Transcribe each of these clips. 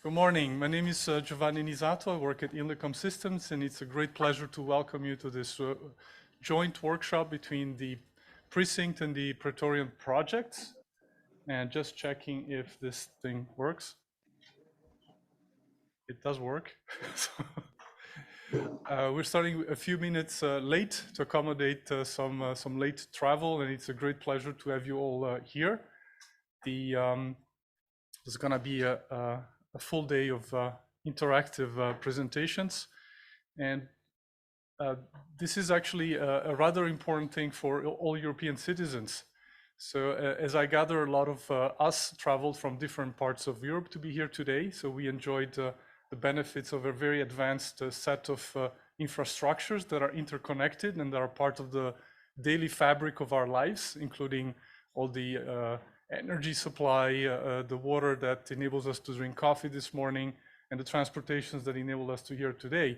Good morning. My name is Giovanni Nisato. I work at Inlecom Systems, and it's a great pleasure to welcome you to this joint workshop between the PRECINCT and the Praetorian projects. And just checking if this thing works. It does work. We're starting a few minutes late to accommodate some late travel, and it's a great pleasure to have you all here. There's going to be a full day of interactive presentations, and this is actually a rather important thing for all European citizens. So as I gather, a lot of us traveled from different parts of Europe to be here today, so we enjoyed the benefits of a very advanced set of infrastructures that are interconnected and that are part of the daily fabric of our lives, including all the energy supply, the water that enables us to drink coffee this morning, and the transportations that enable us to here today.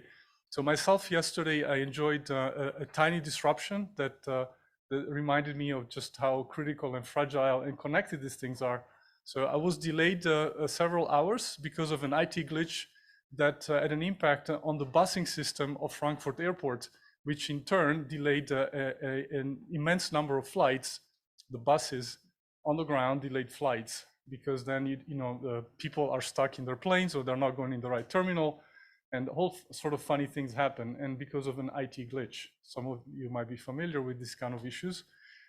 So myself, yesterday, I enjoyed a tiny disruption that reminded me of just how critical and fragile and connected these things are. So I was delayed several hours because of an IT glitch that had an impact on the busing system of Frankfurt Airport, which in turn delayed an immense number of flights. The buses on the ground delayed flights because then people are stuck in their planes or they're not going in the right terminal, and whole sort of funny things happen. And because of an IT glitch, some of you might be familiar with this kind of issues,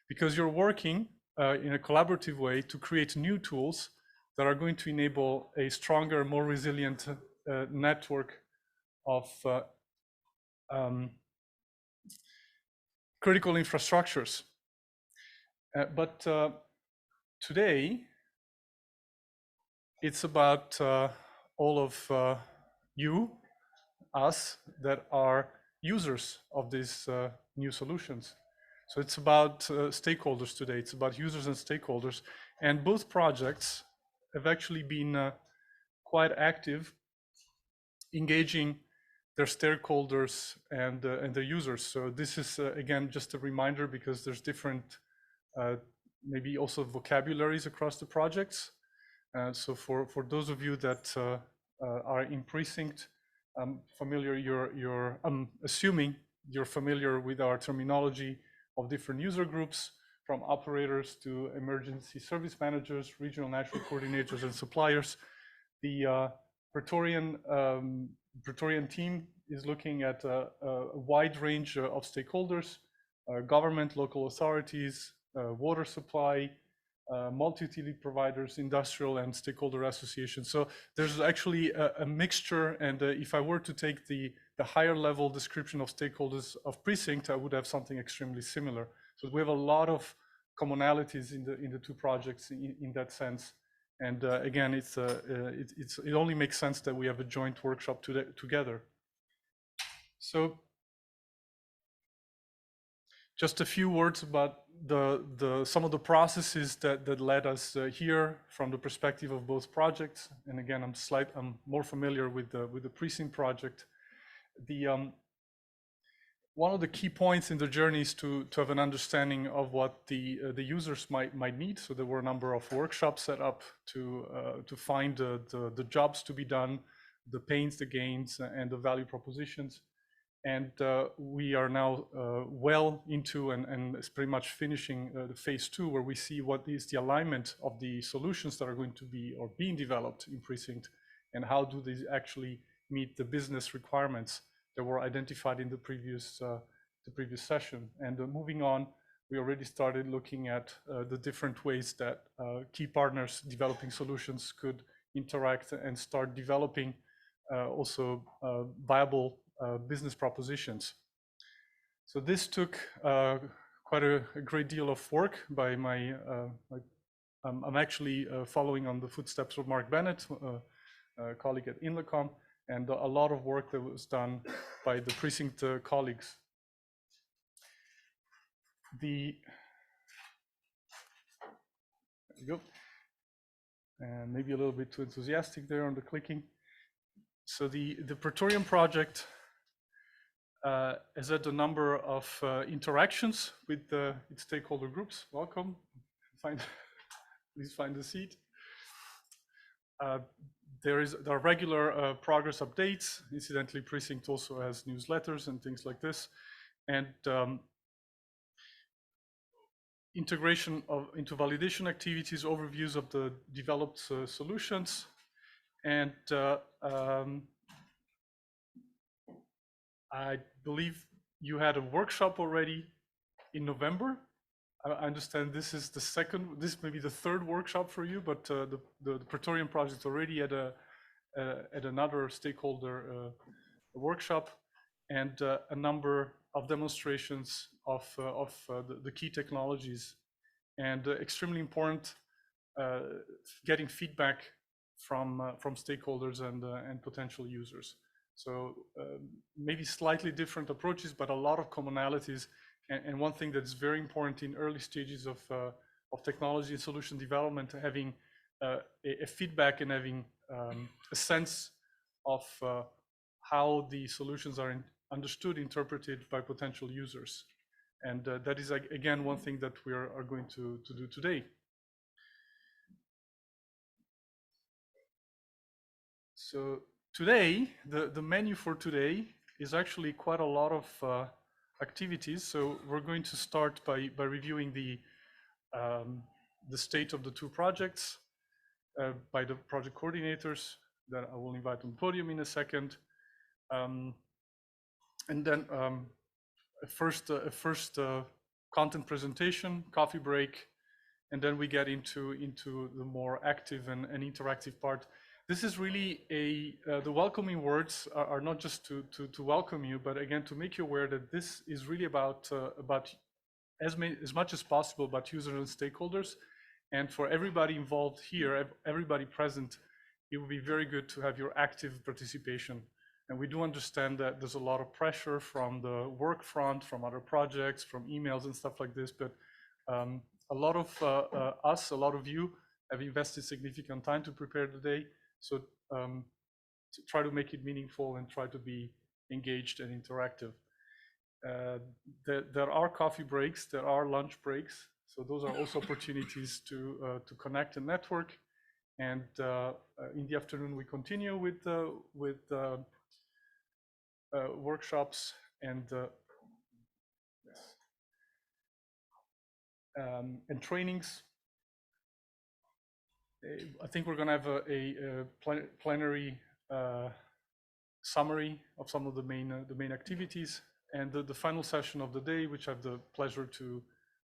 because you're working in a collaborative way to create new tools that are going to enable a stronger, more resilient network of critical infrastructures. But today, it's about all of you, us, that are users of these new solutions. So it's about stakeholders today. It's about users and stakeholders. And both projects have actually been quite active, engaging their stakeholders and their users. So this is, again, just a reminder, because there's different maybe also vocabularies across the projects. So for those of you that are in PRECINCT, I'm assuming you're familiar with our terminology of different user groups, from operators to emergency service managers, regional national coordinators, and suppliers. The Praetorian team is looking at a wide range of stakeholders, government, local authorities, water supply, multi-utility providers, industrial and stakeholder associations. So there's actually a mixture, and if I were to take the higher level description of stakeholders of PRECINCT, I would have something extremely similar. So we have a lot of commonalities in the two projects in that sense. And again, it only makes sense that we have a joint workshop together. So just a few words about some of the processes that led us here from the perspective of both projects. And again, I'm more familiar with the PRECINCT project. One of the key points in the journey is to have an understanding of what the users might need. So there were a number of workshops set up to find the jobs to be done, the pains, the gains, and the value propositions. And we are now well into and it's pretty much finishing the phase 2, where we see what is the alignment of the solutions that are going to be or being developed in PRECINCT, and how do these actually meet the business requirements that were identified in the previous session. And moving on, we already started looking at the different ways that key partners developing solutions could interact and start developing also viable business propositions. So this took quite a great deal of work by I'm actually following on the footsteps of Mark Bennett, a colleague at Inlecom, and a lot of work that was done by the PRECINCT colleagues. There you go. And maybe a little bit too enthusiastic there on the clicking. So the Praetorian project has had a number of interactions with its stakeholder groups. Welcome. Please find a seat. there are regular progress updates. Incidentally, PRECINCT also has newsletters and things like this. And integration into validation activities, overviews of the developed solutions. And I believe you had a workshop already in November. I understand this is the second, this may be the third workshop for you, but the Praetorian project already at another stakeholder workshop, and a number of demonstrations of the key technologies, and extremely important getting feedback from stakeholders and potential users. So maybe slightly different approaches, but a lot of commonalities. And one thing that's very important in early stages of technology and solution development, having a feedback and having a sense of how the solutions are understood, interpreted by potential users. And that is, again, one thing that we are going to do today. So today, the menu for today is actually quite a lot of activities. So we're going to start by reviewing the state of the two projects by the project coordinators that I will invite on the podium in a second. And then a first content presentation, coffee break, and then we get into the more active and interactive part. This is really the welcoming words are not just to welcome you, but again to make you aware that this is really about as much as possible about users and stakeholders. And for everybody involved here, everybody present, it would be very good to have your active participation. And we do understand that there's a lot of pressure from the work front, from other projects, from emails and stuff like this, but a lot of a lot of you have invested significant time to prepare the day. So to try to make it meaningful and try to be engaged and interactive. There are coffee breaks, there are lunch breaks. So those are also opportunities to connect and network. And in the afternoon, we continue with workshops and trainings. I think we're going to have a plenary summary of some of the main activities, and the final session of the day, which I have the pleasure to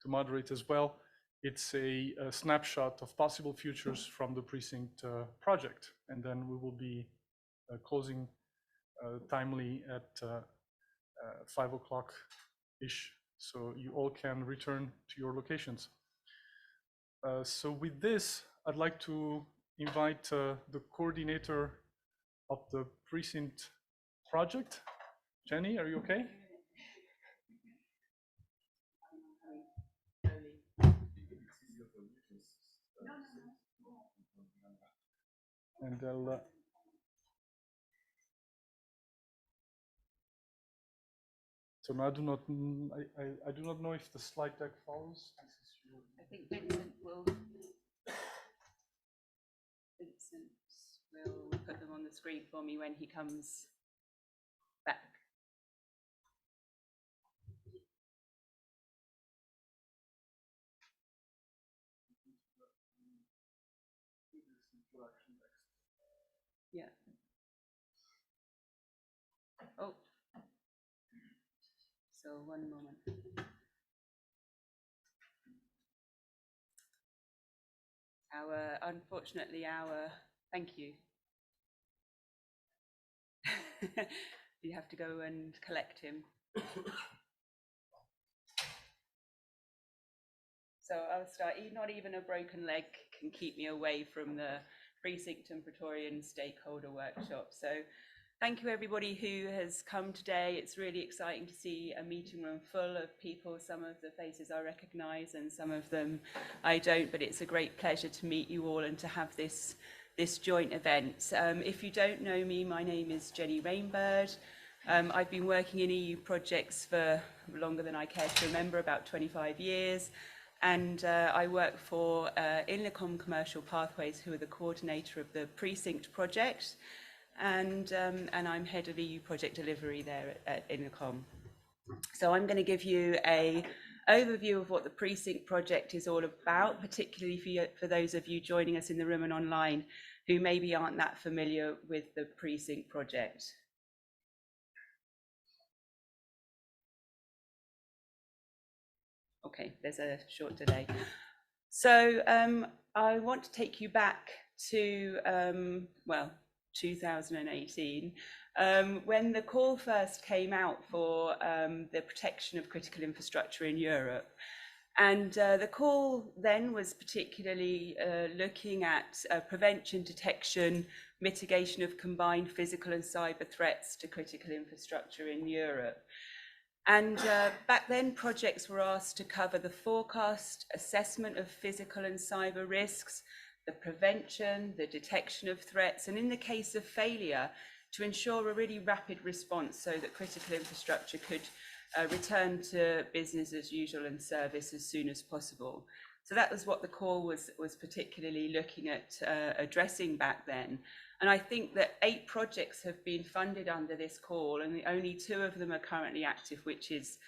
moderate as well. It's a snapshot of possible futures from the PRECINCT project, and then we will be closing timely at 5 o'clock-ish, so you all can return to your locations. So with this, I'd like to invite the coordinator of the PRECINCT project. Jenny, are you okay? And so now I do not know if the slide deck follows. I think Vincent will put them on the screen for me when he comes back. Yeah. Oh. So one moment. Unfortunately, thank you. You have to go and collect him. So I'll start. Not even a broken leg can keep me away from the PRECINCT and Praetorian Stakeholder Workshop. So thank you everybody who has come today. It's really exciting to see a meeting room full of people. Some of the faces I recognise and some of them I don't, but it's a great pleasure to meet you all and to have this joint event. If you don't know me, my name is Jenny Rainbird. I've been working in EU projects for longer than I care to remember, about 25 years. and I work for Inlicom Commercial Pathways, who are the coordinator of the PRECINCT project, and I'm head of EU project delivery there at Inlicom. So I'm going to give you an overview of what the PRECINCT project is all about, particularly for those of you joining us in the room and online who maybe aren't that familiar with the PRECINCT project. Okay, there's a short delay. So I want to take you back to, well, 2018, when the call first came out for the protection of critical infrastructure in Europe. And the call then was particularly looking at prevention, detection, mitigation of combined physical and cyber threats to critical infrastructure in Europe. And back then, projects were asked to cover the forecast, assessment of physical and cyber risks, the prevention, the detection of threats, and in the case of failure, to ensure a really rapid response so that critical infrastructure could return to business as usual and service as soon as possible. So that was what the call was particularly looking at addressing back then. And I think that 8 projects have been funded under this call, and only 2 of them are currently active, which is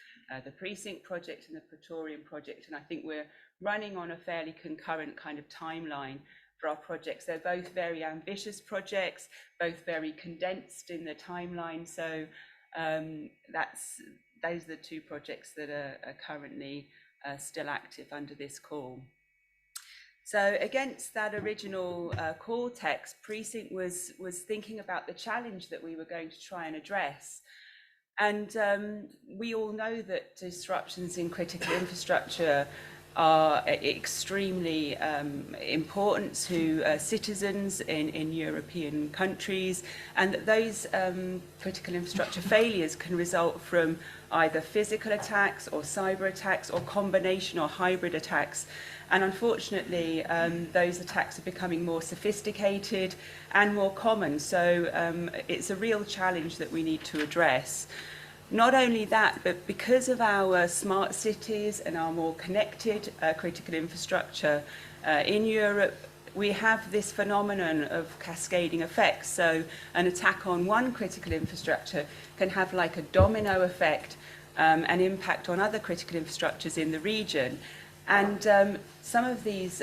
the PRECINCT project and the Praetorian project. And I think we're running on a fairly concurrent kind of timeline for our projects. They're both very ambitious projects, both very condensed in the timeline. So those are the 2 projects that are currently still active under this call. So against that original call text, PRECINCT was thinking about the challenge that we were going to try and address. And we all know that disruptions in critical infrastructure are extremely important to citizens in European countries, and that those critical infrastructure failures can result from either physical attacks or cyber attacks or combination or hybrid attacks. And unfortunately, those attacks are becoming more sophisticated and more common. So it's a real challenge that we need to address. Not only that, but because of our smart cities and our more connected critical infrastructure in Europe, we have this phenomenon of cascading effects. So an attack on one critical infrastructure can have like a domino effect and impact on other critical infrastructures in the region. And some of these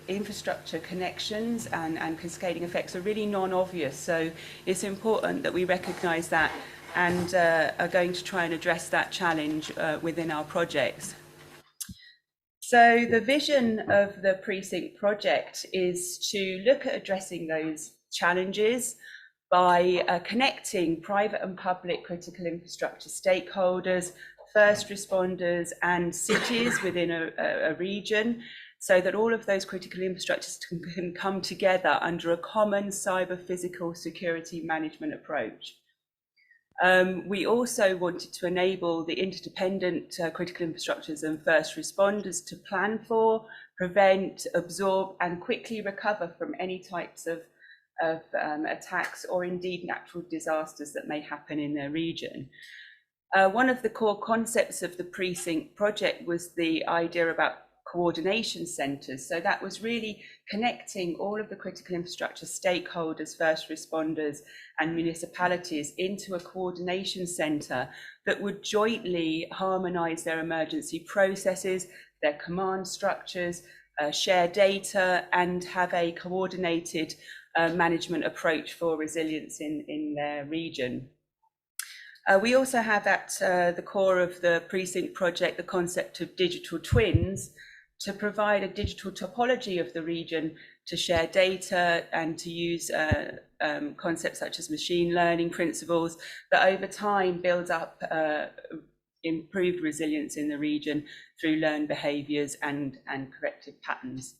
infrastructure connections and cascading effects are really non-obvious. So it's important that we recognise that and are going to try and address that challenge within our projects. So the vision of the PRECINCT project is to look at addressing those challenges by connecting private and public critical infrastructure stakeholders, first responders and cities within a region, so that all of those critical infrastructures can come together under a common cyber physical security management approach. We also wanted to enable the interdependent critical infrastructures and first responders to plan for, prevent, absorb and quickly recover from any types of attacks or indeed natural disasters that may happen in their region. One of the core concepts of the PRECINCT project was the idea about coordination centres. So that was really connecting all of the critical infrastructure stakeholders, first responders and municipalities into a coordination centre that would jointly harmonise their emergency processes, their command structures, share data and have a coordinated management approach for resilience in their region. We also have at the core of the PRECINCT project the concept of digital twins to provide a digital topology of the region to share data and to use concepts such as machine learning principles that over time build up improved resilience in the region through learned behaviours and corrective patterns.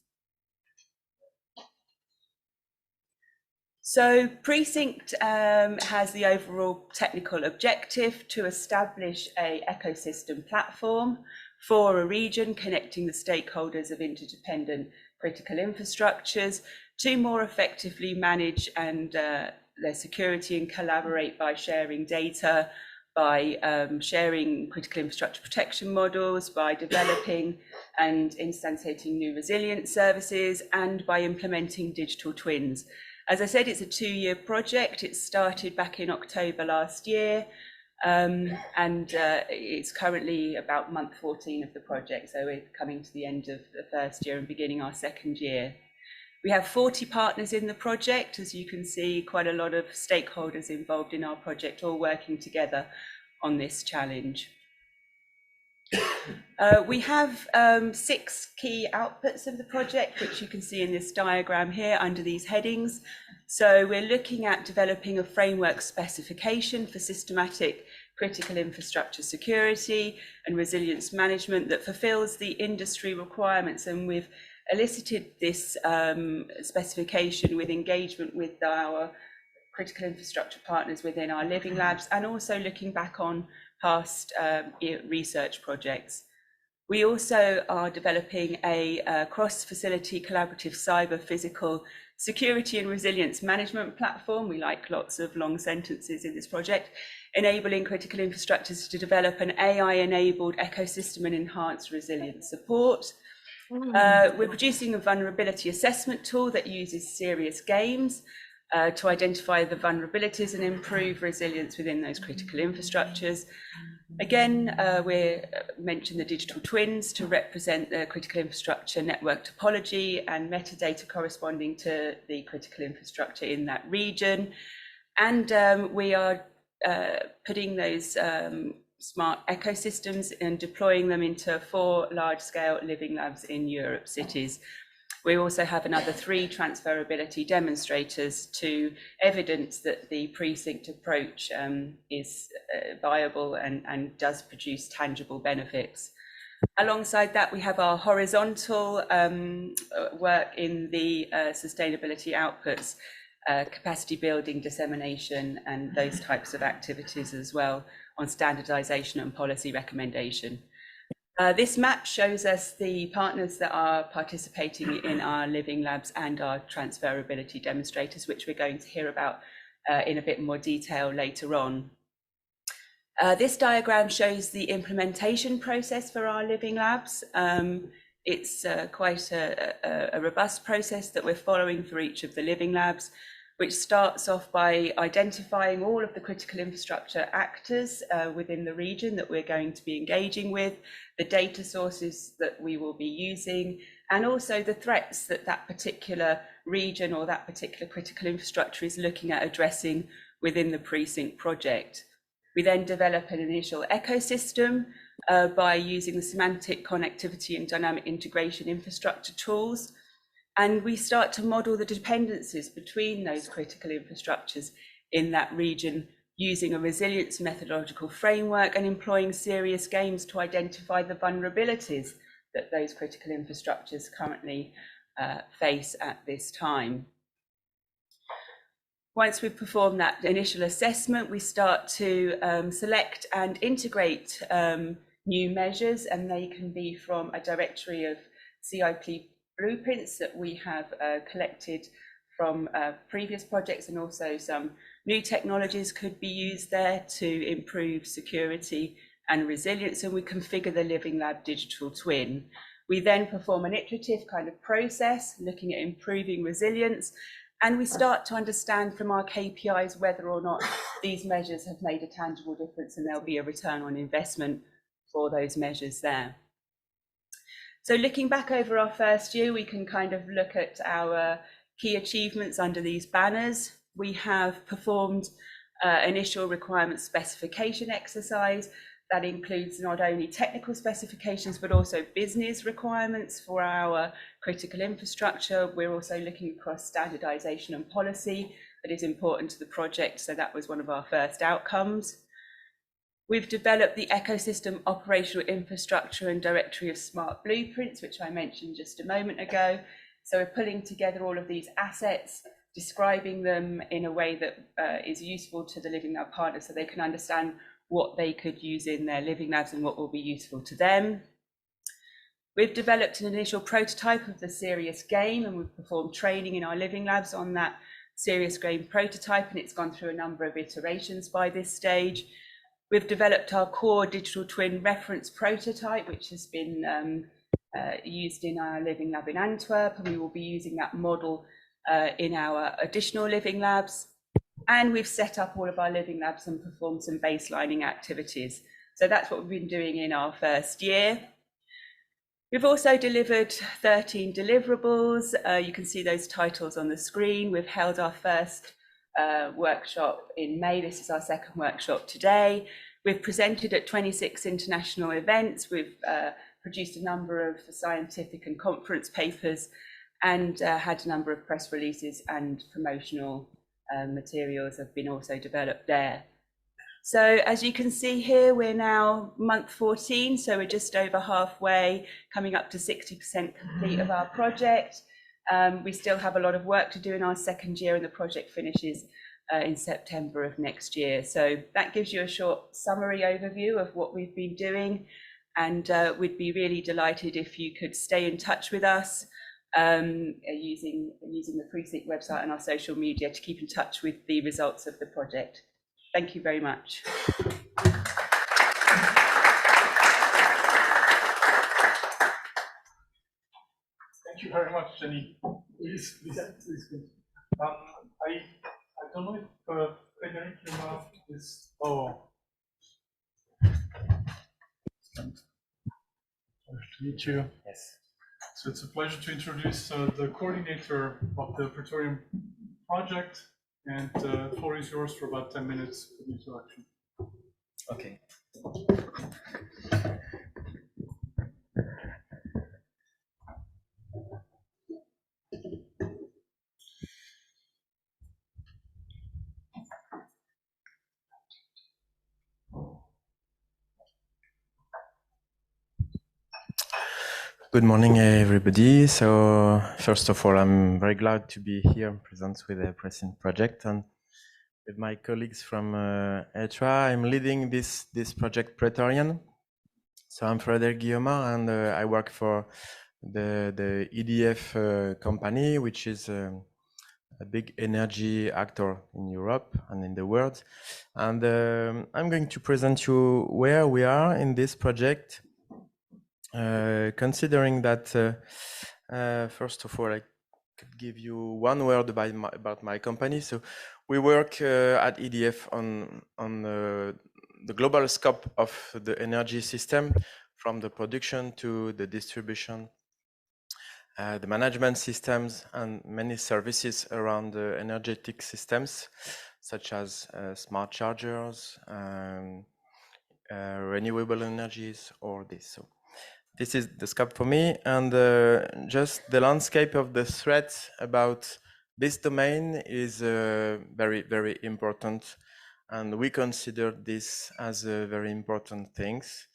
So PRECINCT has the overall technical objective to establish an ecosystem platform for a region connecting the stakeholders of interdependent critical infrastructures to more effectively manage and their security and collaborate by sharing data, by sharing critical infrastructure protection models, by developing and instantiating new resilience services, and by implementing digital twins. As I said, it's a 2-year project. It started back in October last year, and it's currently about month 14 of the project. So we're coming to the end of the first year and beginning our second year. We have 40 partners in the project. As you can see, quite a lot of stakeholders involved in our project, all working together on this challenge. We have 6 key outputs of the project, which you can see in this diagram here under these headings. So we're looking at developing a framework specification for systematic critical infrastructure security and resilience management that fulfills the industry requirements, and we've elicited this specification with engagement with our critical infrastructure partners within our living labs, and also looking back on past research projects. We also are developing a cross-facility collaborative cyber physical security and resilience management platform. We like lots of long sentences in this project, enabling critical infrastructures to develop an AI-enabled ecosystem and enhanced resilience support. We're producing a vulnerability assessment tool that uses serious games to identify the vulnerabilities and improve resilience within those critical infrastructures. Again, we mentioned the digital twins to represent the critical infrastructure network topology and metadata corresponding to the critical infrastructure in that region. And we are putting those smart ecosystems and deploying them into 4 large-scale living labs in Europe cities. We also have another 3 transferability demonstrators to evidence that the PRECINCT approach is viable and does produce tangible benefits. Alongside that, we have our horizontal work in the sustainability outputs, capacity building, dissemination, and those types of activities as well, on standardization and policy recommendation. This map shows us the partners that are participating in our living labs and our transferability demonstrators, which we're going to hear about in a bit more detail later on. This diagram shows the implementation process for our living labs. It's quite a robust process that we're following for each of the living labs, which starts off by identifying all of the critical infrastructure actors within the region that we're going to be engaging with, the data sources that we will be using, and also the threats that that particular region or that particular critical infrastructure is looking at addressing within the PRECINCT project. We then develop an initial ecosystem by using the semantic connectivity and dynamic integration infrastructure tools. And we start to model the dependencies between those critical infrastructures in that region using a resilience methodological framework and employing serious games to identify the vulnerabilities that those critical infrastructures currently face at this time. Once we've performed that initial assessment, we start to select and integrate new measures, and they can be from a directory of CIP blueprints that we have collected from previous projects, and also some new technologies could be used there to improve security and resilience, and we configure the living lab digital twin. We then perform an iterative kind of process looking at improving resilience, and we start to understand from our KPIs whether or not these measures have made a tangible difference and there'll be a return on investment for those measures there. So looking back over our first year, we can kind of look at our key achievements under these banners. We have performed initial requirements specification exercise. That includes not only technical specifications, but also business requirements for our critical infrastructure. We're also looking across standardization and policy that is important to the project. So that was one of our first outcomes. We've developed the ecosystem operational infrastructure and directory of smart blueprints, which I mentioned just a moment ago. So we're pulling together all of these assets, describing them in a way that is useful to the living lab partners so they can understand what they could use in their living labs and what will be useful to them. We've developed an initial prototype of the serious game, and we've performed training in our living labs on that serious game prototype, and it's gone through a number of iterations by this stage. We've developed our core digital twin reference prototype, which has been used in our living lab in Antwerp, and we will be using that model in our additional living labs. And we've set up all of our living labs and performed some baselining activities. So that's what we've been doing in our first year. We've also delivered 13 deliverables. You can see those titles on the screen. We've held our first workshop in May. This is our second workshop today. We've presented at 26 international events. We've produced a number of scientific and conference papers, and had a number of press releases and promotional materials have been also developed there. So as you can see here, we're now month 14, so we're just over halfway, coming up to 60% complete of our project. We still have a lot of work to do in our second year, and the project finishes in September of next year. So that gives you a short summary overview of what we've been doing, and we'd be really delighted if you could stay in touch with us using the PRECINCT website and our social media to keep in touch with the results of the project. Thank you very much. Thank you very much, Jenny. Please. I don't know if Frederic is. Oh. Pleasure to meet you. Yes. So it's a pleasure to introduce the coordinator of the Praetorian project, and the floor is yours for about 10 minutes for the introduction. Okay. Good morning, everybody. So first of all, I'm very glad to be here present with the PRECINCT project and with my colleagues from ETRA. I'm leading this project Praetorian. So I'm Frédéric Guillaume, and I work for the EDF company, which is a big energy actor in Europe and in the world. And I'm going to present you where we are in this project. Considering that, first of all, I could give you one word about my company. So we work at EDF on the global scope of the energy system, from the production to the distribution, the management systems, and many services around the energetic systems, such as smart chargers, renewable energies, or this. So this is the scope for me, and just the landscape of the threat about this domain is very, very important, and we consider this as a very important things.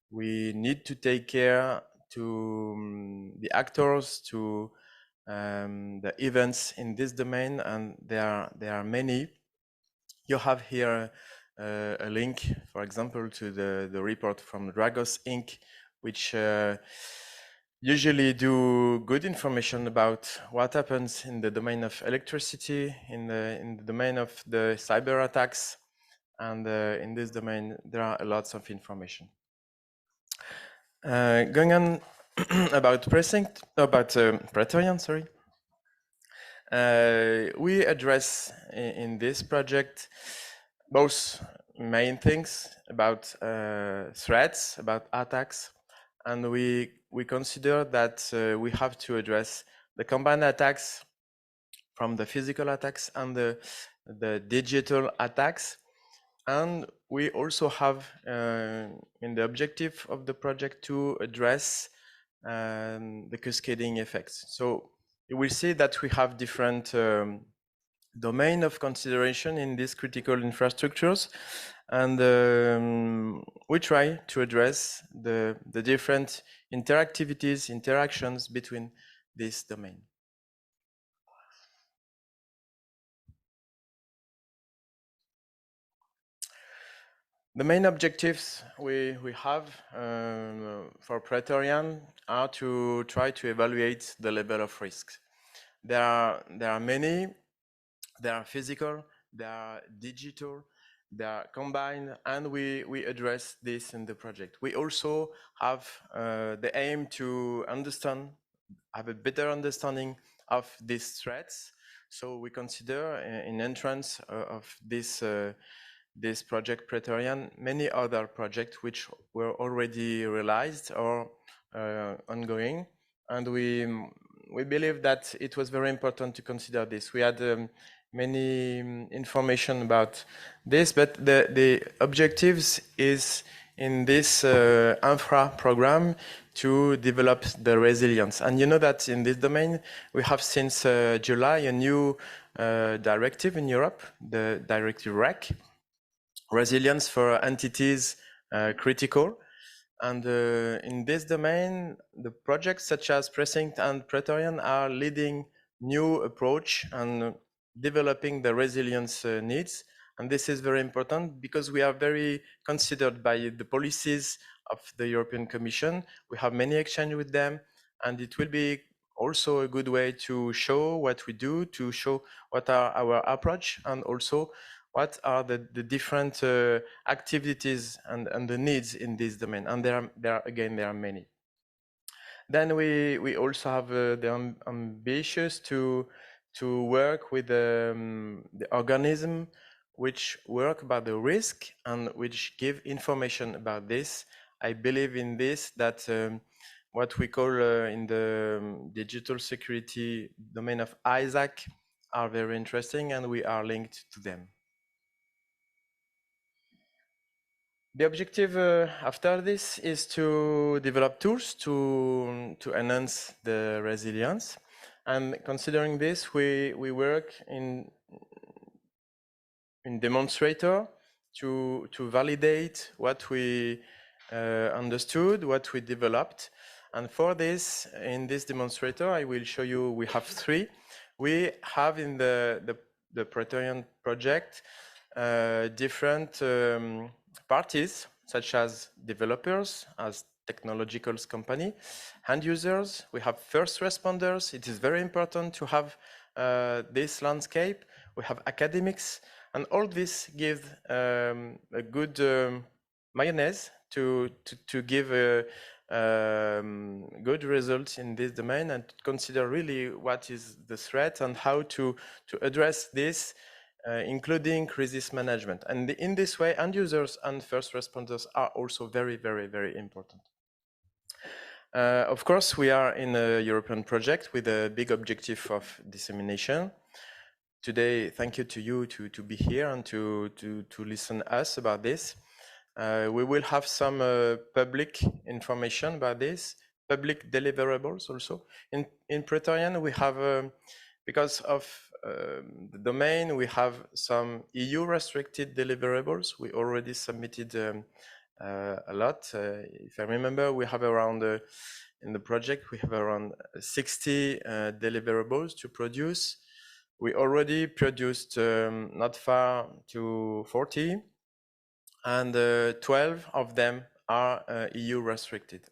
We need to take care to the actors, to the events in this domain, and there are many. You have here a link, for example, to the report from Dragos Inc., which usually do good information about what happens in the domain of electricity, in the domain of the cyber attacks, and in this domain there are lots of information. Going on about Praetorian, sorry. We address in this project both main things about threats, about attacks, and we consider that we have to address the combined attacks from the physical attacks and the digital attacks. And we also have in the objective of the project to address the cascading effects. So you will see that we have different domain of consideration in these critical infrastructures, and we try to address the different interactions between this domain. The main objectives we have for Praetorian are to try to evaluate the level of risks. There are many. There are physical, there are digital, they are combined, and we address this in the project. We also have the aim to have a better understanding of these threats. So we consider in entrance of this project Praetorian many other projects which were already realized or ongoing, and we believe that it was very important to consider this. We had many information about this, but the objectives is in this infra program to develop the resilience. And you know that in this domain, we have since July a new directive in Europe, the directive REC, resilience for entities critical. And in this domain, the projects such as PRECINCT and Praetorian are leading new approach and developing the resilience needs. And this is very important because we are very considered by the policies of the European Commission. We have many exchange with them, and it will be also a good way to show what we do, to show what are our approach, and also what are the different activities and the needs in this domain. And there are many. Then we also have the ambitious to work with the organism which work about the risk and which give information about this. I believe in this, that what we call in the digital security domain of ISAC are very interesting, and we are linked to them. The objective after this is to develop tools to enhance the resilience. And considering this, we work in demonstrator to validate what we understood, what we developed. And for this, in this demonstrator, I will show you, we have three. We have in the Praetorian project different parties, such as developers, as technological company, end users. We have first responders. It is very important to have this landscape. We have academics, and all this gives a good mayonnaise to give a good results in this domain, and consider really what is the threat and how to address this, including crisis management. And in this way, end users and first responders are also very, very, very important. Of course, we are in a European project with a big objective of dissemination. Today, thank you to you to be here and to listen to us about this. We will have some public information about this, public deliverables also. In Praetorian, we have, because of the domain, we have some EU restricted deliverables. We already submitted a lot. If I remember, we have around, in the project, we have around 60 deliverables to produce. We already produced not far to 40, and 12 of them are EU restricted.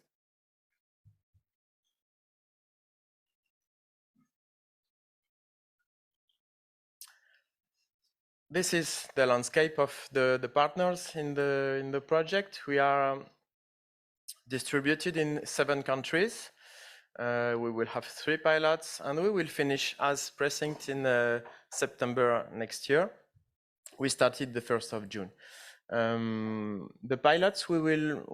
This is the landscape of the partners in the project. We are distributed in 7 countries. We will have 3 pilots, and we will finish as PRECINCT in September next year. We started the 1st of June. The pilots we will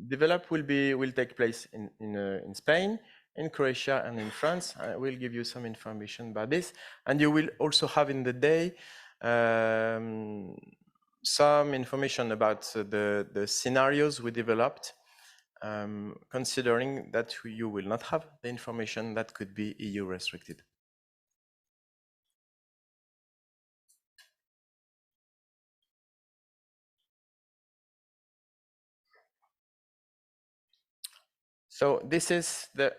develop will take place in Spain, in Croatia, and in France. I will give you some information about this, and you will also have in the day some information about the scenarios we developed, considering that you will not have the information that could be EU restricted. So this is the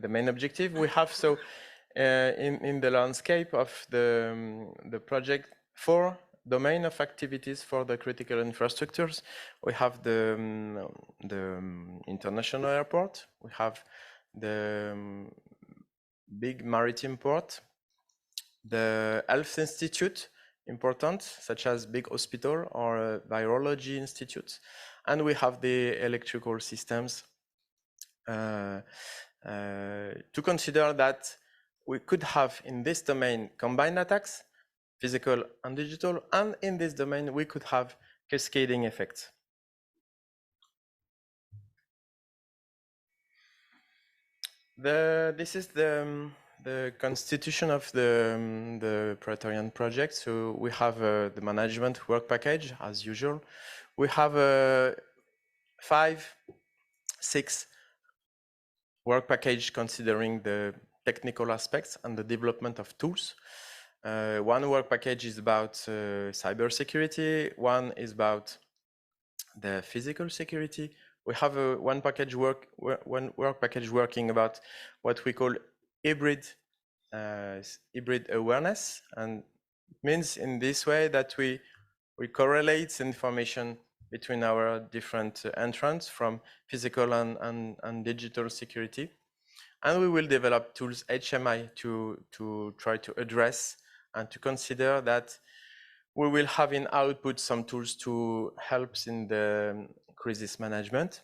main objective we have. So in the landscape of the project, 4 domain of activities for the critical infrastructures. We have the international airport. We have the big maritime port. the health institute, important, such as big hospital or virology institutes. And we have the electrical systems to consider that we could have in this domain combined attacks, physical and digital, and in this domain we could have cascading effects. This is the constitution of the Praetorian project. So we have the management work package as usual. We have 5, 6 work package considering the technical aspects and the development of tools. One work package is about cybersecurity. One is about the physical security. We have one work package working about what we call hybrid awareness, and it means in this way that we correlate information between our different entrants from physical and digital security. And we will develop tools HMI to try to address and to consider that we will have in output some tools to help in the crisis management,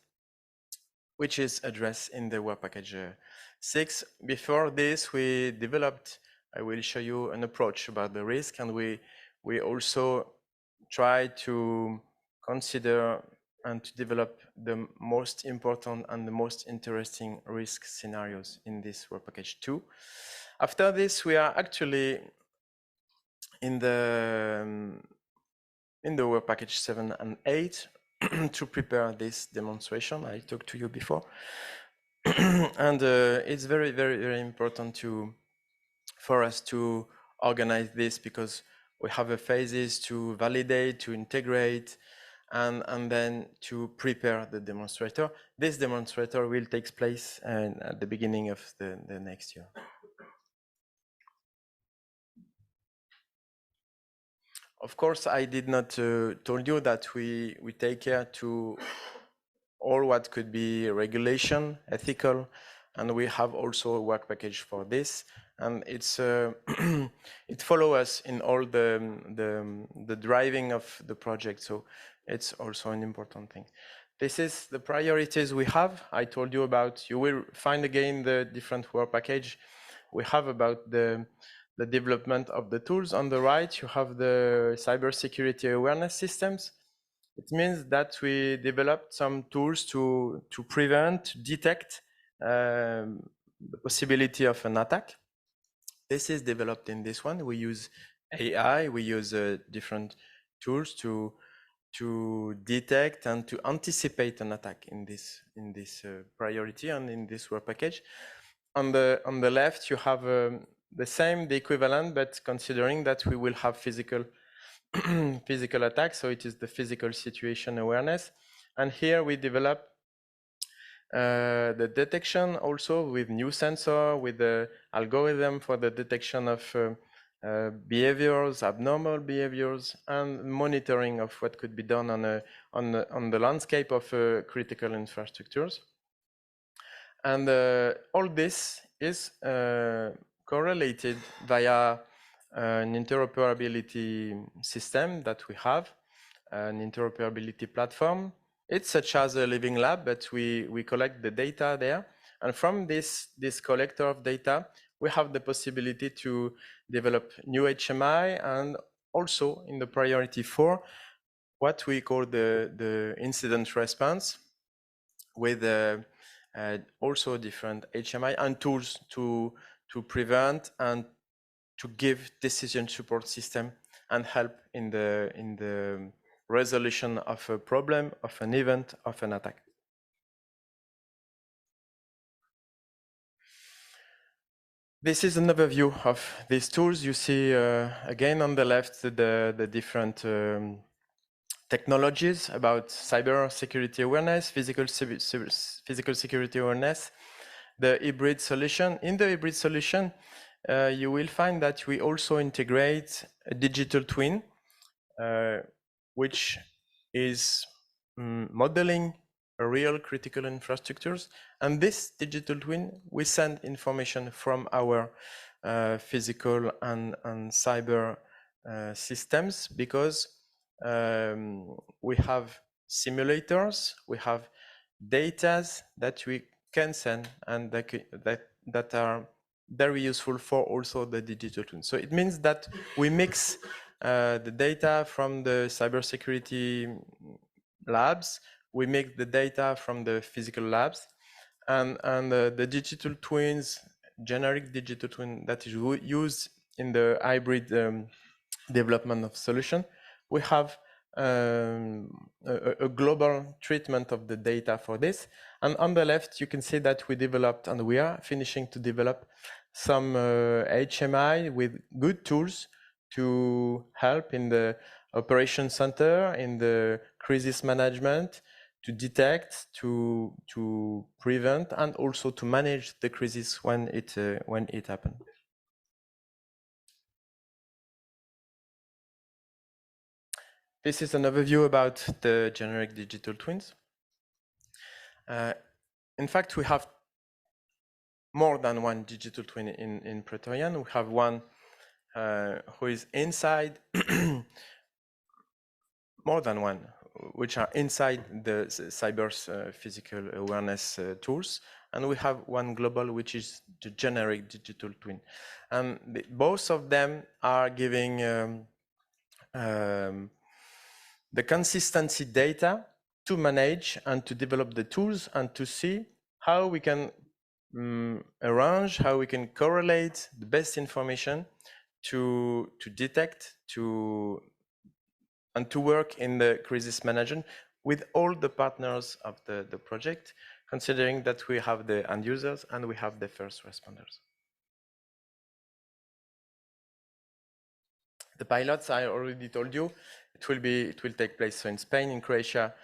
which is addressed in the work package 6. Before this, we developed, I will show you an approach about the risk, and we also try to consider and to develop the most important and the most interesting risk scenarios in this work package 2. After this, we are actually in the work package 7 and 8 to prepare this demonstration I talked to you before. And it's very, very, very important for us to organize this, because we have a phases to validate, to integrate, and then to prepare the demonstrator. This demonstrator will take place at the beginning of the next year. Of course, I did not told you that we take care to all what could be regulation, ethical, and we have also a work package for this. And it's it follows us in all the driving of the project, so it's also an important thing. This is the priorities we have. I told you about. You will find again the different work package we have about the development of the tools. On the right, you have the cybersecurity awareness systems. It means that we developed some tools to prevent, detect the possibility of an attack. This is developed in this one. We use AI, we use different tools to detect and to anticipate an attack in this priority and in this work package. On the left, you have the same, the equivalent, but considering that we will have physical physical attacks, so it is the physical situation awareness. And here we develop the detection also with new sensor, with the algorithm for the detection of behaviors, abnormal behaviors, and monitoring of what could be done on the landscape of critical infrastructures. And all this is correlated via an interoperability system that we have, an interoperability platform. It's such as a living lab, but we collect the data there. And from this collector of data, we have the possibility to develop new HMI, and also in the priority 4, what we call the incident response, with also different HMI and tools to prevent and to give decision support system and help in the resolution of a problem, of an event, of an attack. This is an overview of these tools. You see again on the left the different technologies about cyber security awareness, physical security awareness, the hybrid solution. In the hybrid solution, you will find that we also integrate a digital twin, which is modeling a real critical infrastructures. And this digital twin, we send information from our physical and cyber systems, because we have simulators, we have data that we can send, and that are very useful for also the digital twin. So it means that we mix the data from the cybersecurity labs, we mix the data from the physical labs, and the digital twins, generic digital twin that is used in the hybrid development of solution. We have a global treatment of the data for this. And on the left, you can see that we developed, and we are finishing to develop, some HMI with good tools to help in the operation center, in the crisis management, to detect, to prevent, and also to manage the crisis when it happens. This is an overview about the generic digital twins. In fact, we have more than one digital twin in Praetorian. We have one who is inside, more than one, which are inside the cyber's physical awareness tools. And we have one global, which is the generic digital twin. And both of them are giving the consistency data to manage and to develop the tools and to see how we can arrange, how we can correlate the best information to detect, and to work in the crisis management with all the partners of the project, considering that we have the end users and we have the first responders. The pilots, I already told you, it will take place in Spain, in Croatia,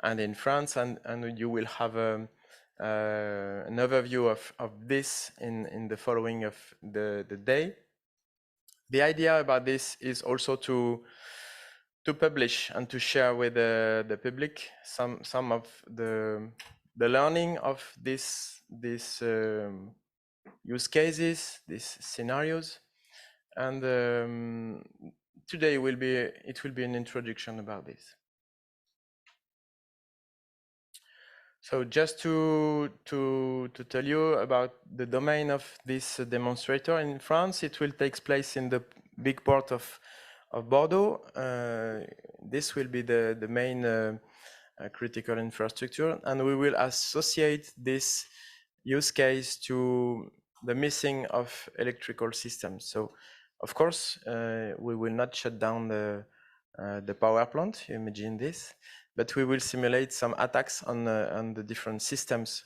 and in France, and you will have an overview of this in the following of the day. The idea about this is also to publish and to share with the public some of the learning of these use cases, these scenarios. And today it will be an introduction about this. So just to tell you about the domain of this demonstrator in France, it will take place in the big port of Bordeaux. This will be the main critical infrastructure, and we will associate this use case to the missing of electrical systems. So, of course, we will not shut down the power plant. You imagine this, but we will simulate some attacks on the different systems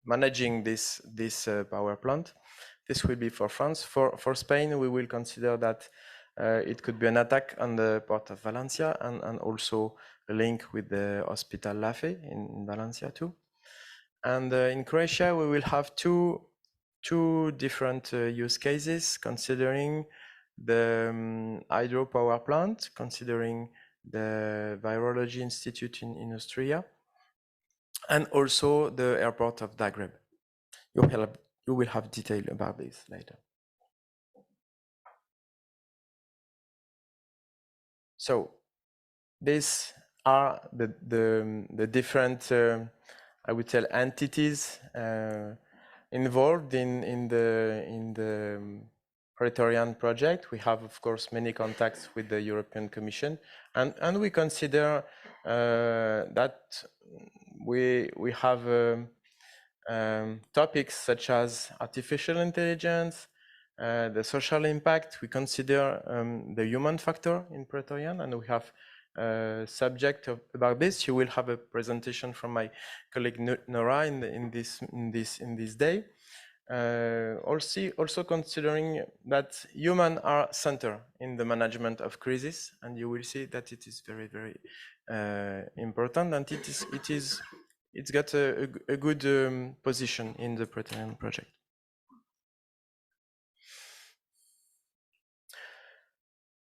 managing this power plant. This will be for France. For Spain, we will consider that it could be an attack on the port of Valencia, and also a link with the Hospital Lafe in Valencia too. And in Croatia, we will have two different use cases, considering the hydropower plant, considering the Virology Institute in Austria, and also the airport of Zagreb. You will have detail about this later. So these are the different, I would say, entities involved in the Praetorian project. We have, of course, many contacts with the European Commission, and we consider that we have topics such as artificial intelligence, the social impact. We consider the human factor in Praetorian, and we have subject about this. You will have a presentation from my colleague Nora in this day. Also considering that humans are center in the management of crisis, and you will see that it is very, very important, and it's got a good position in the Praetorian project.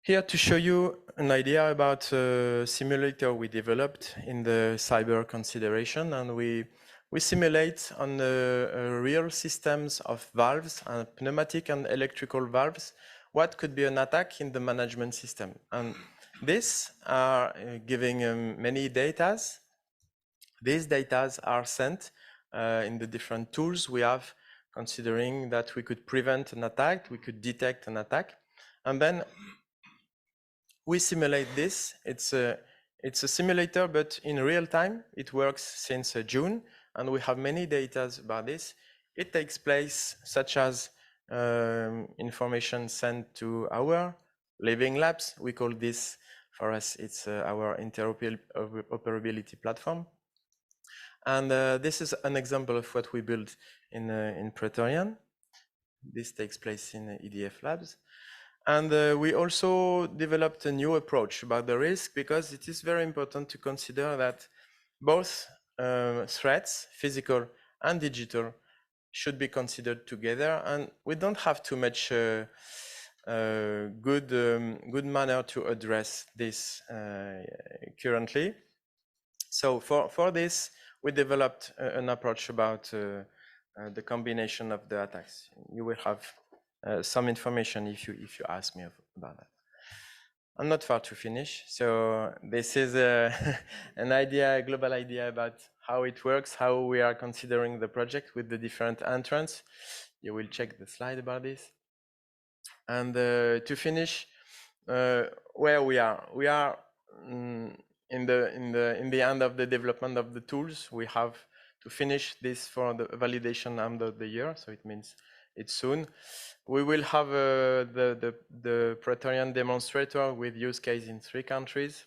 Here to show you an idea about a simulator we developed in the cyber consideration, and we we simulate on real systems of valves, pneumatic and electrical valves, what could be an attack in the management system. And these are giving many datas. These datas are sent in the different tools we have, considering that we could prevent an attack, we could detect an attack, and then we simulate this. It's a simulator, but in real time. It works since June, and we have many data about this. It takes place such as information sent to our living labs. We call this, for us, it's our interoperability platform. And this is an example of what we built in Praetorian. This takes place in EDF labs. And we also developed a new approach about the risk, because it is very important to consider that both threats, physical and digital, should be considered together. And we don't have too much good manner to address this currently. So for this, we developed an approach about the combination of the attacks. You will have some information if you ask me about that. I'm not far to finish. So this is an idea, a global idea about how it works, how we are considering the project with the different entrants. You will check the slide about this. And to finish, where we are in the end of the development of the tools. We have to finish this for the validation end of the year, so it means it's soon. We will have the Praetorian demonstrator with use case in 3 countries.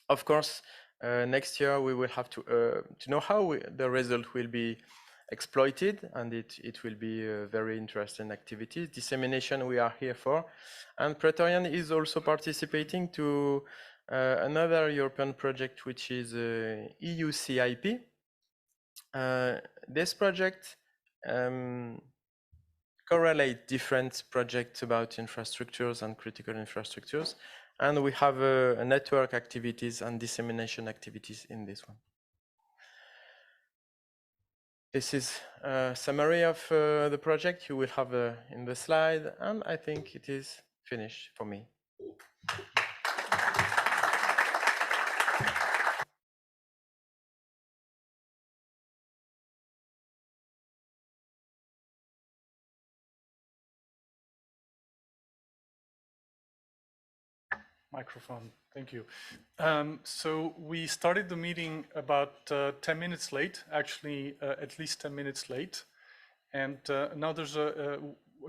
Of course, next year we will have to know how the result will be exploited, and it will be a very interesting activity. Dissemination we are here for, and Praetorian is also participating to another European project, which is EU CIP. This project correlate different projects about infrastructures and critical infrastructures, and we have a network activities and dissemination activities in this one. This is a summary of the project you will have in the slide, and I think it is finished for me. Microphone, thank you. So we started the meeting about 10 minutes late, actually at least 10 minutes late. And now there's a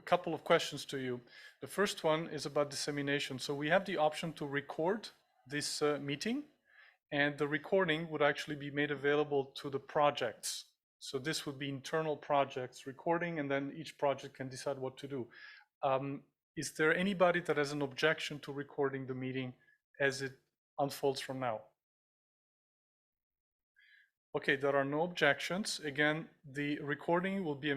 couple of questions to you. The first one is about dissemination. So we have the option to record this meeting, and the recording would actually be made available to the projects. So this would be internal projects recording, and then each project can decide what to do. Is there anybody that has an objection to recording the meeting as it unfolds from now? Okay, there are no objections. Again, the recording will be,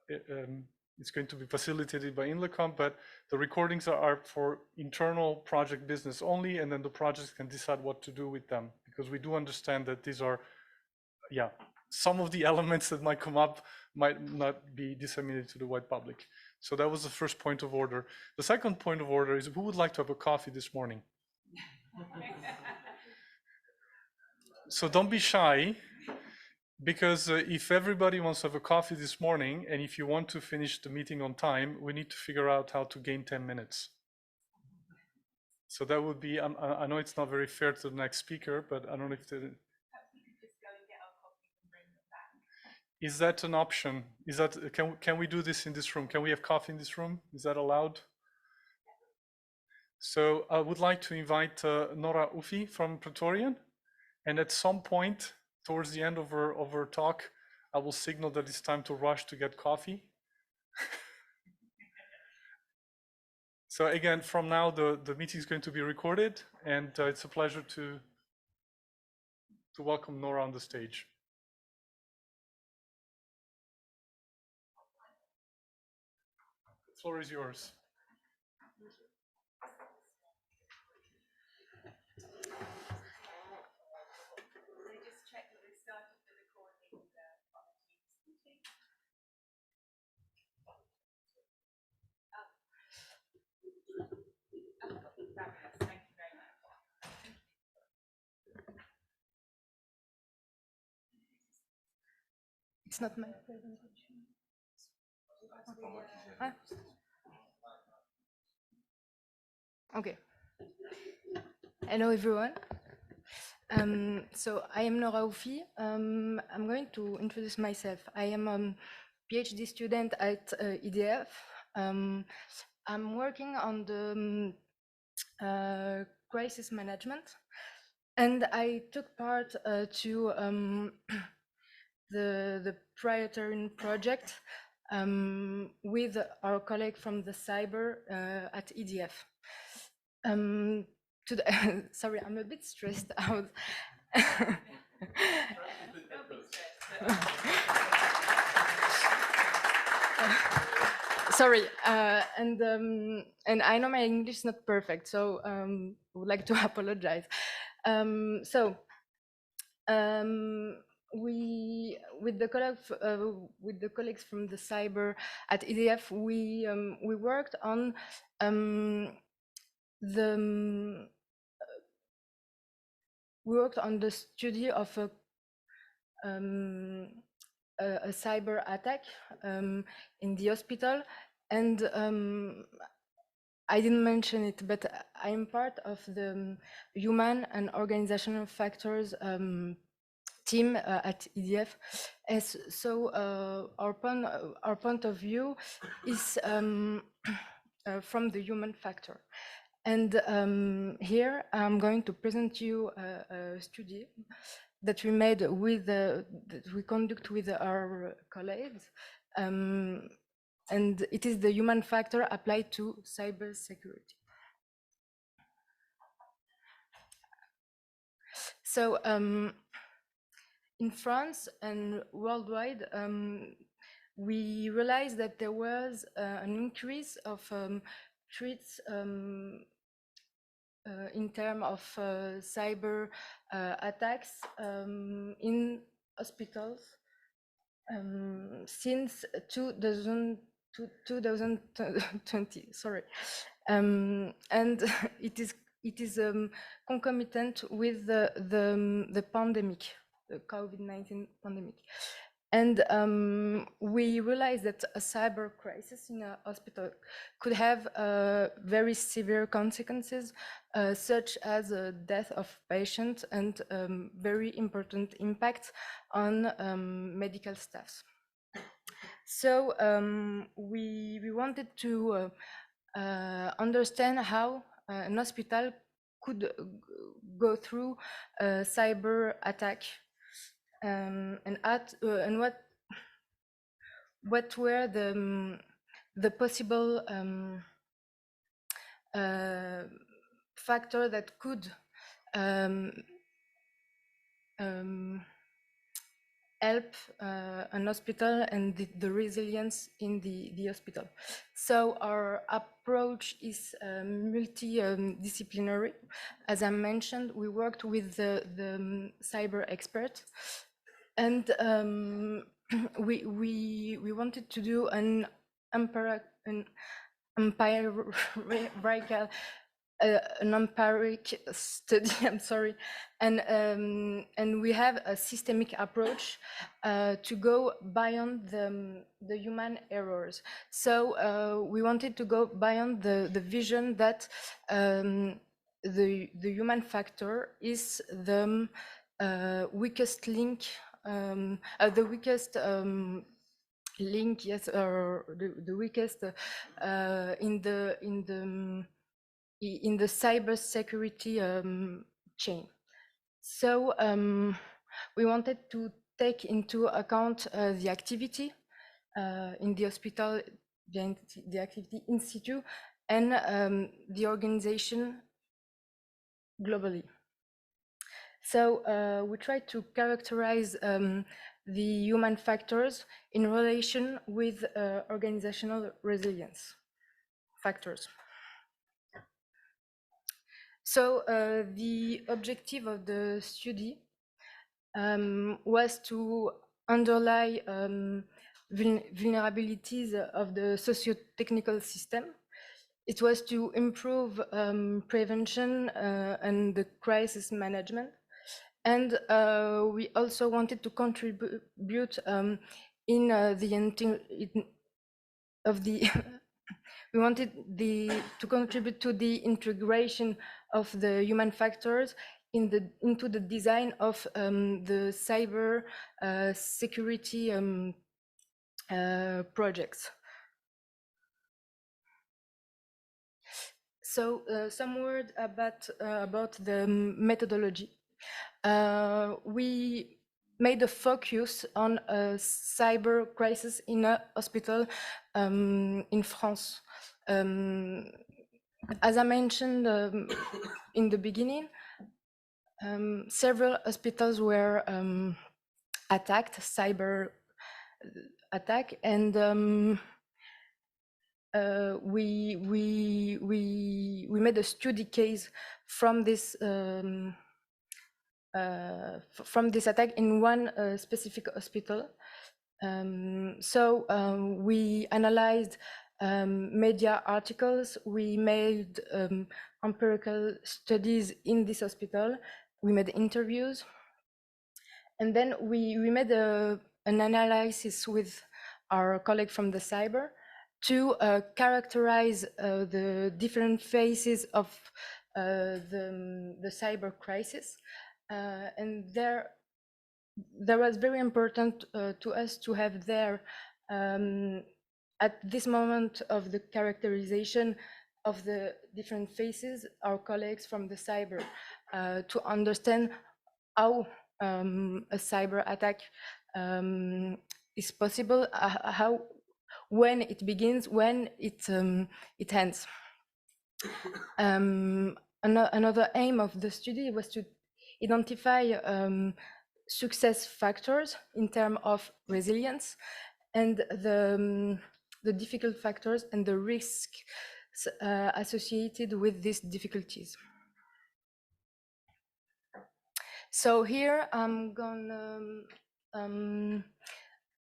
it's going to be facilitated by Inlecom, but the recordings are for internal project business only, and then the projects can decide what to do with them, because we do understand that these are, yeah, some of the elements that might come up might not be disseminated to the wide public. So that was the first point of order. The second point of order is, who would like to have a coffee this morning? So don't be shy, because if everybody wants to have a coffee this morning, and if you want to finish the meeting on time, we need to figure out how to gain 10 minutes. So that would be, I know it's not very fair to the next speaker, but I don't know if the... Is that an option? Is that, can we do this in this room? Can we have coffee in this room? Is that allowed? So I would like to invite Nora Ufi from Praetorian. And at some point towards the end of her talk, I will signal that it's time to rush to get coffee. So again, from now, the meeting is going to be recorded, and it's a pleasure to welcome Nora on the stage. The floor is yours. Just check that we started the recording. It's not my presentation. Ah. Okay. Hello, everyone. So I am Nora Oufi. I'm going to introduce myself. I am a PhD student at EDF. I'm working on the crisis management, and I took part to the Priority project with our colleague from the cyber at EDF. Sorry, I'm a bit stressed out. Sorry, and I know my English is not perfect, so I would like to apologize. We, with the colleagues from the cyber at EDF, we worked on the study of a cyber attack in the hospital, and I didn't mention it, but I am part of the human and organizational factors team at EDF. So our point of view is from the human factor. And here I'm going to present you a study that we made with that we conduct with our colleagues, and it is the human factor applied to cybersecurity. So in France and worldwide, we realized that there was an increase of threats in terms of cyber attacks in hospitals since 2020. Sorry, and it is concomitant with the pandemic, the COVID-19 pandemic. And we realized that a cyber crisis in a hospital could have very severe consequences, such as the death of patients and very important impact on medical staffs. So we wanted to understand how an hospital could go through a cyber attack, and what were the possible factor that could help an hospital and the resilience in the hospital. So our approach is multidisciplinary. As I mentioned, we worked with the cyber expert, and we wanted to do an empirical study. I'm sorry, and we have a systemic approach to go beyond the human errors. So we wanted to go beyond the vision that the human factor is the weakest link, the weakest link, yes, or the weakest in the cybersecurity chain. So we wanted to take into account the activity in the hospital, the activity in situ, and the organization globally. So we tried to characterize the human factors in relation with organizational resilience factors. So the objective of the study was to underlie vulnerabilities of the socio-technical system. It was to improve prevention and the crisis management, And we also wanted to contribute in of the we wanted to contribute to the integration of the human factors into the design of the cyber security projects. So some word about the methodology. We made a focus on a cyber crisis in a hospital in France. As I mentioned in the beginning, several hospitals were attacked, cyber attack, and we made a study case from this attack in one specific hospital. We analyzed media articles, we made empirical studies in this hospital, we made interviews, and then we made an analysis with our colleague from the cyber to characterize the different phases of the cyber crisis. And there was very important to us to have there, at this moment of the characterization of the different phases, our colleagues from the cyber, to understand how a cyber attack is possible, when it begins, when it ends. Another aim of the study was to identify success factors in terms of resilience and the difficult factors and the risks associated with these difficulties. So here I'm gonna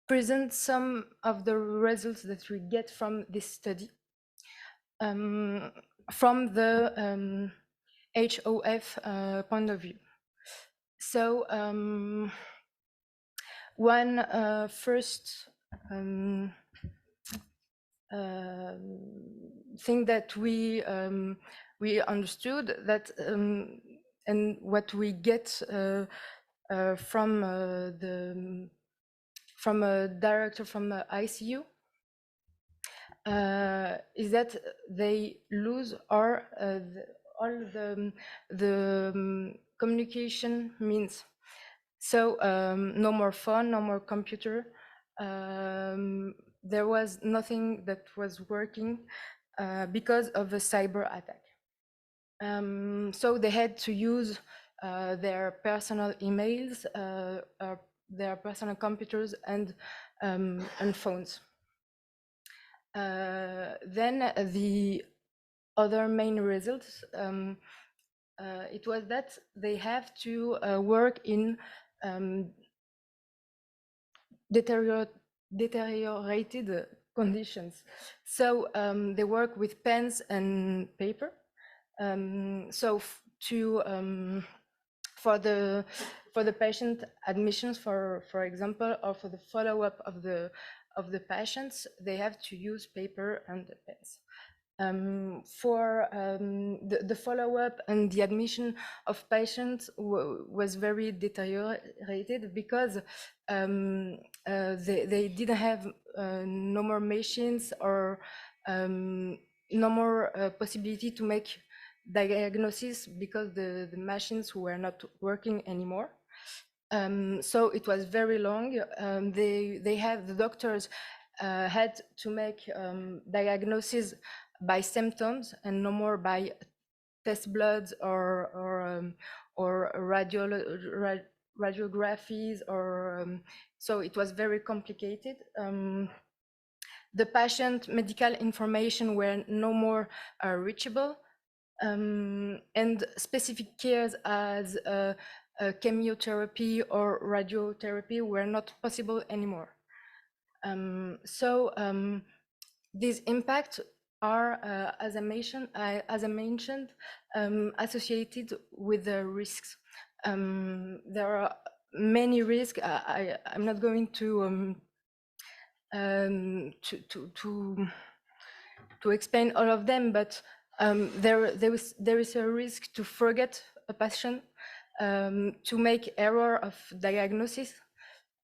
present some of the results that we get from this study, from the HOF point of view. So one first thing that we understood, that and what we get from a director from the ICU is that they lose all the communication means. So no more phone, no more computer. There was nothing that was working because of a cyber attack. So they had to use their personal emails, their personal computers, and phones. Then the other main results, it was that they have to work in deteriorated conditions. So they work with pens and paper. So for the patient admissions, for example, or for the follow-up of the patients, they have to use paper and pens. For the follow-up and the admission of patients was very deteriorated because they didn't have no more machines or no more possibility to make diagnosis because the machines were not working anymore. So it was very long. The doctors had to make diagnosis by symptoms and no more by test bloods or radiographies, or so it was very complicated. The patient medical information were no more reachable, and specific cares as chemotherapy or radiotherapy were not possible anymore. These impacts are, as I mentioned, associated with the risks. there are many risks. I'm not going to explain all of them, but there is a risk to forget a patient, to make error of diagnosis,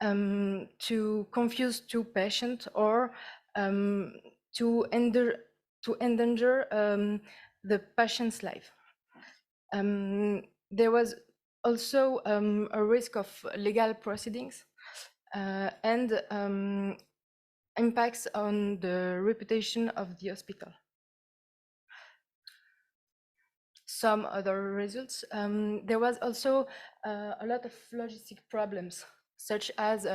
to confuse two patients, or to endanger the patient's life. There was also a risk of legal proceedings and impacts on the reputation of the hospital. Some other results. There was also a lot of logistic problems, such as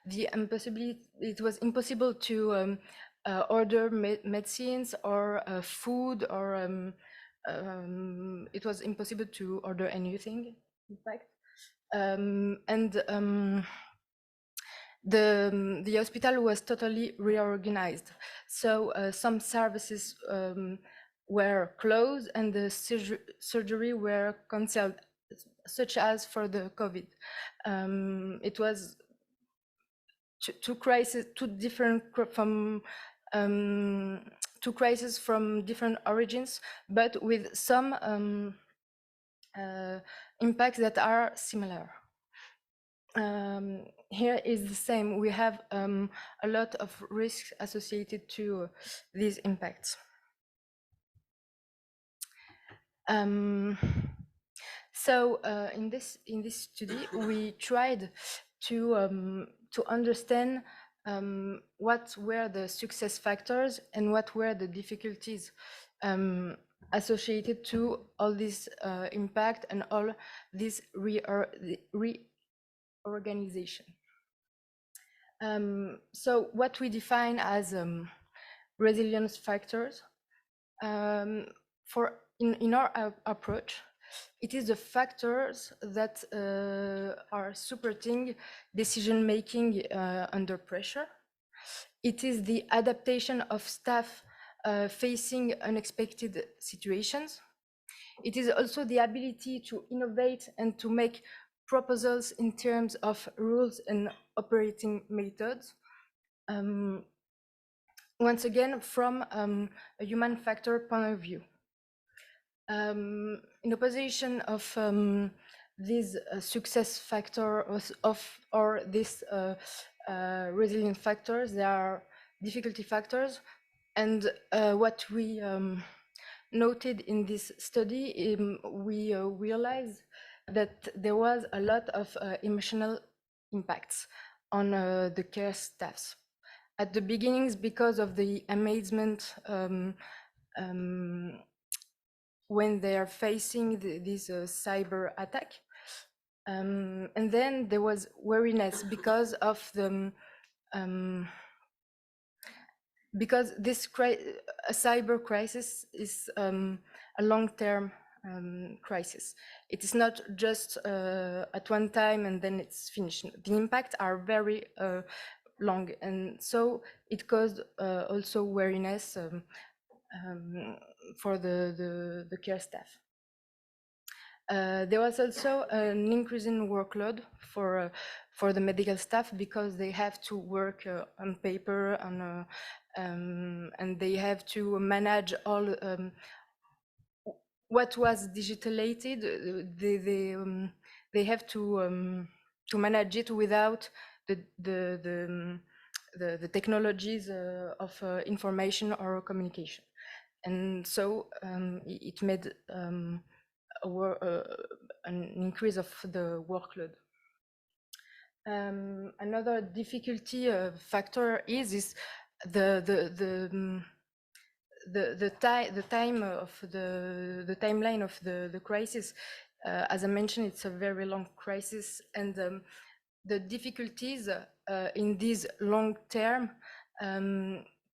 the impossibility. It was impossible to order medicines or food, or it was impossible to order anything, in fact. The hospital was totally reorganized. So some services were closed and the surgery were canceled, such as for the COVID. It was two crises from different origins, but with some impacts that are similar. Here is the same. We have a lot of risks associated to these impacts. So in this study, we tried to understand what were the success factors and what were the difficulties associated to all this impact and all this reorganization. So what we define as resilience factors, in our approach, it is the factors that are supporting decision-making under pressure. It is the adaptation of staff facing unexpected situations. It is also the ability to innovate and to make proposals in terms of rules and operating methods. Once again, from a human factor point of view. In opposition of these success factor or these resilient factors, there are difficulty factors. And what we noted in this study, we realized that there was a lot of emotional impacts on the care staffs. At the beginnings, because of the amazement when they are facing this cyber attack. And then there was weariness because of the because this a cyber crisis is a long-term crisis. It is not just at one time and then it's finished. The impacts are very long, and so it caused also weariness for the care staff. There was also an increase in workload for the medical staff because they have to work on paper and they have to manage all what was digitalated. They have to manage it without the technologies of information or communication. And so it made an increase of the workload. Another difficulty factor is the timeline of the crisis. As I mentioned, it's a very long crisis, and the difficulties in this long term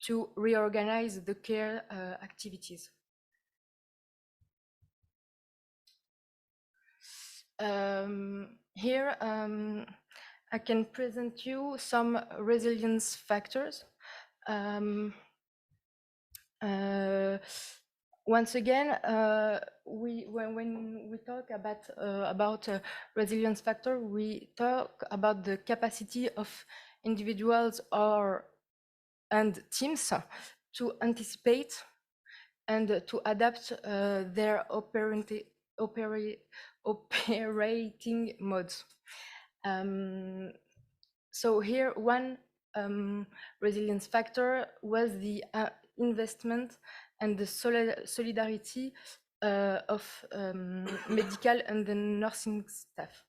to reorganize the care activities. Here I can present you some resilience factors. once again, when we talk about resilience factor, we talk about the capacity of individuals and teams to anticipate and to adapt their operating modes. So here, one resilience factor was the investment and the solidarity of medical and the nursing staff.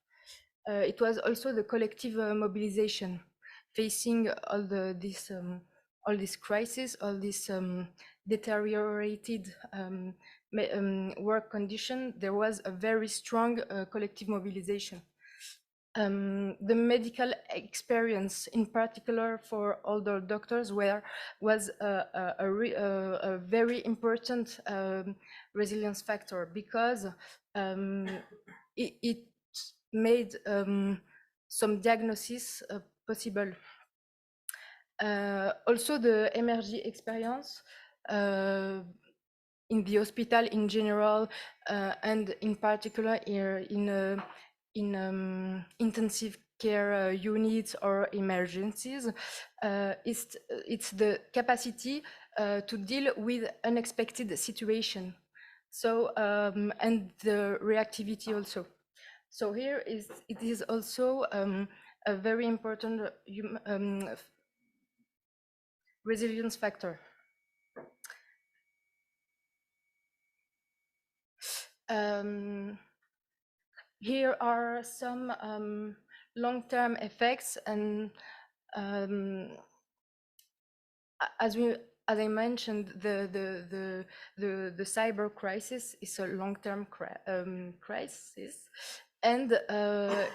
It was also the collective mobilization facing all this crisis, all this deteriorated work condition. There was a very strong collective mobilization. The medical experience, in particular for older doctors, was a very important resilience factor, because it made some diagnosis possible. Also, the emergency experience in the hospital in general, and in particular in intensive care units or emergencies, it's the capacity to deal with unexpected situation. So and the reactivity also. So here it is also a very important resilience factor. Here are some long-term effects, and as I mentioned, the cyber crisis is a long-term crisis, and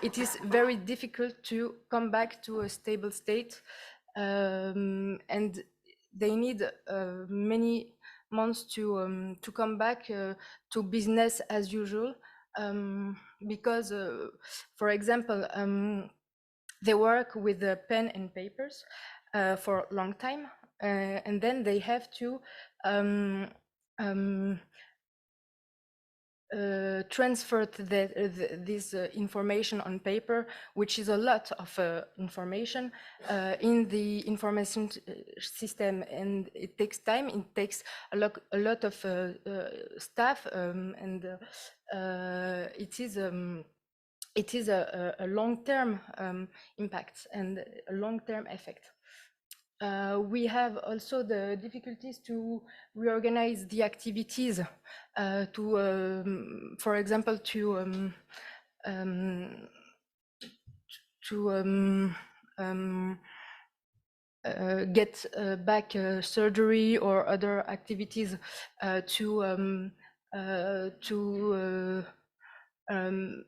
it is very difficult to come back to a stable state, and they need many months to come back to business as usual, because, for example, they work with pen and papers for a long time, and then they have to transfer this information on paper, which is a lot of information in the information system, and it takes time. It takes a lot of staff, and it is a long-term impact and a long-term effect. We have also the difficulties to reorganize the activities, for example, to get back surgery or other activities, to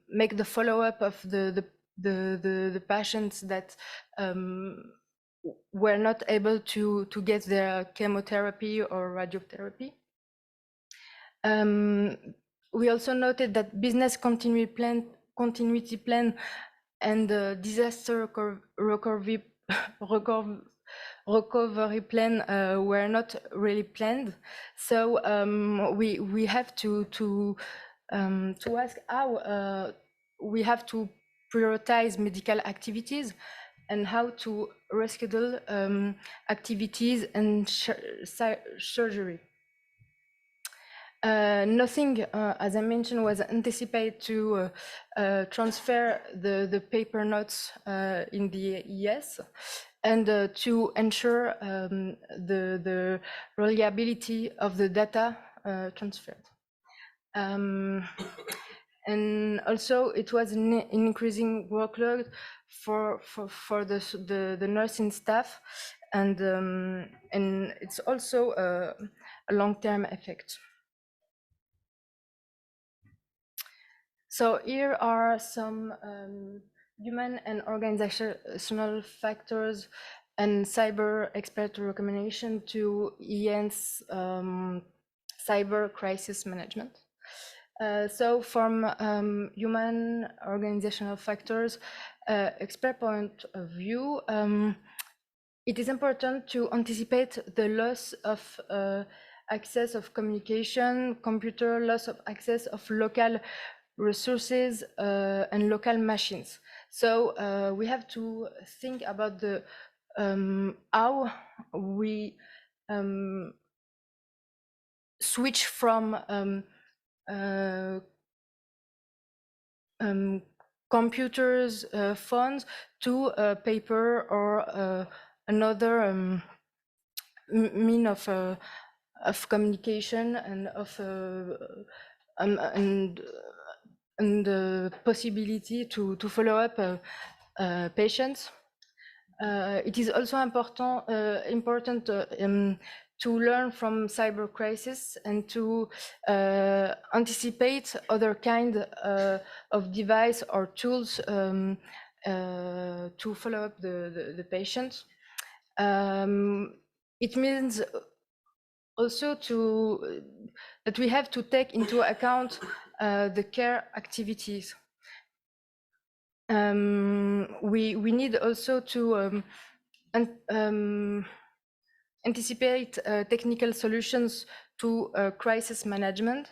make the follow-up of the patients that were not able to get their chemotherapy or radiotherapy. We also noted that business continuity plan and disaster recovery plan were not really planned. So we have to ask how we have to prioritize medical activities and how to reschedule activities and surgery. Nothing, as I mentioned, was anticipated to transfer the paper notes in the ES, and to ensure the reliability of the data transferred. And also, it was an increasing workload for the nursing staff, and it's also a long-term effect. So here are some human and organizational factors and cyber expert recommendation to enhance cyber crisis management. So from human organizational factors, expert point of view, it is important to anticipate the loss of access of communication, computer, loss of access of local resources and local machines. So we have to think about the how we switch from computers, phones to paper or another mean of communication and of and the possibility to follow up patients. It is also important to learn from cyber crisis and to anticipate other kind of device or tools to follow up the patient. It means also that we have to take into account the care activities. We need also to anticipate technical solutions to crisis management,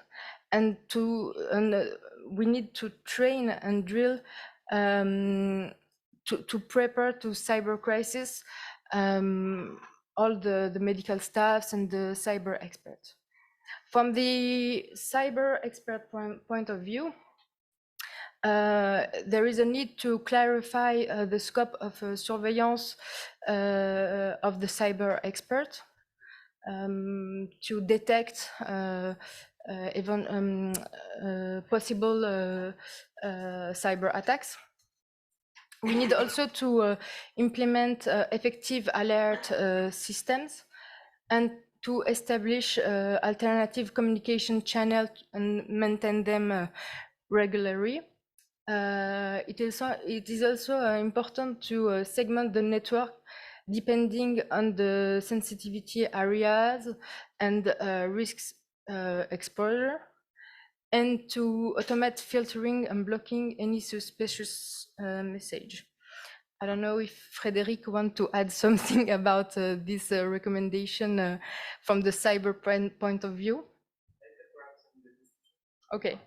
and we need to train and drill to prepare to cyber crisis all the medical staffs and the cyber experts. From the cyber expert point of view, there is a need to clarify the scope of surveillance of the cyber expert to detect even possible cyber attacks. We need also to implement effective alert systems and to establish alternative communication channels and maintain them regularly. It is also important to segment the network depending on the sensitivity areas and risks exposure, and to automate filtering and blocking any suspicious message. I don't know if Frédéric wants to add something about this recommendation from the cyber point of view. Okay.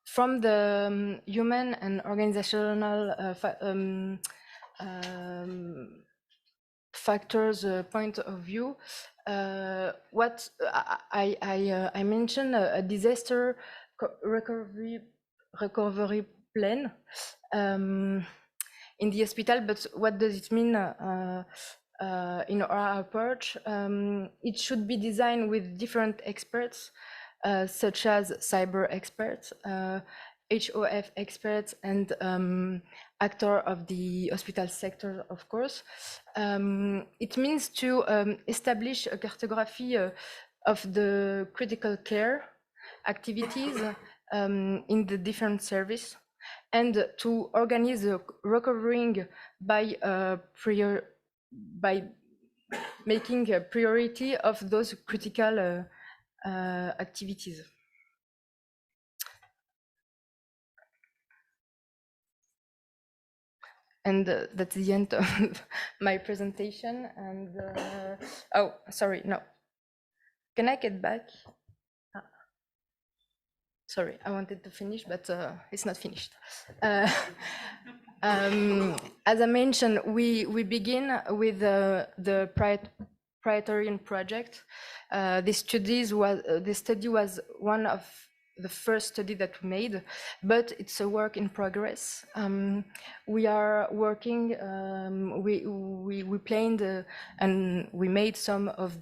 From the human and organizational factors point of view, what I mentioned a disaster recovery plan in the hospital, but what does it mean in our approach? It should be designed with different experts, such as cyber experts, HOF experts, and actor of the hospital sector, of course. It means to establish a cartography of the critical care activities in the different service, and to organize the recovering by making a priority of those critical activities. And that's the end of my presentation. And oh, sorry, no. Can I get back? Sorry, I wanted to finish, but it's not finished. As I mentioned, we begin with the Praetorian project. This study was one of the first study that we made, but it's a work in progress. We are working, we planned and we made some of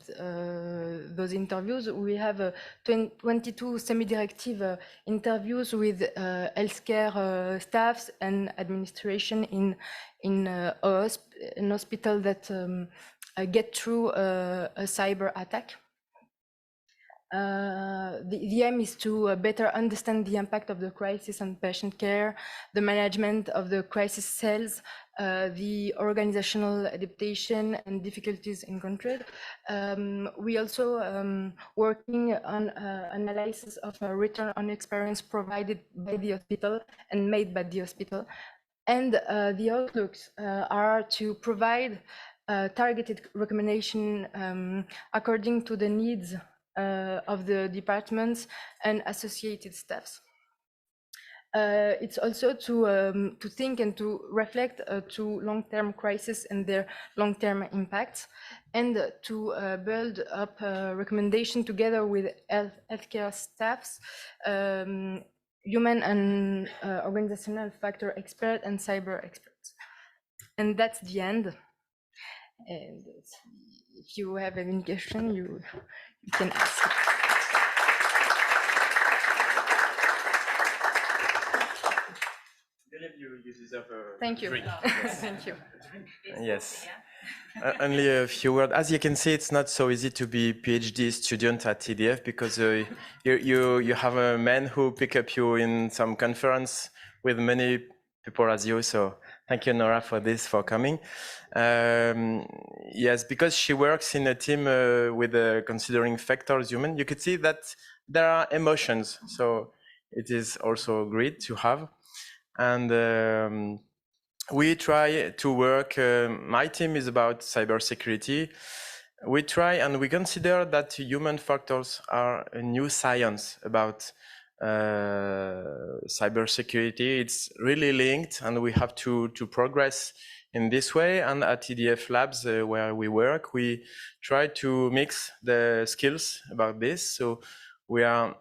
those interviews. We have 22 semi-directive interviews with healthcare staffs and administration in an hospital that get through a cyber attack. The aim is to better understand the impact of the crisis on patient care, the management of the crisis cells, the organizational adaptation and difficulties encountered. We also working on analysis of a return on experience provided by the hospital and made by the hospital. And the outlooks are to provide targeted recommendation according to the needs of the departments and associated staffs. It's also to think and to reflect to long-term crisis and their long-term impacts, and to build up a recommendation together with healthcare staffs, human and organizational factor expert and cyber experts. And that's the end. And if you have any question, you can ask. You deserve a Thank you. drink. Thank you. Yes. Only a few words. As you can see, it's not so easy to be PhD student at TDF because you have a man who pick up you in some conference with many people as you. So thank you, Nora, for this, for coming. Yes, because she works in a team with considering factors human, you could see that there are emotions. So it is also great to have. And we try to work, my team is about cybersecurity. We try and we consider that human factors are a new science about cybersecurity. It's really linked and we have to progress in this way. And at TDF Labs, where we work, we try to mix the skills about this. So we are,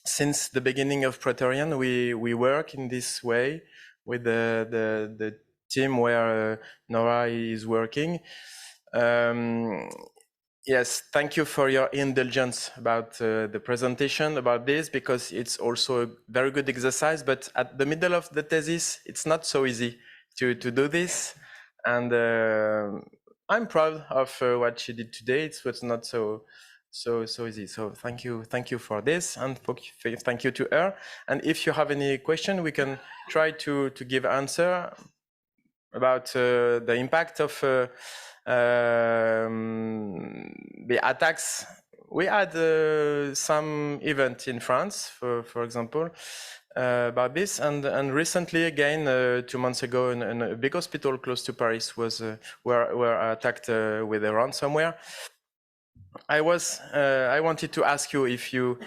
since the beginning of Praetorian, we work in this way with the team where Nora is working. Yes, thank you for your indulgence about the presentation about this, because it's also a very good exercise, but at the middle of the thesis, it's not so easy to do this. And I'm proud of what she did today. It was not so easy. So thank you for this, and thank you to her. And if you have any question, we can try to give answer about the impact of the attacks. We had some event in France, for example, about this, and recently again 2 months ago, in a big hospital close to Paris was were attacked with a ransomware. I wanted to ask you if you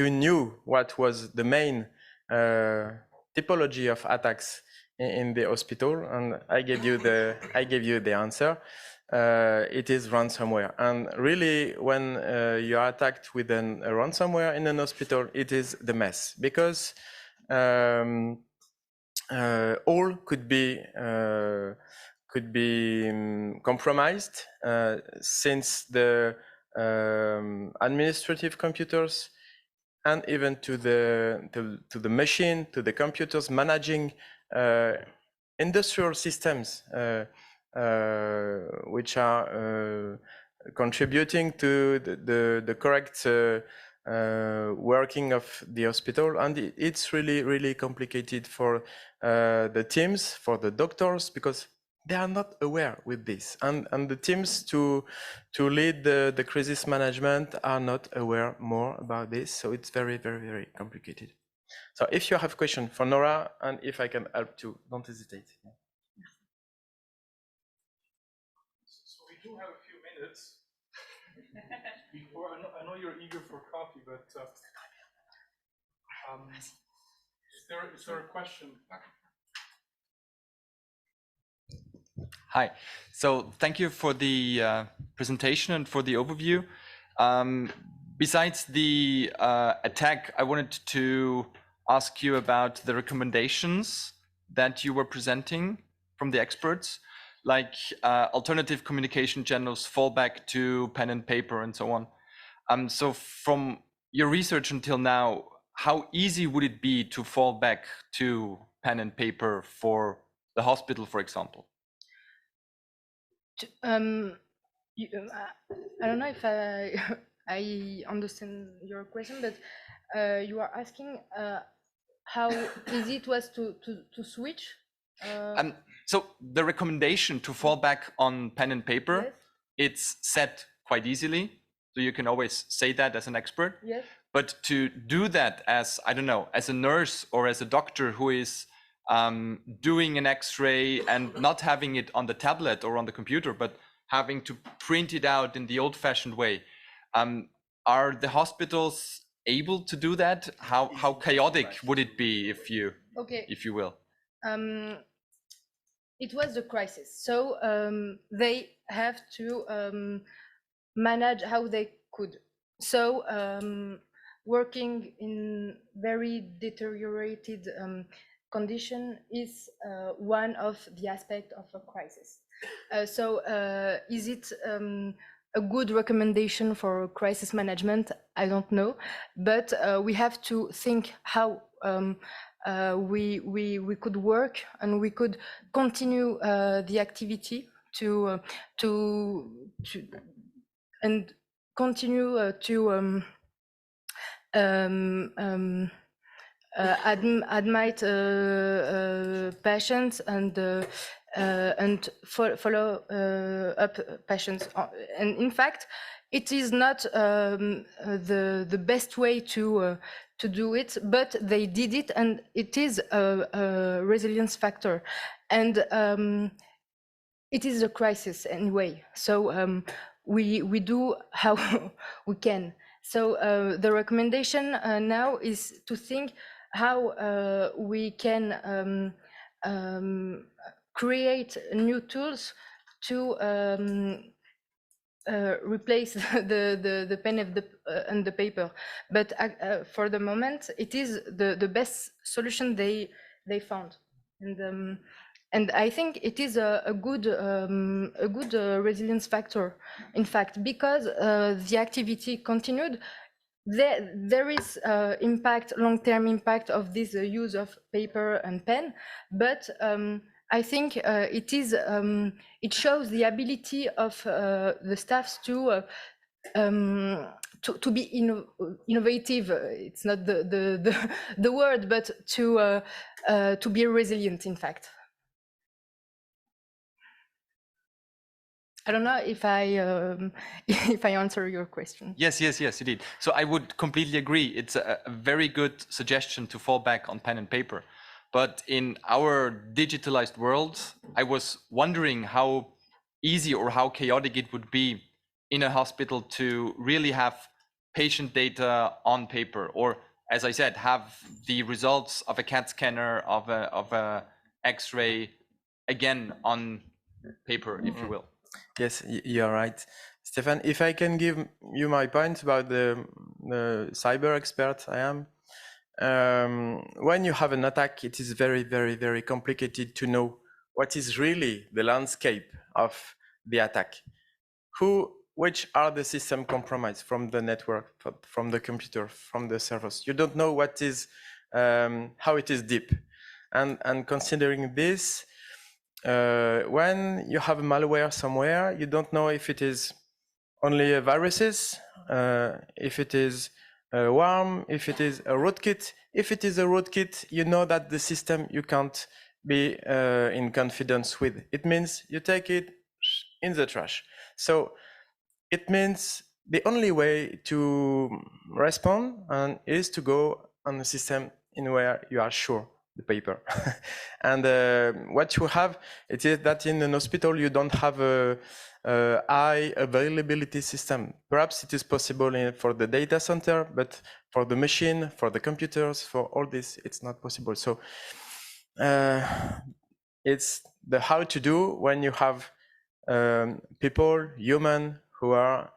knew what was the main typology of attacks in the hospital, and I gave you the answer. It is ransomware, and really, when you are attacked with a ransomware in an hospital, it is the mess, because all could be compromised, since the administrative computers, and even to the machine, to the computers managing industrial systems, which are contributing to the correct working of the hospital. And it's really complicated for the teams, for the doctors, because they are not aware with this, and the teams to lead the crisis management are not aware more about this. So it's very complicated. So if you have question for Nora, and if I can help too, don't hesitate. So we do have a few minutes. Before, I know you're eager for coffee, but is there a question? Hi. So thank you for the presentation and for the overview. Besides the attack, I wanted to ask you about the recommendations that you were presenting from the experts, like alternative communication channels, fallback to pen and paper, and so on. So from your research until now, how easy would it be to fall back to pen and paper for the hospital, for example? I don't know if I understand your question, but you are asking how easy it was to switch. So the recommendation to fall back on pen and paper, Yes. It's set quite easily. So you can always say that as an expert. Yes. But to do that as, I don't know, as a nurse or as a doctor who is doing an X-ray and not having it on the tablet or on the computer, but having to print it out in the old-fashioned way. Are the hospitals able to do that? How chaotic would it be if you will? It was a crisis, so they have to manage how they could. So working in very deteriorated condition is one of the aspects of a crisis. So is it a good recommendation for crisis management? I don't know, but we have to think how we could work and we could continue the activity to and continue to admit patients and follow up patients. And in fact, it is not the best way to do it, but they did it, and it is a resilience factor. And it is a crisis anyway, so we do how we can. So the recommendation now is to think how we can create new tools to replace the pen and the paper. But for the moment, it is the best solution they found. And I think it is a good resilience factor, in fact, because the activity continued. There is impact, long-term impact of this use of paper and pen, but I think it shows the ability of the staffs to be innovative. It's not the word, but to be resilient, in fact. I don't know if I answer your question. Yes, you did. So I would completely agree. It's a very good suggestion to fall back on pen and paper. But in our digitalized world, I was wondering how easy or how chaotic it would be in a hospital to really have patient data on paper, or, as I said, have the results of a CAT scanner, of a X-ray, again on paper, if you will. Yes, you're right, Stefan. If I can give you my points about the cyber expert I am. When you have an attack, it is very, very, very complicated to know what is really the landscape of the attack. Which are the system compromised from the network, from the computer, from the servers. You don't know what is, how it is deep. And considering this, when you have malware somewhere, you don't know if it is only viruses, if it is a worm, if it is a rootkit. If it is a rootkit, you know that the system you can't be in confidence with. It means you take it in the trash. So it means the only way to respond is to go on a system in where you are sure. The paper. And what you have, it is that in an hospital you don't have a high availability system. Perhaps it is possible for the data center, but for the machine, for the computers, for all this, it's not possible. So it's the how to do when you have people, human, who are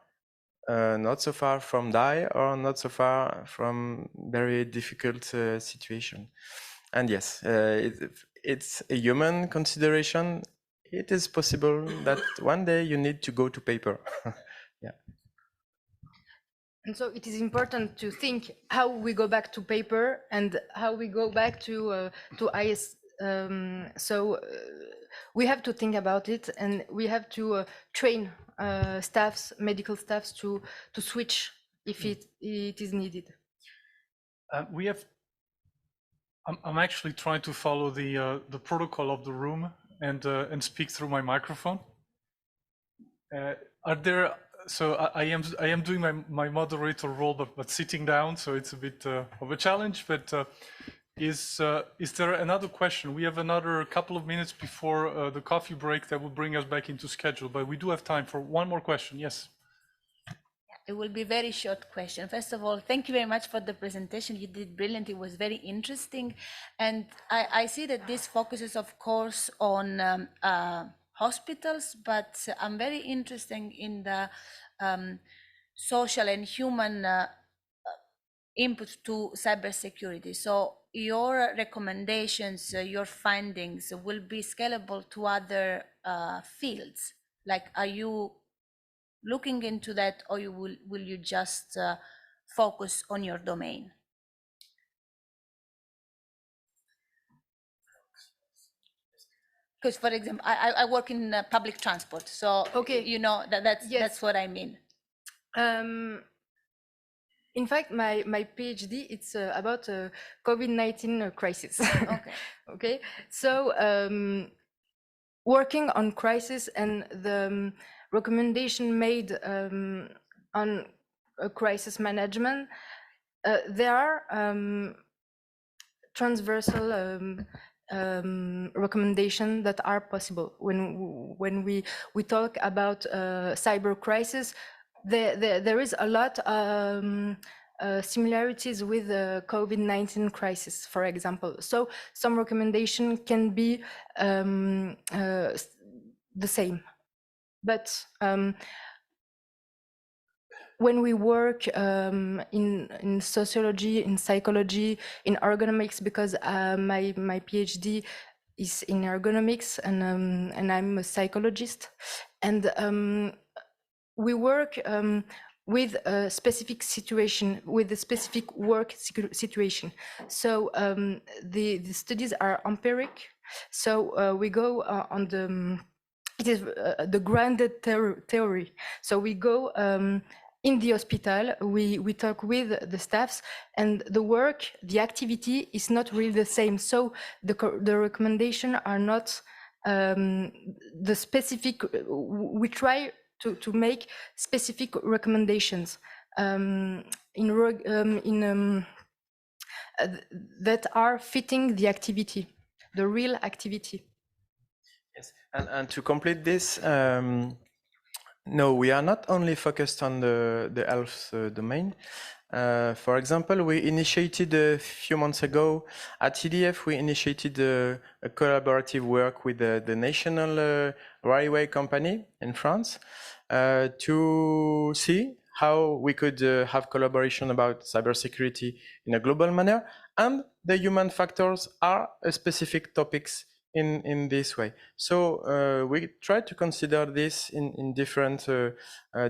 not so far from die or not so far from very difficult situation. And yes, it's a human consideration. It is possible that one day you need to go to paper. Yeah. And so it is important to think how we go back to paper and how we go back to IS. So we have to think about it, and we have to train staffs, medical staffs, to switch if it is needed. We have. I'm actually trying to follow the protocol of the room and speak through my microphone. Are there? So I am doing my moderator role, but sitting down, so it's a bit of a challenge. But is there another question? We have another couple of minutes before the coffee break that will bring us back into schedule, but we do have time for one more question. Yes. It will be a very short question. First of all, thank you very much for the presentation. You did brilliant. It was very interesting. And I see that this focuses, of course, on hospitals, but I'm very interested in the social and human input to cybersecurity. So your recommendations, your findings will be scalable to other fields. Like, are you looking into that, or will you just focus on your domain? Because, for example, I work in public transport, so Okay. you know that's Yes. what I mean. In fact, my PhD, it's about COVID-19 crisis. Okay. Okay, so working on crisis and the recommendation made on crisis management, there are transversal recommendations that are possible when we talk about cyber crisis. There is a lot similarities with the COVID-19 crisis, for example. So some recommendation can be the same, but when we work in sociology, in psychology, in ergonomics, because my PhD is in ergonomics, and I'm a psychologist, and we work with a specific situation, with a specific work situation. So the studies are empiric. So we go on the, it is the grounded theory. So we go in the hospital, we talk with the staffs, and the work, the activity is not really the same. So the recommendation are not the specific, we try to make specific recommendations that are fitting the activity, the real activity. Yes, and to complete this, no, we are not only focused on the health domain. For example, we initiated a few months ago at EDF, we initiated a collaborative work with the national railway company in France to see how we could have collaboration about cybersecurity in a global manner, and the human factors are specific topics in this way. So we try to consider this in different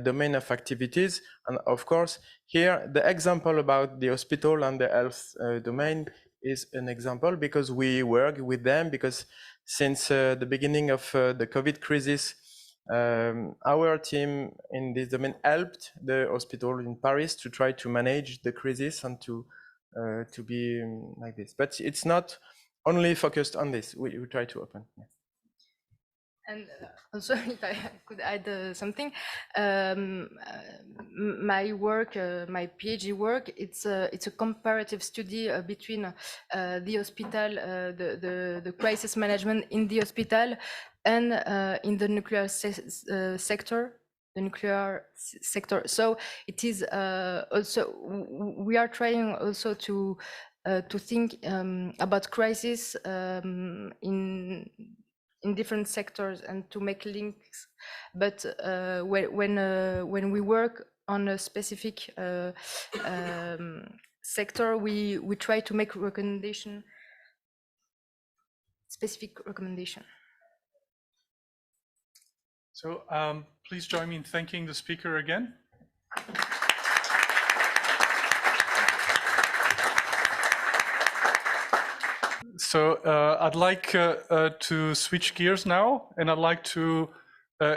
domain of activities. And of course, here the example about the hospital and the health domain is an example because we work with them, because since the beginning of the COVID crisis, our team in this domain helped the hospital in Paris to try to manage the crisis and to be like this. But it's not only focused on this. We try to open. Yeah. And also, if I could add something, my work, my PhD work, it's a comparative study between the hospital, the crisis management in the hospital, and in the nuclear sector. The nuclear sector. So it is also, we are trying also to think about crisis in different sectors and to make links. But when we work on a specific sector, we try to make specific recommendation. So please join me in thanking the speaker again. So I'd like to switch gears now, and I'd like to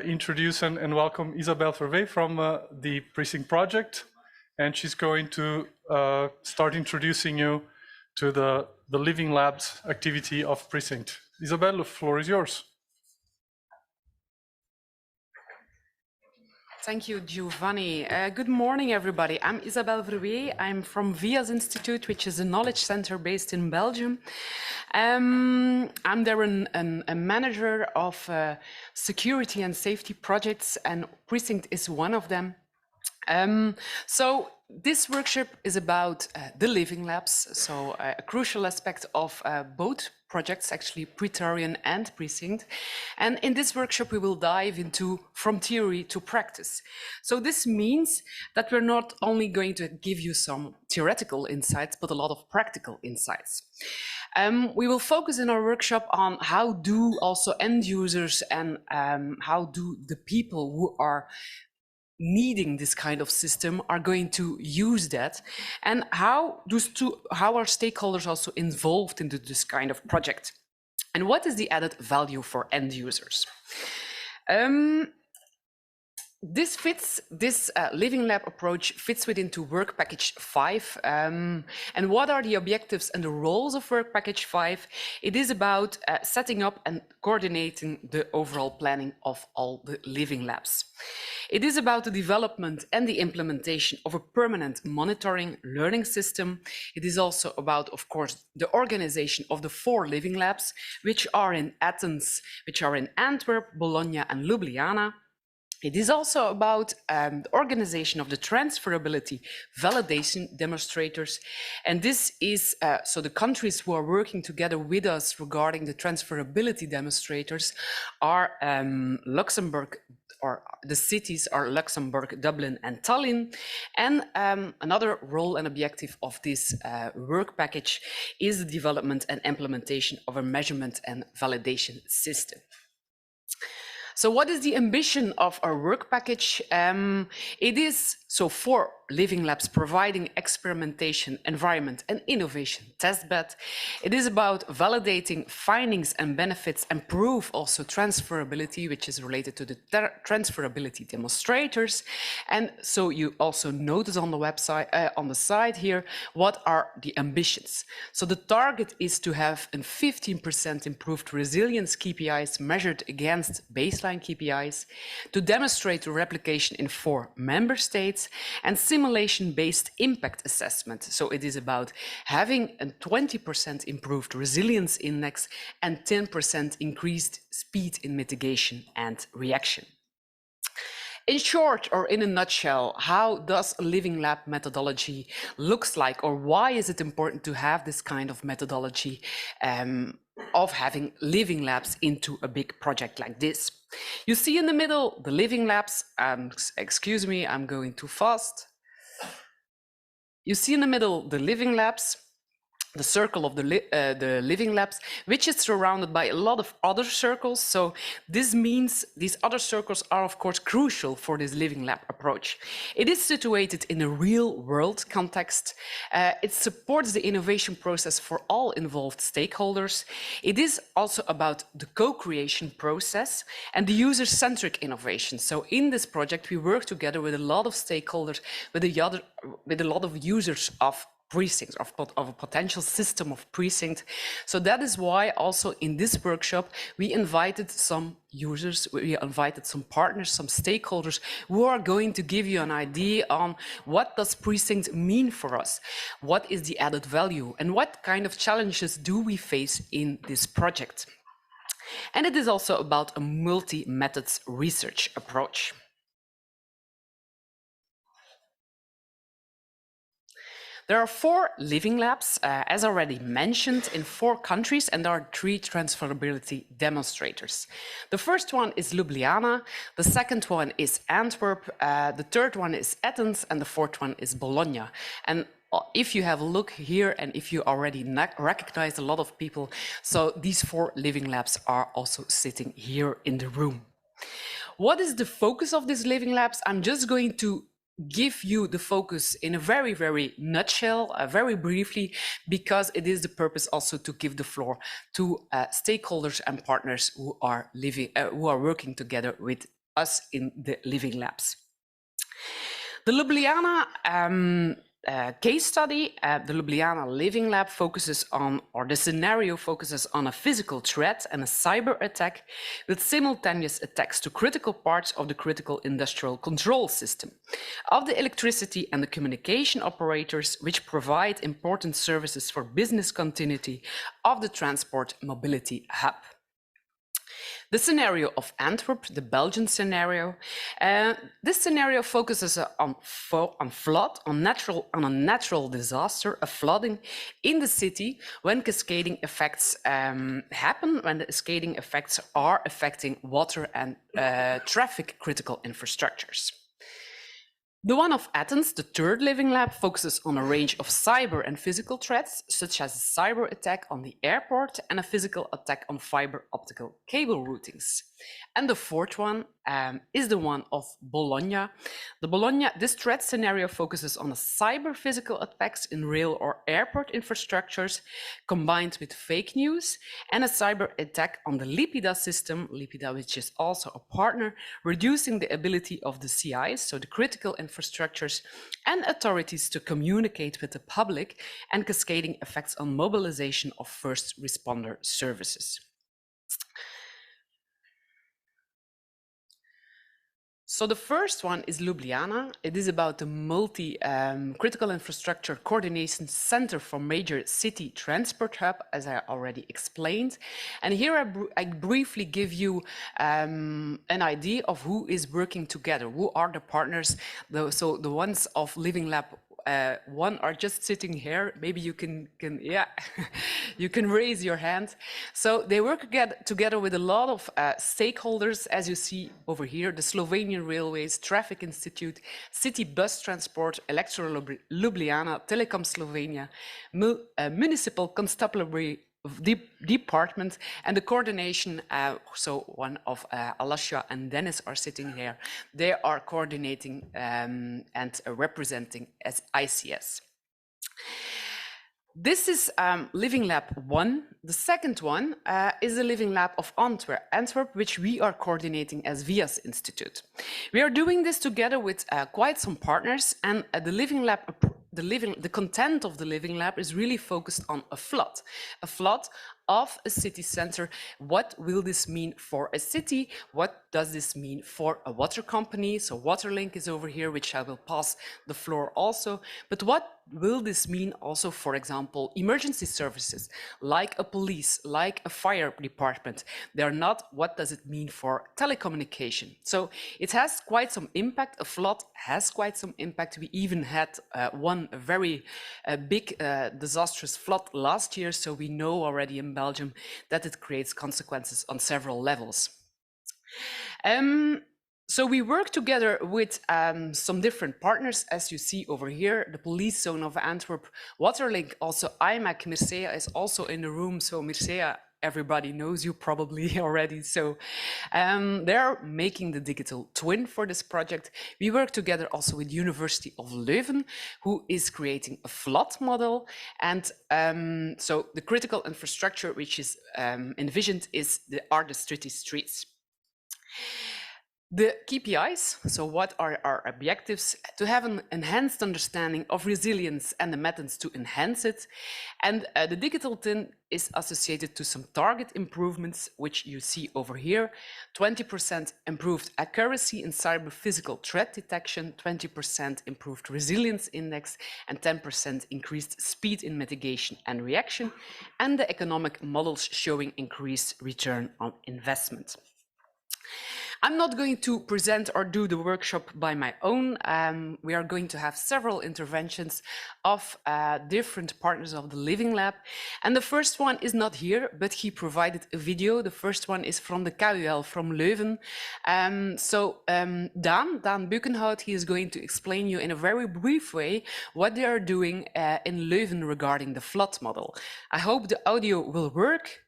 introduce and welcome Isabelle Fervet from the PRECINCT project, and she's going to start introducing you to the Living Labs activity of PRECINCT. Isabelle, the floor is yours. Thank you, Giovanni. Good morning, everybody. I'm Isabelle Verwee. I'm from VIA's Institute, which is a knowledge center based in Belgium. I'm there a manager of security and safety projects, and PRECINCT is one of them. So this workshop is about the living labs, so a crucial aspect of both projects, actually Praetorian and PRECINCT. And in this workshop, we will dive into from theory to practice. So this means that we're not only going to give you some theoretical insights, but a lot of practical insights. We will focus in our workshop on how do also end users and how do the people who are needing this kind of system are going to use that, and how are stakeholders also involved into this kind of project, and what is the added value for end users. This living lab approach fits within to work package 5. And what are the objectives and the roles of work package 5? It is about setting up and coordinating the overall planning of all the living labs. It is about the development and the implementation of a permanent monitoring learning system. It is also about, of course, the organization of the 4 living labs, which are in Athens, which are in Antwerp, Bologna, and Ljubljana. It is also about the organization of the transferability validation demonstrators. And this is, so the countries who are working together with us regarding the transferability demonstrators are Luxembourg, or the cities are Luxembourg, Dublin, and Tallinn. And another role and objective of this work package is the development and implementation of a measurement and validation system. So what is the ambition of our work package? It is, so 4 living labs providing experimentation, environment, and innovation testbed. It is about validating findings and benefits and prove also transferability, which is related to the transferability demonstrators. And so you also notice on the website, on the side here, what are the ambitions. So the target is to have a 15% improved resilience KPIs measured against baseline KPIs, to demonstrate the replication in 4 member states, and simulation-based impact assessment. So it is about having a 20% improved resilience index and 10% increased speed in mitigation and reaction. In short, or in a nutshell, how does a living lab methodology looks like, or why is it important to have this kind of methodology of having living labs into a big project like this? You see in the middle, the living labs, excuse me, I'm going too fast. You see in the middle, the living labs, the circle of the living labs, which is surrounded by a lot of other circles. So this means these other circles are, of course, crucial for this living lab approach. It is situated in a real world context. It supports the innovation process for all involved stakeholders. It is also about the co-creation process and the user-centric innovation. So in this project, we work together with a lot of stakeholders, with a lot of users of PRECINCT, of a potential system of PRECINCT. So that is why also in this workshop, we invited some users, we invited some partners, some stakeholders who are going to give you an idea on what does PRECINCT mean for us? What is the added value? And what kind of challenges do we face in this project? And it is also about a multi-methods research approach. There are 4 living labs, as already mentioned, in 4 countries, and there are 3 transferability demonstrators. The first one is Ljubljana, the second one is Antwerp, the third one is Athens, and the fourth one is Bologna. And if you have a look here, and if you already recognize a lot of people, so these 4 living labs are also sitting here in the room. What is the focus of these living labs? I'm just going to give you the focus in a very, very nutshell, very briefly, because it is the purpose also to give the floor to stakeholders and partners who are working together with us in the living labs. The Ljubljana case study, the Ljubljana Living Lab focuses on, or the scenario focuses on a physical threat and a cyber attack with simultaneous attacks to critical parts of the critical industrial control system, of the electricity and the communication operators which provide important services for business continuity of the transport mobility hub. The scenario of Antwerp, the Belgian scenario, this scenario focuses on flood, on a natural disaster, a flooding in the city when cascading effects happen, when the cascading effects are affecting water and traffic critical infrastructures. The one of Athens, the third living lab, focuses on a range of cyber and physical threats, such as a cyber attack on the airport and a physical attack on fiber optical cable routings. And the fourth one is the one of Bologna. This threat scenario focuses on a cyber physical attacks in rail or airport infrastructures combined with fake news, and a cyber attack on the Lipida system, Lipida which is also a partner, reducing the ability of the CIs, so the critical infrastructures and authorities, to communicate with the public, and cascading effects on mobilization of first responder services. So the first one is Ljubljana. It is about the multi-critical infrastructure coordination center for major city transport hub, as I already explained. And here I briefly give you an idea of who is working together, who are the partners. So the ones of Living Lab one are just sitting here. Maybe you can yeah, you can raise your hand. So they work together with a lot of stakeholders, as you see over here: the Slovenian Railways, Traffic Institute, City Bus Transport, Electro Ljubljana, Telecom Slovenia, Municipal Constabulary department, and the coordination. So one of Alasha and Dennis are sitting here. They are coordinating and representing as ICS. This is Living Lab 1. The second one is the Living Lab of Antwerp, which we are coordinating as VIAS Institute. We are doing this together with quite some partners, and the Living Lab, the content of the Living Lab is really focused on a flood of a city center. What will this mean for a city? What does this mean for a water company? So Waterlink is over here, which I will pass the floor also. But what will this mean also, for example, emergency services, like a police, like a fire department? They're not. What does it mean for telecommunication? So it has quite some impact. A flood has quite some impact. We even had one very big disastrous flood last year. So we know already in Belgium that it creates consequences on several levels. So we work together with some different partners, as you see over here: the Police Zone of Antwerp, Waterlink, also IMAC. Mircea is also in the room. So Mircea, everybody knows you probably already. So they're making the digital twin for this project. We work together also with University of Leuven, who is creating a flood model. And so the critical infrastructure which is envisioned are the city streets. The KPIs, so what are our objectives? To have an enhanced understanding of resilience and the methods to enhance it. And the digital twin is associated to some target improvements, which you see over here: 20% improved accuracy in cyber physical threat detection, 20% improved resilience index, and 10% increased speed in mitigation and reaction, and the economic models showing increased return on investment. I'm not going to present or do the workshop by my own. We are going to have several interventions of different partners of the Living Lab. And the first one is not here, but he provided a video. The first one is from the KUL from Leuven. Daan Buckenhout, he is going to explain you in a very brief way what they are doing in Leuven regarding the flood model. I hope the audio will work.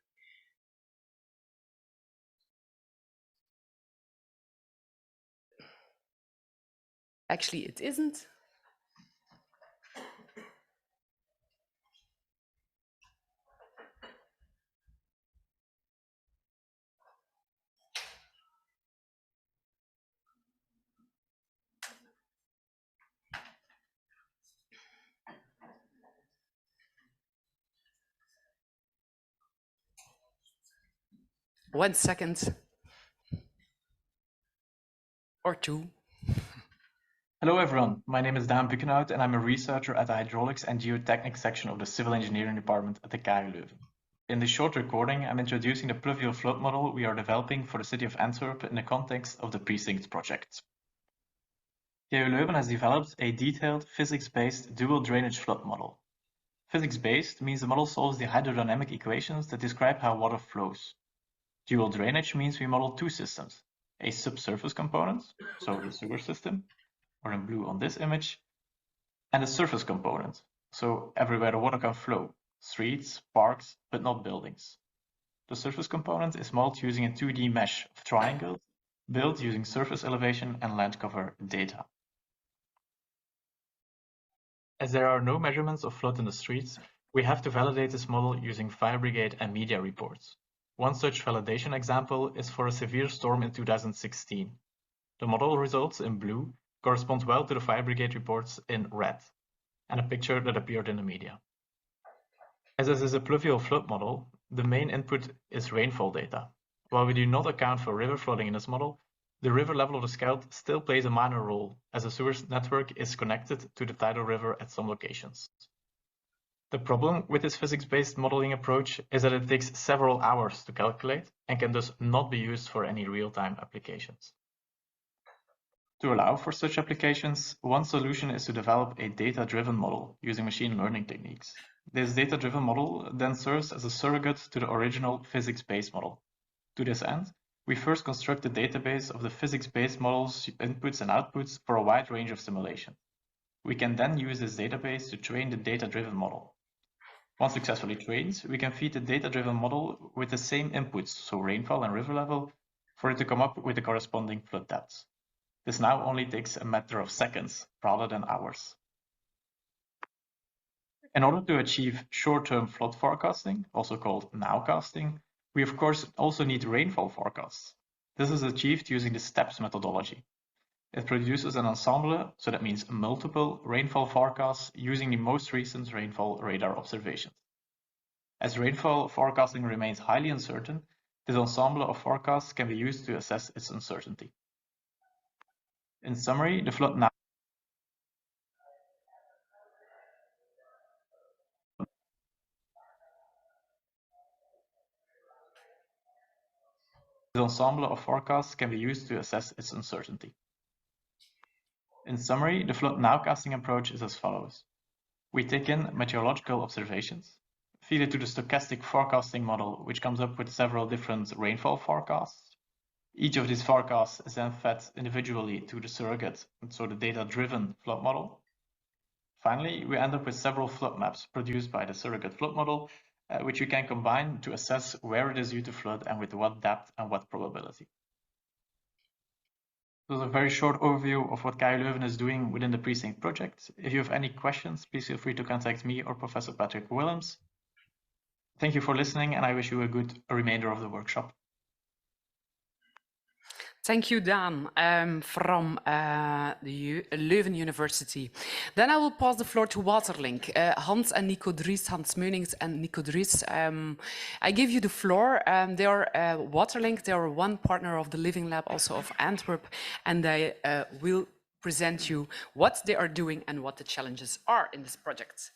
Actually, it isn't. 1 second or 2. Hello everyone, my name is Daan Bukkenhout and I'm a researcher at the Hydraulics and Geotechnics section of the Civil Engineering Department at the KU Leuven. In this short recording, I'm introducing the pluvial flood model we are developing for the city of Antwerp in the context of the PRECINCT project. KU Leuven has developed a detailed physics-based dual drainage flood model. Physics-based means the model solves the hydrodynamic equations that describe how water flows. Dual drainage means we model two systems, a subsurface component, so the sewer system, or in blue on this image, and a surface component, so everywhere the water can flow, streets, parks, but not buildings. The surface component is modeled using a 2D mesh of triangles built using surface elevation and land cover data. As there are no measurements of flood in the streets, we have to validate this model using fire brigade and media reports. One such validation example is for a severe storm in 2016. The model results in blue corresponds well to the fire brigade reports in red, and a picture that appeared in the media. As this is a pluvial flood model, the main input is rainfall data. While we do not account for river flooding in this model, the river level of the Scheldt still plays a minor role, as the sewers network is connected to the tidal river at some locations. The problem with this physics-based modeling approach is that it takes several hours to calculate and can thus not be used for any real-time applications. To allow for such applications, one solution is to develop a data-driven model using machine learning techniques. This data-driven model then serves as a surrogate to the original physics-based model. To this end, we first construct a database of the physics-based model's inputs and outputs for a wide range of simulations. We can then use this database to train the data-driven model. Once successfully trained, we can feed the data-driven model with the same inputs, so rainfall and river level, for it to come up with the corresponding flood depths. This now only takes a matter of seconds rather than hours. In order to achieve short-term flood forecasting, also called nowcasting, we of course also need rainfall forecasts. This is achieved using the STEPS methodology. It produces an ensemble, so that means multiple rainfall forecasts using the most recent rainfall radar observations. As rainfall forecasting remains highly uncertain, this ensemble of forecasts can be used to assess its uncertainty. In summary, the flood now this ensemble of forecasts can be used to assess its uncertainty. In summary, the flood nowcasting approach is as follows. We take in meteorological observations, feed it to the stochastic forecasting model, which comes up with several different rainfall forecasts. Each of these forecasts is then fed individually to the surrogate, so the data-driven flood model. Finally, we end up with several flood maps produced by the surrogate flood model, which we can combine to assess where it is due to flood and with what depth and what probability. This was a very short overview of what KU Leuven is doing within the PRECINCT project. If you have any questions, please feel free to contact me or Professor Patrick Willems. Thank you for listening, and I wish you a good remainder of the workshop. Thank you, Dan, from the Leuven University. Then I will pass the floor to Waterlink. Hans and Nico Dries, Hans Meunings and Nico Dries. I give you the floor. They are Waterlink. They are one partner of the Living Lab, also of Antwerp, and they will present you what they are doing and what the challenges are in this project.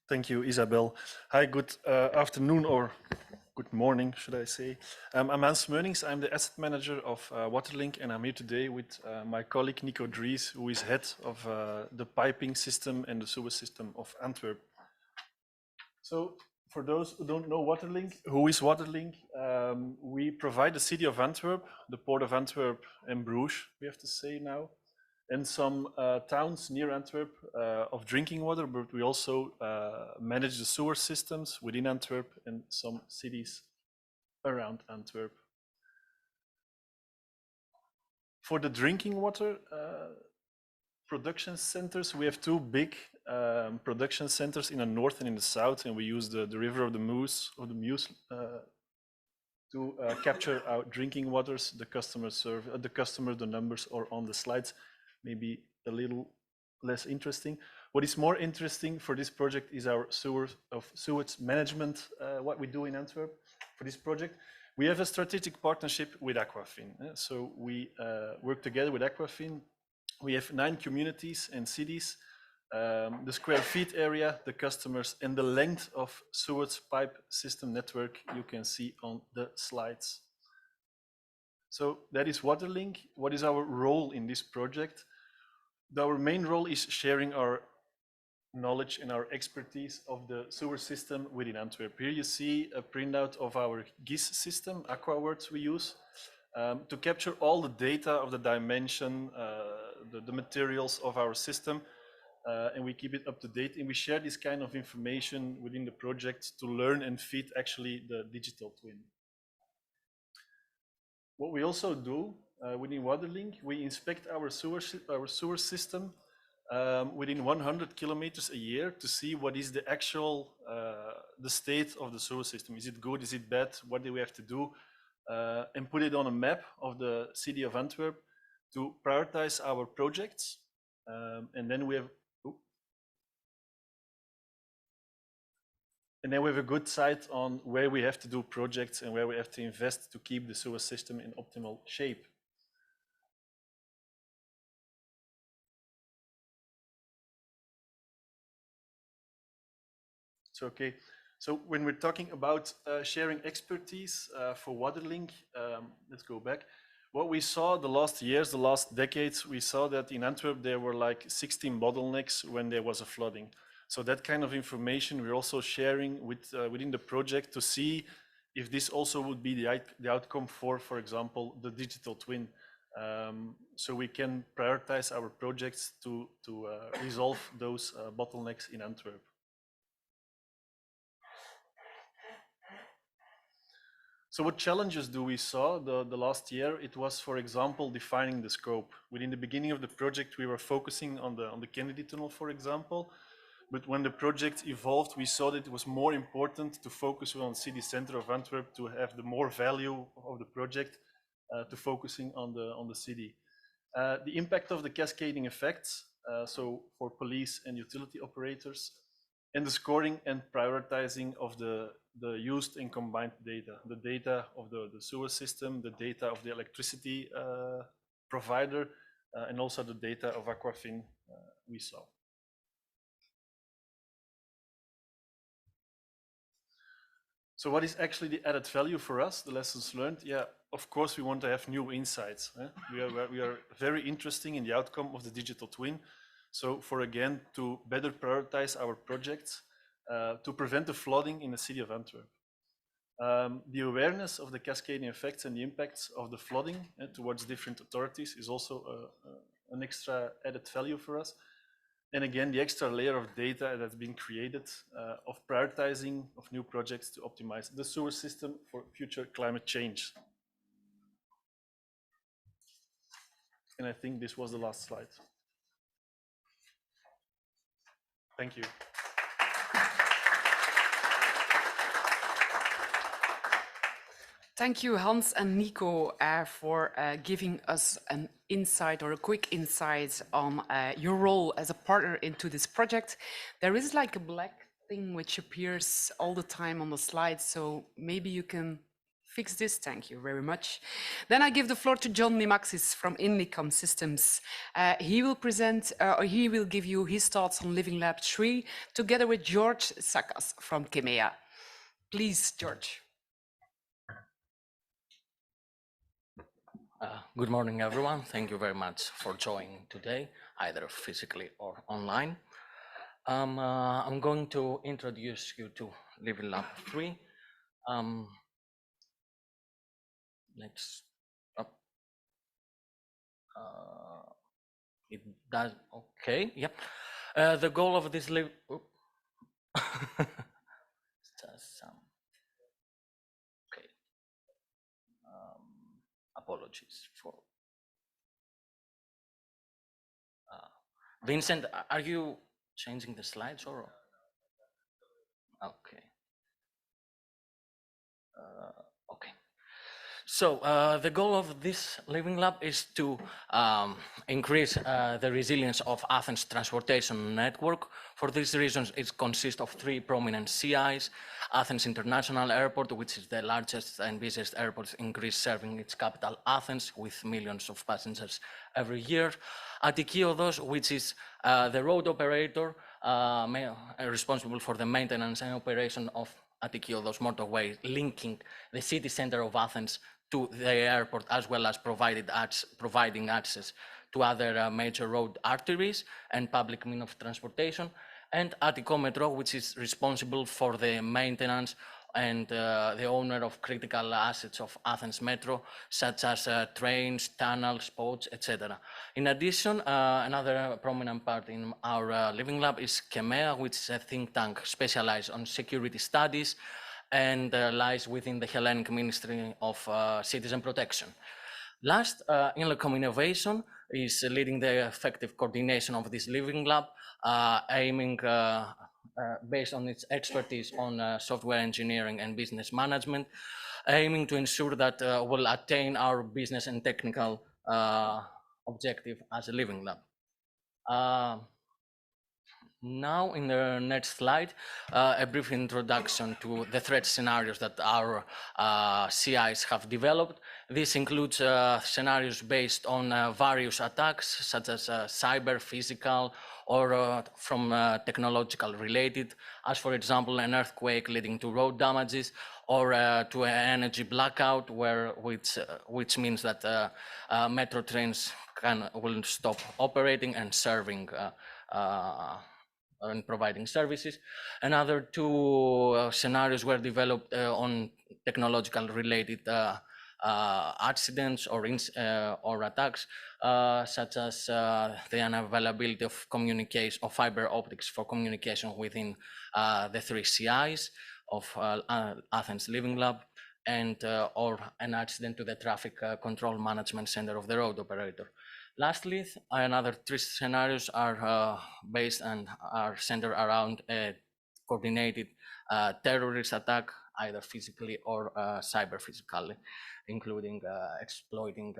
Thank you, Isabel. Hi, good afternoon or good morning, should I say. I'm Hans Meunings. I'm the asset manager of Waterlink, and I'm here today with my colleague Nico Dries, who is head of the piping system and the sewer system of Antwerp. So, for those who don't know Waterlink, who is Waterlink? We provide the city of Antwerp, the port of Antwerp and Bruges, we have to say now, and some towns near Antwerp of drinking water, but we also manage the sewer systems within Antwerp and some cities around Antwerp. For the drinking water production centers, we have two big production centers in the north and in the south, and we use the river of the Meuse to capture our drinking waters. The the numbers are on the slides. Maybe a little less interesting. What is more interesting for this project is our sewage management, what we do in Antwerp for this project. We have a strategic partnership with Aquafin. So we work together with Aquafin. We have 9 communities and cities. The square feet area, the customers, and the length of sewage pipe system network you can see on the slides. So that is Waterlink. What is our role in this project? Our main role is sharing our knowledge and our expertise of the sewer system within Antwerp. Here you see a printout of our GIS system, AquaWords we use, to capture all the data of the dimension, the materials of our system, and we keep it up to date. And we share this kind of information within the project to learn and feed actually the digital twin. What we also do within Waterlink, we inspect our sewer system within 100 kilometers a year to see what is the actual the state of the sewer system. Is it good? Is it bad? What do we have to do? And put it on a map of the city of Antwerp to prioritize our projects. And then we have a good sight on where we have to do projects and where we have to invest to keep the sewer system in optimal shape. Okay, so when we're talking about sharing expertise for Waterlink, let's go back. What we saw the last years, the last decades, we saw that in Antwerp there were like 16 bottlenecks when there was a flooding. So that kind of information we're also sharing with within the project to see if this also would be the outcome for example, the digital twin. So we can prioritize our projects to resolve those bottlenecks in Antwerp. So what challenges do we saw the last year? It was, for example, defining the scope. Within the beginning of the project, we were focusing on the Kennedy Tunnel, for example. But when the project evolved, we saw that it was more important to focus on the city center of Antwerp to have the more value of the project to focusing on the city. The impact of the cascading effects, so for police and utility operators, and the scoring and prioritizing of the used and combined data, the data of the sewer system, the data of the electricity provider, and also the data of Aquafin we saw. So what is actually the added value for us, the lessons learned? Yeah, of course, we want to have new insights. We are very interested in the outcome of the digital twin. So for again, to better prioritize our projects, to prevent the flooding in the city of Antwerp. The awareness of the cascading effects and the impacts of the flooding towards different authorities is also an extra added value for us. And again, the extra layer of data that's been created of prioritizing of new projects to optimize the sewer system for future climate change. And I think this was the last slide. Thank you. Thank you, Hans and Nico, for giving us an insight or a quick insight on your role as a partner into this project. There is like a black thing which appears all the time on the slide, so maybe you can fix this. Thank you very much. Then I give the floor to John Mimaxis from Inlicom Systems. He will present, or he will give you his thoughts on Living Lab 3, together with George Sakas from Kemea. Please, George. Good morning, everyone. Thank you very much for joining today, either physically or online. I'm going to introduce you to Living Lab 3. Next up. It does, okay, yep. The goal of this apologies for Vincent, are you changing the slides or okay? Okay, So the goal of this Living Lab is to increase the resilience of Athens transportation network. For these reasons, it consists of 3 prominent CIs: Athens International Airport, which is the largest and busiest airport in Greece, serving its capital Athens with millions of passengers every year; Attiki Odos, which is the road operator responsible for the maintenance and operation of Attiki Odos motorway, linking the city center of Athens to the airport, as well as providing access to other major road arteries and public means of transportation; and Attiko Metro, which is responsible for the maintenance and the owner of critical assets of Athens Metro, such as trains, tunnels, boats, etc. In addition, another prominent part in our Living Lab is KEMEA, which is a think tank specialized on security studies and lies within the Hellenic Ministry of Citizen Protection. Last, Inlocom Innovation is leading the effective coordination of this Living Lab, aiming based on its expertise on software engineering and business management, aiming to ensure that we'll attain our business and technical objective as a Living Lab. Now, in the next slide, a brief introduction to the threat scenarios that our CIs have developed. This includes scenarios based on various attacks, such as cyber, physical, or from technological related, as for example, an earthquake leading to road damages, or to an energy blackout, which means that metro trains will stop operating and serving and providing services. Another 2 scenarios were developed on technological related accidents or attacks, such as the unavailability of communication of fiber optics for communication within the 3 CIs of Athens Living Lab, and or an accident to the traffic control management center of the road operator. Lastly, another 3 scenarios are based and are centered around a coordinated terrorist attack, either physically or cyber physically, including exploiting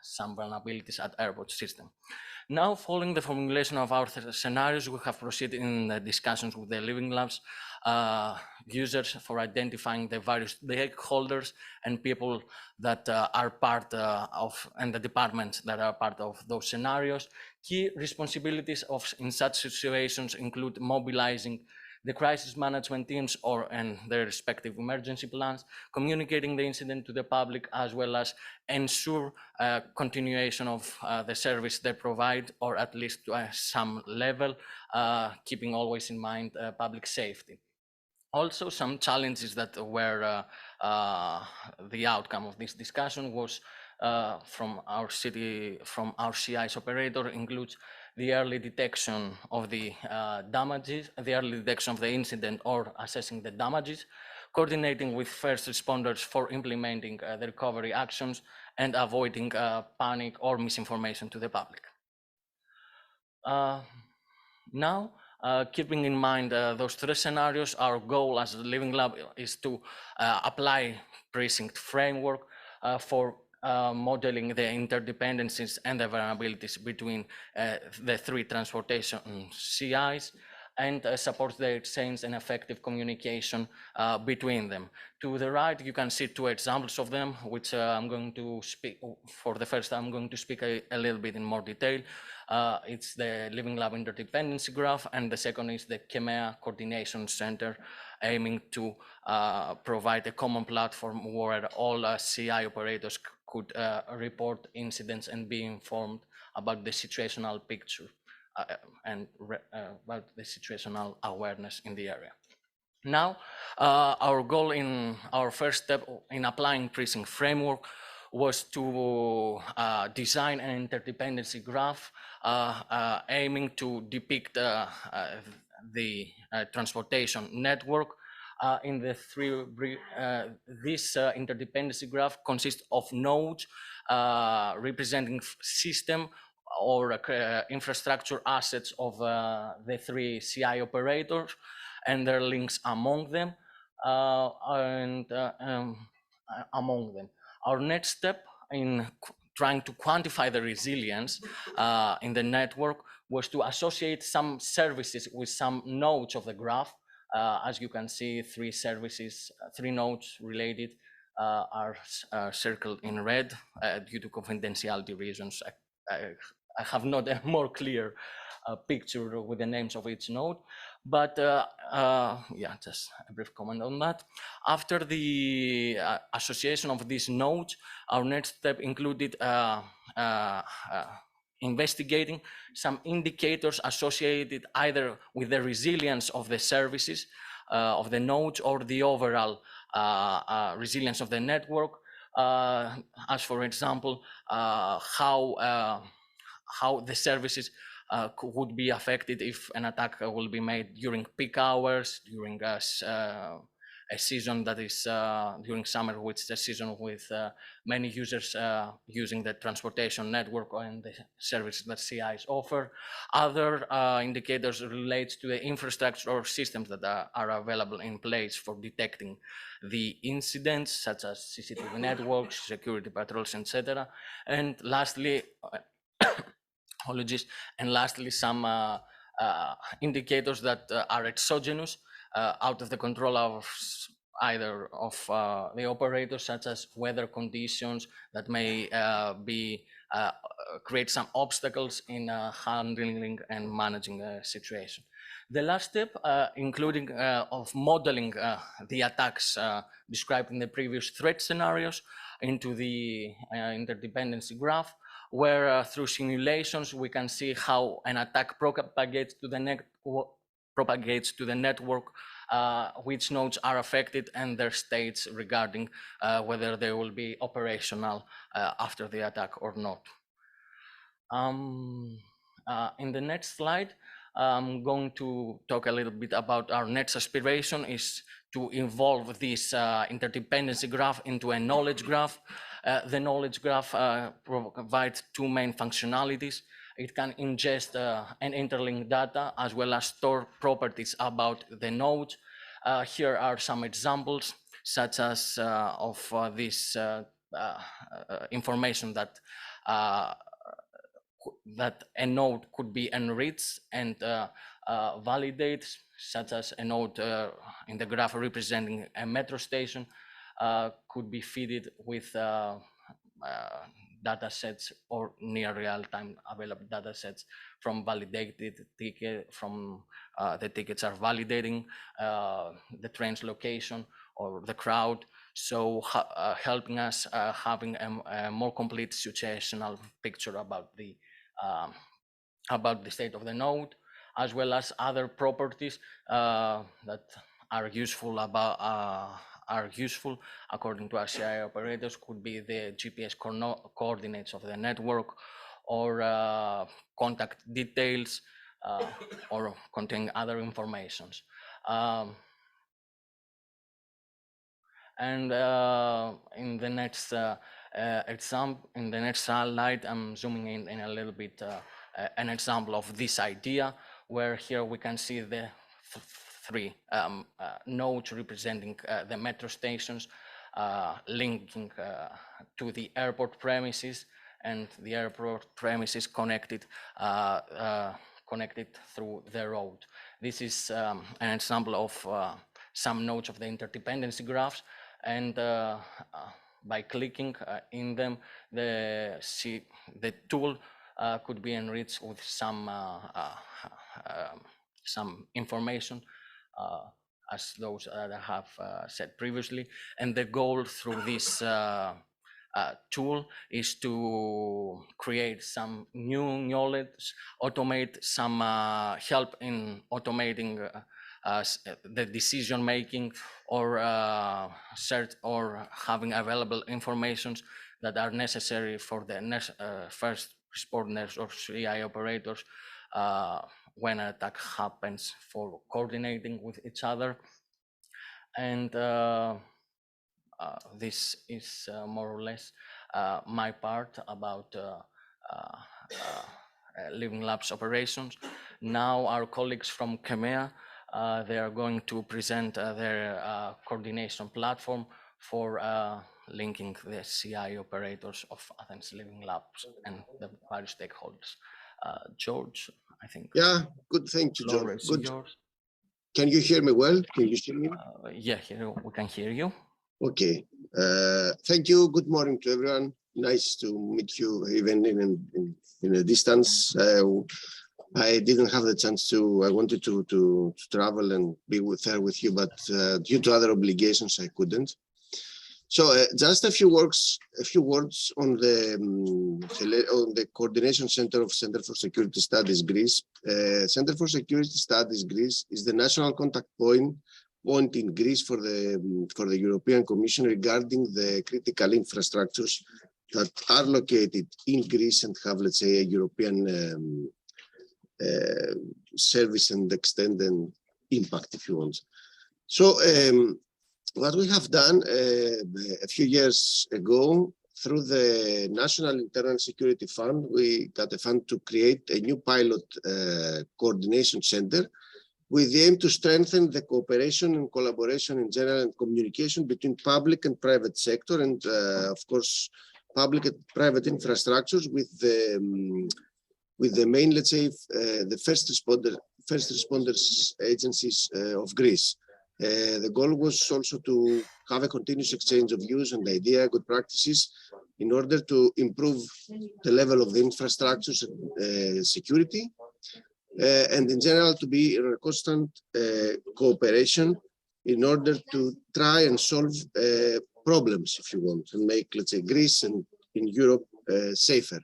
some vulnerabilities at airport system. Now, following the formulation of our scenarios, we have proceeded in the discussions with the Living Labs users for identifying the various stakeholders and people that are part of, and the departments that are part of those scenarios. Key responsibilities in such situations include mobilizing the crisis management teams and their respective emergency plans, communicating the incident to the public, as well as ensure continuation of the service they provide, or at least to some level, keeping always in mind public safety. Also, some challenges that were the outcome of this discussion was from our CI's operator includes the early detection of the damages, the early detection of the incident or assessing the damages, coordinating with first responders for implementing the recovery actions, and avoiding panic or misinformation to the public. Now, keeping in mind those 3 scenarios, our goal as a Living Lab is to apply PRECINCT framework for modeling the interdependencies and the vulnerabilities between the 3 transportation CIs, and supports the exchange and effective communication between them. To the right, you can see 2 examples of them, which I'm going to speak, for the first time, I'm going to speak a little bit in more detail. It's the Living Lab interdependency graph, and the second is the KEMEA Coordination Center, aiming to provide a common platform where all CI operators could report incidents and be informed about the situational picture and about the situational awareness in the area. Now, our goal in our first step in applying PRECINCT framework was to design an interdependency graph aiming to depict the transportation network in the 3. This interdependency graph consists of nodes representing system or infrastructure assets of the 3 CI operators and their links among them, Our next step in trying to quantify the resilience in the network was to associate some services with some nodes of the graph. As you can see, 3 services, 3 nodes related are circled in red due to confidentiality reasons. I have not a more clear picture with the names of each node, but yeah, just a brief comment on that. After the association of these nodes, our next step included investigating some indicators associated either with the resilience of the services of the nodes or the overall resilience of the network, as for example, how the services would be affected if an attack will be made during peak hours, during a season that is during summer, which is a season with many users using the transportation network and the services that CIs offer. Other indicators relate to the infrastructure or systems that are available in place for detecting the incidents, such as CCTV networks, security patrols, etc. And lastly, apologies, and lastly, some indicators that are exogenous, out of the control of either of the operators, such as weather conditions that may create some obstacles in handling and managing the situation. The last step, including of modeling the attacks described in the previous threat scenarios into the interdependency graph, where through simulations we can see how an attack propagates to the network, which nodes are affected and their states regarding whether they will be operational after the attack or not. In the next slide, I'm going to talk a little bit about our next aspiration is to evolve this interdependency graph into a knowledge graph. The knowledge graph provides 2 main functionalities. It can ingest and interlink data as well as store properties about the node. Here are some examples, such as of this information that that a node could be enriched and validate, such as a node in the graph representing a metro station could be fed with data sets or near real-time available data sets from validated ticket, from the tickets are validating the train's location or the crowd, so helping us having a more complete situational picture about the state of the node, as well as other properties that are useful according to our CI operators, could be the GPS coordinates of the network, or contact details, or contain other informations. And in the next example, in the next slide, I'm zooming in a little bit an example of this idea, where here we can see the 3 nodes representing the metro stations linking to the airport premises, and the airport premises connected through the road. This is an example of some nodes of the interdependency graphs, and by clicking in them, the tool could be enriched with some information, as those that I have said previously. And the goal through this tool is to create some new knowledge, automate some help in automating the decision making, or search or having available informations that are necessary for the first responders or CI operators when an attack happens, for coordinating with each other. And this is more or less my part about Living Labs operations. Now our colleagues from CHEMEA, they are going to present their coordination platform for linking the CI operators of Athens Living Labs and the various stakeholders. George, I think. Yeah, good. Thank you, John. Floor is Good. yours. Can you hear me well? Can you hear me? Yeah, here we can hear you. Okay. Thank you. Good morning to everyone. Nice to meet you, even in a distance. I didn't have the chance to. I wanted to travel and be there with you, but due to other obligations, I couldn't. So just a few words on the Coordination Center of Center for Security Studies Greece. Center for Security Studies Greece is the national contact point in Greece for the European Commission regarding the critical infrastructures that are located in Greece and have, let's say, a European service and extent and impact, if you want. So what we have done a few years ago through the National Internal Security Fund, we got a fund to create a new pilot coordination center with the aim to strengthen the cooperation and collaboration in general and communication between public and private sector and, of course, public and private infrastructures with the main, let's say, the first responders agencies of Greece. The goal was also to have a continuous exchange of views and idea, good practices, in order to improve the level of the infrastructures and security, and in general to be in a constant cooperation in order to try and solve problems, if you want, and make, let's say, Greece and in Europe safer.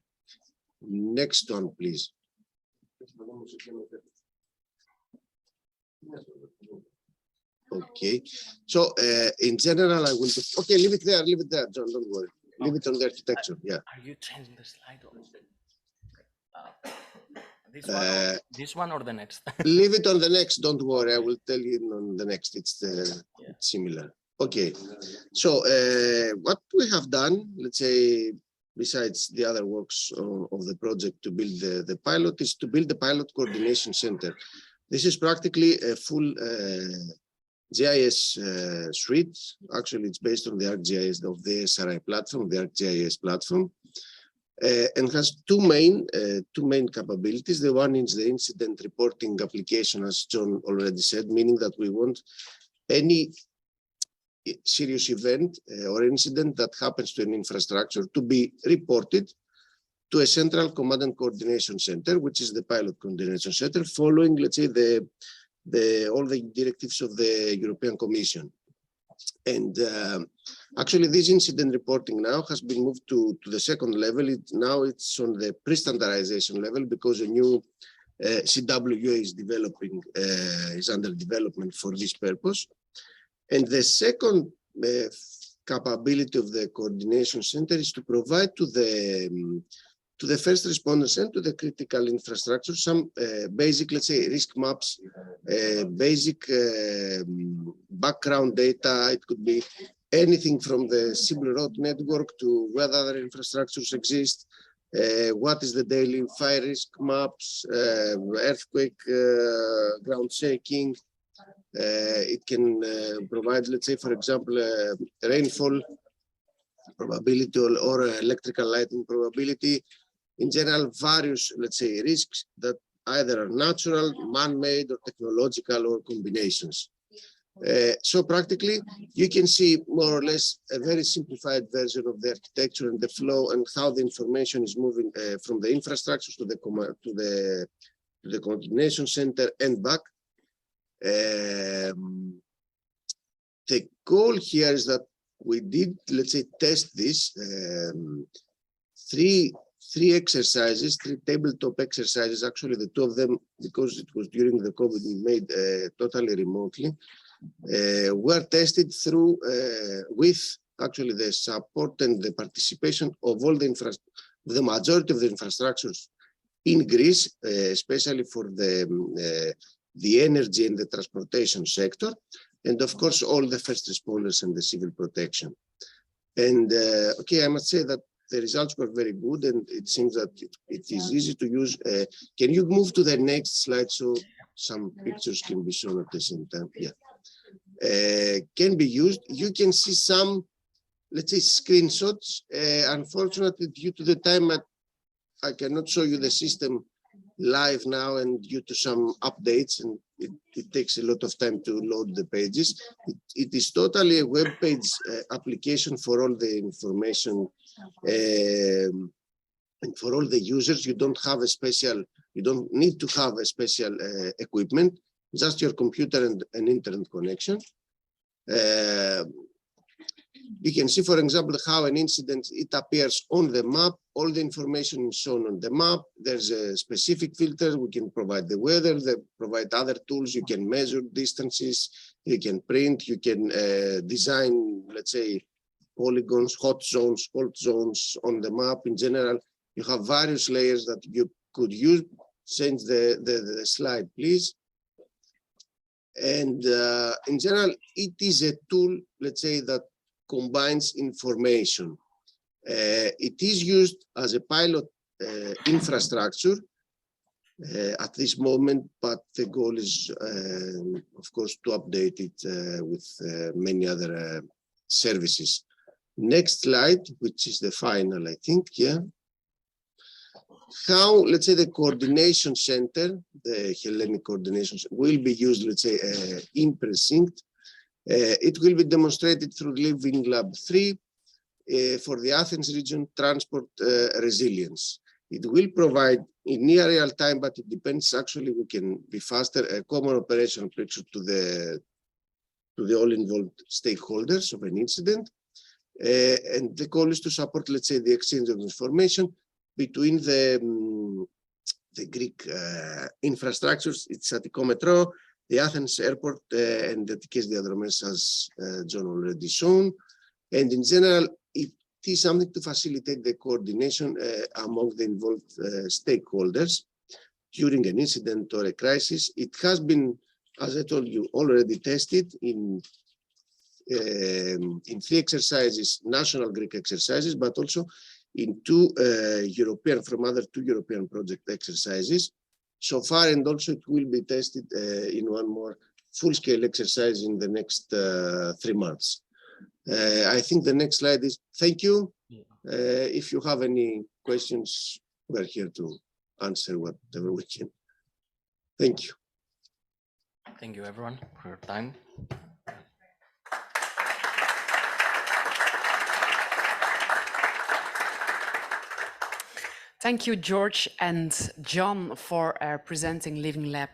Next one, please. Okay, so in general, I will. Okay, leave it there, John. Don't worry. Leave it on the architecture. Yeah. Are you changing the slide? Or this one or the next? Leave it on the next. Don't worry. I will tell you on the next. It's similar. Okay. So what we have done, let's say, besides the other works of the project to build the pilot, is to build the pilot coordination center. This is practically a full GIS suite. Actually, it's based on the ArcGIS of the SRI platform, the ArcGIS platform, and has two main capabilities. The one is the incident reporting application, as John already said, meaning that we want any serious event or incident that happens to an infrastructure to be reported to a central command and coordination center, which is the pilot coordination center, following, let's say, all the directives of the European Commission. And actually, this incident reporting now has been moved to the second level. Now it's on the pre-standardization level because a new CWA is under development for this purpose. And the second capability of the coordination center is to provide to the first responders and to the critical infrastructure some basic, let's say, risk maps, basic background data. It could be anything from the civil road network to whether other infrastructures exist, what is the daily fire risk maps, earthquake, ground shaking. It can provide, let's say, for example, rainfall probability or electrical lighting probability. In general, various, let's say, risks that either are natural, man-made, or technological, or combinations. So practically, you can see more or less a very simplified version of the architecture and the flow and how the information is moving from the infrastructures to the coordination center and back. The goal here is that we did, let's say, test this three exercises, three tabletop exercises. Actually, the two of them, because it was during the COVID, we made totally remotely. Were tested through with actually the support and the participation of all the majority of the infrastructures in Greece, especially for the energy and the transportation sector, and of course all the first responders and the civil protection. And okay, I must say that the results were very good, and it seems that it is easy to use. Can you move to the next slide so some pictures can be shown at the same time? Yeah, can be used. You can see some, let's say, screenshots. Unfortunately, due to the time, I cannot show you the system live now, and due to some updates, and it takes a lot of time to load the pages. It is totally a web page application for all the information and for all the users. You don't have a special, you don't need to have a special equipment, just your computer and an internet connection. You can see, for example, how an incident, it appears on the map. All the information is shown on the map. There's a specific filter. We can provide the weather, provide other tools. You can measure distances. You can print. You can design, let's say, polygons, hot zones, cold zones on the map. In general, you have various layers that you could use. Change the slide, please. And in general, it is a tool, let's say, that combines information. It is used as a pilot infrastructure at this moment, but the goal is, of course, to update it with many other services. Next slide, which is the final, I think, yeah. How, let's say, the coordination center, the Hellenic coordination center, will be used, let's say, in PRECINCT. It will be demonstrated through Living Lab 3 for the Athens region transport resilience. It will provide in near real time, but it depends, actually, we can be faster, a common operational picture to the all involved stakeholders of an incident. And the goal is to support, let's say, the exchange of information between the Greek infrastructures. It's at Ikometro, the Athens airport, and the Tikes Diadromes, as John already shown. And in general, it is something to facilitate the coordination among the involved stakeholders during an incident or a crisis. It has been, as I told you, already tested in 3 exercises, national Greek exercises, but also in 2 European, from other 2 European project exercises so far, and also it will be tested in 1 more full-scale exercise in the next 3 months. I think the next slide is, thank you. If you have any questions, we're here to answer whatever we can. Thank you. Thank you, everyone, for your time. Thank you, George and John, for presenting Living Lab,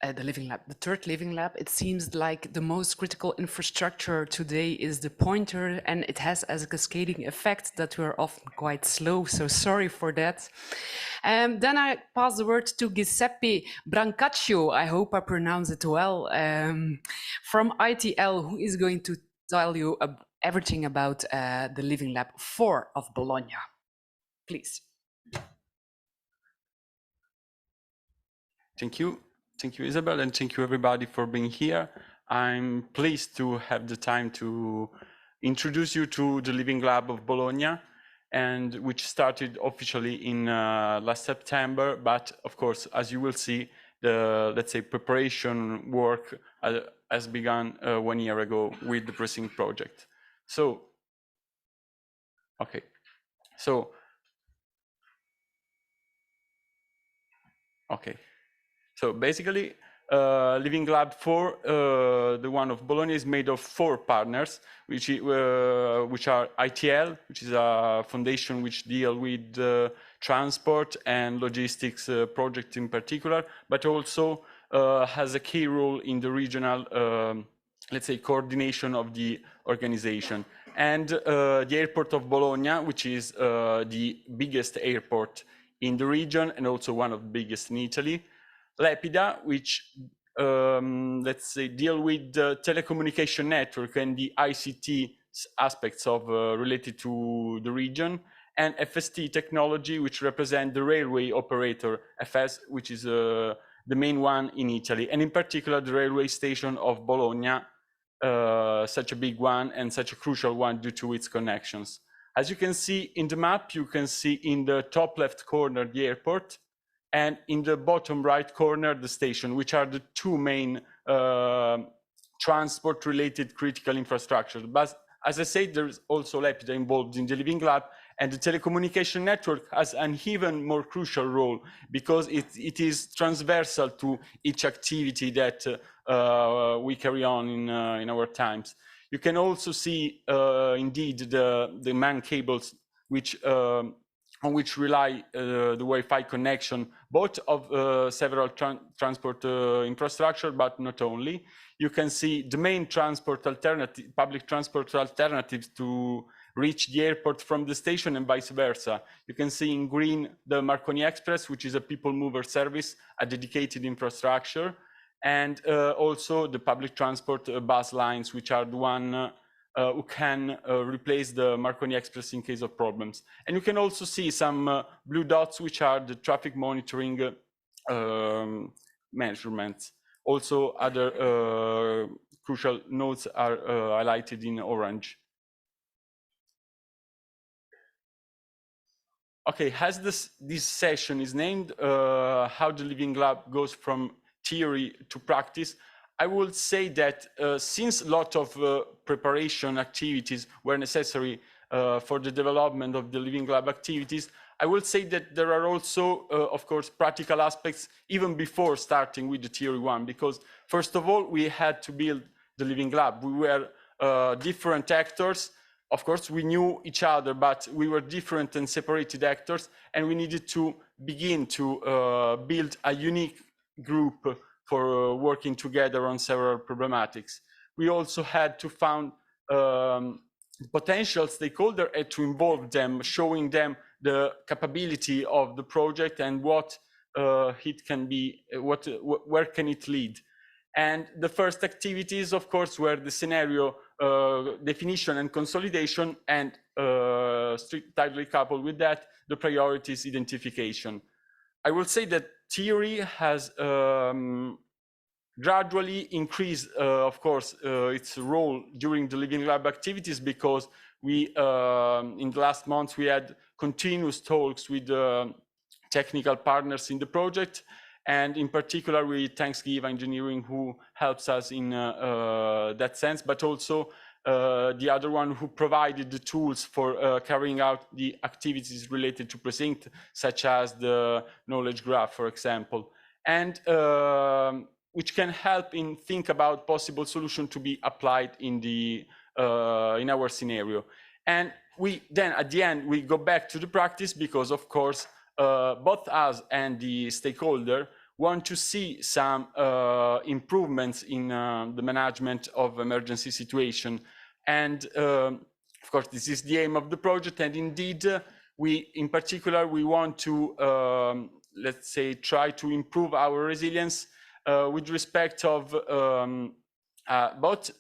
the Living Lab, the 3rd Living Lab. It seems like the most critical infrastructure today is the pointer, and it has as a cascading effect that we're often quite slow, so sorry for that. Then I pass the word to Giuseppe Brancaccio, I hope I pronounce it well, from ITL, who is going to tell you everything about the Living Lab 4 of Bologna. Please. Thank you. Thank you, Isabel, and thank you, everybody, for being here. I'm pleased to have the time to introduce you to the Living Lab of Bologna, and which started officially in last September. But of course, as you will see, the, let's say, preparation work has begun 1 year ago with the PRECINCT project. So, okay, so, okay. So basically, Living Lab 4, the one of Bologna, is made of 4 partners, which are ITL, which is a foundation which deal with transport and logistics project in particular, but also has a key role in the regional, let's say, coordination of the organization. And the airport of Bologna, which is the biggest airport in the region and also one of the biggest in Italy. Lepida, which, let's say, deal with the telecommunication network and the ICT aspects of related to the region. And FST Technology, which represent the railway operator, FS, which is the main one in Italy. And in particular, the railway station of Bologna, such a big one and such a crucial one due to its connections. As you can see in the map, you can see in the top left corner the airport, and in the bottom right corner the station, which are the 2 main transport-related critical infrastructure. But as I said, there is also Lepida involved in the Living Lab, and the telecommunication network has an even more crucial role because it is transversal to each activity that we carry on in our times. You can also see, indeed, the MAN cables on which rely the Wi-Fi connection, both of several transport infrastructure, but not only. You can see the main transport alternative, public transport alternatives to reach the airport from the station and vice versa. You can see in green the Marconi Express, which is a people mover service, a dedicated infrastructure, and also the public transport bus lines, which are the one who can replace the Marconi Express in case of problems. And you can also see some blue dots, which are the traffic monitoring measurements. Also, other crucial nodes are highlighted in orange. Okay, as this session is named, how the Living Lab goes from theory to practice, I would say that since a lot of preparation activities were necessary for the development of the Living Lab activities, I would say that there are also, of course, practical aspects even before starting with the theory one, because first of all, we had to build the Living Lab. We were different actors. Of course, we knew each other, but we were different and separated actors, and we needed to begin to build a unique group for working together on several problematics. We also had to find potential stakeholders and to involve them, showing them the capability of the project and what it can be, where can it lead. And the first activities, of course, were the scenario definition and consolidation, and tightly coupled with that, the priorities identification. I will say that theory has gradually increased, of course, its role during the Living Lab activities, because we, in the last months, we had continuous talks with technical partners in the project, and in particular with thanks Give Engineering, who helps us in that sense, but also the other one who provided the tools for carrying out the activities related to PRECINCT, such as the knowledge graph, for example, and which can help in think about possible solution to be applied in the in our scenario. And we then at the end we go back to the practice, because of course both us and the stakeholder want to see some improvements in the management of emergency situation. And of course, this is the aim of the project. And indeed, we, in particular, we want to, let's say, try to improve our resilience with respect of both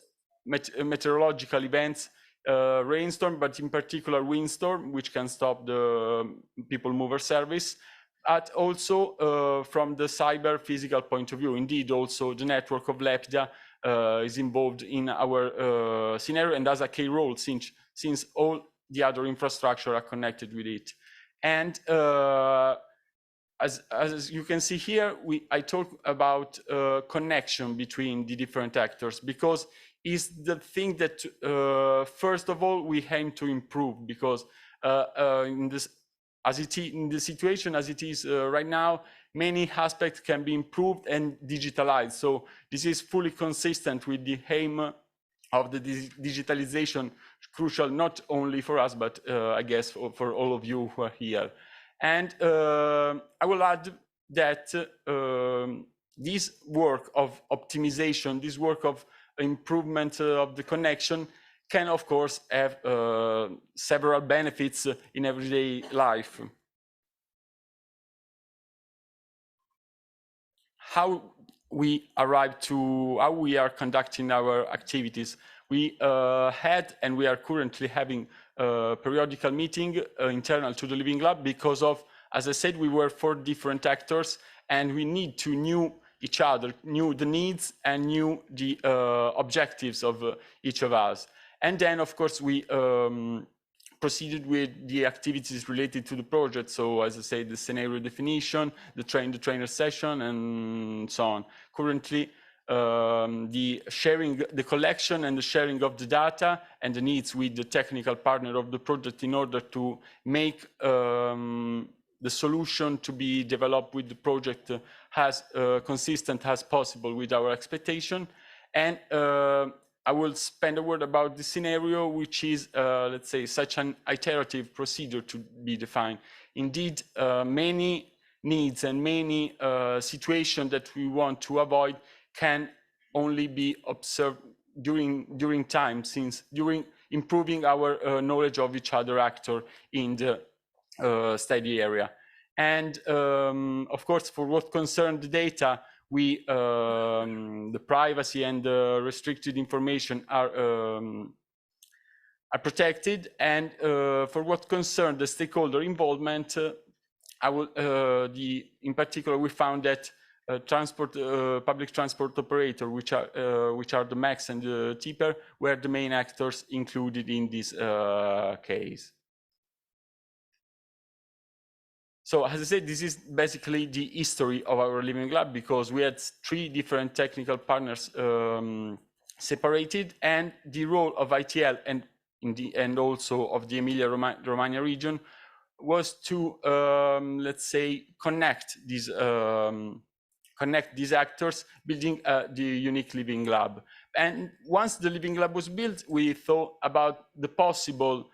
meteorological events, rainstorm, but in particular windstorm, which can stop the people mover service, but also from the cyber physical point of view. Indeed, also the network of Lepida is involved in our scenario and has a key role, since all the other infrastructure are connected with it. And as you can see here, I talk about connection between the different actors, because is the thing that first of all we aim to improve, because in the situation as it is right now, many aspects can be improved and digitalized. So this is fully consistent with the aim of the digitalization, crucial not only for us, but I guess for all of you who are here. And I will add that this work of optimization, this work of improvement of the connection can, of course, have several benefits in everyday life. How we arrive to how we are conducting our activities. We had and we are currently having a periodical meeting internal to the Living Lab, because of, as I said, we were 4 different actors and we need to know each other, knew the needs and knew the objectives of each of us. And then, of course, we proceeded with the activities related to the project. So, as I said, the scenario definition, the trainer session, and so on. Currently, the sharing, the collection and the sharing of the data and the needs with the technical partner of the project in order to make the solution to be developed with the project as consistent as possible with our expectation. And I will spend a word about the scenario, which is, let's say, such an iterative procedure to be defined. Indeed, many needs and many situations that we want to avoid can only be observed during time, since during improving our knowledge of each other actor in the study area. And of course, for what concerns the data, we the privacy and the restricted information are protected. And for what concerns the stakeholder involvement, in particular, we found that public transport operator, which are the MAX and the TIPER, were the main actors included in this case. So as I said, this is basically the history of our Living Lab, because we had 3 different technical partners separated, and the role of ITL and also of the Emilia-Romagna region was to, let's say, connect these actors, building the unique Living Lab. And once the Living Lab was built, we thought about the possible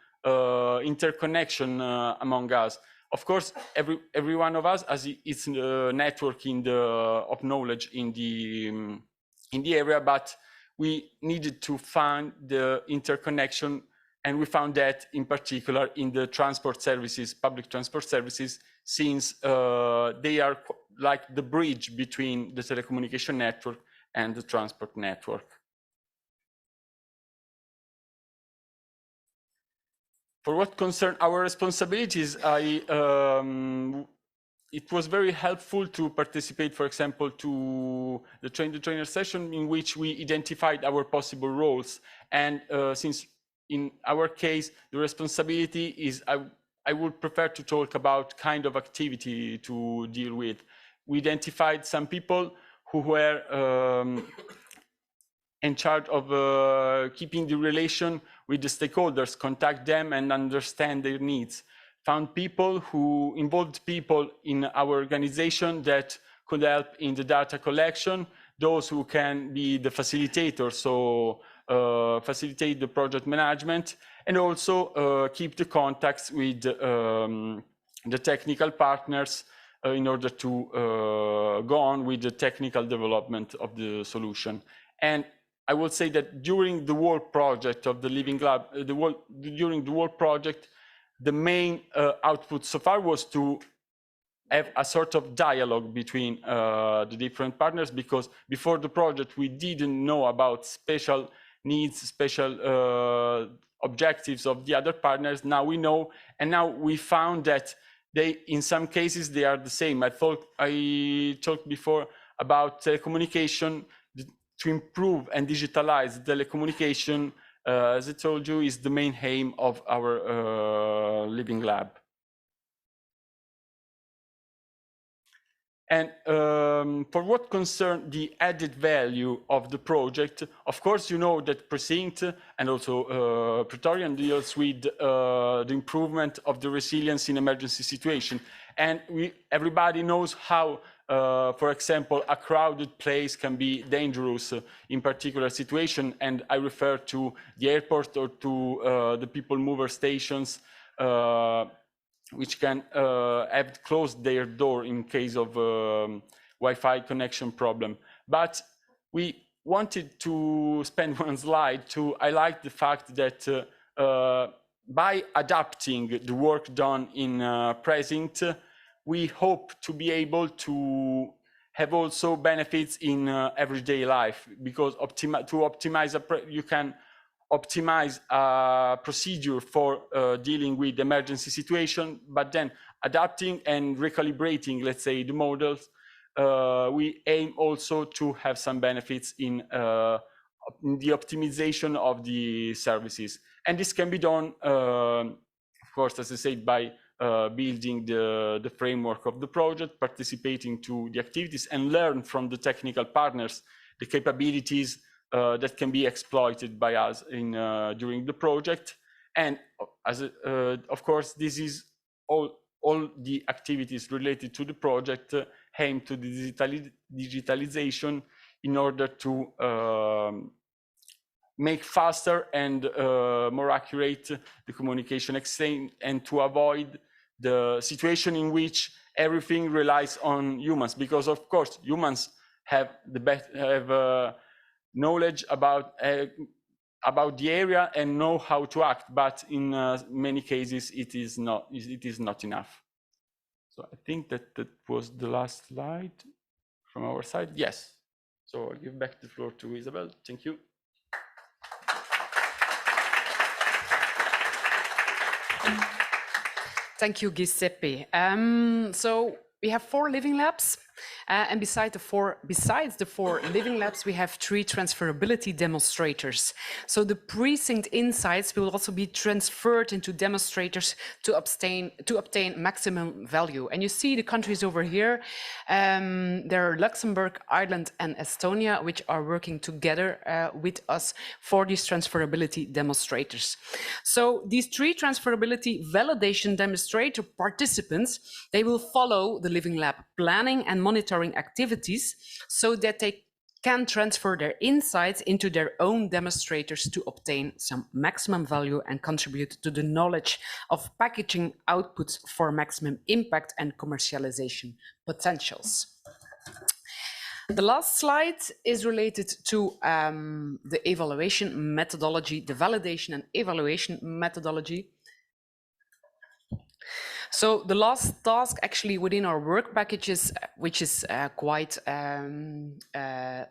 interconnection among us. Of course, every one of us has its network of knowledge in the area, but we needed to find the interconnection, and we found that in particular in the transport services, public transport services, since they are like the bridge between the telecommunication network and the transport network. For what concerns our responsibilities, it was very helpful to participate, for example, to the train-the-trainer session, in which we identified our possible roles. And since in our case, the responsibility is, I would prefer to talk about kind of activity to deal with. We identified some people who were in charge of keeping the relation with the stakeholders, contact them and understand their needs. Found involved people in our organization that could help in the data collection, those who can be the facilitators, so facilitate the project management, and also keep the contacts with the technical partners in order to go on with the technical development of the solution. And I would say that during the whole project of the Living Lab, during the whole project, the main output so far was to have a sort of dialogue between the different partners, because before the project we didn't know about special needs, special objectives of the other partners. Now we know, and now we found that in some cases they are the same. I talked before about telecommunication. To improve and digitalize telecommunication, as I told you, is the main aim of our Living Lab. And for what concerns the added value of the project, of course, you know that PRECINCT and also Praetorian deals with the improvement of the resilience in emergency situation. And everybody knows how, for example, a crowded place can be dangerous in particular situation. And I refer to the airport or to the people mover stations, which can have closed their door in case of Wi-Fi connection problem. But we wanted to spend one slide to highlight the fact that by adapting the work done in PRECINCT, we hope to be able to have also benefits in everyday life, because you can optimize a procedure for dealing with emergency situation, but then adapting and recalibrating, let's say, the models, we aim also to have some benefits in the optimization of the services. And this can be done, of course, as I said, by building the framework of the project, participating to the activities, and learn from the technical partners the capabilities that can be exploited by us during the project. And of course, this is all the activities related to the project aim to the digitalization in order to make faster and more accurate the communication exchange, and to avoid the situation in which everything relies on humans, because of course humans have knowledge about the area and know how to act, but in many cases it is not enough. So I think that was the last slide from our side. Yes. So I'll give back the floor to Isabel. Thank you. Thank you, Giuseppe. So we have 4 living labs, and besides the four living labs, we have 3 transferability demonstrators. So the PRECINCT insights will also be transferred into demonstrators to obtain maximum value. And you see the countries over here. There are Luxembourg, Ireland, and Estonia, which are working together with us for these transferability demonstrators. So these 3 transferability validation demonstrator participants, they will follow the Living Lab planning and monitoring activities so that they can transfer their insights into their own demonstrators to obtain some maximum value and contribute to the knowledge of packaging outputs for maximum impact and commercialization potentials. The last slide is related to the evaluation methodology, the validation and evaluation methodology. So the last task actually within our work packages, which is quite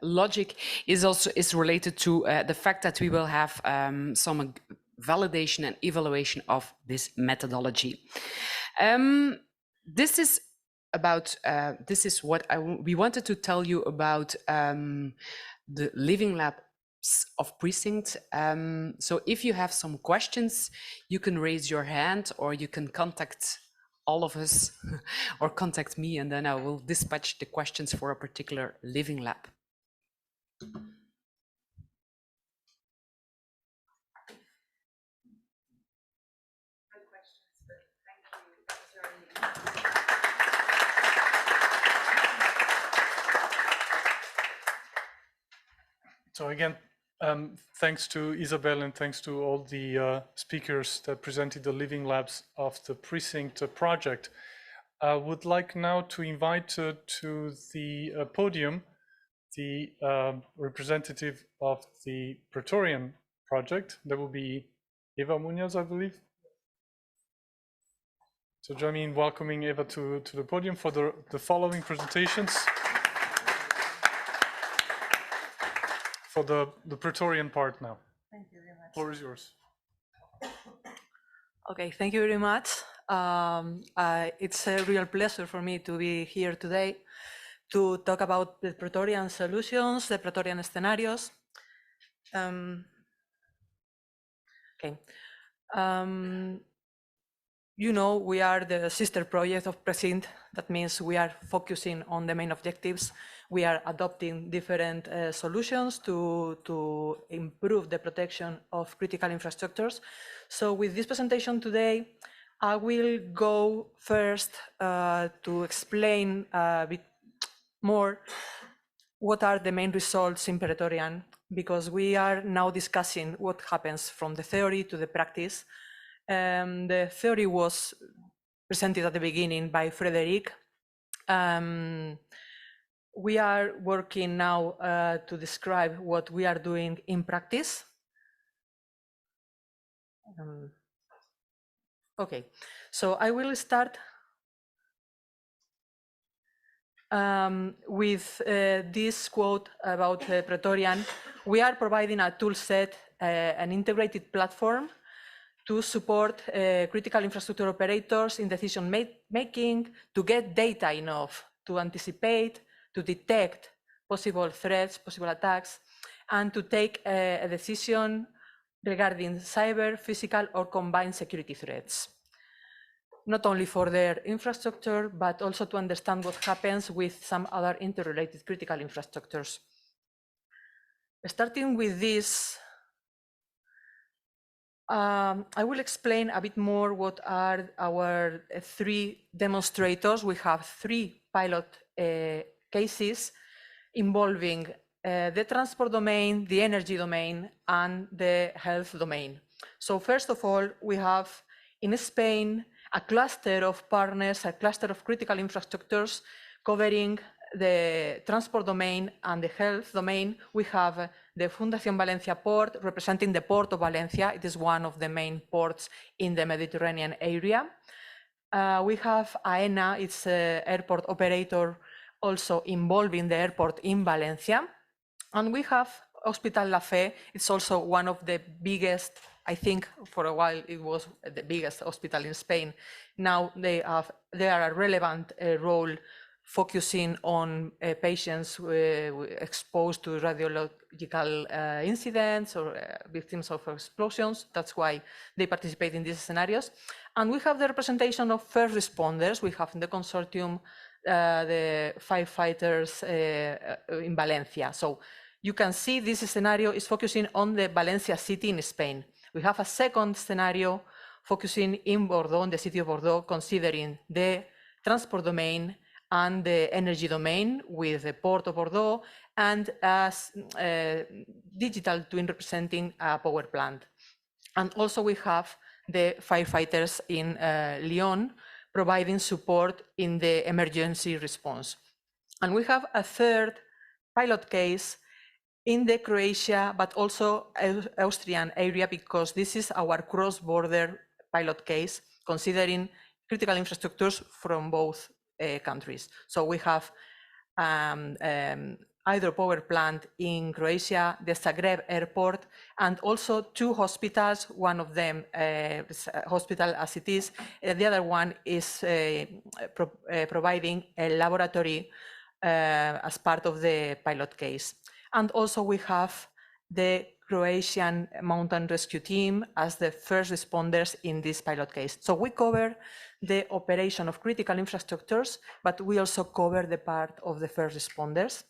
logic, is related to the fact that we will have some validation and evaluation of this methodology. This is what we wanted to tell you about the Living Labs of PRECINCT. So if you have some questions, you can raise your hand, or you can contact all of us or contact me, and then I will dispatch the questions for a particular Living Lab. So again, thanks to Isabel and thanks to all the speakers that presented the Living Labs of the PRECINCT project. I would like now to invite to the podium the representative of the Praetorian project. That will be Eva Munoz, I believe. So join me in welcoming Eva to the podium for the following presentations. For the Praetorian part now. Thank you very much. Floor is yours. Okay, thank you very much. It's a real pleasure for me to be here today to talk about the Praetorian solutions, the Praetorian scenarios. You know, we are the sister project of PRECINCT. That means we are focusing on the main objectives. We are adopting different solutions to improve the protection of critical infrastructures. So with this presentation today, I will go first to explain a bit more what are the main results in Praetorian, because we are now discussing what happens from the theory to the practice. The theory was presented at the beginning by Frederic. We are working now to describe what we are doing in practice. Okay, so I will start with this quote about Praetorian. We are providing a tool set, an integrated platform to support critical infrastructure operators in decision making, to get data enough to anticipate, to detect possible threats, possible attacks, and to take a decision regarding cyber, physical, or combined security threats. Not only for their infrastructure, but also to understand what happens with some other interrelated critical infrastructures. Starting with this, I will explain a bit more what are our three demonstrators. We have three pilot cases involving the transport domain, the energy domain, and the health domain. So first of all, we have in Spain a cluster of partners, a cluster of critical infrastructures covering the transport domain and the health domain. We have the Fundación Valencia port representing the port of Valencia. It is one of the main ports in the Mediterranean area. We have AENA, it's an airport operator also involving the airport in Valencia. And we have Hospital La Fe. It's also one of the biggest, I think for a while it was the biggest hospital in Spain. Now they are a relevant role focusing on patients exposed to radiological incidents or victims of explosions. That's why they participate in these scenarios. And we have the representation of first responders. We have in the consortium the firefighters in Valencia. So you can see this scenario is focusing on the Valencia city in Spain. We have a second scenario focusing in Bordeaux, in the city of Bordeaux, considering the transport domain and the energy domain with the port of Bordeaux, and as digital twin representing a power plant. And also we have the firefighters in Lyon providing support in the emergency response. And we have a third pilot case in the Croatia, but also Austrian area, because this is our cross-border pilot case, considering critical infrastructures from both countries. So we have hydropower plant in Croatia, the Zagreb airport, and also two hospitals. One of them is a hospital as it is. The other one is providing a laboratory as part of the pilot case. And also we have the Croatian mountain rescue team as the first responders in this pilot case. So we cover the operation of critical infrastructures, but we also cover the part of the first responders.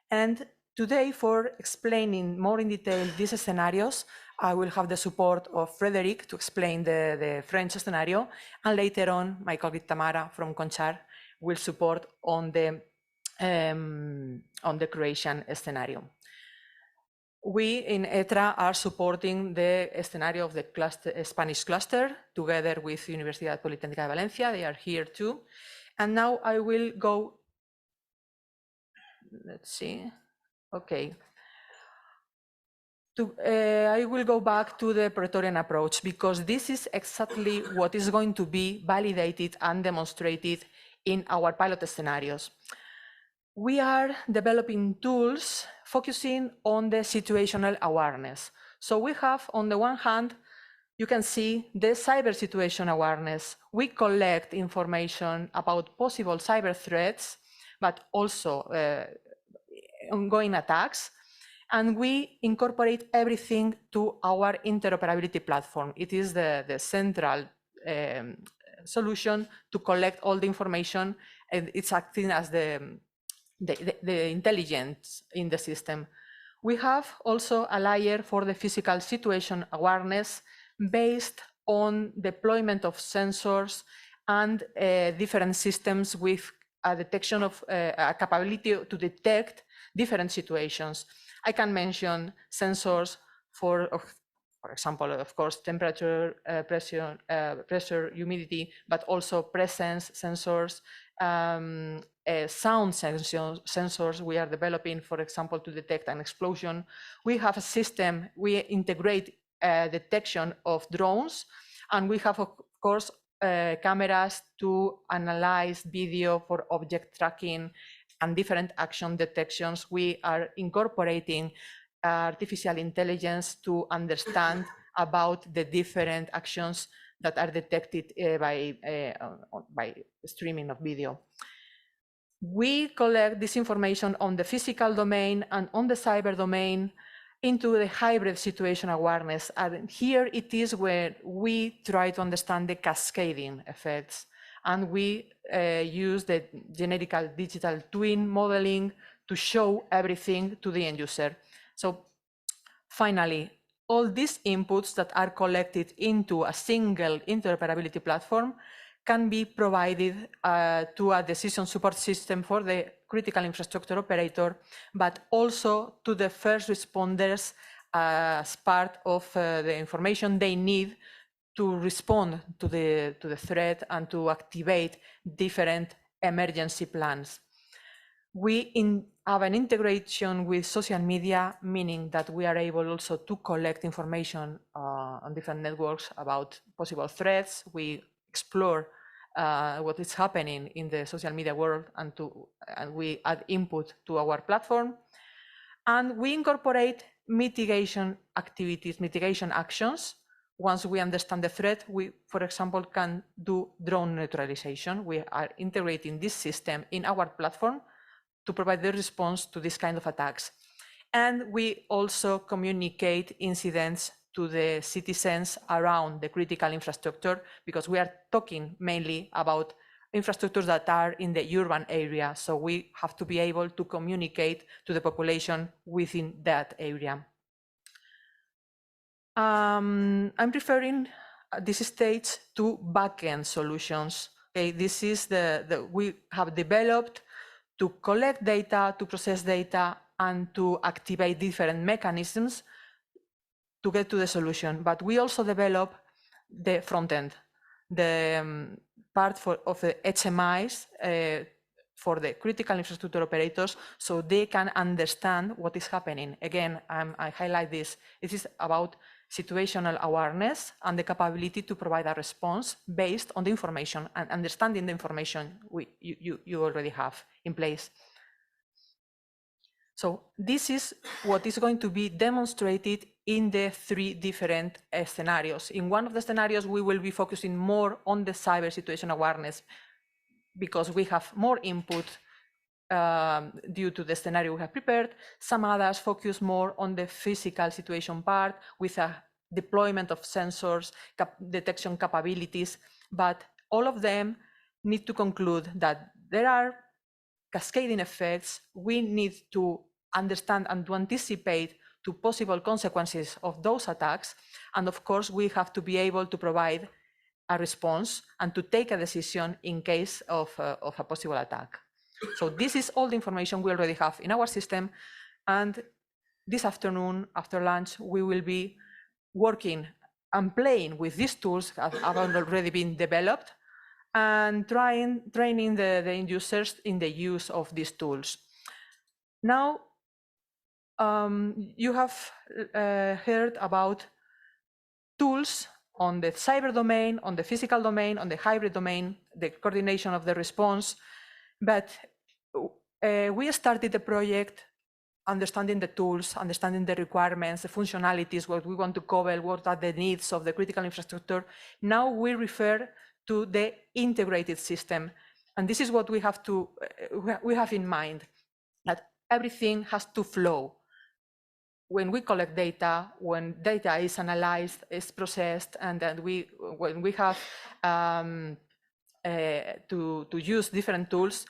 And today, for explaining more in detail these scenarios, I will have the support of Frederic to explain the French scenario, and later on, my colleague Tamara from Conchar will support on the Croatian scenario. We in ETRA are supporting the scenario of the Spanish cluster together with Universidad Politécnica de Valencia. They are here too. And now I will go, let's see, okay. I will go back to the Praetorian approach, because this is exactly what is going to be validated and demonstrated in our pilot scenarios. We are developing tools focusing on the situational awareness. So we have, on the one hand, you can see the cyber situation awareness. We collect information about possible cyber threats, but also ongoing attacks. And we incorporate everything to our interoperability platform. It is the central solution to collect all the information, and it's acting as the intelligence in the system. We have also a layer for the physical situation awareness based on deployment of sensors and different systems with a detection of a capability to detect different situations. I can mention sensors for example, of course, temperature, pressure, humidity, but also presence sensors, sound sensors we are developing, for example, to detect an explosion. We have a system, we integrate detection of drones, and we have, of course, cameras to analyze video for object tracking and different action detections. We are incorporating artificial intelligence to understand about the different actions that are detected by streaming of video. We collect this information on the physical domain and on the cyber domain into the hybrid situation awareness. And here it is where we try to understand the cascading effects. And we use the generical digital twin modeling to show everything to the end user. So finally, all these inputs that are collected into a single interoperability platform can be provided to a decision support system for the critical infrastructure operator, but also to the first responders as part of the information they need to respond to the threat and to activate different emergency plans. We have an integration with social media, meaning that we are able also to collect information on different networks about possible threats. We explore what is happening in the social media world, and we add input to our platform. And we incorporate mitigation activities, mitigation actions. Once we understand the threat, we, for example, can do drone neutralization. We are integrating this system in our platform to provide the response to this kind of attacks. And we also communicate incidents to the citizens around the critical infrastructure, because we are talking mainly about infrastructures that are in the urban area. So we have to be able to communicate to the population within that area. I'm referring at this stage to backend solutions. Okay, this is we have developed to collect data, to process data, and to activate different mechanisms to get to the solution. But we also develop the front end, the part of the HMIs for the critical infrastructure operators, so they can understand what is happening. Again, I highlight this. It is about situational awareness and the capability to provide a response based on the information and understanding the information you already have in place. So this is what is going to be demonstrated in the 3 different scenarios. In one of the scenarios, we will be focusing more on the cyber situation awareness, because we have more input due to the scenario we have prepared. Some others focus more on the physical situation part with a deployment of sensors, detection capabilities, but all of them need to conclude that there are cascading effects. We need to understand and to anticipate to possible consequences of those attacks. And of course, we have to be able to provide a response and to take a decision in case of a possible attack. So this is all the information we already have in our system. And this afternoon, after lunch, we will be working and playing with these tools that have already been developed and training the end users in the use of these tools. Now, you have heard about tools on the cyber domain, on the physical domain, on the hybrid domain, the coordination of the response. But we started the project understanding the tools, understanding the requirements, the functionalities, what we want to cover, what are the needs of the critical infrastructure. Now we refer to the integrated system. And this is what we have in mind, that everything has to flow. When we collect data, when data is analyzed, is processed, and then when we have to use different tools,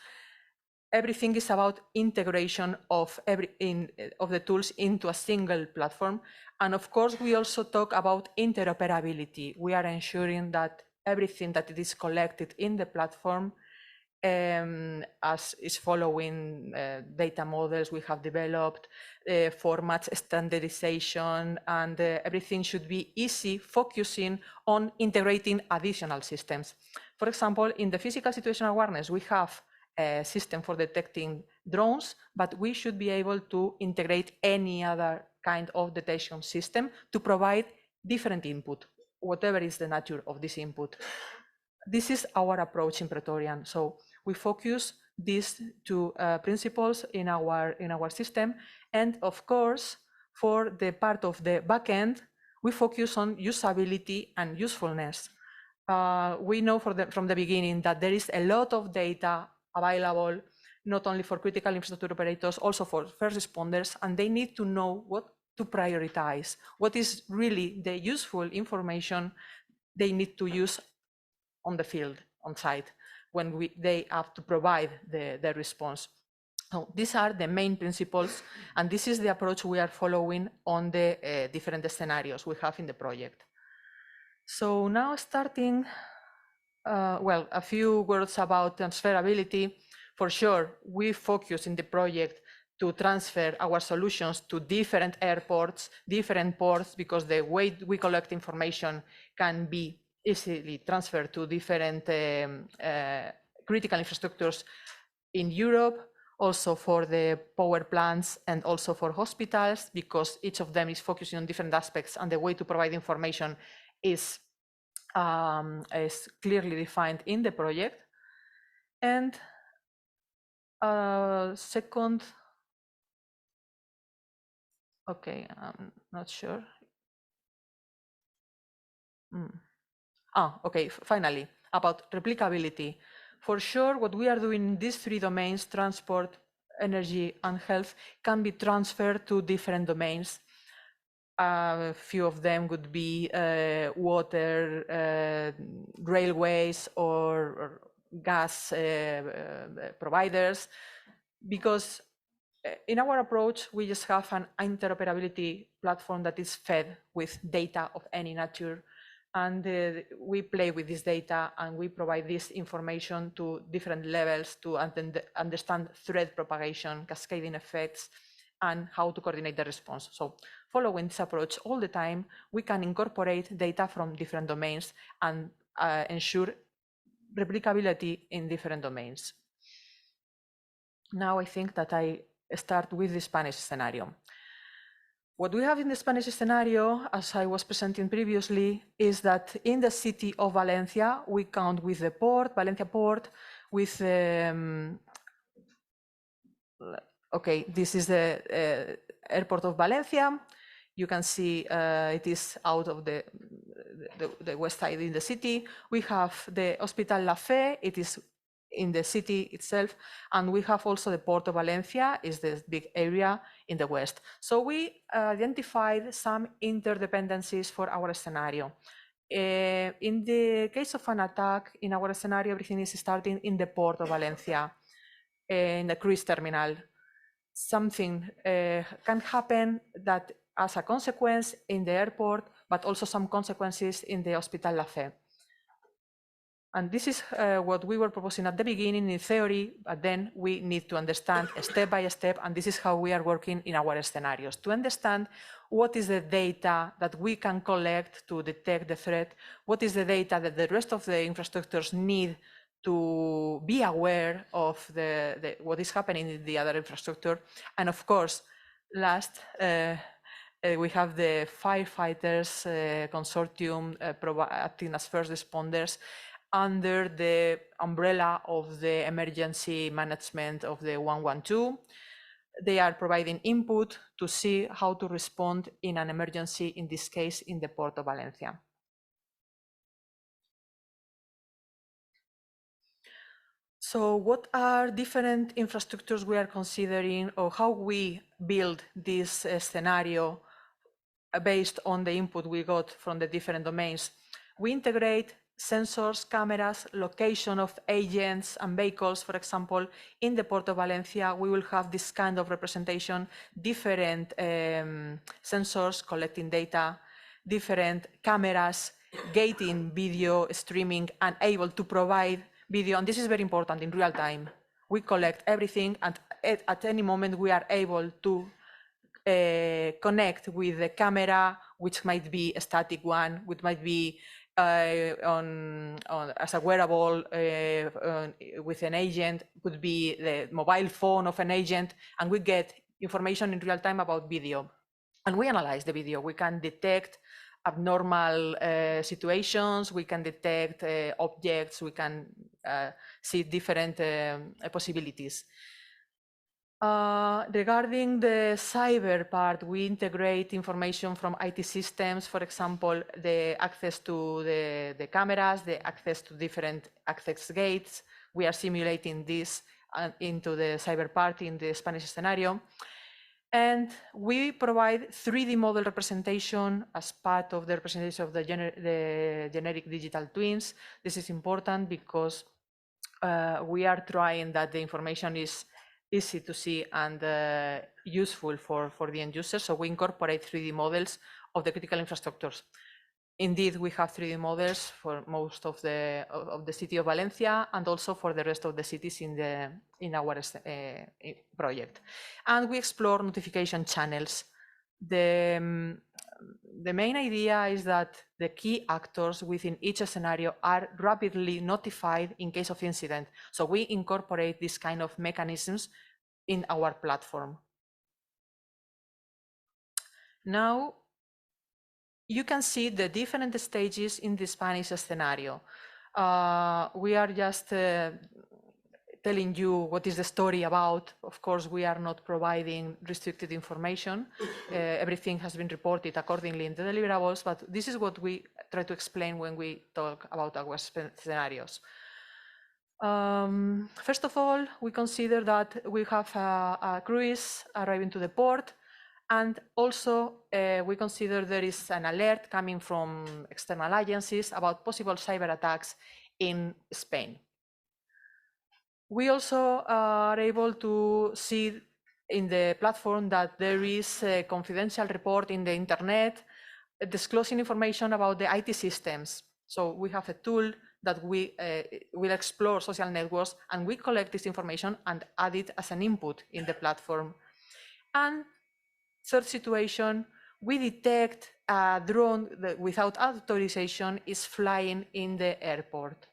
everything is about integration of the tools into a single platform. And of course, we also talk about interoperability. We are ensuring that everything that is collected in the platform as is following data models we have developed, formats, standardization, and everything should be easy, focusing on integrating additional systems. For example, in the physical situation awareness, we have a system for detecting drones, but we should be able to integrate any other kind of detection system to provide different input, whatever is the nature of this input. This is our approach in Praetorian. So we focus these 2 principles in our system. And of course, for the part of the backend, we focus on usability and usefulness. We know from the beginning that there is a lot of data available, not only for critical infrastructure operators, also for first responders, and they need to know what to prioritize, what is really the useful information they need to use on the field, on site, when they have to provide the response. So these are the main principles, and this is the approach we are following on the different scenarios we have in the project. So now starting, well, a few words about transferability. For sure, we focus in the project to transfer our solutions to different airports, different ports, because the way we collect information can be easily transferred to different critical infrastructures in Europe, also for the power plants and also for hospitals, because each of them is focusing on different aspects, and the way to provide information is clearly defined in the project. And second, okay, I'm not sure. Okay, finally, about replicability. For sure, what we are doing in these three domains, transport, energy, and health, can be transferred to different domains. A few of them would be water, railways, or gas providers, because in our approach, we just have an interoperability platform that is fed with data of any nature. And we play with this data, and we provide this information to different levels to understand threat propagation, cascading effects, and how to coordinate the response. So following this approach all the time, we can incorporate data from different domains and ensure replicability in different domains. Now I think that I start with the Spanish scenario. What we have in the Spanish scenario, as I was presenting previously, is that in the city of Valencia, we count with the port, Valencia port, with, okay, this is the airport of Valencia. You can see it is out of the west side in the city. We have the Hospital La Fe, it is in the city itself, and we have also the Port of Valencia, is this big area in the west. So we identified some interdependencies for our scenario. In the case of an attack, in our scenario, everything is starting in the Port of Valencia, in the cruise terminal. Something can happen that as a consequence in the airport, but also some consequences in the Hospital La Fe. And this is what we were proposing at the beginning in theory, but then we need to understand step by step, and this is how we are working in our scenarios, to understand what is the data that we can collect to detect the threat, what is the data that the rest of the infrastructures need to be aware of what is happening in the other infrastructure. And of course, last, we have the firefighters consortium acting as first responders under the umbrella of the emergency management of the 112. They are providing input to see how to respond in an emergency, in this case, in the Port of Valencia. So what are different infrastructures we are considering, or how we build this scenario based on the input we got from the different domains? We integrate sensors, cameras, location of agents and vehicles. For example, in the Port of Valencia, we will have this kind of representation, different sensors collecting data, different cameras, gating video streaming, and able to provide video. And this is very important in real time. We collect everything, and at any moment we are able to connect with the camera, which might be a static one, which might be as a wearable with an agent, could be the mobile phone of an agent, and we get information in real time about video. And we analyze the video. We can detect abnormal situations, we can detect objects, we can see different possibilities. Regarding the cyber part, we integrate information from IT systems, for example, the access to the cameras, the access to different access gates. We are simulating this into the cyber part in the Spanish scenario. And we provide 3D model representation as part of the representation of the generic digital twins. This is important because we are trying that the information is easy to see and useful for the end user. So we incorporate 3D models of the critical infrastructures. Indeed, we have 3D models for most of the city of Valencia and also for the rest of the cities in our project. And we explore notification channels. The main idea is that the key actors within each scenario are rapidly notified in case of incident. So we incorporate these kind of mechanisms in our platform. Now, you can see the different stages in the Spanish scenario. We are just telling you what is the story about. Of course, we are not providing restricted information. Everything has been reported accordingly in the deliverables, but this is what we try to explain when we talk about our scenarios. First of all, we consider that we have a cruise arriving to the port, and also we consider there is an alert coming from external agencies about possible cyber attacks in Spain. We also are able to see in the platform that there is a confidential report in the internet disclosing information about the IT systems. So we have a tool that we will explore social networks, and we collect this information and add it as an input in the platform. And third situation, we detect a drone that without authorization is flying in the airport.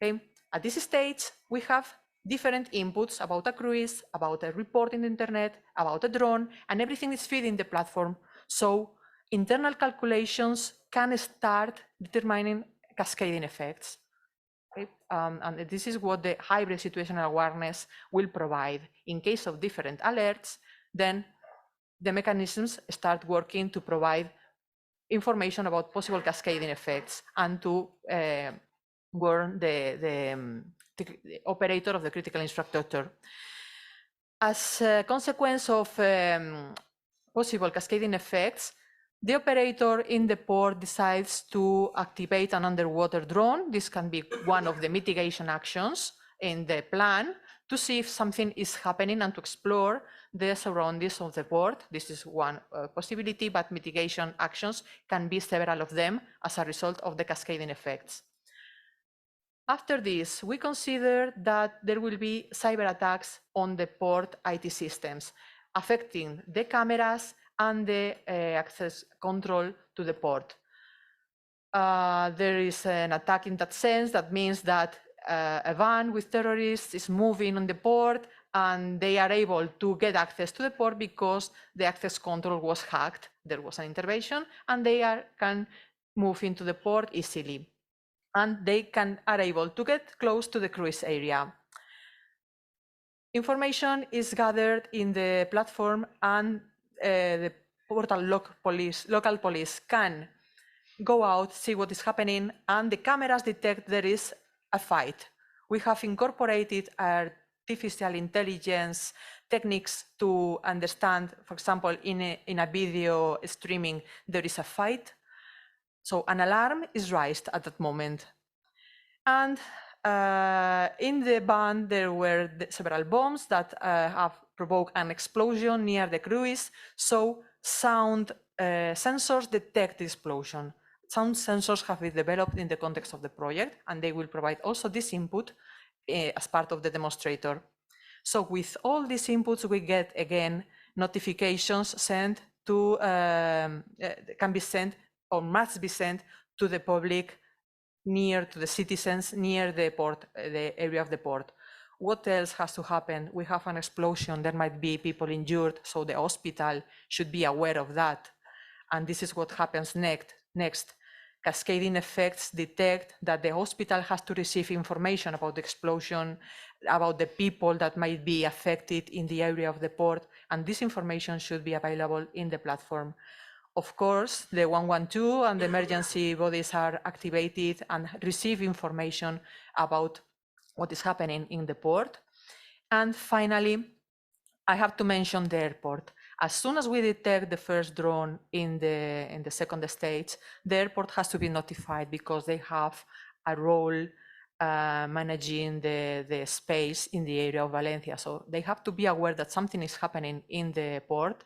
Okay? At this stage, we have different inputs about a cruise, about a report in the internet, about a drone, and everything is feeding the platform. So internal calculations can start determining cascading effects. Okay? And this is what the hybrid situational awareness will provide. In case of different alerts, then the mechanisms start working to provide information about possible cascading effects and to warn the operator of the critical infrastructure. As a consequence of possible cascading effects, the operator in the port decides to activate an underwater drone. This can be one of the mitigation actions in the plan to see if something is happening and to explore the surroundings of the port. This is one possibility, but mitigation actions can be several of them as a result of the cascading effects. After this, we consider that there will be cyber attacks on the port IT systems, affecting the cameras and the access control to the port. There is an attack in that sense. That means that a van with terrorists is moving on the port, and they are able to get access to the port because the access control was hacked. There was an intervention, and they can move into the port easily. And they are able to get close to the cruise area. Information is gathered in the platform, and the portal local police can go out, see what is happening, and the cameras detect there is a fight. We have incorporated artificial intelligence techniques to understand, for example, in a video streaming, there is a fight. So an alarm is raised at that moment. And in the van, there were several bombs that have provoked an explosion near the cruise. So sound sensors detect the explosion. Sound sensors have been developed in the context of the project, and they will provide also this input as part of the demonstrator. So with all these inputs, we get, again, notifications sent to, can be sent or must be sent to the public, near to the citizens, near the port, the area of the port. What else has to happen? We have an explosion, there might be people injured, so the hospital should be aware of that. And this is what happens next. Cascading effects detect that the hospital has to receive information about the explosion, about the people that might be affected in the area of the port, and this information should be available in the platform. Of course, the 112 and the emergency bodies are activated and receive information about what is happening in the port. And finally, I have to mention the airport. As soon as we detect the first drone in the second stage, the airport has to be notified because they have a role managing the space in the area of Valencia. So they have to be aware that something is happening in the port,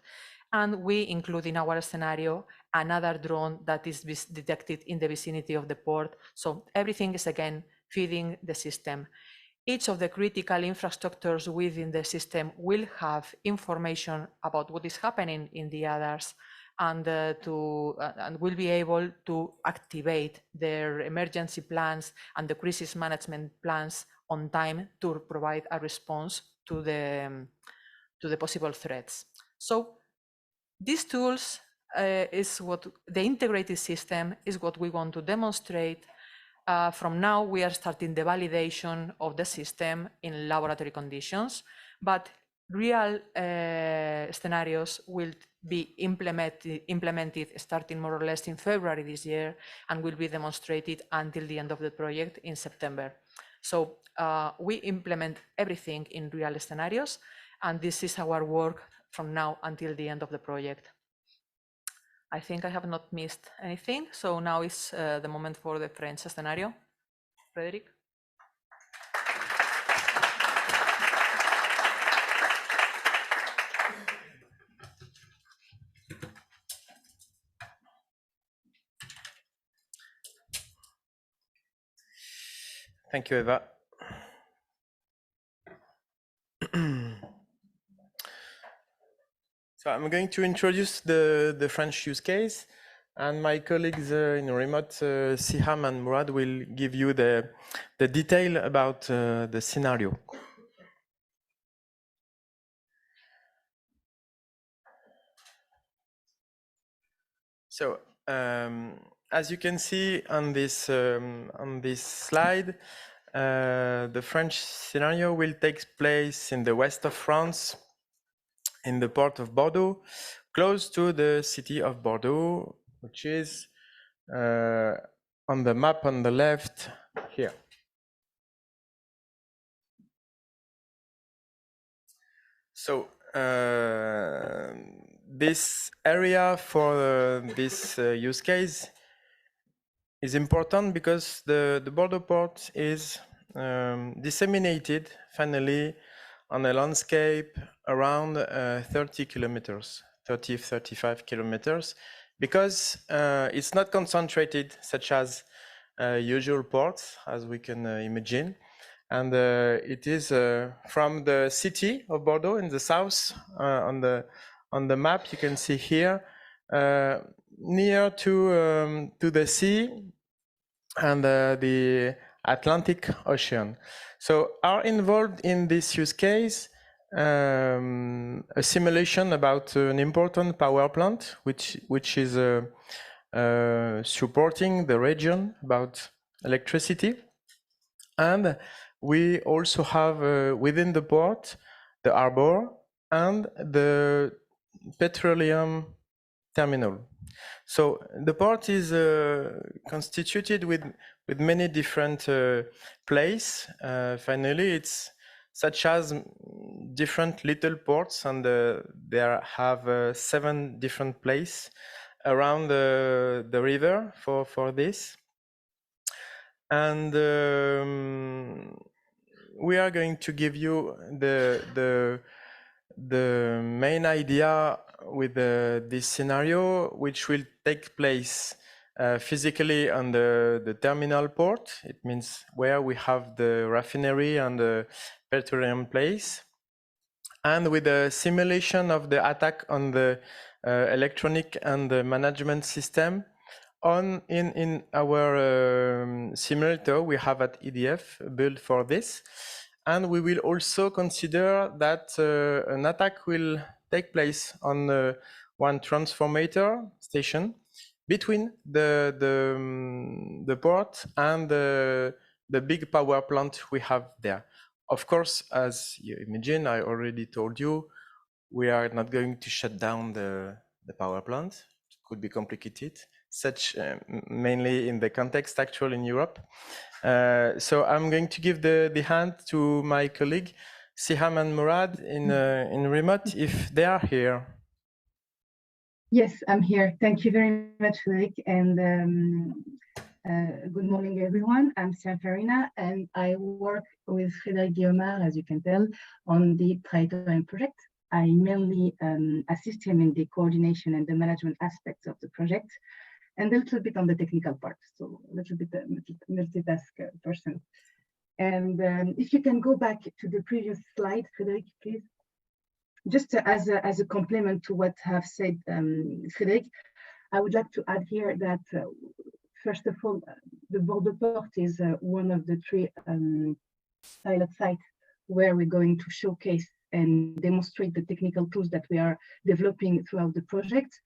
and we include in our scenario another drone that is detected in the vicinity of the port. So everything is again feeding the system. Each of the critical infrastructures within the system will have information about what is happening in the others, and will be able to activate their emergency plans and the crisis management plans on time to provide a response to the possible threats. So these tools is what the integrated system is what we want to demonstrate. From now, we are starting the validation of the system in laboratory conditions, but real scenarios will be implemented starting more or less in February this year, and will be demonstrated until the end of the project in September. So we implement everything in real scenarios, and this is our work from now until the end of the project. I think I have not missed anything. So now is the moment for the French scenario. Frédéric? Thank you, Eva. So I'm going to introduce the French use case, and my colleagues in remote, Siham and Murad, will give you the detail about the scenario. So as you can see on this slide, the French scenario will take place in the west of France, in the port of Bordeaux, close to the city of Bordeaux, which is on the map on the left here. So this area for this use case is important because the Bordeaux port is disseminated finally on a landscape around 30 kilometers, 35 kilometers, because it's not concentrated such as usual ports, as we can imagine. And it is from the city of Bordeaux in the south, on the map you can see here, near to the sea and the Atlantic Ocean. So are involved in this use case a simulation about an important power plant, which is supporting the region about electricity. And we also have within the port the harbor and the petroleum terminal. So the port is constituted with many different places. Finally, it's such as different little ports, and there have 7 different places around the river for this. And we are going to give you the main idea with this scenario, which will take place physically on the terminal port. It means where we have the refinery and the petroleum place, and with a simulation of the attack on the electronic and the management system. In our simulator we have at EDF built for this, and we will also consider that an attack will take place on one transformator station between the port and the big power plant we have there. Of course, as you imagine, I already told you, we are not going to shut down the power plant. It could be complicated, such mainly in the context actual in Europe. So I'm going to give the hand to my colleague Siham and Murad in remote, if they are here. Yes, I'm here. Thank you very much, Frédéric. And Good morning, everyone. I'm Farina, and I work with Frédéric Guillaumard, as you can tell, on the PRECINCT project. I mainly assist him in the coordination and the management aspects of the project, and a little bit on the technical part, so a little bit multitask person. And if you can go back to the previous slide, Frédéric, please. Just as a complement to what have said Frédéric, I would like to add here that first of all, the Bordeaux Port is one of the 3 pilot sites where we're going to showcase and demonstrate the technical tools that we are developing throughout the project.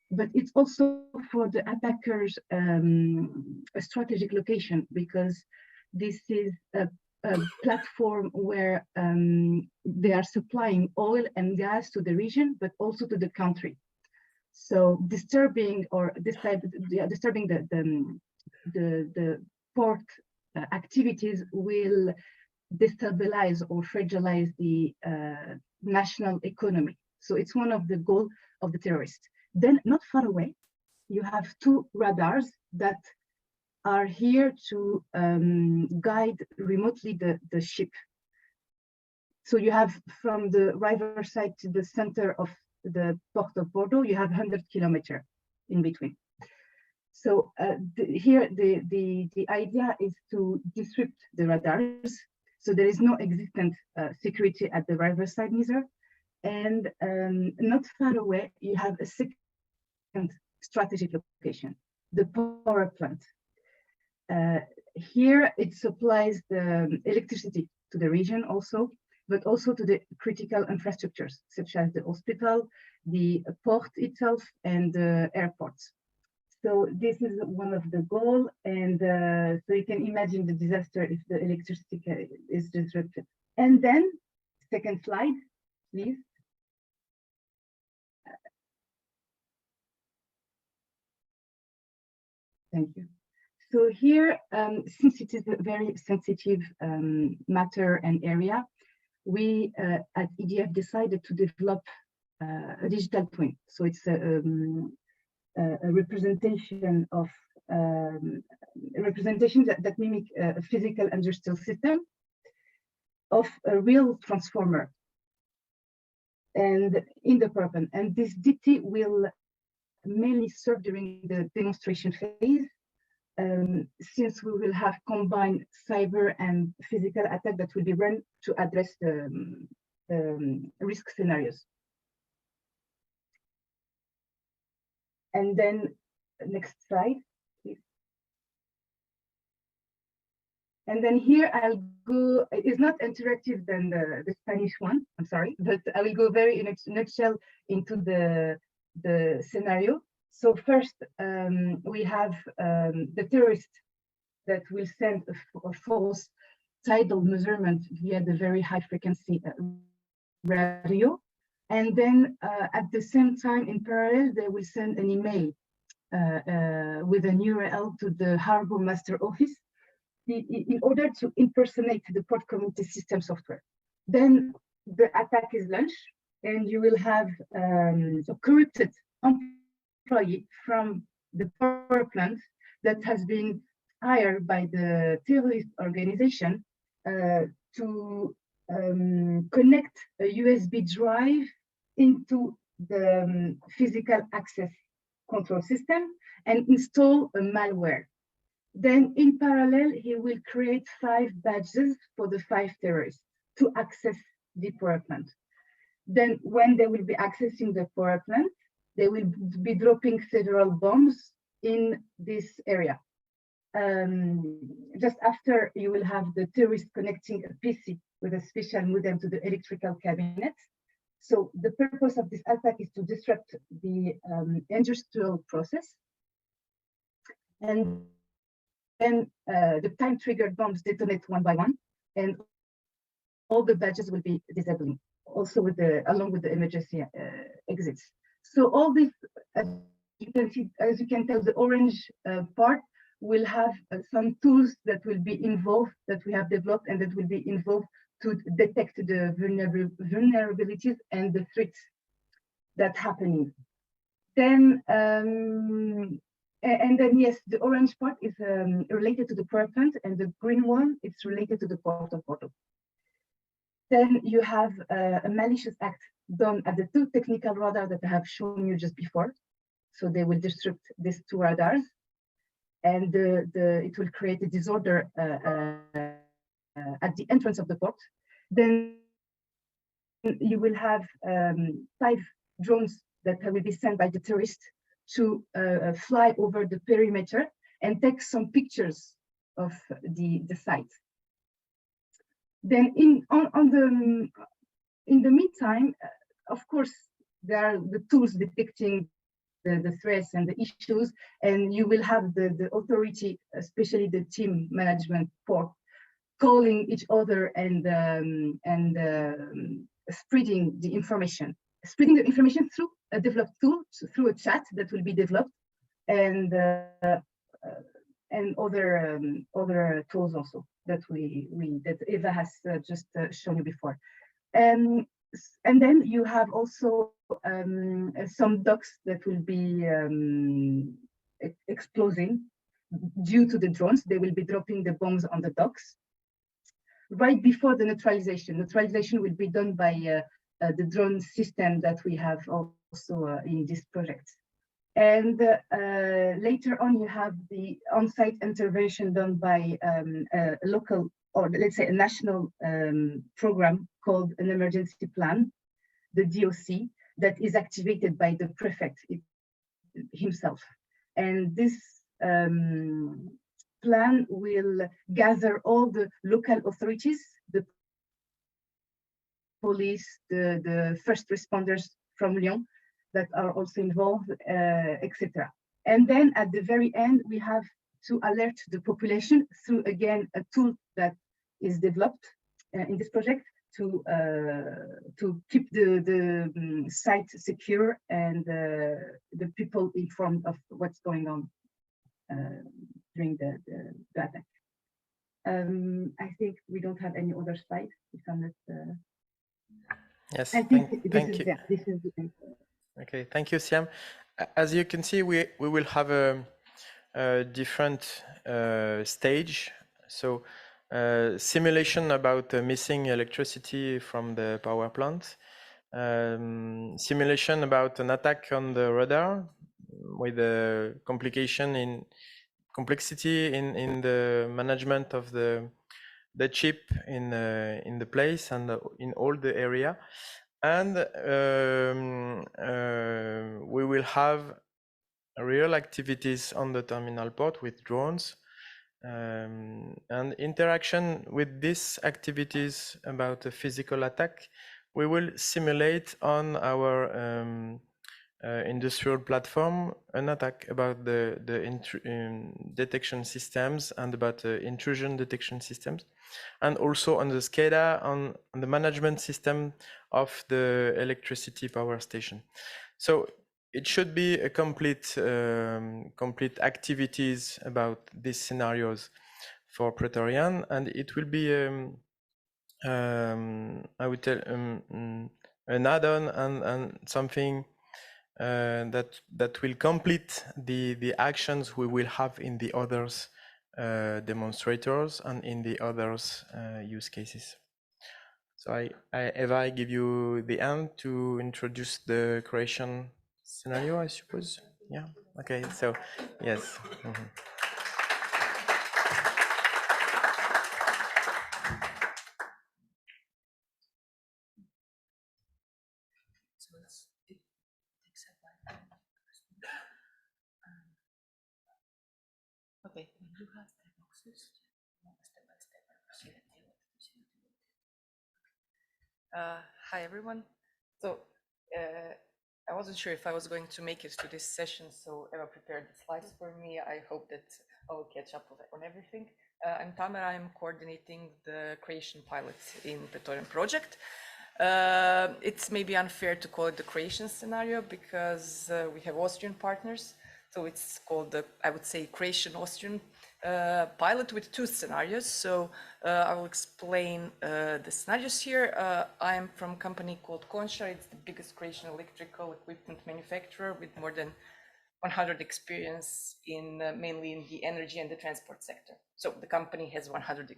But it's also for the attackers a strategic location, because this is a platform where they are supplying oil and gas to the region, but also to the country. So disturbing the port activities will destabilize or fragilize the national economy. So it's one of the goals of the terrorists. Then not far away, you have 2 radars that are here to guide remotely the ship. So you have from the river side to the center of the Port of Bordeaux, you have 100 kilometers in between. So here the idea is to disrupt the radars. So there is no existent security at the river side neither. And not far away, you have a second strategic location, the power plant. Here it supplies the electricity to the region also, but also to the critical infrastructures, such as the hospital, the port itself, and the airports. So this is one of the goals, and so you can imagine the disaster if the electricity is disrupted. And then, second slide, please. Thank you. So here, since it is a very sensitive matter and area, we at EDF decided to develop a digital twin. So it's a representation of that mimic a physical industrial system of a real transformer and in the purpose. And this DT will mainly serve during the demonstration phase, since we will have combined cyber and physical attack that will be run to address the risk scenarios. And then next slide, please. And then here I'll go, it's not interactive than the Spanish one, I'm sorry, but I will go very in a nutshell into the scenario. So first, we have the terrorist that will send a false tidal measurement via the very high frequency radio. And then at the same time, in parallel, they will send an email with an URL to the Harbor Master Office in order to impersonate the port community system software. Then the attack is launched, and you will have a corrupted employee from the power plant that has been hired by the terrorist organization to connect a USB drive into the physical access control system and install a malware. Then in parallel, he will create 5 badges for the 5 terrorists to access the power plant. Then when they will be accessing the power plant, they will be dropping several bombs in this area. Just after, you will have the terrorist connecting a PC with a special modem to the electrical cabinet. So the purpose of this attack is to disrupt the industrial process. And then the time-triggered bombs detonate one by one, and all the badges will be disabling, also with along with the emergency exits. So all this, as you can see, as you can tell, the orange part will have some tools that will be involved, that we have developed, and that will be involved to detect the vulnerabilities and the threats that happening. Then, And then, yes, the orange part is related to the power plant, and the green one is related to the port of Bordeaux. Then you have a malicious act done at the two technical radars that I have shown you just before. So they will disrupt these two radars, and it will create a disorder at the entrance of the port. Then you will have 5 drones that will be sent by the terrorists to fly over the perimeter and take some pictures of the site. Then in the meantime, of course, there are the tools depicting the threats and the issues, and you will have the authority, especially the team management port, calling each other and spreading the information through a developed tool, through a chat that will be developed, and other tools also that that Eva has just shown you before. And then you have also some docks that will be exploding due to the drones. They will be dropping the bombs on the docks right before the neutralization. Neutralization will be done by the drone system that we have also in this project. And later on, you have the on-site intervention done by a local, or let's say a national program called an emergency plan, the DOC, that is activated by the prefect himself. And this plan will gather all the local authorities, the police, the first responders from Lyon that are also involved, etc. And then at the very end, we have to alert the population through, again, a tool that is developed in this project to keep the site secure and the people informed of what's going on during the attack. I think we don't have any other slide, if I'm not. Yes, I think thank you. Yeah, this is the answer. Okay, thank you, Siam. As you can see, we will have a different stage. So simulation about missing electricity from the power plant, simulation about an attack on the radar with a complexity in the management of the chip in the place and in all the area. And we will have real activities on the terminal port with drones, and interaction with these activities about a physical attack. We will simulate on our industrial platform an attack about the detection systems and about intrusion detection systems, and also on the SCADA, on the management system of the electricity power station. So it should be a complete activities about these scenarios for Praetorian, and it will be I would tell an add-on and something that will complete the actions we will have in the others demonstrators and in the others use cases. So Eva, I give you the end to introduce the creation scenario, I suppose. Yeah. Okay. So yes. Mm-hmm. Okay, you have the boxes. Hi everyone. So I wasn't sure if I was going to make it to this session, so Eva prepared the slides for me. I hope that I'll catch up on everything. I'm Tamara. I'm coordinating the creation pilot in Praetorian project. It's maybe unfair to call it the creation scenario because we have Austrian partners. So it's called the, I would say, creation Austrian pilot with 2 scenarios. So I will explain the scenarios here. I'm from a company called Concha. It's the biggest creation electrical equipment manufacturer with more than 100 experience in mainly in the energy and the transport sector. So the company has 100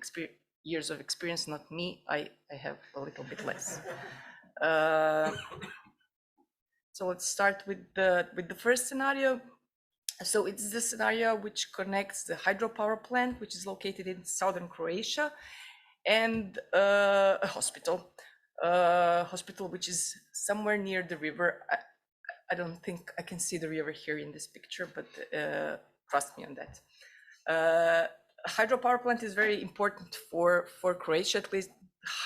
years of experience, not me. I have a little bit less. So let's start with the first scenario. So it's the scenario which connects the hydropower plant, which is located in southern Croatia, and a hospital. Hospital which is somewhere near the river. I don't think I can see the river here in this picture, but trust me on that. Hydropower plant is very important for Croatia. At least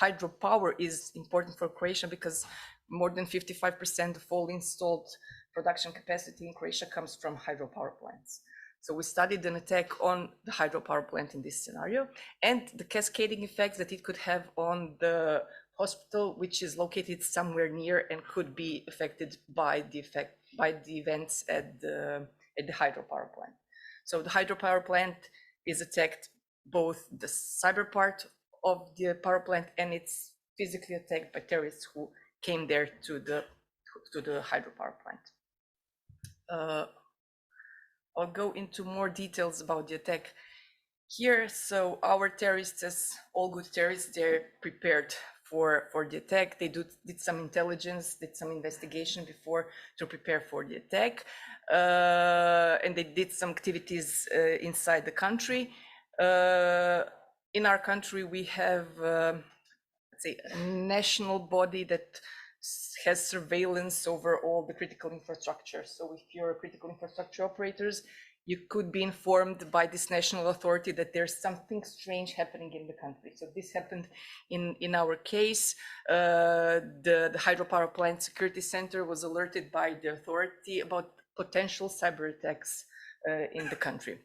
hydropower is important for Croatia because more than 55% of all installed production capacity in Croatia comes from hydropower plants. So we studied an attack on the hydropower plant in this scenario and the cascading effects that it could have on the hospital, which is located somewhere near and could be affected by the events at the hydropower plant. So the hydropower plant is attacked, both the cyber part of the power plant, and it's physically attacked by terrorists who came there to the hydropower plant. I'll go into more details about the attack here. So our terrorists, as all good terrorists, they're prepared for the attack. They did some intelligence, did some investigation before to prepare for the attack, and they did some activities inside the country. In our country, we have, let's say, a national body that has surveillance over all the critical infrastructure. So if you're a critical infrastructure operators, you could be informed by this national authority that there's something strange happening in the country. So this happened in our case. The hydropower plant security center was alerted by the authority about potential cyber attacks in the country.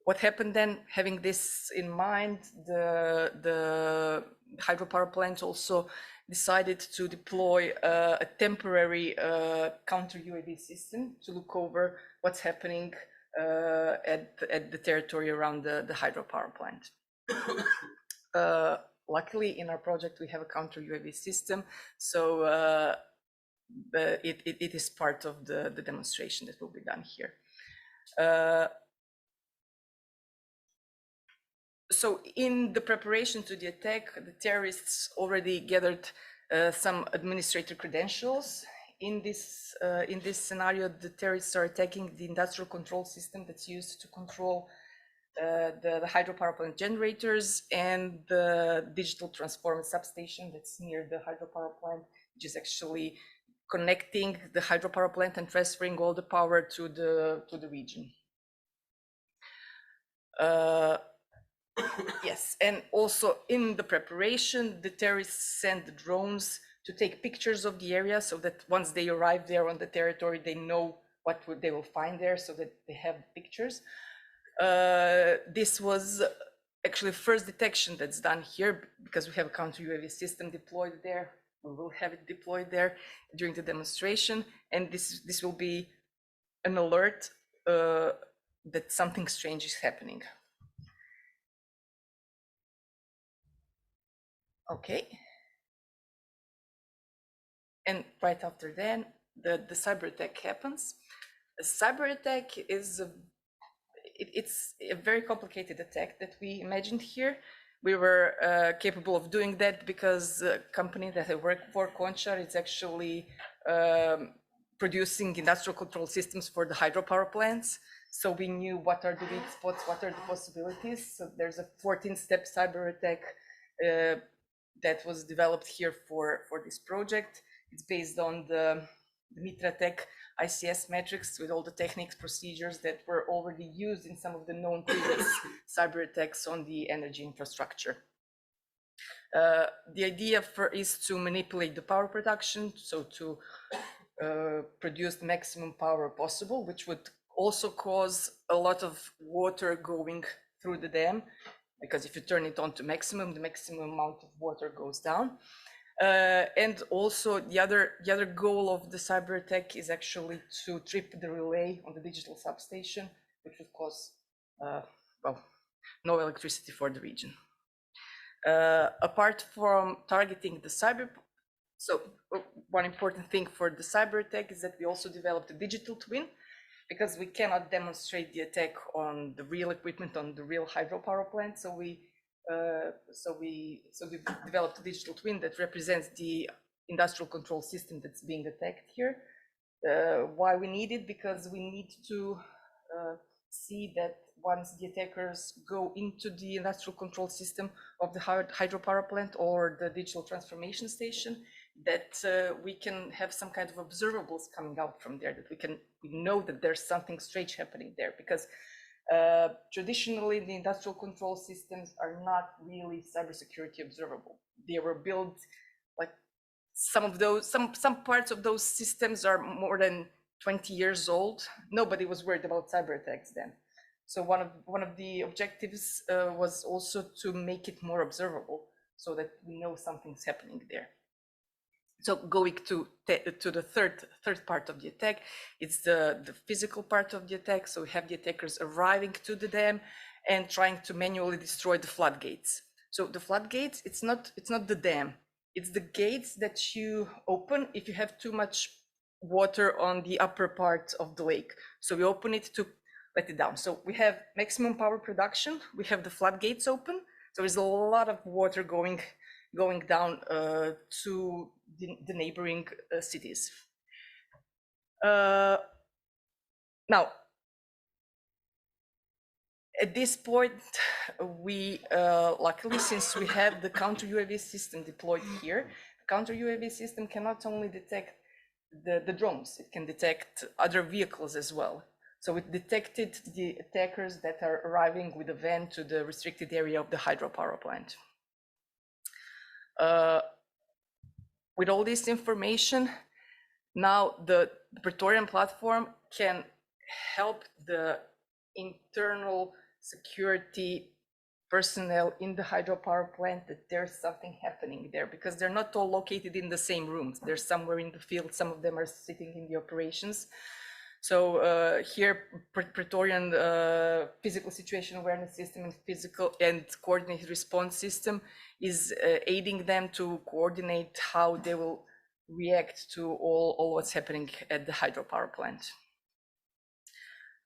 What happened then, having this in mind, the hydropower plant also decided to deploy a temporary counter-UAV system to look over what's happening at the territory around the hydropower plant. Luckily, in our project, we have a counter-UAV system, so it is part of the demonstration that will be done here. So in the preparation to the attack, the terrorists already gathered some administrator credentials. In this scenario, the terrorists are attacking the industrial control system that's used to control the hydropower plant generators and the digital transformer substation that's near the hydropower plant, which is actually connecting the hydropower plant and transferring all the power to the region. Yes, and also in the preparation, the terrorists sent drones to take pictures of the area so that once they arrive there on the territory, they know what they will find there, so that they have pictures. This was actually first detection that's done here because we have a counter-UAV system deployed there. We will have it deployed there during the demonstration, and this will be an alert that something strange is happening. Okay. And right after then, the cyber attack happens. A cyber attack is it's a very complicated attack that we imagined here. We were capable of doing that because a company that I work for, Končar, is actually producing industrial control systems for the hydropower plants. So we knew what are the weak spots, what are the possibilities. So there's a 14-step cyber attack that was developed here for this project. It's based on the MitraTech ICS metrics with all the techniques, procedures that were already used in some of the known previous cyber attacks on the energy infrastructure. The idea is to manipulate the power production, so to produce the maximum power possible, which would also cause a lot of water going through the dam, because if you turn it on to maximum, the maximum amount of water goes down. And also the other goal of the cyber attack is actually to trip the relay on the digital substation, which would cause well, no electricity for the region. Apart from targeting the So one important thing for the cyber attack is that we also developed a digital twin, because we cannot demonstrate the attack on the real equipment, on the real hydropower plant. So we developed a digital twin that represents the industrial control system that's being attacked here. Why we need it? Because we need to see that once the attackers go into the industrial control system of the hydropower plant or the digital transformation station, that we can have some kind of observables coming out from there, that we know that there's something strange happening there, because traditionally the industrial control systems are not really cybersecurity observable. They were built, like some parts of those systems are more than 20 years old. Nobody was worried about cyber attacks then. So one of the objectives was also to make it more observable, so that we know something's happening there. So going to the third part of the attack, it's the physical part of the attack. So we have the attackers arriving to the dam and trying to manually destroy the floodgates. So the floodgates, it's not the dam, it's the gates that you open if you have too much water on the upper part of the lake. So we open it to let it down. So we have maximum power production, we have the floodgates open, so there's a lot of water going down to the neighboring cities. Now, at this point, we luckily, since we have the counter UAV system deployed here, the counter UAV system can not only detect the drones, it can detect other vehicles as well. So it detected the attackers that are arriving with a van to the restricted area of the hydropower plant. With all this information, now the Praetorian platform can help the internal security personnel in the hydropower plant that there's something happening there, because they're not all located in the same rooms. They're somewhere in the field. Some of them are sitting in the operations. So here, Praetorian physical situation awareness system and physical and coordinated response system is aiding them to coordinate how they will react to all what's happening at the hydropower plant.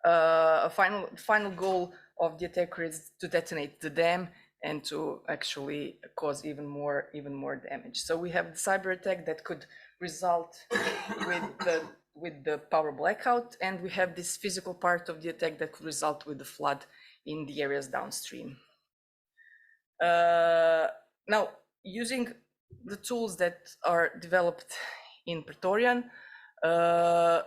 A final goal of the attacker is to detonate the dam and to actually cause even more damage. So we have the cyber attack that could result with the power blackout, and we have this physical part of the attack that could result with the flood in the areas downstream. Now, using the tools that are developed in Praetorian, the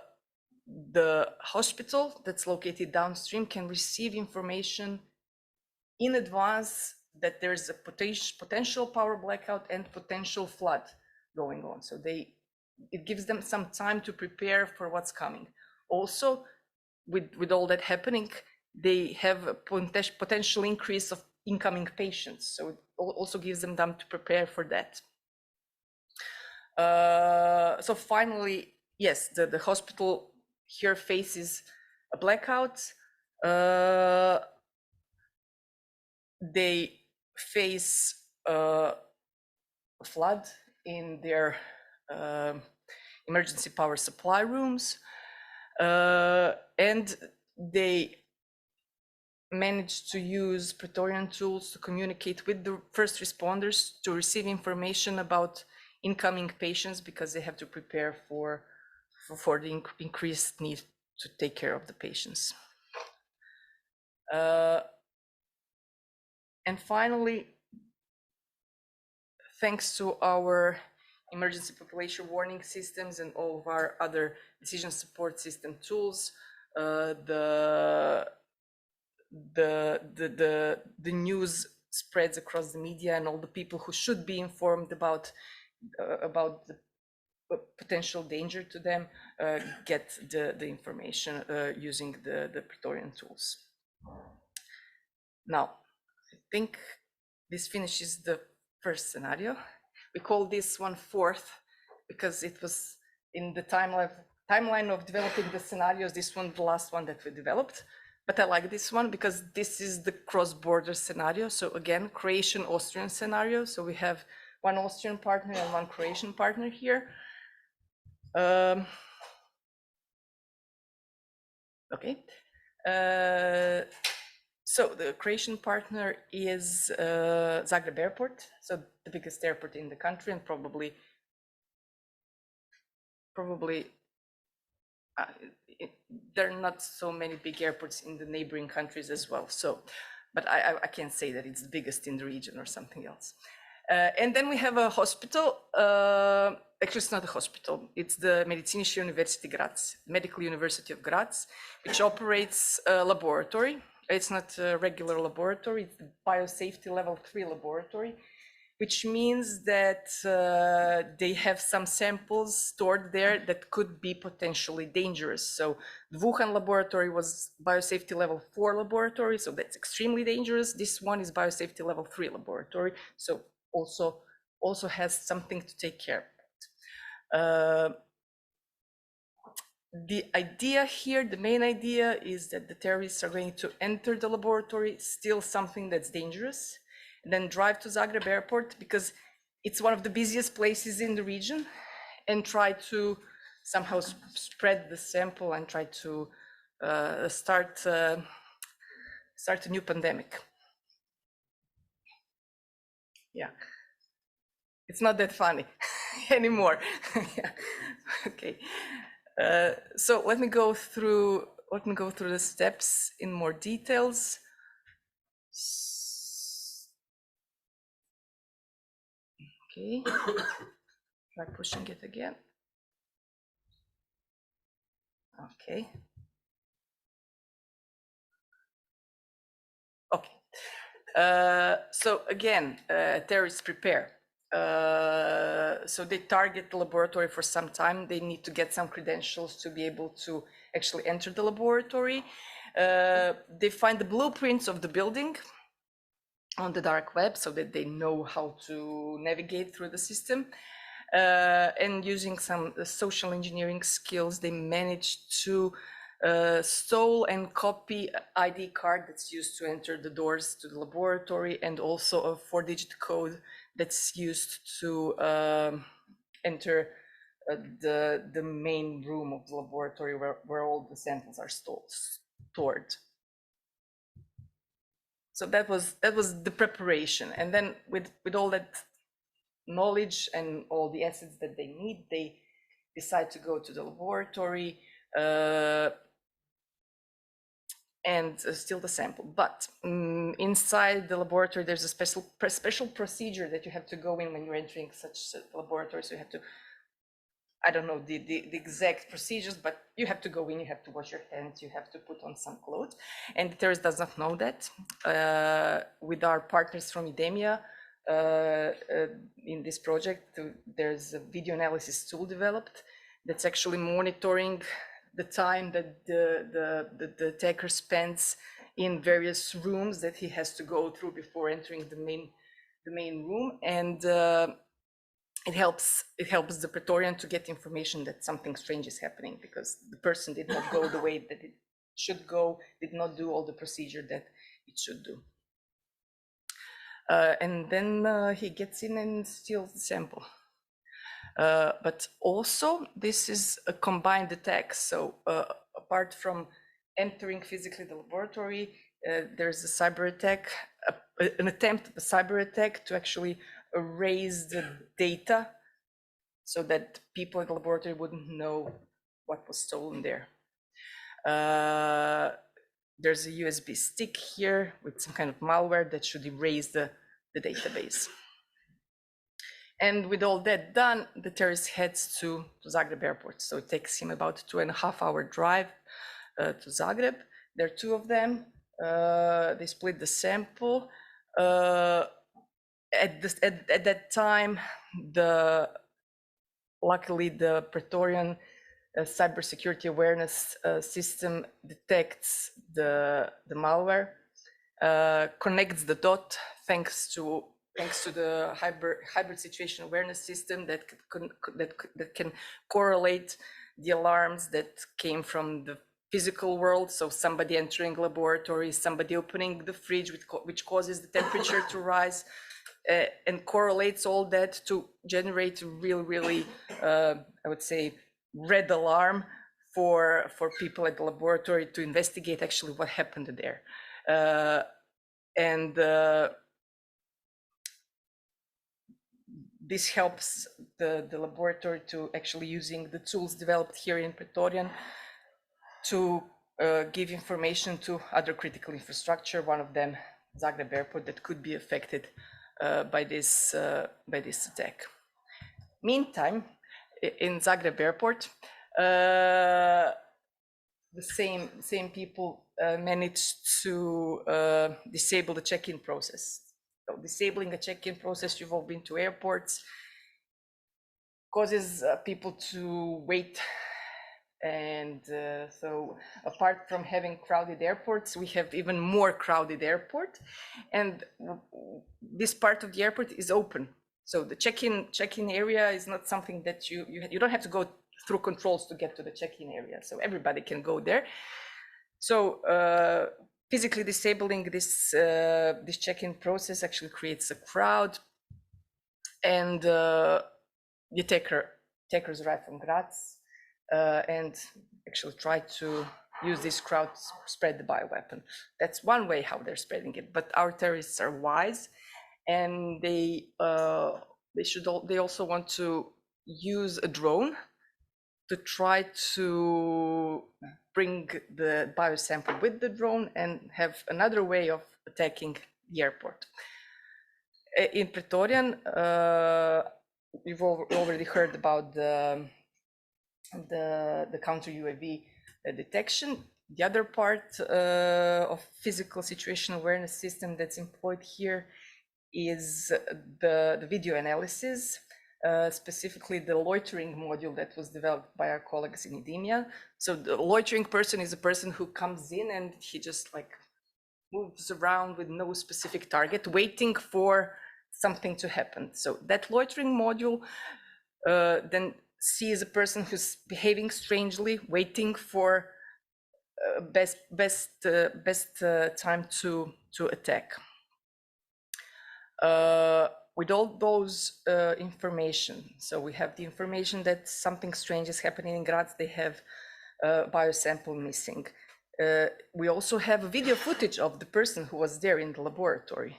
hospital that's located downstream can receive information in advance that there's a potential power blackout and potential flood going on. So it gives them some time to prepare for what's coming. Also, with all that happening, they have a potential increase of incoming patients. So it also gives them time to prepare for that. So finally, yes, the hospital here faces a blackout. They face a flood in their emergency power supply rooms, and they managed to use Praetorian tools to communicate with the first responders to receive information about incoming patients, because they have to prepare for the increased need to take care of the patients. And finally, thanks to our emergency population warning systems and all of our other decision support system tools, the news spreads across the media, and all the people who should be informed about the potential danger to them get the information using the Praetorian tools. Now, I think this finishes the first scenario. We call this one fourth because it was in the timeline of developing the scenarios, this one the last one that we developed. But I like this one because this is the cross-border scenario. So again, Croatian-Austrian scenario. So we have one Austrian partner and one Croatian partner here. Okay. So the Croatian partner is Zagreb Airport, so the biggest airport in the country, and probably there are not so many big airports in the neighboring countries as well. So, but I can't say that it's the biggest in the region or something else. And then we have a hospital. Actually, it's not a hospital. It's the Medizinische Universität Graz, Medical University of Graz, which operates a laboratory. It's not a regular laboratory. It's the biosafety level 3 laboratory, which means that they have some samples stored there that could be potentially dangerous. So the Wuhan laboratory was biosafety level 4 laboratory, so that's extremely dangerous. This one is biosafety level 3 laboratory, so also has something to take care of. The idea here, the main idea is that the terrorists are going to enter the laboratory, steal something that's dangerous, and then drive to Zagreb Airport because it's one of the busiest places in the region, and try to somehow spread the sample and try to start a new pandemic. Yeah, it's not that funny anymore. Yeah. Okay. So let me go through the steps in more details. Okay, try pushing it again. Okay. Okay. So again, terrorists prepare. So they target the laboratory for some time. They need to get some credentials to be able to actually enter the laboratory. They find the blueprints of the building on the dark web so that they know how to navigate through the system. And using some social engineering skills, they managed to stole and copy ID card that's used to enter the doors to the laboratory, and also a 4-digit code that's used to enter the main room of the laboratory where all the samples are stored. So that was the preparation, and then with all that knowledge and all the assets that they need, they decide to go to the laboratory and steal the sample. But inside the laboratory, there's a special procedure that you have to go in when you're entering such a laboratory. So you have to, I don't know the exact procedures, but you have to go in, you have to wash your hands, you have to put on some clothes. And the terrorist does not know that. With our partners from IDEMIA, in this project, there's a video analysis tool developed that's actually monitoring the time that the attacker spends in various rooms that he has to go through before entering the main room, and it helps the Praetorian to get information that something strange is happening because the person did not go the way that it should go, did not do all the procedure that it should do. And then he gets in and steals the sample. But also, this is a combined attack. So apart from entering physically the laboratory, there's a cyber attack, an attempt at a cyber attack to actually erase the data so that people in the laboratory wouldn't know what was stolen there. There's a USB stick here with some kind of malware that should erase the database. And with all that done, the terrorist heads to Zagreb Airport. So it takes him about 2.5-hour drive to Zagreb. There are 2 of them. They split the sample. At that time, luckily the Praetorian cybersecurity awareness system detects the malware, connects the dot thanks to the hybrid situation awareness system that can correlate the alarms that came from the physical world. So somebody entering laboratory, somebody opening the fridge, which causes the temperature to rise, and correlates all that to generate really, I would say, red alarm for people at the laboratory to investigate actually what happened there. This helps the laboratory to actually using the tools developed here in Praetorian to give information to other critical infrastructure, one of them Zagreb Airport, that could be affected by this attack. Meantime, in Zagreb Airport, the same people managed to disable the check-in process. So disabling a check-in process, you've all been to airports, causes people to wait. And so apart from having crowded airports, we have even more crowded airport. And this part of the airport is open. So the check-in area is not something that you don't have to go through controls to get to the check-in area. So everybody can go there. So physically disabling this check-in process actually creates a crowd, and the attackers arrive from Graz and actually try to use this crowd to spread the bioweapon. That's one way how they're spreading it. But our terrorists are wise, and they also want to use a drone to try to bring the biosample with the drone and have another way of attacking the airport. In Praetorian, you've already heard about the counter UAV detection. The other part of physical situation awareness system that's employed here is the video analysis. Specifically the loitering module that was developed by our colleagues in IDEMIA. So the loitering person is a person who comes in and he just like moves around with no specific target, waiting for something to happen. So that loitering module then sees a person who's behaving strangely, waiting for best time to attack. With all those information, so we have the information that something strange is happening in Graz, they have biosample missing. We also have video footage of the person who was there in the laboratory.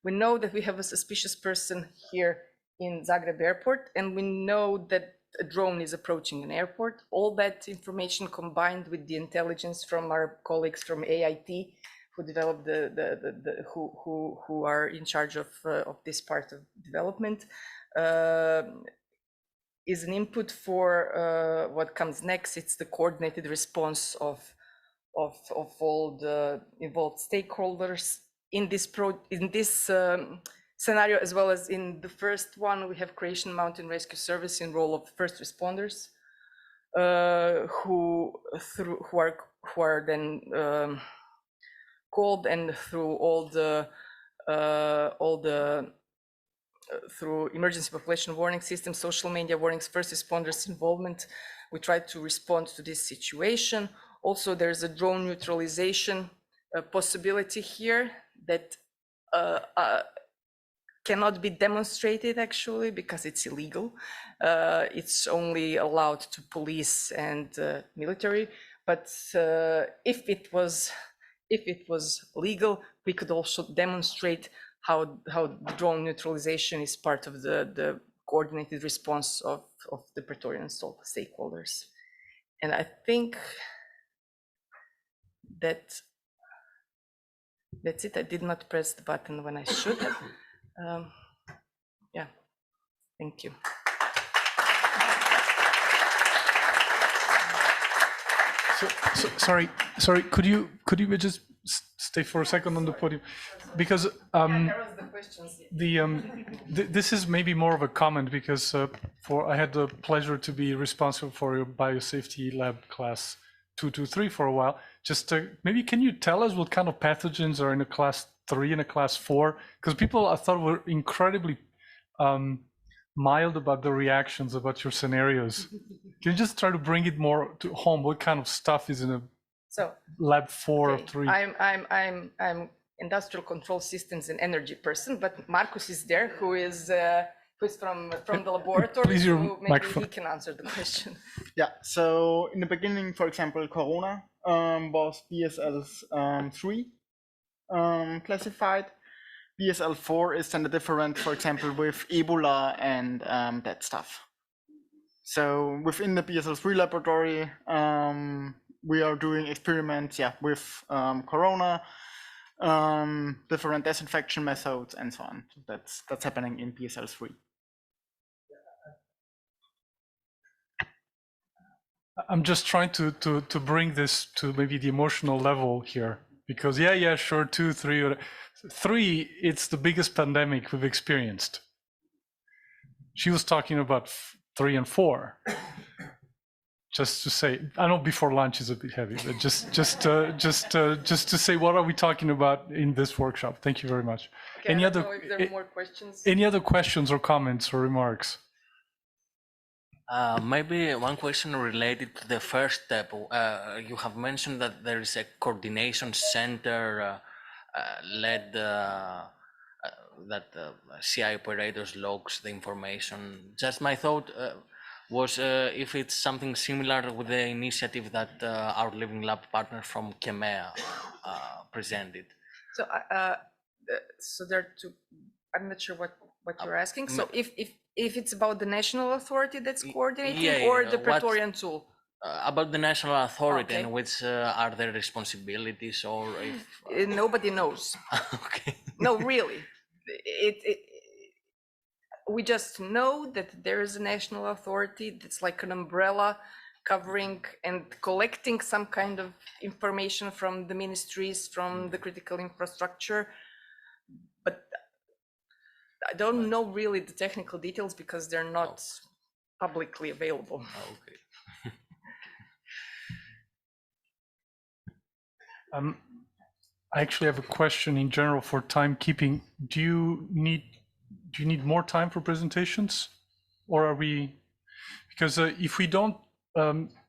We know that we have a suspicious person here in Zagreb Airport, and we know that a drone is approaching an airport. All that information combined with the intelligence from our colleagues from AIT, who developed who are in charge of this part of development, is an input for what comes next. It's the coordinated response of all the involved stakeholders in this scenario, as well as in the first one. We have Croatian Mountain Rescue Service in role of first responders, who are then called, and through through emergency population warning system, social media warnings, first responders involvement, we try to respond to this situation. Also, there's a drone neutralization possibility here that cannot be demonstrated actually because it's illegal. It's only allowed to police and military, but if it was legal, we could also demonstrate how drone neutralization is part of the coordinated response of the Praetorian stakeholders. And I think that's it. I did not press the button when I should have. Yeah, thank you. So, sorry, could you just stay for a second on the podium, because this is maybe more of a comment, because I had the pleasure to be responsible for your biosafety lab class 223 for a while. Just maybe can you tell us what kind of pathogens are in a class 3 and a class 4? Because people, I thought, were incredibly mild about the reactions about your scenarios. Can you just try to bring it more to home? What kind of stuff is in a lab 4 or 3? I'm industrial control systems and energy person, but Marcus is there, who is from the laboratory, Please, your so maybe microphone. he can answer the question. Yeah, so in the beginning, for example, Corona was BSL 3 classified. BSL 4 is then the different, for example, with Ebola and that stuff. So within the BSL 3 laboratory, we are doing experiments, yeah, with Corona, different disinfection methods, and so on. That's happening in BSL 3. I'm just trying to bring this to maybe the emotional level here, because yeah, sure, 2, 3, 3, it's the biggest pandemic we've experienced. She was talking about 3 and 4. Just to say, I know before lunch is a bit heavy, but just to say, what are we talking about in this workshop? Thank you very much. Okay, I don't know if there are more questions. Any other questions or comments or remarks? Maybe one question related to the first step. You have mentioned that there is a coordination center led that CI operators logs the information. Just my thought was if it's something similar with the initiative that our Living Lab partner from KEMEA presented. So, so there are two. I'm not sure what you're asking. So if it's about the national authority that's coordinating, or the Praetorian tool? About the national authority, and which are their responsibilities, or if nobody knows. Okay. No, really. We just know that there is a national authority that's like an umbrella covering and collecting some kind of information from the ministries, from the critical infrastructure. But I don't know really the technical details because they're not publicly available. Okay. I actually have a question in general for timekeeping. Do you need more time for presentations, or are we? Because if we don't,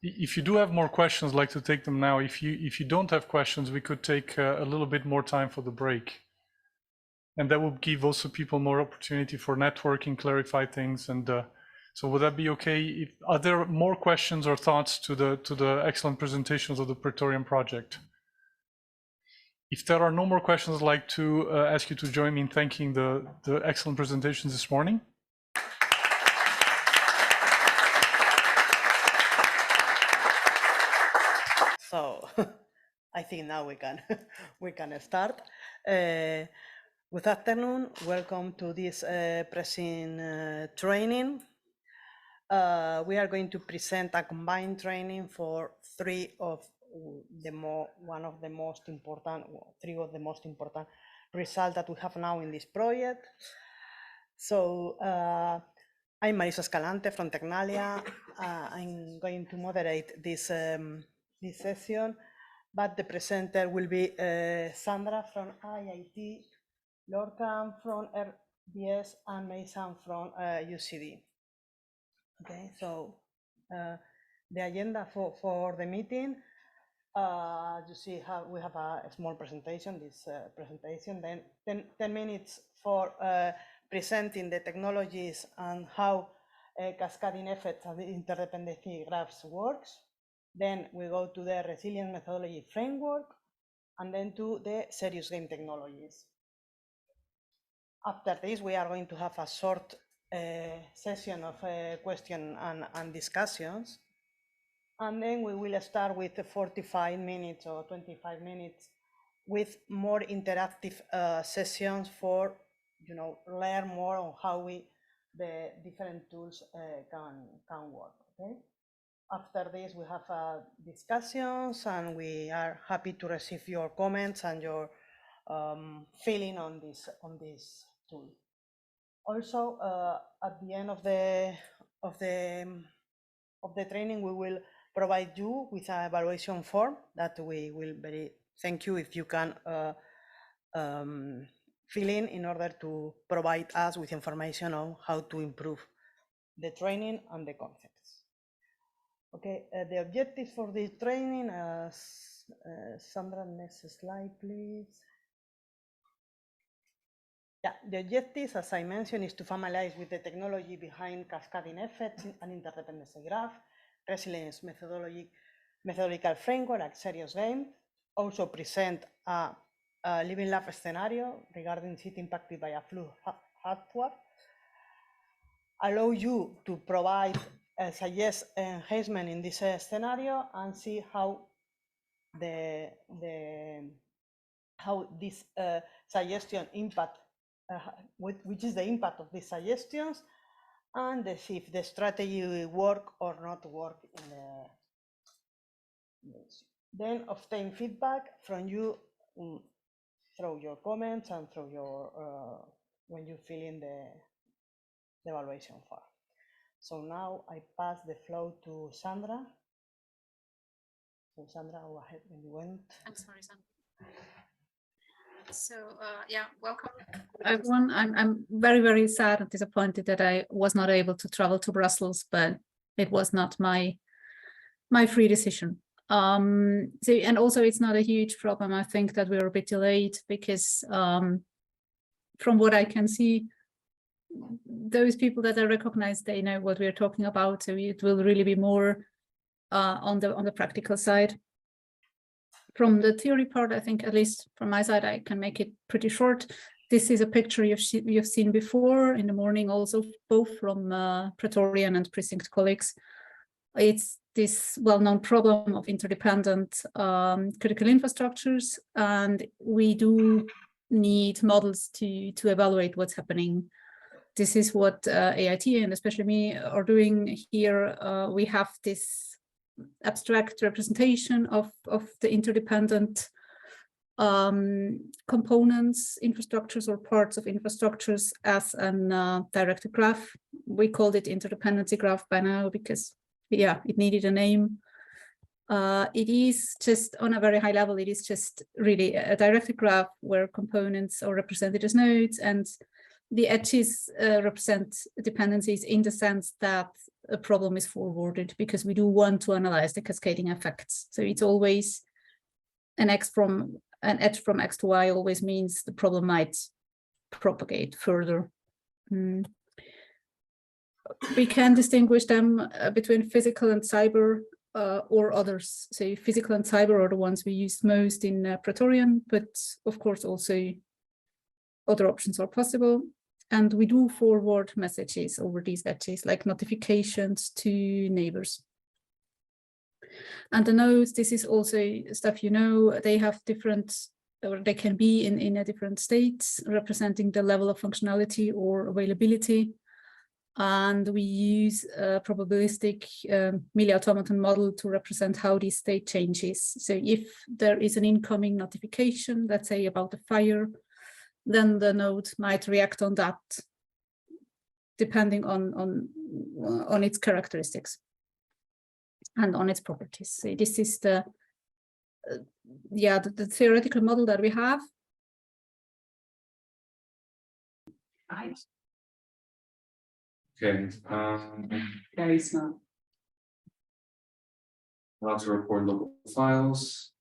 if you do have more questions, I'd like to take them now. If you don't have questions, we could take a little bit more time for the break, and that will give also people more opportunity for networking, clarify things, and so would that be okay? Are there more questions or thoughts to the excellent presentations of the Praetorian project? If there are no more questions, I'd like to ask you to join me in thanking the excellent presentations this morning. So I think now we can start. Good afternoon. Welcome to this PRECINCT training. We are going to present a combined training for three of the most important results that we have now in this project. So I'm Marisa Escalante from Tecnalia. I'm going to moderate this session, but the presenter will be Sandra from IIT, Lorcan from RBS, and Mason from UCD. Okay, so the agenda for the meeting, you see how we have a small presentation, this presentation, then 10 minutes for presenting the technologies and how cascading effects and interdependency graphs works. Then we go to the resilient methodology framework, and then to the serious game technologies. After this, we are going to have a short session of question and discussions. And then we will start with 45 minutes or 25 minutes with more interactive sessions for, learn more on how the different tools can work. Okay. After this, we have discussions, and we are happy to receive your comments and your feeling on this tool. Also, at the end of the training, we will provide you with an evaluation form that we will thank you if you can fill in order to provide us with information on how to improve the training and the concepts. Okay, the objectives for this training, Sandra, next slide, please. Yeah, the objectives, as I mentioned, is to familiarize with the technology behind cascading effects and interdependency graph, resilience methodological framework, like serious game. Also present a living lab scenario regarding city impacted by a flood hardware. Allow you to provide suggest enhancement in this scenario and see how how this suggestion impact, which is the impact of these suggestions, and if the strategy will work or not work in the. Then obtain feedback from you through your comments and through your when you fill in the evaluation form. So now I pass the floor to Sandra. So Sandra, go ahead when you want. I'm sorry, Sandra. So yeah, welcome everyone. I'm very, very sad and disappointed that I was not able to travel to Brussels, but it was not my free decision. So, and also it's not a huge problem. I think that we're a bit delayed because from what I can see, those people that I recognize, they know what we're talking about. So it will really be more on the practical side. From the theory part, I think, at least from my side, I can make it pretty short. This is a picture you've seen before in the morning, also both from Praetorian and PRECINCT colleagues. It's this well-known problem of interdependent critical infrastructures, and we do need models to evaluate what's happening. This is what AIT and especially me are doing here. We have this abstract representation of the interdependent components, infrastructures, or parts of infrastructures as a directed graph. We called it interdependency graph by now because, yeah, it needed a name. It is just on a very high level, it is just really a directed graph where components are represented as nodes, and the edges represent dependencies in the sense that a problem is forwarded, because we do want to analyze the cascading effects. So it's always an edge from X to Y always means the problem might propagate further. We can distinguish them between physical and cyber or others. So physical and cyber are the ones we use most in Praetorian, but of course also other options are possible. And we do forward messages over these edges, like notifications to neighbors. And the nodes, this is also stuff you know, they have different, or they can be in a different states, representing the level of functionality or availability. And we use a probabilistic Mealy automaton model to represent how this state changes. So if there is an incoming notification, let's say about a fire, then the node might react on that, depending on its characteristics and on its properties. So this is the theoretical model that we have. Okay. Very small. Allow to record local files.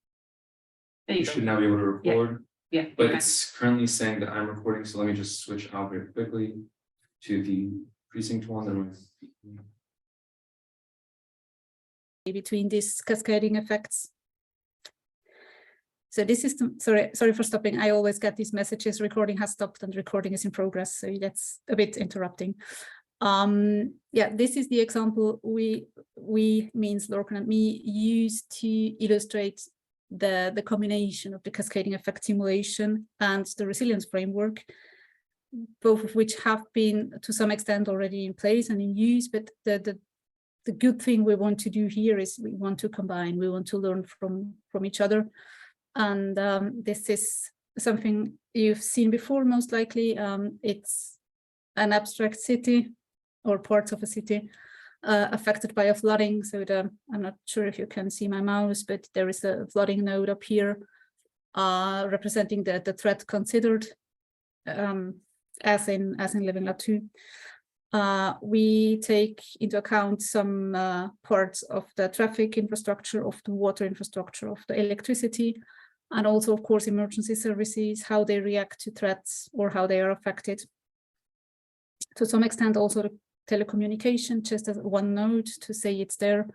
You go. should now be able to record. Yeah. But it's currently saying that I'm recording, so let me just switch out very quickly to the PRECINCT one. Between these cascading effects. So this is, sorry for stopping. I always get these messages, recording has stopped and recording is in progress. So that's a bit interrupting. Yeah, this is the example we means Lorcan and me use to illustrate the combination of the cascading effect simulation and the resilience framework, both of which have been to some extent already in place and in use. But the good thing we want to do here is we want to combine, we want to learn from each other. And this is something you've seen before, most likely. It's an abstract city or parts of a city affected by a flooding. So I'm not sure if you can see my mouse, but there is a flooding node up here representing the threat considered as in Living Lab 2. We take into account some parts of the traffic infrastructure, of the water infrastructure, of the electricity, and also, of course, emergency services, how they react to threats or how they are affected. To some extent, also the telecommunication, just as one note to say it's there.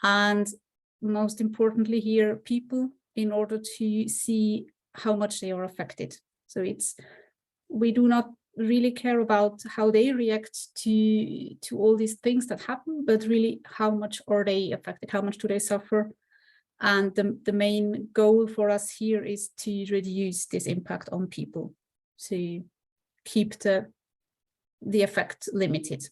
And most importantly here, people, in order to see how much they are affected. So we do not really care about how they react to all these things that happen, but really how much are they affected, how much do they suffer. And the main goal for us here is to reduce this impact on people, to keep the effect limited.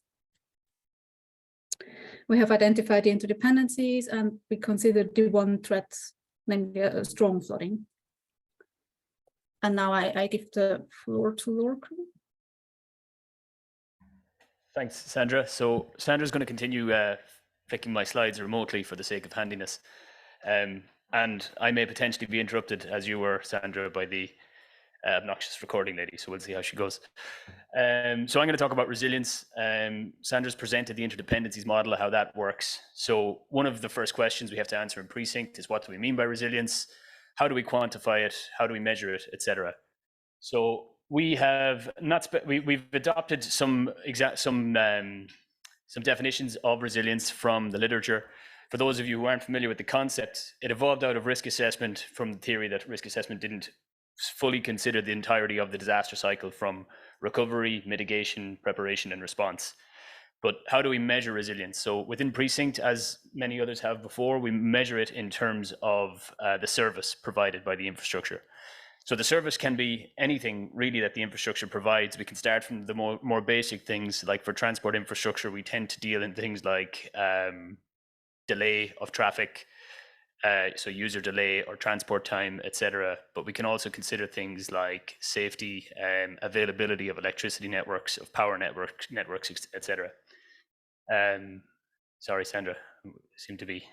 We have identified the interdependencies, and we consider the one threat, namely strong flooding. And now I give the floor to Lorcan. Thanks, Sandra. So Sandra's going to continue flicking my slides remotely for the sake of handiness. And I may potentially be interrupted, as you were, Sandra, by the obnoxious recording lady. So we'll see how she goes. So I'm going to talk about resilience. Sandra's presented the interdependencies model, how that works. So one of the first questions we have to answer in PRECINCT is, what do we mean by resilience? How do we quantify it? How do we measure it, etc.? So we have we've adopted some definitions of resilience from the literature. For those of you who aren't familiar with the concept, it evolved out of risk assessment, from the theory that risk assessment didn't fully consider the entirety of the disaster cycle, from recovery, mitigation, preparation, and response. But how do we measure resilience? So within PRECINCT, as many others have before, we measure it in terms of the service provided by the infrastructure. So the service can be anything really that the infrastructure provides. We can start from the more basic things, like for transport infrastructure, we tend to deal in things like delay of traffic, so user delay or transport time, etc. But we can also consider things like safety, availability of electricity networks, of power networks, etc. Sorry, Sandra, seem to be,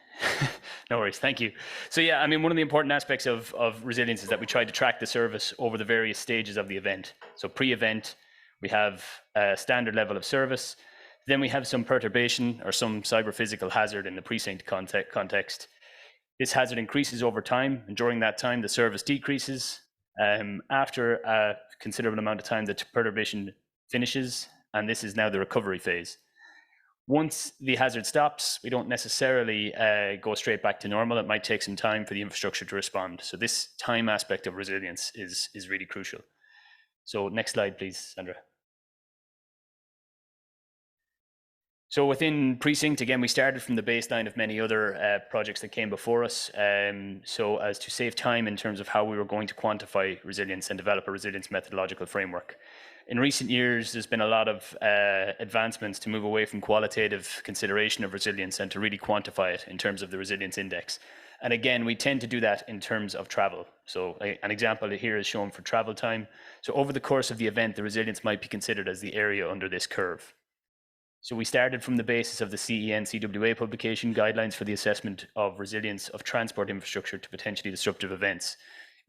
no worries, thank you. So yeah, I mean, one of the important aspects of resilience is that we try to track the service over the various stages of the event. So pre-event, we have a standard level of service. Then we have some perturbation or some cyber-physical hazard in the PRECINCT context. This hazard increases over time, and during that time, the service decreases. After a considerable amount of time, the perturbation finishes, and this is now the recovery phase. Once the hazard stops, we don't necessarily go straight back to normal. It might take some time for the infrastructure to respond. So this time aspect of resilience is really crucial. So next slide, please, Sandra. So within PRECINCT, again, we started from the baseline of many other projects that came before us. So as to save time in terms of how we were going to quantify resilience and develop a resilience methodological framework. In recent years, there's been a lot of advancements to move away from qualitative consideration of resilience and to really quantify it in terms of the resilience index. And again, we tend to do that in terms of travel. So an example here is shown for travel time. So over the course of the event, the resilience might be considered as the area under this curve. So we started from the basis of the CEN-CWA publication, Guidelines for the Assessment of Resilience of Transport Infrastructure to Potentially Disruptive Events.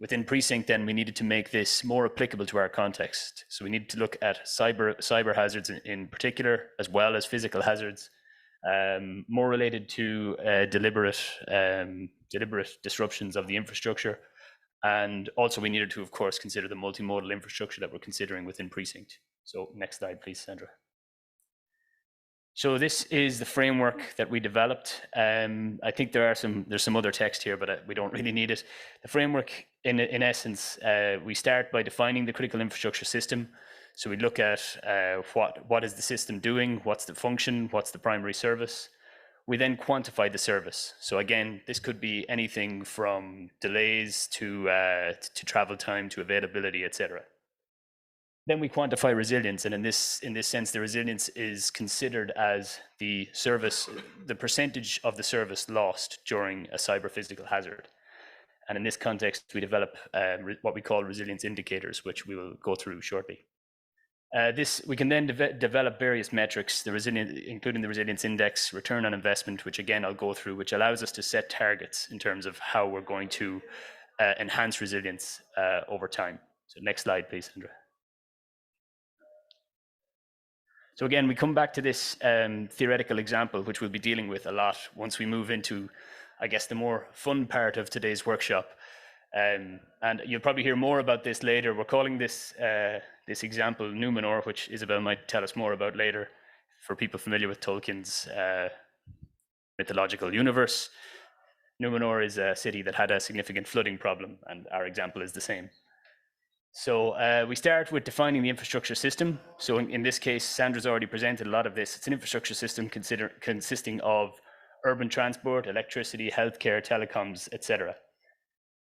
Within PRECINCT, then, we needed to make this more applicable to our context. So we needed to look at cyber hazards in particular, as well as physical hazards, more related to deliberate disruptions of the infrastructure. And also we needed to, of course, consider the multimodal infrastructure that we're considering within PRECINCT. So next slide, please, Sandra. So this is the framework that we developed. I think there's some other text here, but we don't really need it. The framework, in essence, we start by defining the critical infrastructure system. So we look at what is the system doing, what's the function, what's the primary service. We then quantify the service. So again, this could be anything from delays to travel time to availability, etc. Then we quantify resilience, and in this sense, the resilience is considered as the service, the percentage of the service lost during a cyber-physical hazard. And in this context, we develop what we call resilience indicators, which we will go through shortly. We can then develop various metrics, including the resilience index, return on investment, which again I'll go through, which allows us to set targets in terms of how we're going to enhance resilience over time. So next slide, please, Sandra. So again, we come back to this theoretical example, which we'll be dealing with a lot once we move into, I guess, the more fun part of today's workshop. And you'll probably hear more about this later. We're calling this this example Numenor, which Isabel might tell us more about later, for people familiar with Tolkien's mythological universe. Numenor is a city that had a significant flooding problem, and our example is the same. So we start with defining the infrastructure system. So in this case, Sandra's already presented a lot of this. It's an infrastructure system consisting of urban transport, electricity, healthcare, telecoms, etc.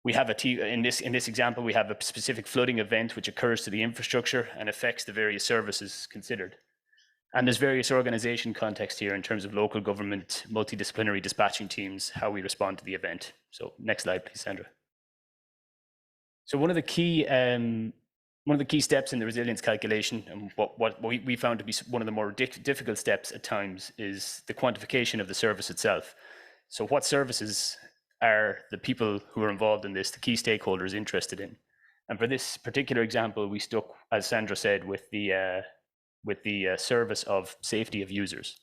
We have in this example, we have a specific flooding event which occurs to the infrastructure and affects the various services considered. And there's various organization context here in terms of local government, multidisciplinary dispatching teams, how we respond to the event. So next slide, please, Sandra. So one of the key steps in the resilience calculation, and what we found to be one of the more difficult steps at times, is the quantification of the service itself. So what services are the people who are involved in this, the key stakeholders interested in? And for this particular example, we stuck, as Sandra said, with the service of safety of users.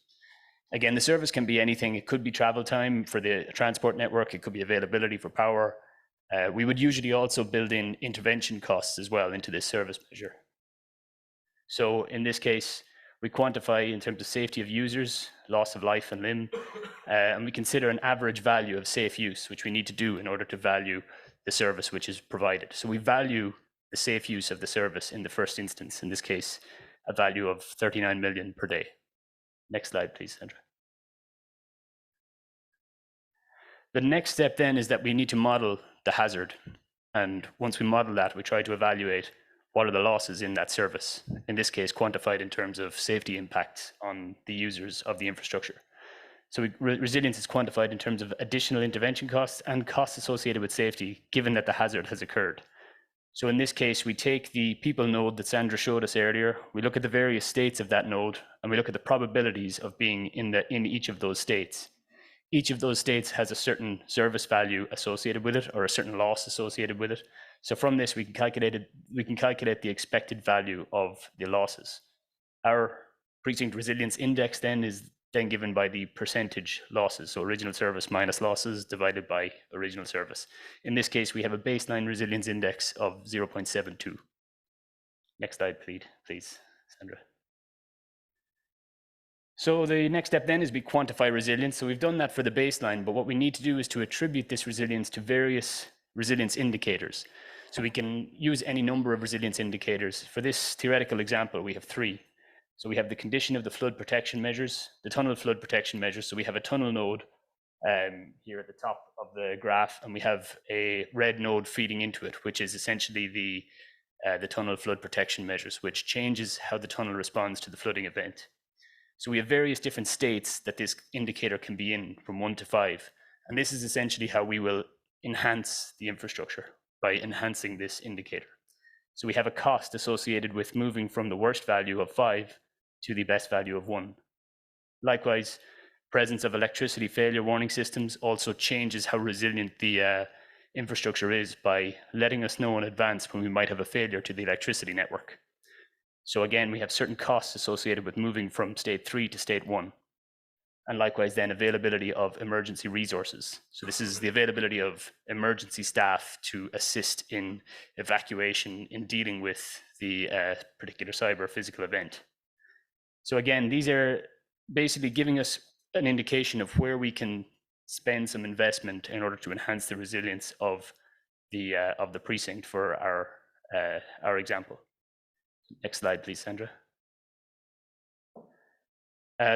Again, the service can be anything. It could be travel time for the transport network. It could be availability for power. We would usually also build in intervention costs as well into this service measure. So in this case, we quantify in terms of safety of users, loss of life and limb, and we consider an average value of safe use, which we need to do in order to value the service which is provided. So we value the safe use of the service in the first instance, in this case, a value of 39 million per day. Next slide, please, Sandra. The next step then is that we need to model the hazard. And once we model that, we try to evaluate what are the losses in that service, in this case, quantified in terms of safety impacts on the users of the infrastructure. So resilience is quantified in terms of additional intervention costs and costs associated with safety, given that the hazard has occurred. So in this case, we take the people node that Sandra showed us earlier, we look at the various states of that node, and we look at the probabilities of being in each of those states. Each of those states has a certain service value associated with it, or a certain loss associated with it. So from this, we can calculate the expected value of the losses. Our precinct resilience index then is then given by the percentage losses. So original service minus losses divided by original service. In this case, we have a baseline resilience index of 0.72. Next slide, please, Sandra. So the next step then is we quantify resilience. So we've done that for the baseline, but what we need to do is to attribute this resilience to various resilience indicators. So we can use any number of resilience indicators. For this theoretical example, we have 3. So we have the condition of the flood protection measures, the tunnel flood protection measures. So we have a tunnel node here at the top of the graph, and we have a red node feeding into it, which is essentially the tunnel flood protection measures, which changes how the tunnel responds to the flooding event. So we have various different states that this indicator can be in from 1 to 5. And this is essentially how we will enhance the infrastructure, by enhancing this indicator. So we have a cost associated with moving from the worst value of 5 to the best value of 1. Likewise, presence of electricity failure warning systems also changes how resilient the infrastructure is by letting us know in advance when we might have a failure to the electricity network. So again, we have certain costs associated with moving from state 3 to state 1. And likewise then availability of emergency resources. So this is the availability of emergency staff to assist in evacuation in dealing with the particular cyber or physical event. So again, these are basically giving us an indication of where we can spend some investment in order to enhance the resilience of the precinct for our example. Next slide, please, Sandra.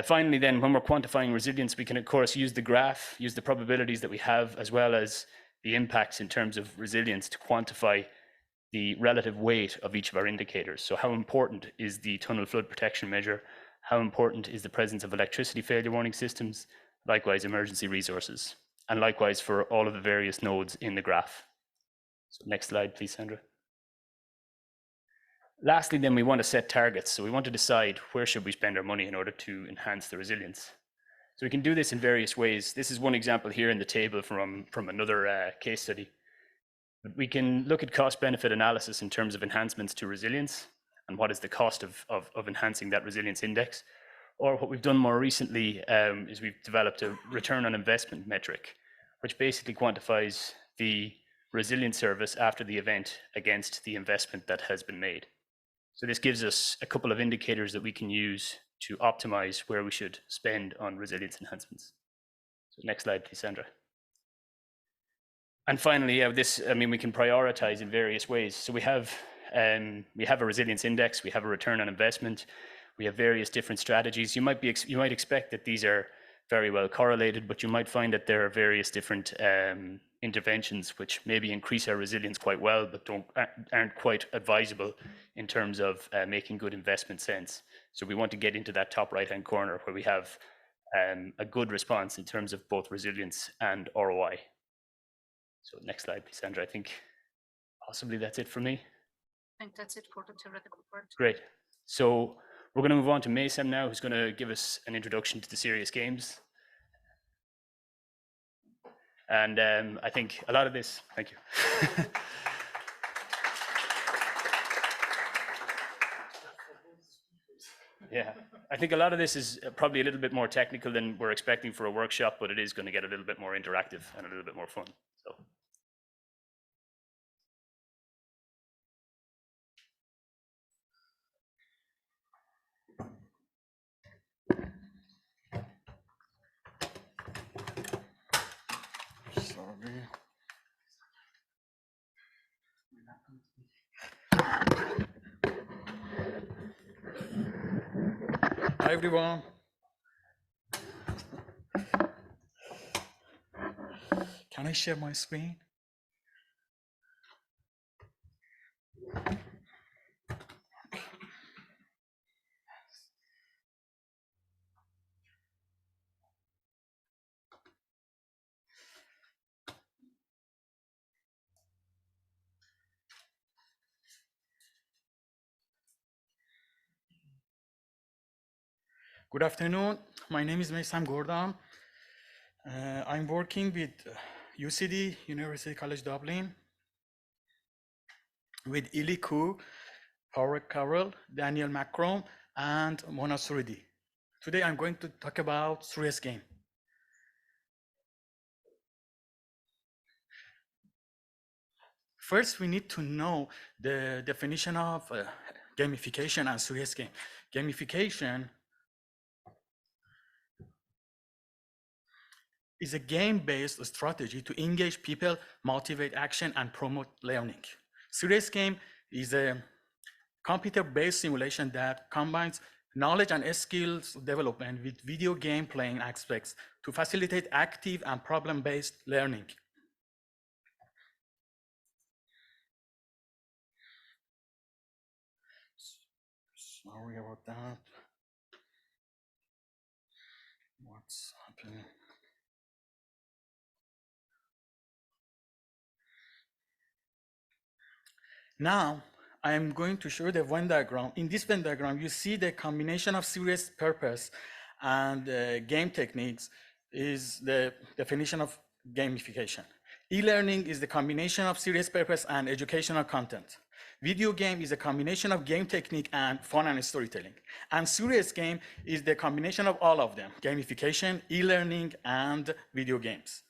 Finally, then, when we're quantifying resilience, we can, of course, use the graph, use the probabilities that we have, as well as the impacts in terms of resilience to quantify the relative weight of each of our indicators. So how important is the tunnel flood protection measure? How important is the presence of electricity failure warning systems? Likewise, emergency resources. And likewise for all of the various nodes in the graph. So next slide, please, Sandra. Lastly, then, we want to set targets. So we want to decide where should we spend our money in order to enhance the resilience. So we can do this in various ways. This is one example here in the table from another case study. But we can look at cost-benefit analysis in terms of enhancements to resilience and what is the cost of enhancing that resilience index. Or what we've done more recently is we've developed a return on investment metric, which basically quantifies the resilient service after the event against the investment that has been made. So this gives us a couple of indicators that we can use to optimize where we should spend on resilience enhancements. So next slide, please, Sandra. And finally, we can prioritize in various ways. So we have a resilience index, we have a return on investment, we have various different strategies. You might expect that these are very well correlated, but you might find that there are various different interventions which maybe increase our resilience quite well, but aren't quite advisable in terms of making good investment sense. So we want to get into that top right-hand corner where we have a good response in terms of both resilience and ROI. So next slide, please, Sandra. I think possibly that's it for me. I think that's it for the theoretical part. Great. So we're going to move on to Maysam now, who's going to give us an introduction to the serious games. And I think a lot of this, thank you. Yeah, I think a lot of this is probably a little bit more technical than we're expecting for a workshop, but it is going to get a little bit more interactive and a little bit more fun. So. Sorry. Hi everyone. Can I share my screen? Good afternoon. My name is Maysam Gordon. I'm working with UCD, University College Dublin, with Ili Ku, Howard Carroll, Daniel Macron, and Mona Suridi. Today I'm going to talk about serious game. First, we need to know the definition of gamification and serious game. Gamification is a game-based strategy to engage people, motivate action, and promote learning. Serious game is a computer-based simulation that combines knowledge and skills development with video game playing aspects to facilitate active and problem-based learning. Sorry about that. What's happening? Now, I am going to show the Venn diagram. In this Venn diagram, you see the combination of serious purpose and game techniques is the definition of gamification. E-learning is the combination of serious purpose and educational content. Video game is a combination of game technique and fun and storytelling. And serious game is the combination of all of them, gamification, e-learning, and video games.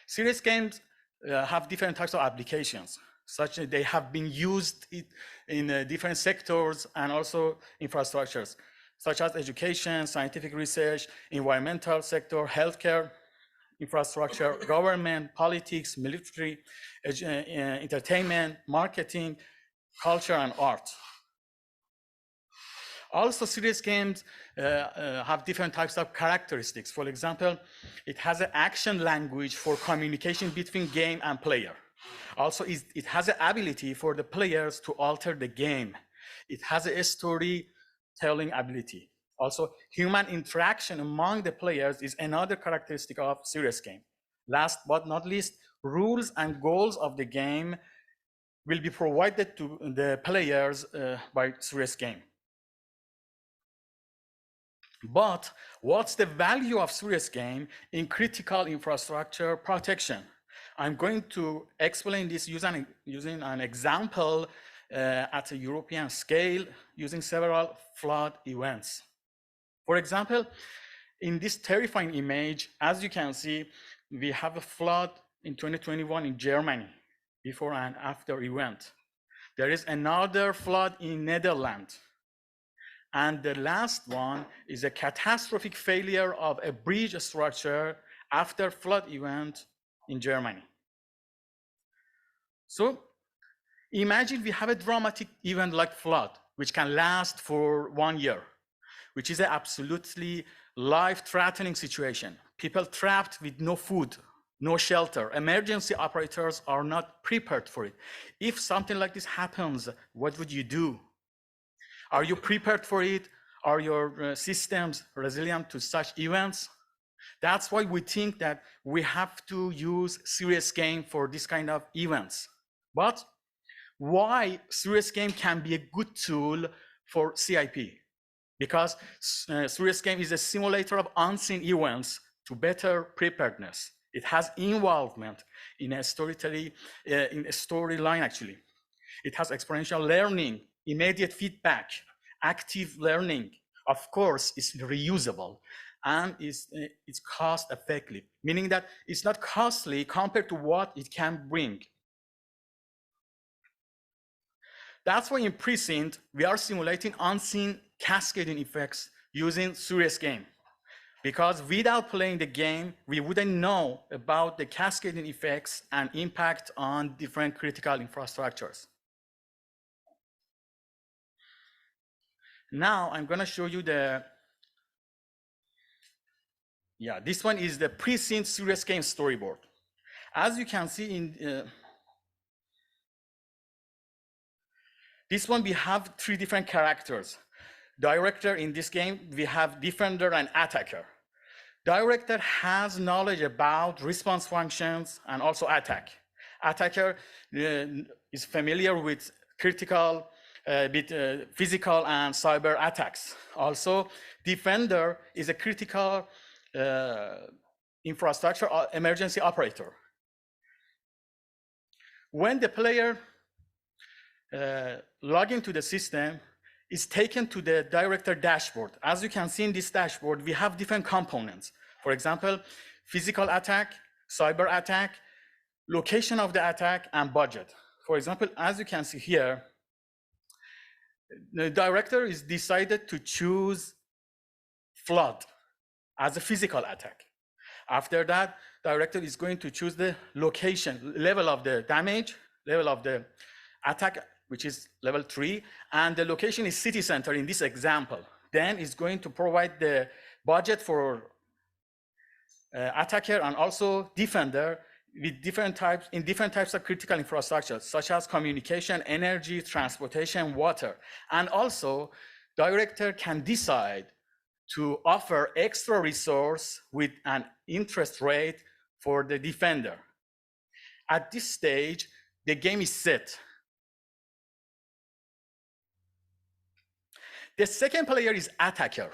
Serious games have different types of applications, such that they have been used in different sectors and also infrastructures, such as education, scientific research, environmental sector, healthcare, infrastructure, government, politics, military, entertainment, marketing, culture, and art. Also, serious games have different types of characteristics. For example, it has an action language for communication between game and player. Also, it has an ability for the players to alter the game. It has a storytelling ability. Also, human interaction among the players is another characteristic of serious game. Last but not least, rules and goals of the game will be provided to the players by serious game. But what's the value of serious game in critical infrastructure protection? I'm going to explain this using an example at a European scale using several flood events. For example, in this terrifying image, as you can see, we have a flood in 2021 in Germany, before and after event. There is another flood in Netherlands. And the last one is a catastrophic failure of a bridge structure after flood event in Germany. So imagine we have a dramatic event like flood, which can last for 1 year, which is an absolutely life-threatening situation. People trapped with no food, no shelter. Emergency operators are not prepared for it. If something like this happens, what would you do? Are you prepared for it? Are your systems resilient to such events? That's why we think that we have to use serious game for this kind of events. But why serious game can be a good tool for CIP? Because serious game is a simulator of unseen events to better preparedness. It has involvement in a storyline actually. It has experiential learning, immediate feedback, active learning. Of course, it's reusable and it's cost effective, meaning that it's not costly compared to what it can bring. That's why in PRECINCT, we are simulating unseen cascading effects using serious game. Because without playing the game, we wouldn't know about the cascading effects and impact on different critical infrastructures. Now I'm going to show you this one is the PRECINCT serious game storyboard. As you can see in this one, we have 3 different characters. Director in this game, we have defender and attacker. Director has knowledge about response functions and also attack. Attacker is familiar with critical, physical and cyber attacks. Also, defender is a critical infrastructure emergency operator. When the player log into the system, is taken to the director dashboard. As you can see in this dashboard, we have different components. For example, physical attack, cyber attack, location of the attack, and budget. For example, as you can see here, the director is decided to choose flood as a physical attack. After that, director is going to choose the location, level of the damage, level of the attack, which is level 3, and the location is city center in this example. Then it's going to provide the budget for attacker and also defender with different types of critical infrastructure, such as communication, energy, transportation, water. And also, director can decide to offer extra resource with an interest rate for the defender. At this stage, the game is set. The second player is attacker.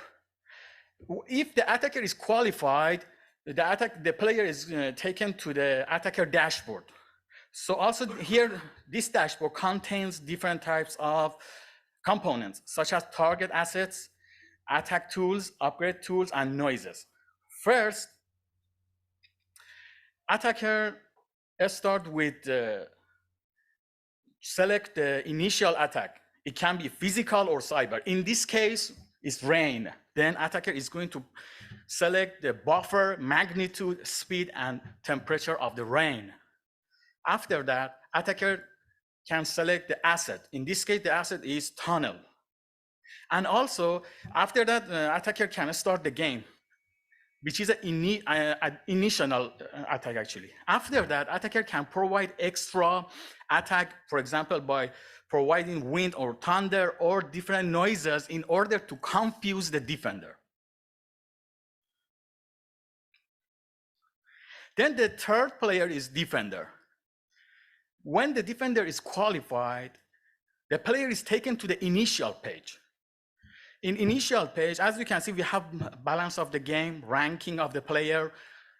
If the attacker is qualified, the player is taken to the attacker dashboard. So also here, this dashboard contains different types of components, such as target assets, attack tools, upgrade tools, and noises. First, attacker start with select the initial attack. It can be physical or cyber. In this case, it's rain. Then attacker is going to select the buffer, magnitude, speed, and temperature of the rain. After that, attacker can select the asset. In this case, the asset is tunnel. And also, after that, attacker can start the game, which is an initial attack actually. After that, attacker can provide extra attack, for example, by providing wind or thunder or different noises in order to confuse the defender. Then the third player is defender. When the defender is qualified, the player is taken to the initial page. In initial page, as you can see, we have balance of the game, ranking of the player,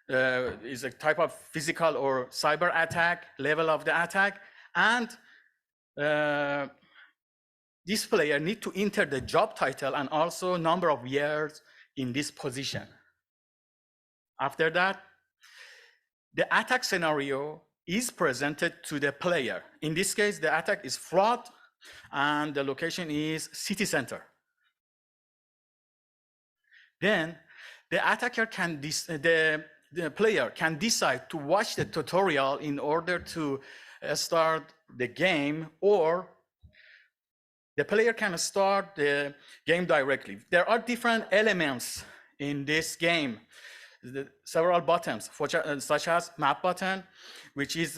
is a type of physical or cyber attack, level of the attack, and this player need to enter the job title and also number of years in this position. After that, the attack scenario is presented to the player. In this case, the attack is flood, and the location is city center. Then the attacker can, the player can decide to watch the tutorial in order to start the game, or the player can start the game directly. There are different elements in this game, several buttons, such as map button, which is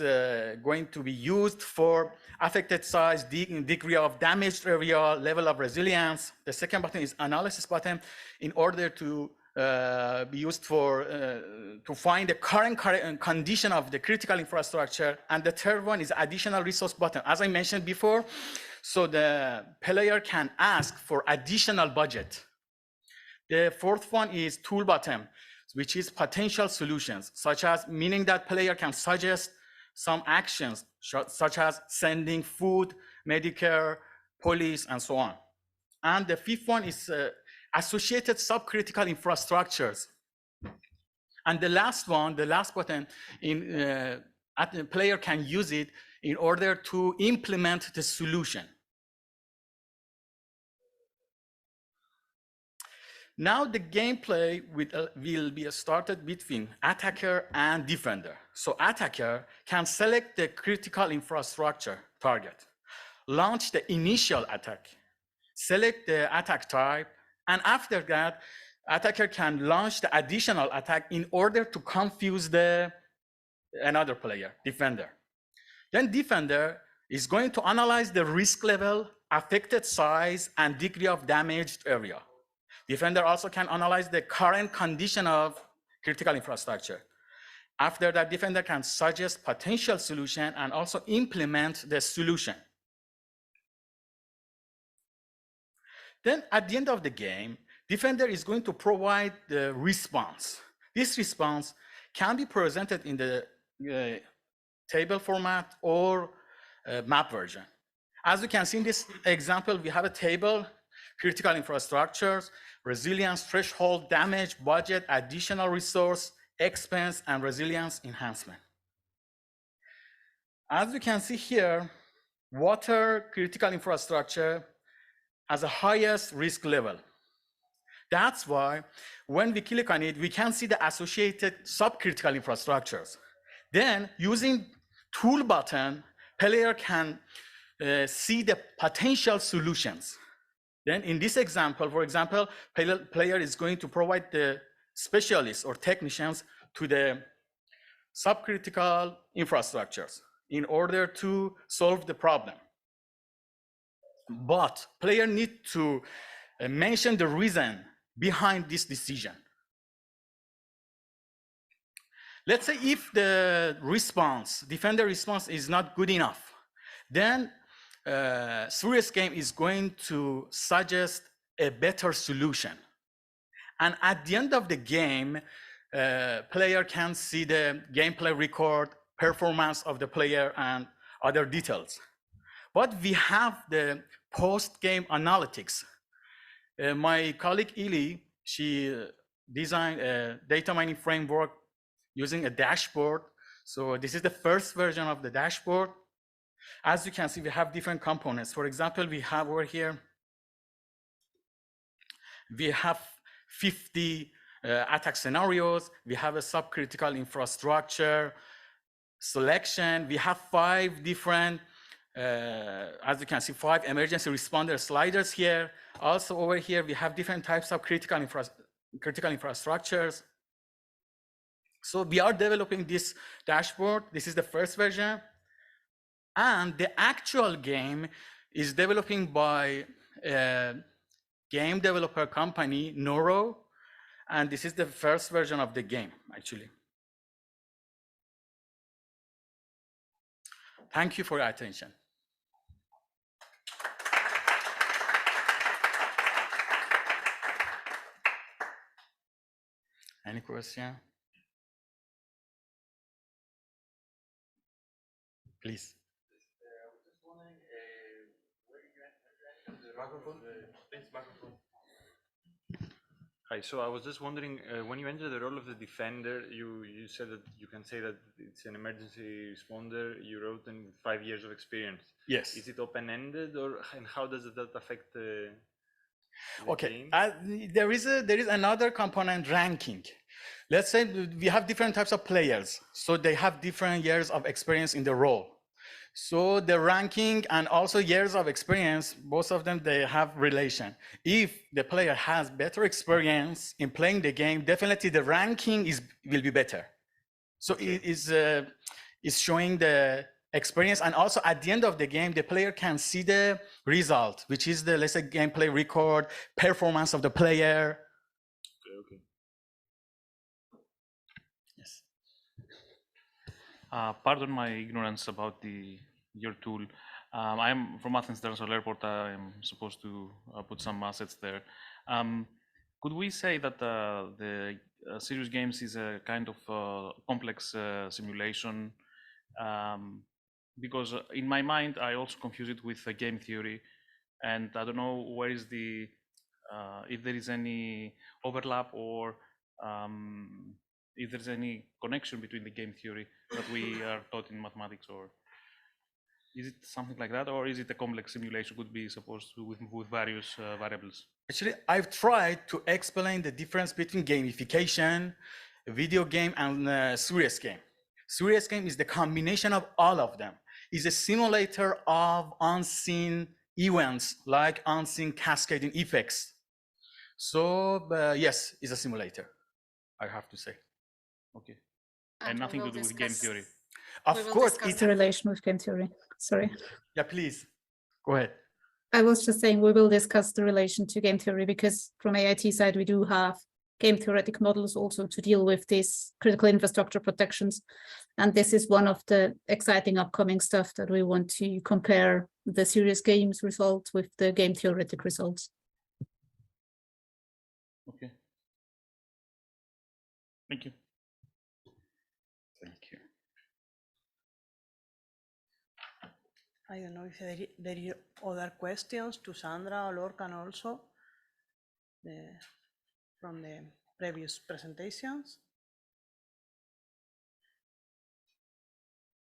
going to be used for affected size, degree of damaged area, level of resilience. The second button is analysis button, in order to be used for to find the current condition of the critical infrastructure. And the third one is additional resource button. As I mentioned before, so the player can ask for additional budget. The fourth one is tool button, which is potential solutions, such as, meaning that player can suggest some actions, such as sending food, Medicare, police, and so on. And the fifth one is associated subcritical infrastructures. And the last one, the last button, the player can use it in order to implement the solution. Now the gameplay will be started between attacker and defender. So attacker can select the critical infrastructure target, launch the initial attack, select the attack type, and after that, attacker can launch the additional attack in order to confuse another player, defender. Then defender is going to analyze the risk level, affected size, and degree of damaged area. Defender also can analyze the current condition of critical infrastructure. After that, defender can suggest potential solution and also implement the solution. Then at the end of the game, defender is going to provide the response. This response can be presented in the table format or map version. As you can see in this example, we have a table: critical infrastructures, resilience threshold, damage, budget, additional resource, expense, and resilience enhancement. As you can see here, water critical infrastructure has the highest risk level. That's why when we click on it, we can see the associated subcritical infrastructures. Then using tool button, player can see the potential solutions. Then in this example, for example, player is going to provide the specialists or technicians to the subcritical infrastructures in order to solve the problem. But player need to mention the reason behind this decision. Let's say if the response, defender response, is not good enough, then Serious Game is going to suggest a better solution. And at the end of the game, player can see the gameplay record, performance of the player, and other details. But we have the post-game analytics. My colleague Ili, she designed a data mining framework using a dashboard. So this is the first version of the dashboard. As you can see, we have different components. For example, we have over here, we have 50 attack scenarios. We have a subcritical infrastructure selection. We have 5 different, as you can see, 5 emergency responder sliders here. Also over here, we have different types of critical infrastructures. So we are developing this dashboard. This is the first version. And the actual game is developing by a game developer company, Noro. And this is the first version of the game, actually. Thank you for your attention. Any question? Please. Hi, so I was just wondering, when you enter the role of the defender, you said that you can say that it's an emergency responder. You wrote in 5 years of experience. Yes. Is it open-ended, and how does that affect the Okay, game? there is another component, ranking. Let's say we have different types of players, so they have different years of experience in the role. So the ranking and also years of experience, both of them, they have relation. If the player has better experience in playing the game, definitely the ranking will be better. So it is showing the experience, and also at the end of the game, the player can see the result, which is the, let's say, gameplay record, performance of the player. Okay. Yes. Pardon my ignorance about your tool. I'm from Athens International Airport. I'm supposed to put some assets there. Could we say that the serious games is a kind of complex simulation? Because in my mind, I also confuse it with game theory, and I don't know where is the if there is any overlap or if there's any connection between the game theory that we are taught in mathematics, or is it something like that, or is it a complex simulation could be supposed to with various variables? Actually, I've tried to explain the difference between gamification, video game, and serious game. Serious game is the combination of all of them. It's a simulator of unseen events, like unseen cascading effects. So yes, it's a simulator, I have to say. Okay. And nothing to do with game theory. Of course, it's a relation with game theory. Sorry. Yeah, please go ahead. I was just saying we will discuss the relation to game theory, because from AIT side we do have game theoretic models also to deal with these critical infrastructure protections, and this is one of the exciting upcoming stuff that we want to compare the serious games results with the game theoretic results. Okay. Thank you. Thank you. I don't know if there are other questions to Sandra or Lorcan also from the previous presentations.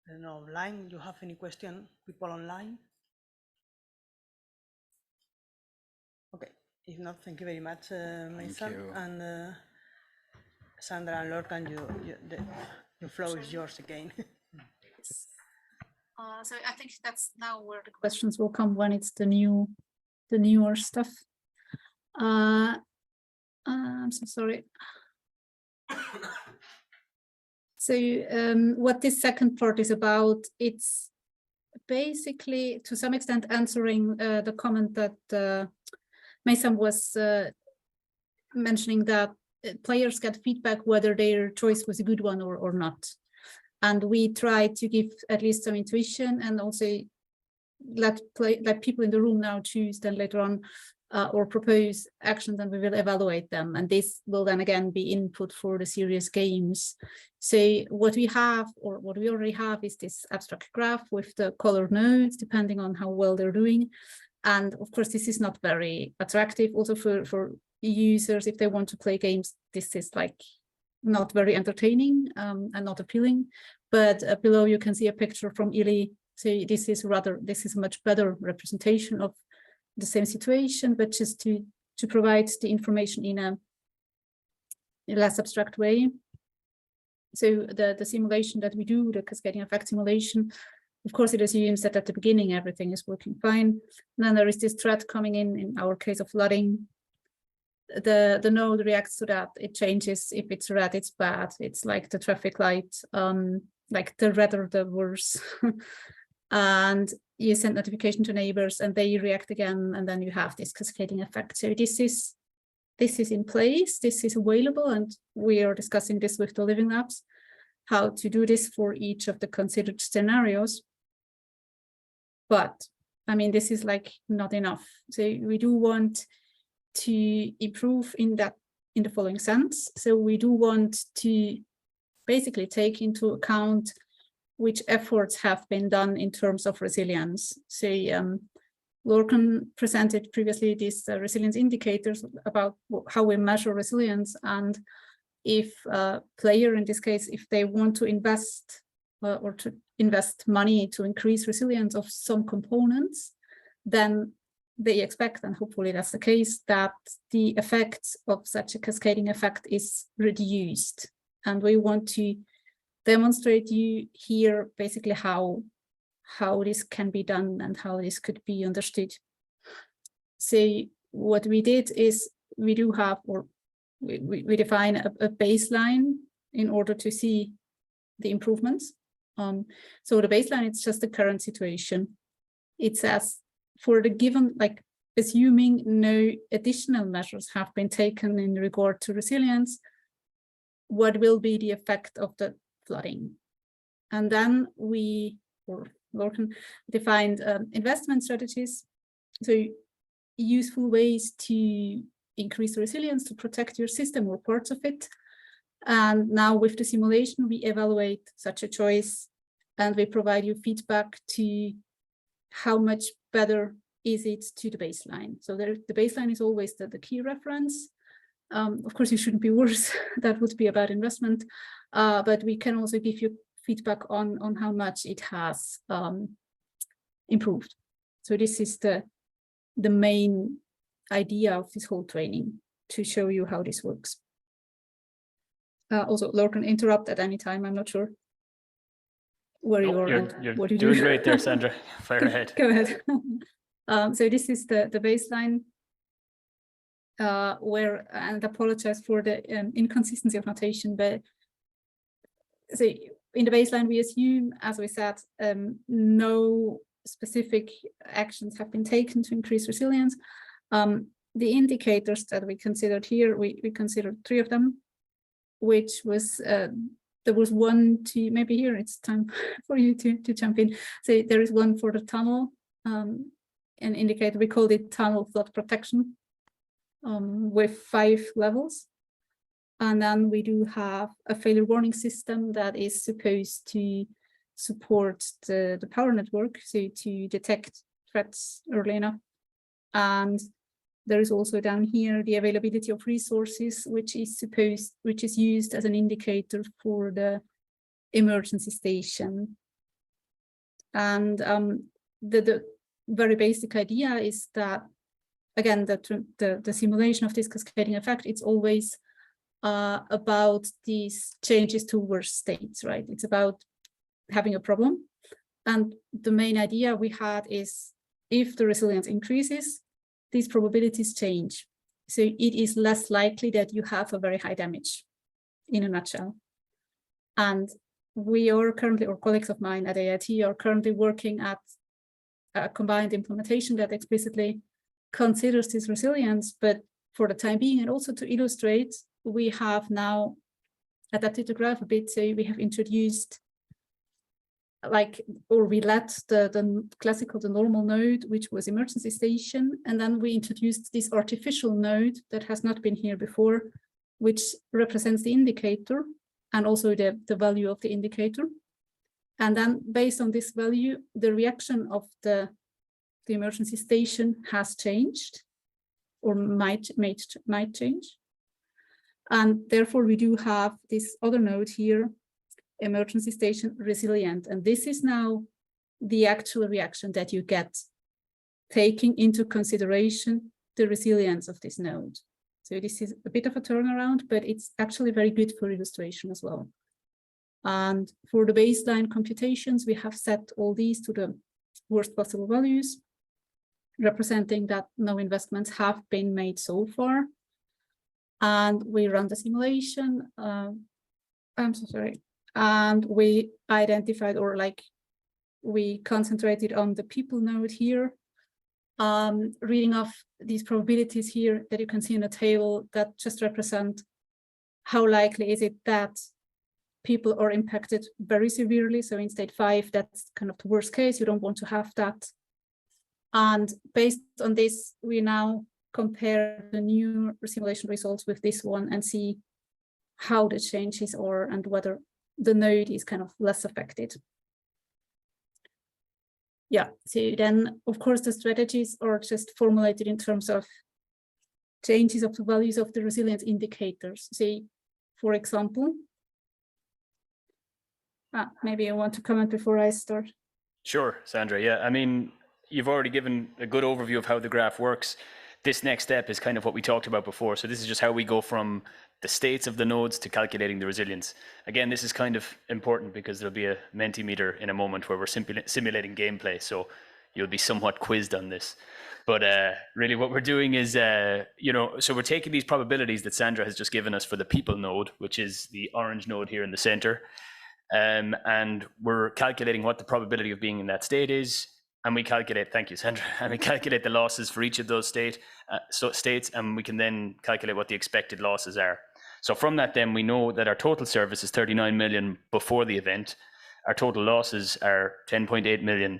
I don't know, online, you have any question, people online? Okay, if not, thank you very much, Mason. And Sandra and Lorcan, the floor is yours again. So I think that's now where the questions will come, when it's the newer stuff. I'm so sorry. So what this second part is about, it's basically to some extent answering the comment that Mason was mentioning, that players get feedback whether their choice was a good one or not. And we try to give at least some intuition, and also let people in the room now choose then later on or propose actions, and we will evaluate them. And this will then again be input for the serious games. So what we have, or what we already have, is this abstract graph with the colored nodes, depending on how well they're doing. And of course, this is not very attractive also for users. If they want to play games, this is like not very entertaining and not appealing. But below you can see a picture from Ili. So this is a much better representation of the same situation, but just to provide the information in a less abstract way. So the simulation that we do, the cascading effect simulation, of course, it assumes that at the beginning everything is working fine. And then there is this threat coming in our case of flooding. The node reacts to that. It changes. If it's red, it's bad. It's like the traffic light, like the redder, the worse. And you send notification to neighbors and they react again, and then you have this cascading effect. So this is in place, this is available, and we are discussing this with the Living Labs, how to do this for each of the considered scenarios. But I mean, this is like not enough. So we do want to improve in the following sense. So we do want to basically take into account which efforts have been done in terms of resilience. So Lorcan presented previously these resilience indicators about how we measure resilience, and if a player, in this case, if they want to invest or to invest money to increase resilience of some components, then they expect, and hopefully that's the case, that the effect of such a cascading effect is reduced. And we want to demonstrate you here basically how this can be done and how this could be understood. So what we did is we do have, or we define a baseline in order to see the improvements. So the baseline, it's just the current situation. It says for the given, like assuming no additional measures have been taken in regard to resilience, what will be the effect of the flooding? And then we, or Lorcan, defined investment strategies. So useful ways to increase resilience, to protect your system or parts of it. And now with the simulation, we evaluate such a choice and we provide you feedback to how much better is it to the baseline. So the baseline is always the key reference. Of course, you shouldn't be worse. That would be a bad investment. But we can also give you feedback on how much it has improved. So this is the main idea of this whole training, to show you how this works. Also, Lorcan, interrupt at any time. I'm not sure where you are. You're what you doing do. great there, Sandra. Fire ahead. Go ahead. So this is the baseline, where, and apologize for the inconsistency of notation, but so in the baseline we assume, as we said, no specific actions have been taken to increase resilience. The indicators that we considered here, we considered 3 of them, which was there was one to, maybe here it's time for you to jump in. So there is one for the tunnel, an indicator, we called it tunnel flood protection, with 5 levels. And then we do have a failure warning system that is supposed to support the power network, so to detect threats early enough. And there is also down here the availability of resources, which is used as an indicator for the emergency station. And the very basic idea is that, again, the simulation of this cascading effect, it's always about these changes to worse states, right? It's about having a problem. And the main idea we had is, if the resilience increases, these probabilities change. So it is less likely that you have a very high damage, in a nutshell. And we are currently, or colleagues of mine at AIT are currently working at a combined implementation that explicitly considers this resilience. But for the time being, and also to illustrate, we have now adapted the graph a bit. So we have introduced, we let the classical, the normal node, which was emergency station, and then we introduced this artificial node that has not been here before, which represents the indicator and also the value of the indicator. And then based on this value, the reaction of the emergency station has changed, or might change. And therefore we do have this other node here, emergency station resilient. And this is now the actual reaction that you get, taking into consideration the resilience of this node. So this is a bit of a turnaround, but it's actually very good for illustration as well. And for the baseline computations, we have set all these to the worst possible values, representing that no investments have been made so far. And we run the simulation. I'm so sorry. And we identified, or we concentrated on the people node here, reading off these probabilities here that you can see in a table that just represent how likely is it that people are impacted very severely. So in state 5, that's kind of the worst case. You don't want to have that. And based on this, we now compare the new simulation results with this one and see how the changes are and whether the node is kind of less affected. yeah, so then of course the strategies are just formulated in terms of changes of the values of the resilience indicators. Say, for example, maybe I want to comment before I start. Sure, Sandra. Yeah, I mean, you've already given a good overview of how the graph works. This next step is kind of what we talked about before. So this is just how we go from the states of the nodes to calculating the resilience. Again, this is kind of important because there'll be a Mentimeter in a moment where we're simulating gameplay. So you'll be somewhat quizzed on this. But really what we're doing is, so we're taking these probabilities that Sandra has just given us for the people node, which is the orange node here in the center. And we're calculating what the probability of being in that state is. And we calculate, thank you, Sandra, and we calculate the losses for each of those states, and we can then calculate what the expected losses are. So from that, then we know that our total service is 39 million before the event. Our total losses are 10.8 million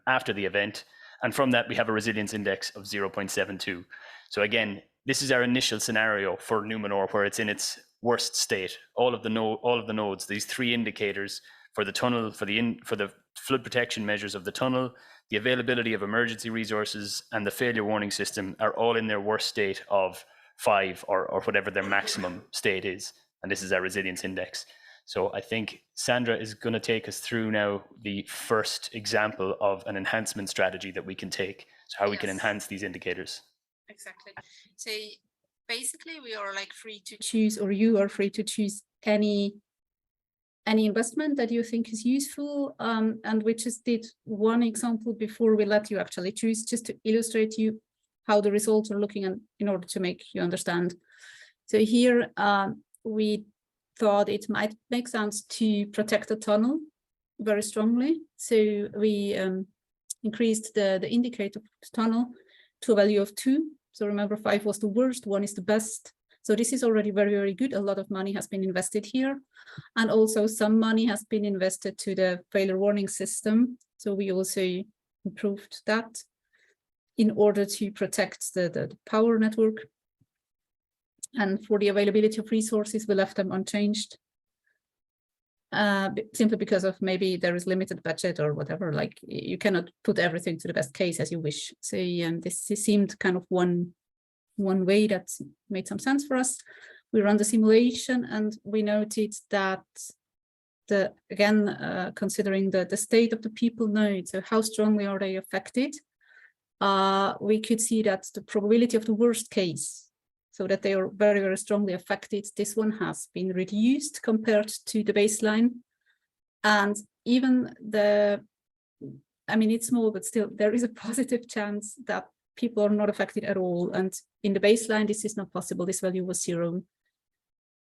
after the event. And from that, we have a resilience index of 0.72. So again, this is our initial scenario for Numenor, where it's in its worst state. All of the nodes, these three indicators for the tunnel, for the flood protection measures of the tunnel, the availability of emergency resources, and the failure warning system are all in their worst state of 5 or whatever their maximum state is. And this is our resilience index. So I think Sandra is going to take us through now the first example of an enhancement strategy that we can take. So how we can enhance these indicators. Exactly. So basically we are like free to choose, or you are free to choose any investment that you think is useful. And we just did one example before we let you actually choose, just to illustrate you how the results are looking, and in order to make you understand. So here we thought it might make sense to protect the tunnel very strongly. So we increased the indicator of the tunnel to a value of 2. So remember, 5 was the worst, 1 is the best. So this is already very, very good. A lot of money has been invested here. And also some money has been invested to the failure warning system. So we also improved that in order to protect the power network. And for the availability of resources, we left them unchanged. Simply because of maybe there is limited budget or whatever, like you cannot put everything to the best case as you wish. So this seemed kind of one way that made some sense for us. We ran the simulation and we noted that considering the state of the people node, so how strongly are they affected, we could see that the probability of the worst case, so that they are very, very strongly affected, this one has been reduced compared to the baseline. And even it's small, but still there is a positive chance that people are not affected at all. And in the baseline, this is not possible. This value was 0.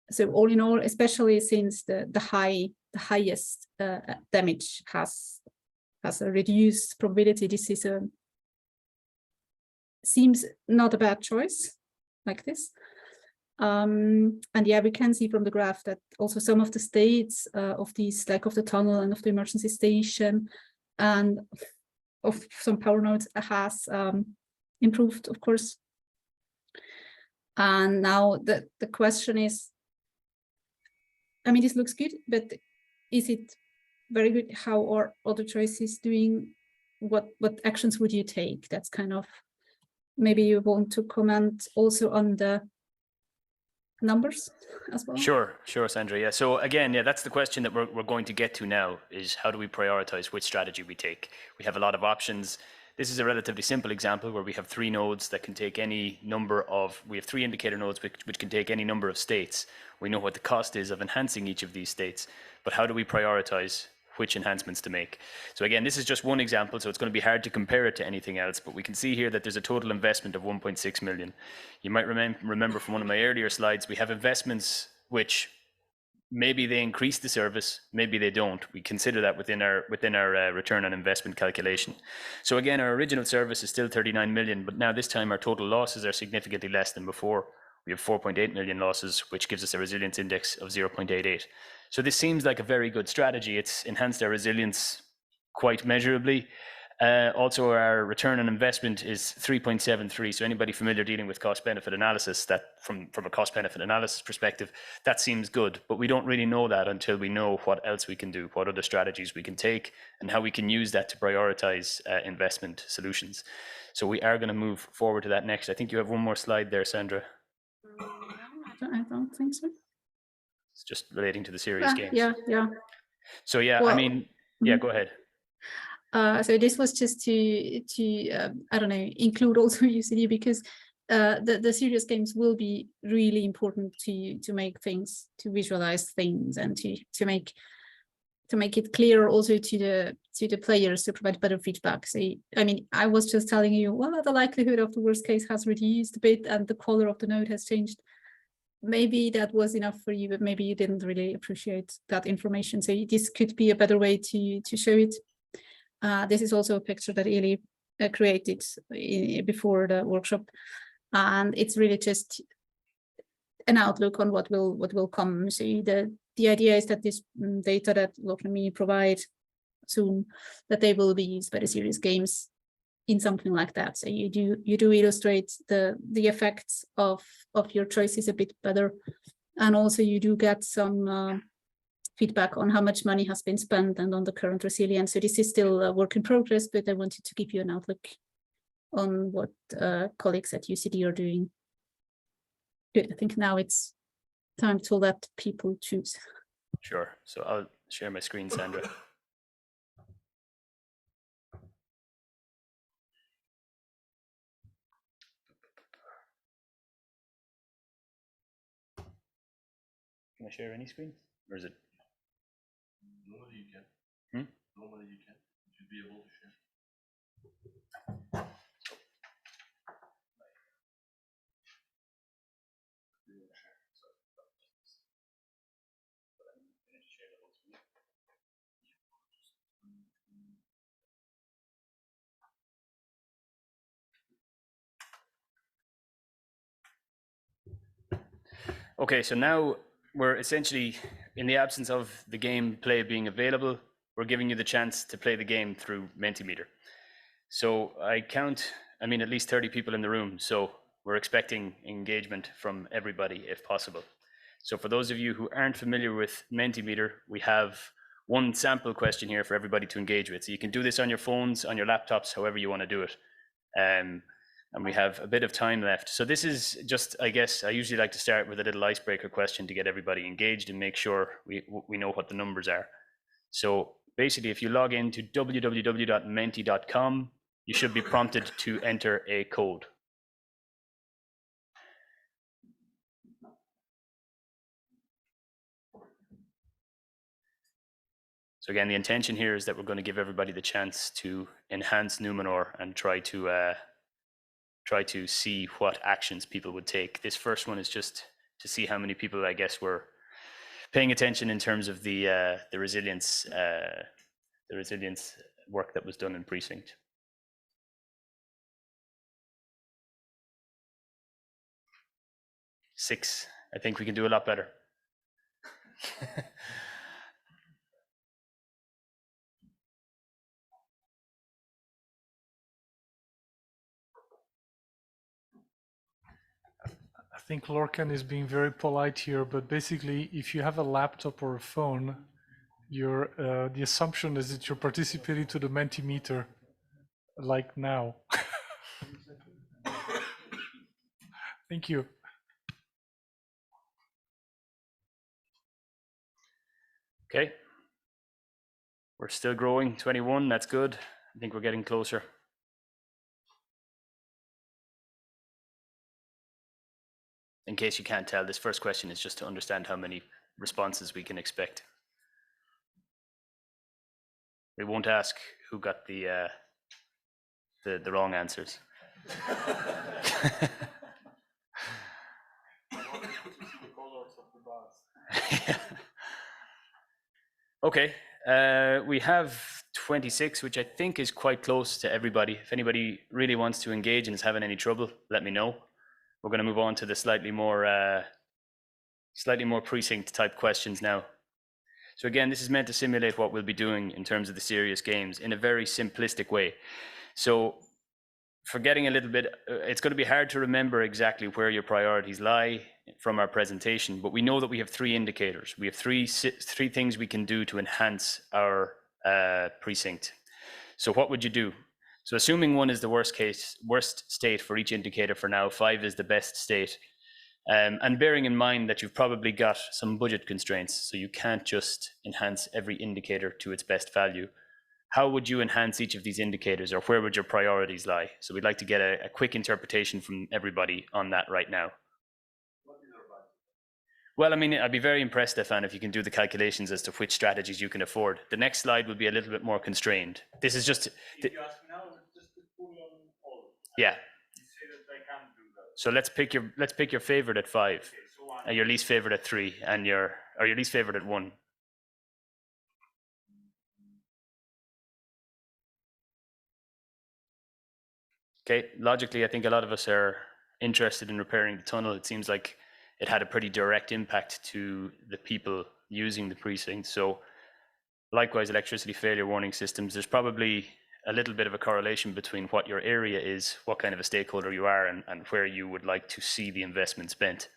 So all in all, especially since the highest damage has a reduced probability, this is seems not a bad choice like this. And yeah, we can see from the graph that also some of the states of these, like of the tunnel and of the emergency station and of some power nodes has improved, of course. And now the question is, this looks good, but is it very good? How are other choices doing? What actions would you take? That's kind of, maybe you want to comment also on the numbers as well? Sure, Sandra. Yeah. So again, that's the question that we're going to get to now, is how do we prioritize which strategy we take? We have a lot of options. This is a relatively simple example where we have 3 nodes that can take any number of, we have 3 indicator nodes which can take any number of states. We know what the cost is of enhancing each of these states, but how do we prioritize which enhancements to make? So again, this is just one example, so it's going to be hard to compare it to anything else, but we can see here that there's a total investment of 1.6 million. You might remember from one of my earlier slides, we have investments which maybe they increase the service, maybe they don't. We consider that within our return on investment calculation. So again, our original service is still 39 million, but now this time our total losses are significantly less than before. We have 4.8 million losses, which gives us a resilience index of 0.88. So this seems like a very good strategy. It's enhanced our resilience quite measurably. Also, our return on investment is 3.73. So anybody familiar dealing with cost-benefit analysis, that from a cost-benefit analysis perspective, that seems good. But we don't really know that until we know what else we can do, what other strategies we can take, and how we can use that to prioritize investment solutions. So we are going to move forward to that next. I think you have one more slide there, Sandra. I don't think so. It's just relating to the serious games. Yeah. So yeah, Well, I mean, yeah, go ahead. So this was just to I don't know, include also UCD, because the serious games will be really important to make things, to visualize things, and to make it clear also to the players, to provide better feedback. So I mean, I was just telling you, well, the likelihood of the worst case has reduced a bit and the color of the node has changed. Maybe that was enough for you, but maybe you didn't really appreciate that information. So this could be a better way to show it. This is also a picture that Eli created before the workshop, and it's really just an outlook on what will come. So the idea is that this data that Local Me provide soon, that they will be used by the serious games in something like that. So you do illustrate the effects of your choices a bit better, and also you do get some feedback on how much money has been spent and on the current resilience. So this is still a work in progress, but I wanted to give you an outlook on what colleagues at UCD are doing. Good. I think now it's time to let people choose. Sure. So I'll share my screen, Sandra. Can I share any screen, or is it? Normally you can. Normally you can. You should be able to share. Okay, so now we're essentially, in the absence of the gameplay being available, we're giving you the chance to play the game through Mentimeter. So I count, I mean, at least 30 people in the room. So we're expecting engagement from everybody if possible. So for those of you who aren't familiar with Mentimeter, we have one sample question here for everybody to engage with. So you can do this on your phones, on your laptops, however you want to do it. And we have a bit of time left. So this is just, I guess, I usually like to start with a little icebreaker question to get everybody engaged and make sure we know what the numbers are. So basically, if you log into www.menti.com, you should be prompted to enter a code. So again, the intention here is that we're going to give everybody the chance to enhance Numenor and try to see what actions people would take. This first one is just to see how many people, I guess, were paying attention in terms of the resilience work that was done in PRECINCT. Six. I think we can do a lot better. I think Lorcan is being very polite here, but basically, if you have a laptop or a phone, the assumption is that you're participating to the Mentimeter, like now. Thank you. Okay. We're still growing, 21, that's good. I think we're getting closer. In case you can't tell, this first question is just to understand how many responses we can expect. We won't ask who got the wrong answers. Okay, we have 26, which I think is quite close to everybody. If anybody really wants to engage and is having any trouble, let me know. We're going to move on to the slightly more PRECINCT type questions now. So again, this is meant to simulate what we'll be doing in terms of the serious games in a very simplistic way. So forgetting a little bit, it's going to be hard to remember exactly where your priorities lie from our presentation, but we know that we have 3 indicators. We have three things we can do to enhance our precinct. So what would you do? So assuming 1 is the worst state for each indicator for now, 5 is the best state. And bearing in mind that you've probably got some budget constraints, so you can't just enhance every indicator to its best value. How would you enhance each of these indicators, or where would your priorities lie? So we'd like to get a quick interpretation from everybody on that right now. Well, I mean, I'd be very impressed, Stefan, if you can do the calculations as to which strategies you can afford. The next slide will be a little bit more constrained. This is just... If you ask me now, just to pull on all. Yeah. You say that I can't do that. So let's pick your favorite at 5, Okay, so 1. your least favorite at 3, and your least favorite at 1. Okay, logically, I think a lot of us are interested in repairing the tunnel. It seems like it had a pretty direct impact to the people using the precinct. So likewise, electricity failure warning systems, there's probably a little bit of a correlation between what your area is, what kind of a stakeholder you are, and where you would like to see the investment spent.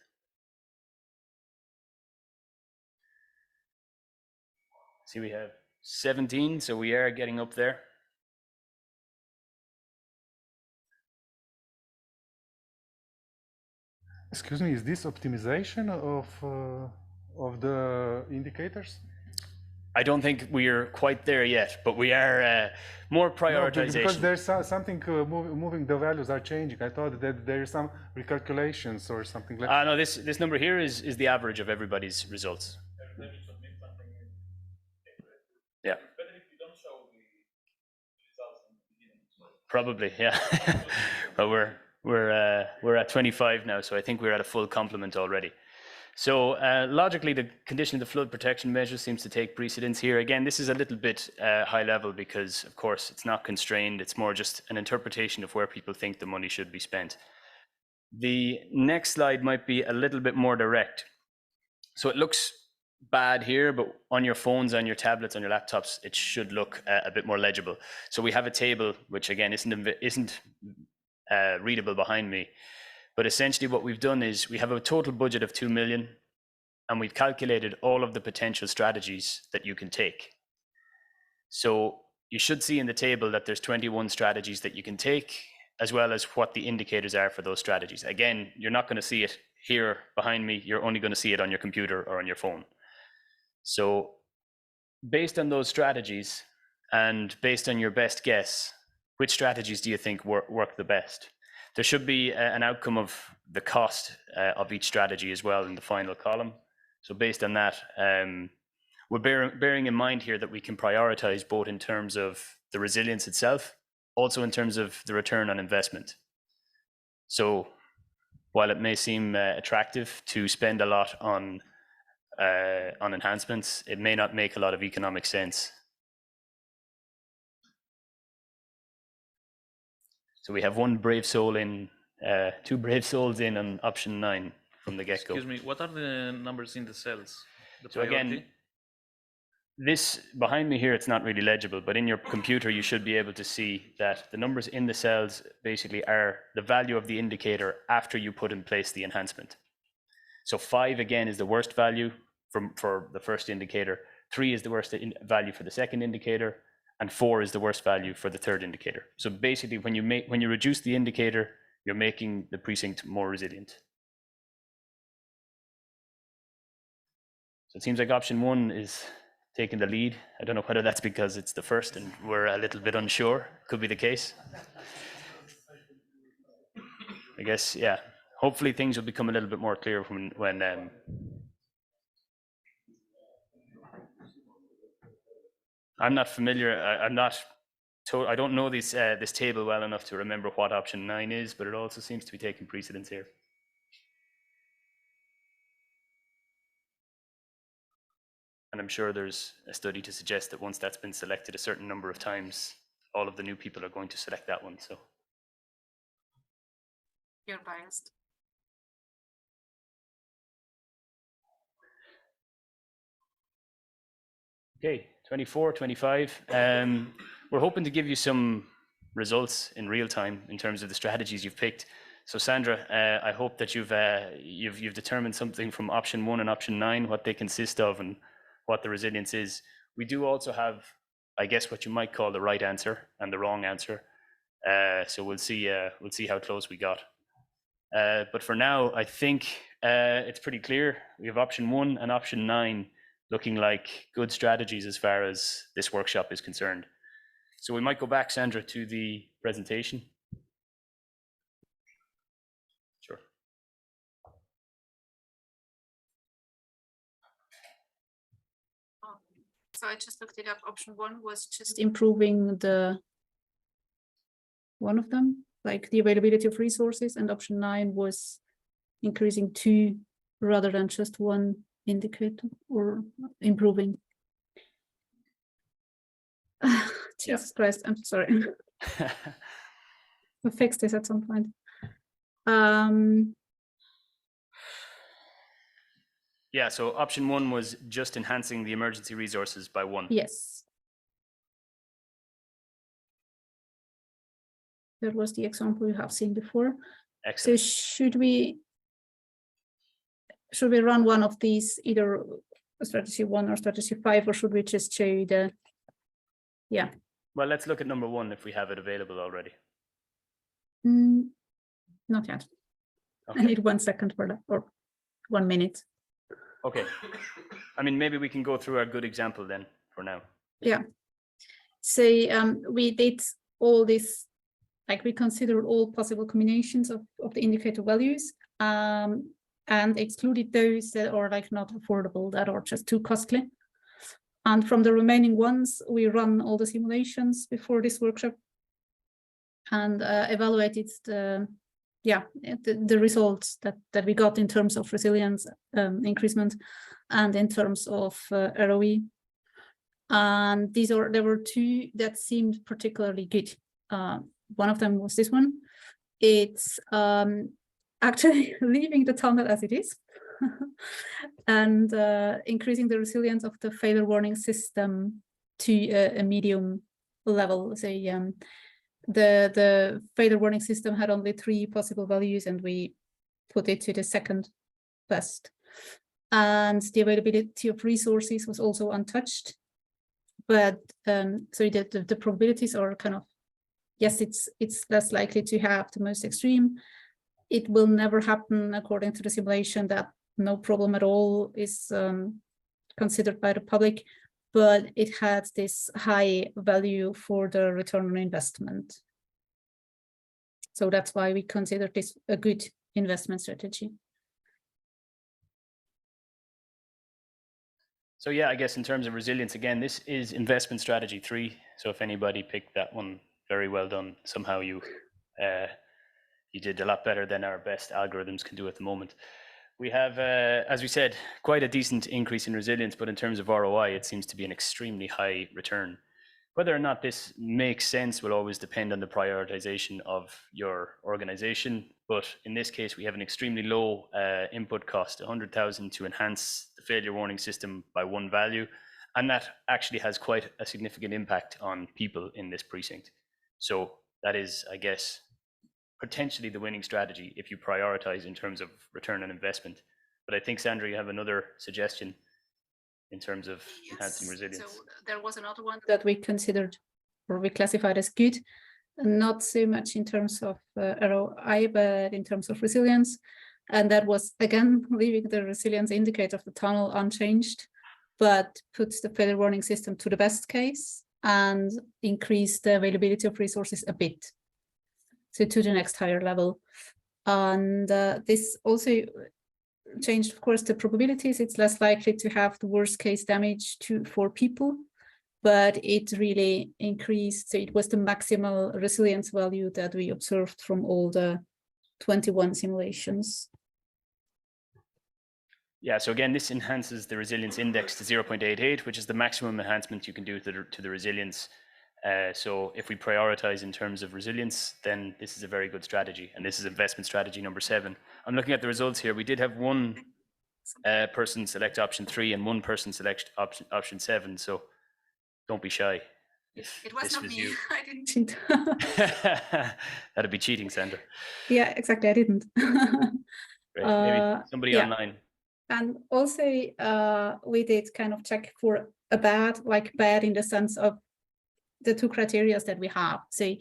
See, we have 17, so we are getting up there. Excuse me, is this optimization of the indicators? I don't think we're quite there yet, but we are more prioritization. No, because there's something moving, the values are changing. I thought that there's some recalculations or something like that. No, this number here is the average of everybody's results. Yeah. Better if you don't show the results in the beginning. Probably, yeah. But we're at 25 now, so I think we're at a full complement already. So logically, the condition of the flood protection measure seems to take precedence here. Again, this is a little bit high level because, of course, it's not constrained. It's more just an interpretation of where people think the money should be spent. The next slide might be a little bit more direct. So it looks bad here, but on your phones, on your tablets, on your laptops, it should look a bit more legible. So we have a table, which again isn't readable behind me. But essentially what we've done is we have a total budget of 2 million, and we've calculated all of the potential strategies that you can take. So you should see in the table that there's 21 strategies that you can take, as well as what the indicators are for those strategies. Again, you're not going to see it here behind me. You're only going to see it on your computer or on your phone. So based on those strategies and based on your best guess, which strategies do you think work the best? There should be an outcome of the cost of each strategy as well in the final column. So based on that, we're bearing in mind here that we can prioritize both in terms of the resilience itself, also in terms of the return on investment. So while it may seem attractive to spend a lot on enhancements, it may not make a lot of economic sense. So we have one brave soul in, 2 brave souls in on option 9 from the get-go. Excuse me, what are the numbers in the cells? The so again, this behind me here, it's not really legible, but in your computer, you should be able to see that the numbers in the cells basically are the value of the indicator after you put in place the enhancement. So 5 again is the worst value for the first indicator, 3 is the worst value for the second indicator, and 4 is the worst value for the third indicator. So basically, when you reduce the indicator, you're making the precinct more resilient. So it seems like option 1 is taking the lead. I don't know whether that's because it's the first and we're a little bit unsure. Could be the case. I guess, yeah. Hopefully things will become a little bit more clear when I'm not familiar. I don't know this table well enough to remember what option 9 is, but it also seems to be taking precedence here. And I'm sure there's a study to suggest that once that's been selected a certain number of times, all of the new people are going to select that one. So you're biased. Okay, 24, 25. We're hoping to give you some results in real time in terms of the strategies you've picked. So Sandra, I hope that you've determined something from option 1 and option 9, what they consist of and what the resilience is. We do also have, I guess, what you might call the right answer and the wrong answer. So we'll see how close we got. But for now, I think it's pretty clear. We have option 1 and option 9 looking like good strategies as far as this workshop is concerned. So we might go back, Sandra, to the presentation. Sure. So I just looked it up. Option 1 was just improving one of them, like the availability of resources, and option 9 was increasing 2 rather than just 1 indicator or improving. Jesus Christ, I'm sorry. We'll fix this at some point. Yeah, so option 1 was just enhancing the emergency resources by 1. Yes. That was the example you have seen before. Excellent. So should we run one of these, either strategy 1 or strategy 5, or should we just show you the, yeah. Well, let's look at number 1 if we have it available already. Not yet. Okay. I need 1 second for that, or 1 minute. Okay. I mean, maybe we can go through our good example then for now. Yeah. So we did all this, like we considered all possible combinations of the indicator values and excluded those that are like not affordable, that are just too costly. And from the remaining ones, we run all the simulations before this workshop and evaluated the results that we got in terms of resilience increasement and in terms of ROE. And there were 2 that seemed particularly good. One of them was this one. It's actually leaving the tunnel as it is and increasing the resilience of the failure warning system to a medium level. So the failure warning system had only 3 possible values and we put it to the second best. And the availability of resources was also untouched. But so the probabilities are kind of, yes, it's less likely to have the most extreme. It will never happen according to the simulation that no problem at all is considered by the public, but it had this high value for the return on investment. So that's why we consider this a good investment strategy. So yeah, I guess in terms of resilience, again, this is investment strategy 3. So if anybody picked that one, very well done. Somehow you did a lot better than our best algorithms can do at the moment. We have, as we said, quite a decent increase in resilience, but in terms of ROI, it seems to be an extremely high return. Whether or not this makes sense will always depend on the prioritization of your organization. But in this case, we have an extremely low input cost, 100,000 to enhance the failure warning system by 1 value. And that actually has quite a significant impact on people in this precinct. So that is, I guess, potentially the winning strategy if you prioritize in terms of return on investment. But I think, Sandra, you have another suggestion in terms of enhancing resilience. So there was another one that we considered, or we classified as good, not so much in terms of ROI, but in terms of resilience. And that was, again, leaving the resilience indicator of the tunnel unchanged, but puts the failure warning system to the best case and increase the availability of resources a bit, so to the next higher level. And this also changed, of course, the probabilities. It's less likely to have the worst case damage for people, but it really increased. So it was the maximal resilience value that we observed from all the 21 simulations. Yeah, so again, this enhances the resilience index to 0.88, which is the maximum enhancement you can do to the resilience. So if we prioritize in terms of resilience, then this is a very good strategy. And this is investment strategy number 7. I'm looking at the results here. We did have one person select option 3 and one person select option 7. So don't be shy. If It was this not was me. you. I didn't cheat. That'd be cheating, Sandra. Yeah, exactly. I didn't. Great. Maybe somebody yeah. online. And also, we did kind of check for a bad, like bad in the sense of the two criteria that we have. So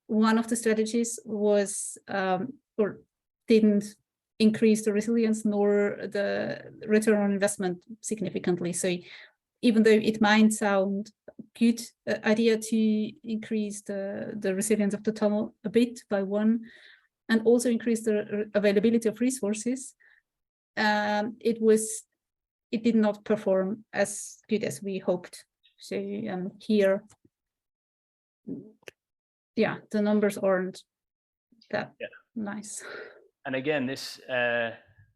one of the strategies was or didn't increase the resilience nor the return on investment significantly. So even though it might sound good idea to increase the resilience of the tunnel a bit by 1 and also increase the availability of resources, it did not perform as good as we hoped. So here, yeah, the numbers aren't that nice. And again, this,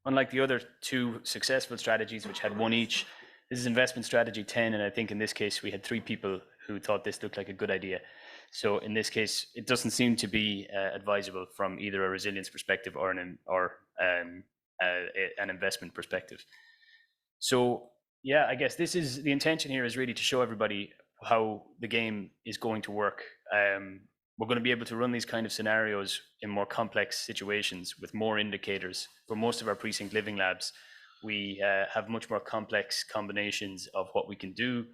unlike the other 2 successful strategies, which had 1 each, this is investment strategy 10. And I think in this case, we had 3 people who thought this looked like a good idea. So in this case, it doesn't seem to be advisable from either a resilience perspective or an investment perspective. So yeah, I guess this is the intention here, is really to show everybody how the game is going to work. We're going to be able to run these kind of scenarios in more complex situations with more indicators. For most of our precinct living labs, we have much more complex combinations of what we can do.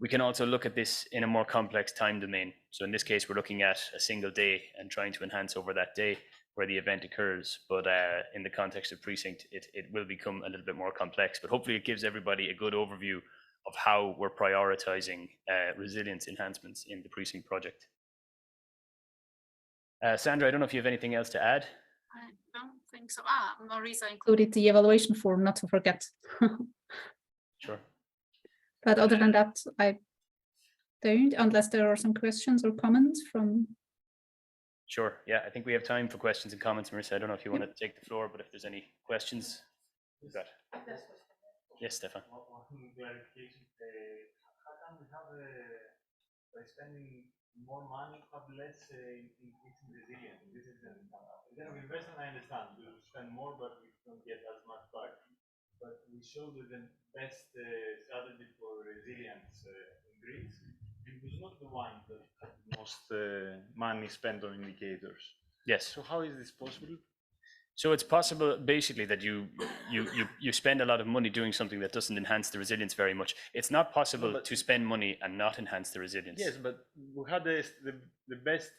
We can also look at this in a more complex time domain. So in this case, we're looking at a single day and trying to enhance over that day where the event occurs. But in the context of precinct, it will become a little bit more complex. But hopefully it gives everybody a good overview of how we're prioritizing resilience enhancements in the precinct project. Sandra, I don't know if you have anything else to add. I don't think so. Marisa included the evaluation form, not to forget. Sure. But other than that, I don't, unless there are some questions or comments from. Sure. Yeah, I think we have time for questions and comments, Marissa. I don't know if you want to take the floor, but if there's any questions. Yes, Stefan. One clarification. How can we have by spending more money, have less increasing resilience? This is instead of investment, I understand. We spend more, but we don't get as much back. But we showed that the best strategy for resilience in Greece, it was not the one that had the most money spent on indicators. Yes. So how is this possible? So it's possible basically that you spend a lot of money doing something that doesn't enhance the resilience very much. It's not possible to spend money and not enhance the resilience. Yes, but we had the best,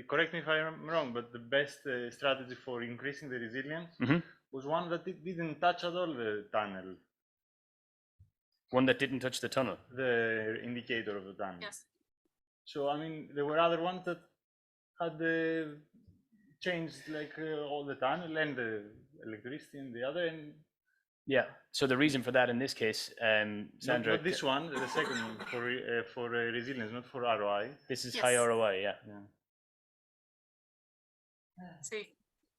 correct me if I'm wrong, but the best strategy for increasing the resilience was one that didn't touch at all the tunnel. One that didn't touch the tunnel? The indicator of the tunnel. Yes. So, I mean, there were other ones that had changed like all the tunnel and the electricity and the other. And yeah, so the reason for that in this case, Sandra. Not this one, the second one for resilience, not for ROI. This is high ROI, yeah. So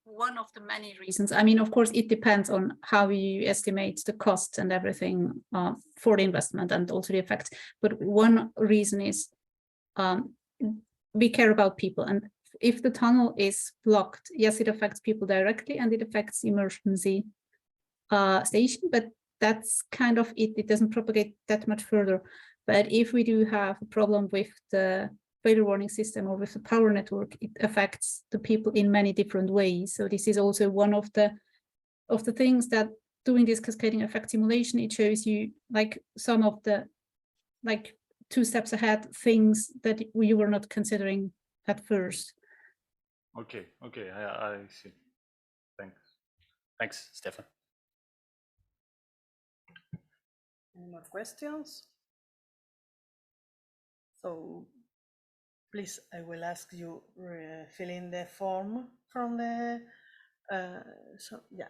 one of the many reasons, I mean, of course, it depends on how you estimate the cost and everything for the investment and also the effects. But one reason is we care about people. And if the tunnel is blocked, yes, it affects people directly and it affects emergency station, but that's kind of it. It doesn't propagate that much further. But if we do have a problem with the failure warning system or with the power network, it affects the people in many different ways. So this is also one of the things that doing this cascading effect simulation, it shows you like some of the like 2 steps ahead things that you were not considering at first. Okay, I see. Thanks, Stefan. Any more questions? So please, I will ask you fill in the form from the. So yeah,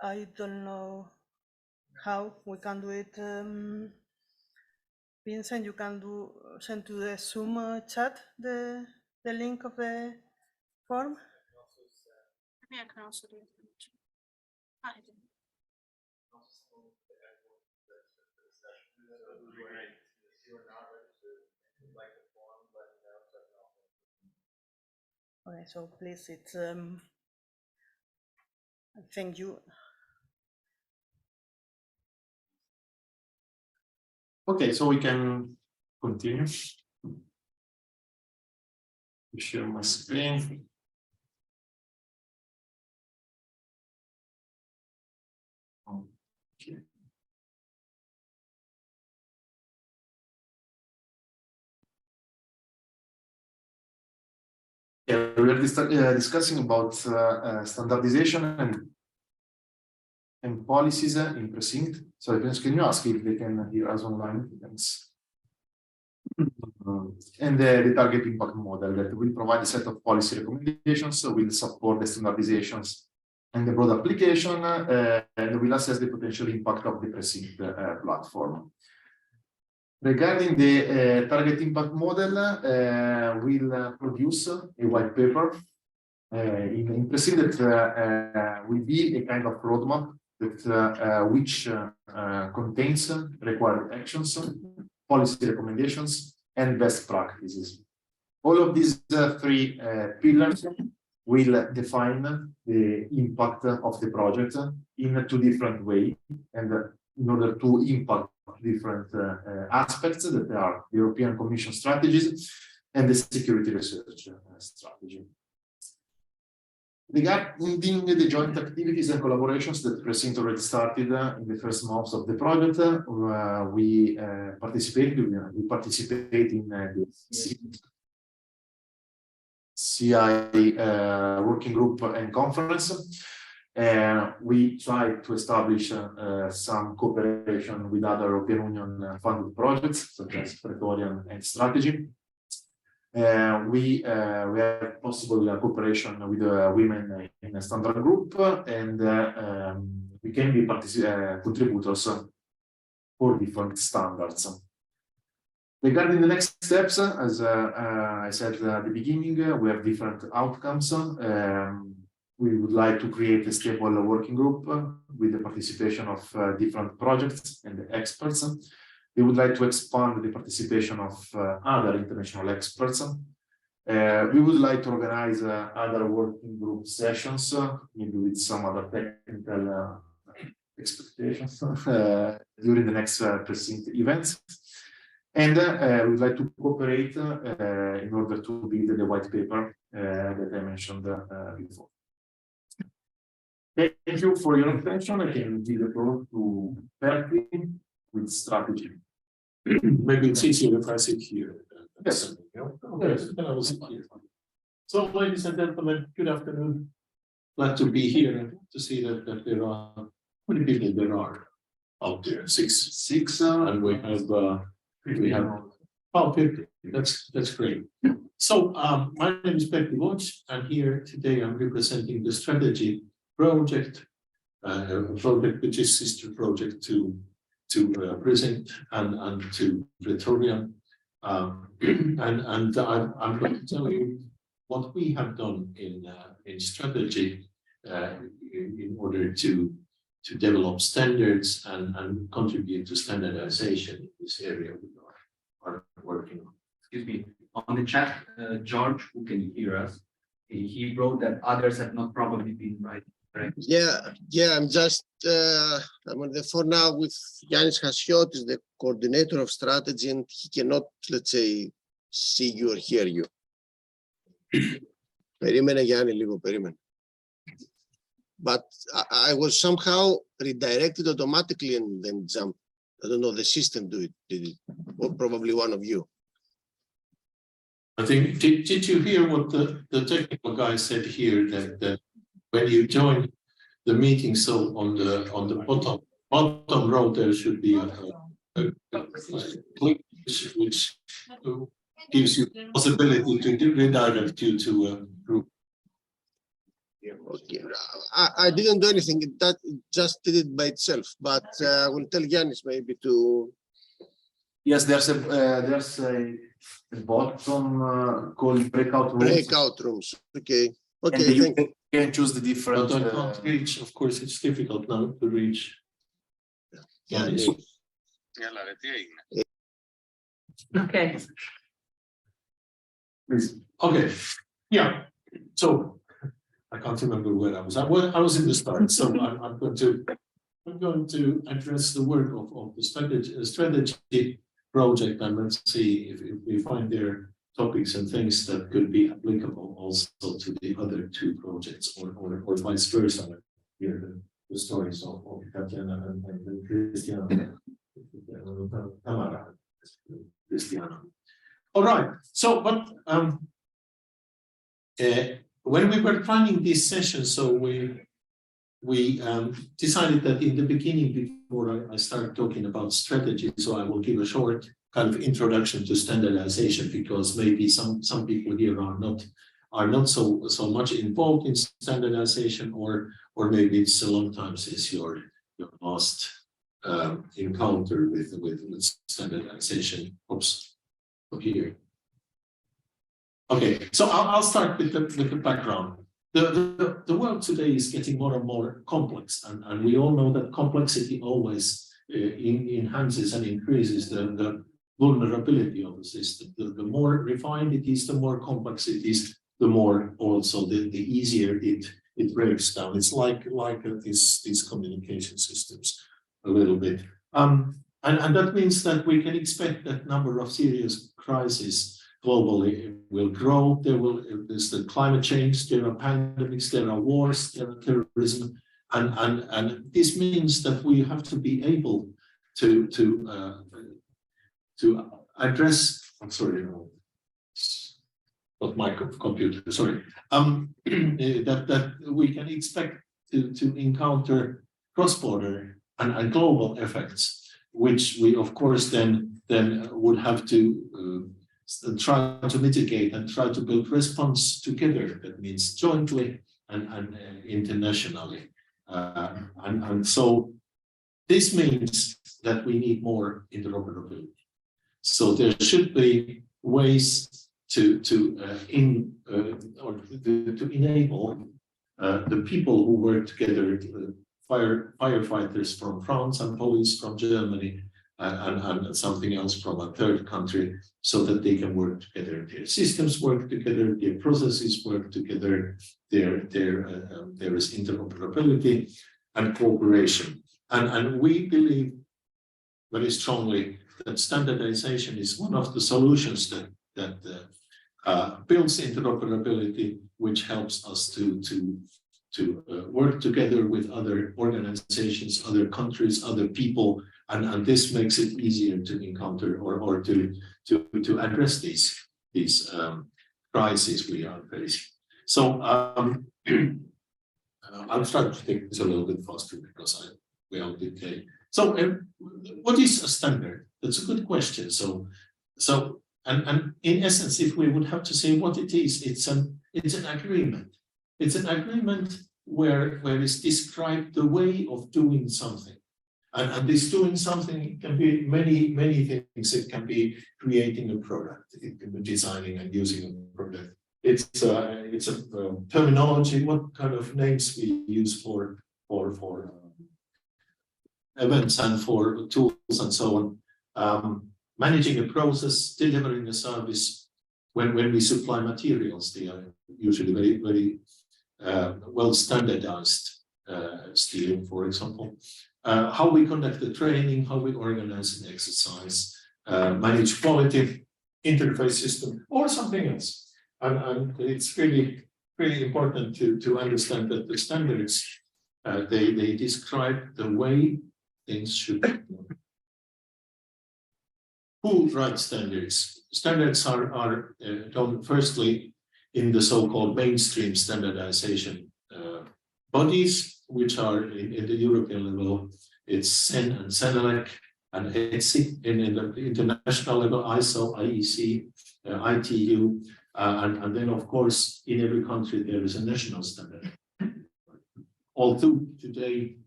I don't know how we can do it. Vincent, you can send to the Zoom chat the link of the form. Maybe I can also do it. Okay, so please, it's I think you. Okay, so we can continue. Share my screen. Okay. Yeah, we are discussing about standardization and policies in PRECINCT. So can you ask if they can hear us online? Thanks. And the target impact model that will provide a set of policy recommendations, will support the standardizations and the broad application, and will assess the potential impact of the PRECINCT platform. Regarding the target impact model, we'll produce a white paper in PRECINCT that will be a kind of roadmap that which contains required actions, policy recommendations, and best practices. All of these three pillars will define the impact of the project in two different ways, and in order to impact different aspects that are the European Commission strategies and the security research strategy. Regarding the joint activities and collaborations that PRECINCT already started in the first months of the project, we participate in the CI working group and conference. We try to establish some cooperation with other European Union funded projects, such as Praetorian and Strategy. We have possible cooperation with women in a standard group, and we can be contributors for different standards. Regarding the next steps, as I said at the beginning, we have different outcomes. We would like to create a stable working group with the participation of different projects and experts. We would like to expand the participation of other international experts. We would like to organize other working group sessions, maybe with some other technical expectations during the next PRECINCT events. And we would like to cooperate in order to build the white paper that I mentioned before. Thank you for your attention. I can give the floor to Percy with strategy. Maybe it's easier if I sit here. Yes. Yes, then I will sit here. So, ladies and gentlemen, good afternoon. Glad to be here and to see that there are, how many people there are out there? Six, and we have about 50. That's great. So, my name is Percy Watch, and here today I'm representing the strategy project, a project which is sister project to PRECINCT and to Praetorian. And I'm going to tell you what we have done in strategy in order to develop standards and contribute to standardization in this area we are working on. Excuse me, on the chat, George, who can hear us, he wrote that others have not probably been right. Correct? Yeah, I'm just, I'm on the phone now with Yannis Hasiotis, the coordinator of strategy, and he cannot, let's say, see you or hear you. Περίμενε Γιάννη λίγο, περίμενε. But I was somehow redirected automatically and then jumped. I don't know, the system did it, or probably one of you. I think, did you hear what the technical guy said here, that when you join the meeting, so on the bottom row, there should be a click which gives you the possibility to redirect you to a group. Okay, I didn't do anything. That just did it by itself. But I will tell Yannis maybe to. Yes, there's a bottom called breakout rooms. Breakout rooms. Okay. Okay. And you can choose the different. But I can't reach. Of course, it's difficult now to reach. Yannis. Okay. Please. Okay. Yeah. So I can't remember where I was. I was in the start, so I'm going to address the work of the strategy project, and let's see if we find there topics and things that could be applicable also to the other two projects, or vice versa. Here the stories of Tatiana and Christiana. All right. So, but when we were planning this session, so we decided that in the beginning, before I start talking about strategy, so I will give a short kind of introduction to standardization, because maybe some people here are not so much involved in standardization, or maybe it's a long time since your last encounter with standardization. Oops, here. Okay, so I'll start with the background. The world today is getting more and more complex, and we all know that complexity always enhances and increases the vulnerability of the system. The more refined it is, the more complex it is, the more also the easier it breaks down. It's like these communication systems a little bit. And that means that we can expect that number of serious crises globally will grow. There's the climate change, there are pandemics, there are wars, there are terrorism, and this means that we have to be able to address. I'm sorry, not my computer. Sorry. That we can expect to encounter cross-border and global effects, which we of course then would have to try to mitigate and try to build response together. That means jointly and internationally. And so this means that we need more interoperability. So there should be ways to enable the people who work together, firefighters from France and police from Germany, and something else from a third country, so that they can work together. Their systems work together, their processes work together, there is interoperability and cooperation. And we believe very strongly that standardization is one of the solutions that builds interoperability, which helps us to work together with other organizations, other countries, other people, and this makes it easier to encounter or to address these crises we are facing. So I'm starting to take this a little bit faster because we all did. So what is a standard? That's a good question. So and in essence, if we would have to say what it is, it's an agreement. It's an agreement where it's described the way of doing something. And this doing something can be many things. It can be creating a product. It can be designing and using a product. It's a terminology. What kind of names we use for events and for tools and so on. Managing a process, delivering a service. When we supply materials, they are usually very well standardized. Steel, for example. How we conduct the training, how we organize an exercise, manage quality, interface system, or something else. And it's really important to understand that the standards, they describe the way things should be done. Who writes standards? Standards are done firstly in the so-called mainstream standardization bodies, which are in the European level. It's CEN and CENELEC, and ETSI in the international level, ISO, IEC, ITU, and then of course in every country there is a national standard. Although today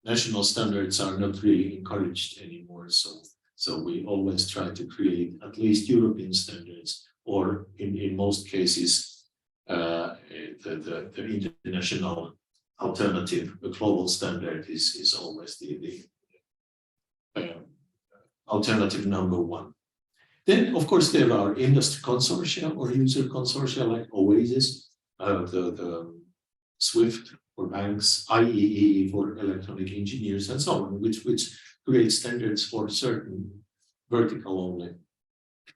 national standards are not really encouraged anymore, so we always try to create at least European standards, or in most cases the international alternative. The global standard is always the alternative number one. Then of course there are industry consortia or user consortia like OASIS, the SWIFT for banks, IEEE for electronic engineers, and so on, which creates standards for certain vertical only.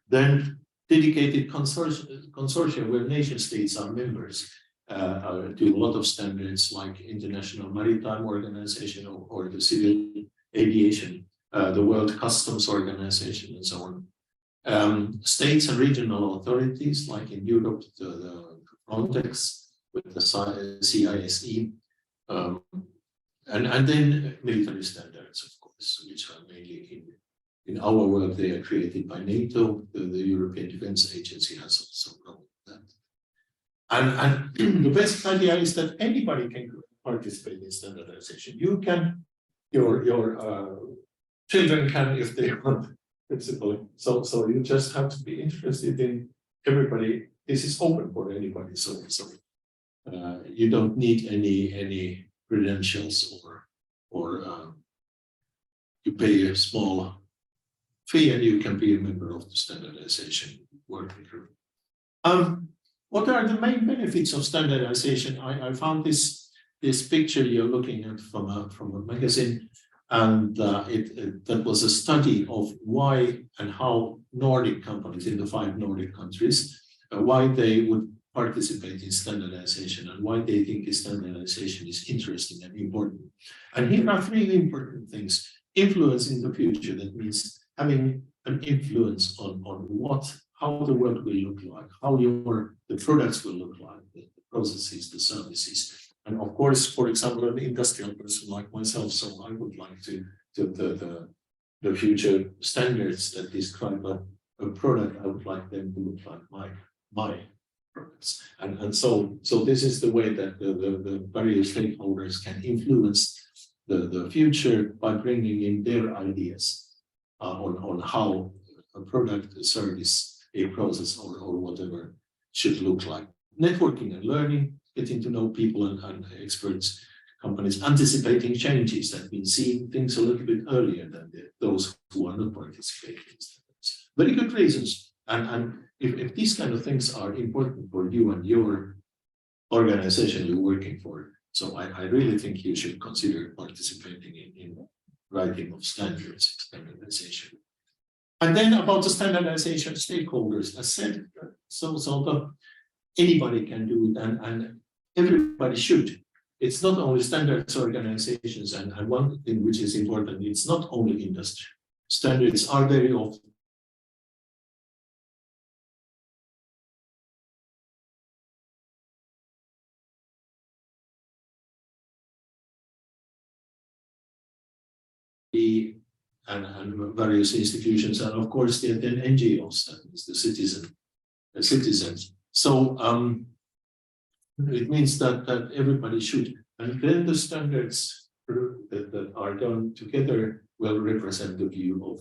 Then dedicated consortia where nation states are members do a lot of standards like International Maritime Organization or the Civil Aviation, the World Customs Organization, and so on. States and regional authorities, like in Europe, the Frontex with the CISE, and then military standards, of course, which are mainly in our world, they are created by NATO. The European Defence Agency has also known that. And the basic idea is that anybody can participate in standardization. You can, your children can if they want, principally. So you just have to be interested in everybody. This is open for anybody. So you don't need any credentials or you pay a small fee and you can be a member of the standardization working group. What are the main benefits of standardization? I found this picture you're looking at from a magazine, and that was a study of why and how Nordic companies in the 5 Nordic countries, why they would participate in standardization and why they think standardization is interesting and important. And here are 3 important things. Influence in the future, that means having an influence on how the world will look like, how the products will look like, the processes, the services. And of course, for example, an industrial person like myself, so I would like to the future standards that describe a product, I would like them to look like my products. And so this is the way that the various stakeholders can influence the future by bringing in their ideas on how a product, a service, a process, or whatever should look like. Networking and learning, getting to know people and experts, companies, anticipating changes, that means seeing things a little bit earlier than those who are not participating. Very good reasons. And if these kind of things are important for you and your organization you're working for, so I really think you should consider participating in writing of standards, standardization. And then about the standardization stakeholders, as said, anybody can do it and everybody should. It's not only standards organizations, and one thing which is important, it's not only industry. Standards are very often and various institutions, and of course then NGOs, that is the citizens. So it means that everybody should, and then the standards that are done together will represent the view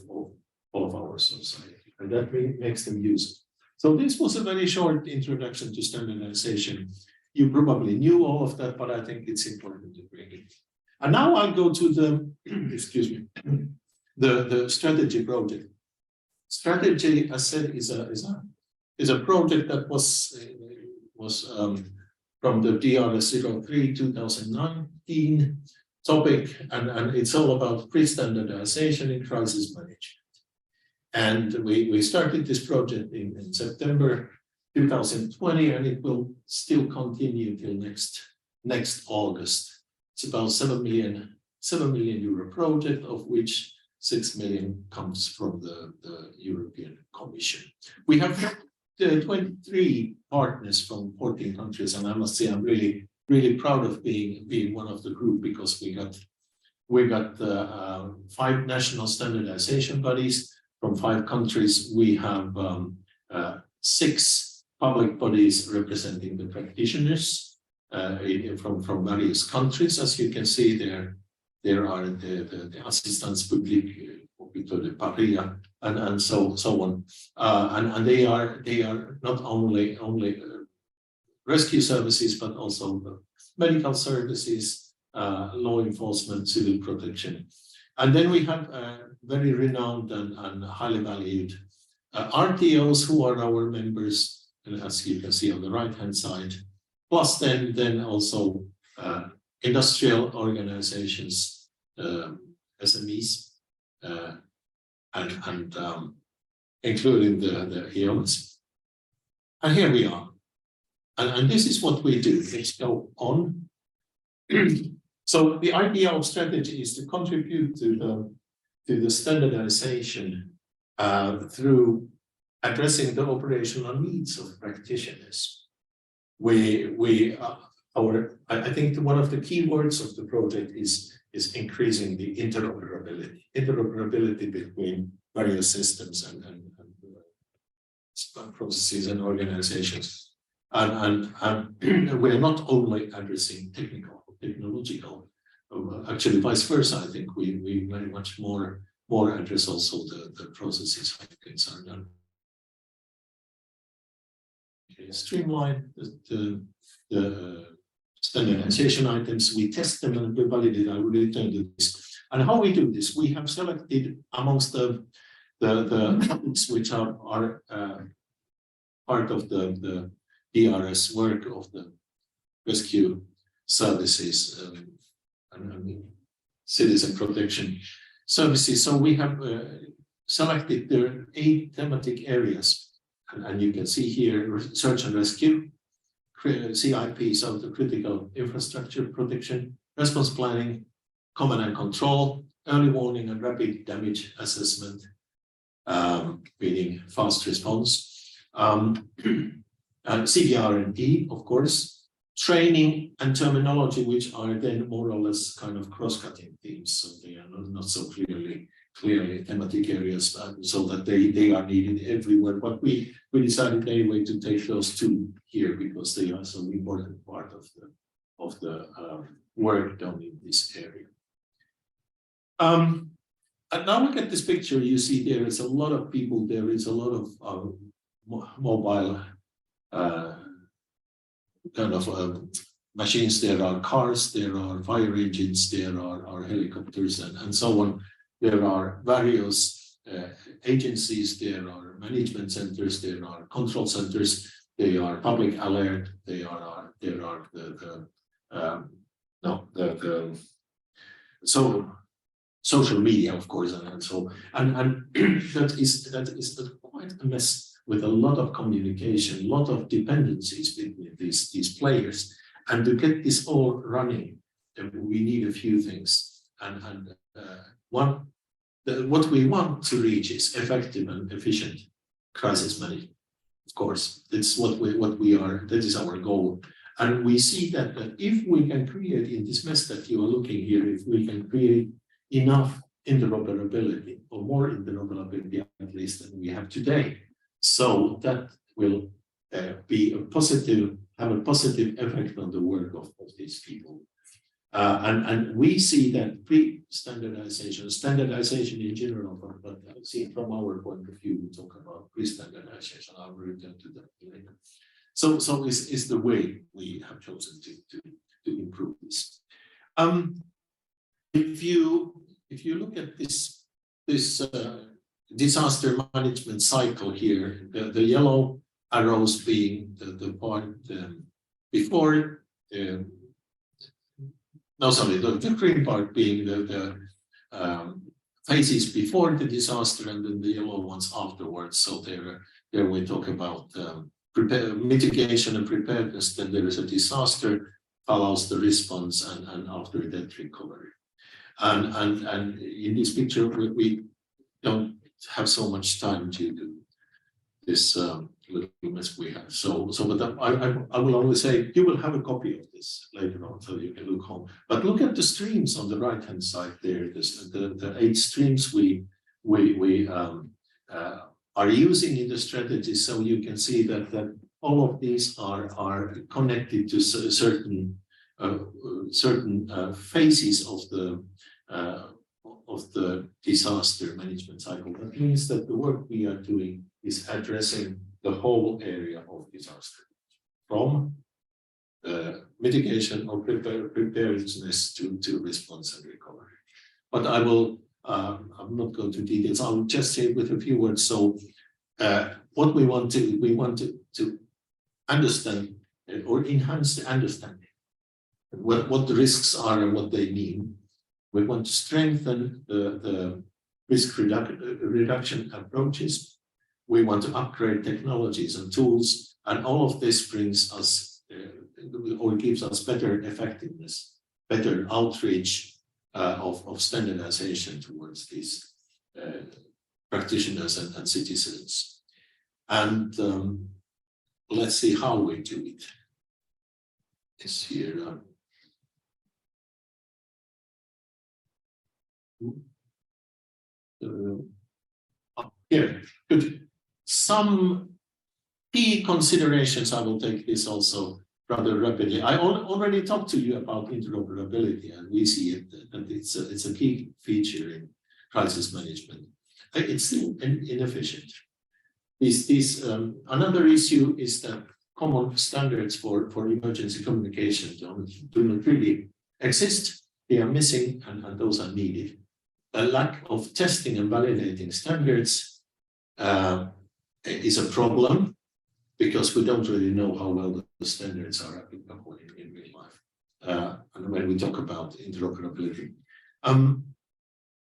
of our society, and that makes them useful. So this was a very short introduction to standardization. You probably knew all of that, but I think it's important to bring it. And now I'll go to the, excuse me, the strategy project. Strategy, as said, is a project that was from the DRS03 2019 topic, and it's all about pre-standardization in crisis management. And we started this project in September 2020, and it will still continue till next August. It's about 7 million euro project, of which 6 million comes from the European Commission. We have 23 partners from 14 countries, and I must say I'm really proud of being one of the group, because we got 5 national standardization bodies from 5 countries. We have 6 public bodies representing the practitioners from various countries. As you can see, there are the assistants public, the PARIA, and so on, and they are not only rescue services, but also medical services, law enforcement, civil protection. And then we have very renowned and highly valued RTOs who are our members, and as you can see on the right hand side, plus then also industrial organizations, SMEs, and including the EOS. And here we are. And this is what we do. Let's go on. So the idea of strategy is to contribute to the standardization through addressing the operational needs of practitioners. I think one of the key words of the project is increasing the interoperability between various systems and processes and organizations. And we're not only addressing technological, actually vice versa. I think we very much more address also the processes how things are done. Okay, streamline the standardization items, we test them and we validate. I will return to this. And how we do this, we have selected amongst the topics which are part of the DRS work of the rescue services and citizen protection services. So we have selected there 8 thematic areas, and you can see here search and rescue, CIP, so the critical infrastructure protection, response planning, command and control, early warning and rapid damage assessment, meaning fast response, CBR&E, of course, training and terminology, which are then more or less kind of cross-cutting themes, so they are not so clearly thematic areas, so that they are needed everywhere. But we decided anyway to take those 2 here because they are so important part of the work done in this area. And now look at this picture. You see there is a lot of people. There is a lot of mobile kind of machines. There are cars. There are fire engines. There are helicopters and so on. There are various agencies, there are management centers, there are control centers, there are public alert, there are social media, of course, and so that is quite a mess with a lot of communication, a lot of dependencies between these players, and to get this all running, we need a few things, and what we want to reach is effective and efficient crisis management. Of course, that's what we are. That is our goal, and we see that if we can create in this mess that you are looking here, if we can create enough interoperability or more interoperability at least than we have today, so that will have a positive effect on the work of these people. And we see that standardization in general, but see from our point of view, we talk about pre-standardization. I'll return to that later. So is the way we have chosen to improve this. If you look at this disaster management cycle here, the yellow arrows being the part before. No, sorry, the green part being the phases before the disaster, and then the yellow ones afterwards. So there we talk about mitigation and preparedness. Then there is a disaster, follows the response, and after that recovery. And in this picture, we don't have so much time to do this little mess we have. But I will only say you will have a copy of this later on, so you can look home. But look at the streams on the right hand side there. The 8 streams we are using in the strategy, so you can see that all of these are connected to certain phases of the disaster management cycle. That means that the work we are doing is addressing the whole area of disaster, from mitigation or preparedness to response and recovery. But I'm not going to details. I'll just say with a few words. So what we want to understand or enhance the understanding of what the risks are and what they mean. We want to strengthen the risk reduction approaches. We want to upgrade technologies and tools, and all of this brings us or gives us better effectiveness, better outreach of standardization towards these practitioners and citizens. And let's see how we do it. It's here. Here, good. Some key considerations. I will take this also rather rapidly. I already talked to you about interoperability, and we see it, and it's a key feature in crisis management. It's still inefficient. Another issue is that common standards for emergency communication do not really exist. They are missing, and those are needed. A lack of testing and validating standards is a problem, because we don't really know how well the standards are applicable in real life. And when we talk about interoperability,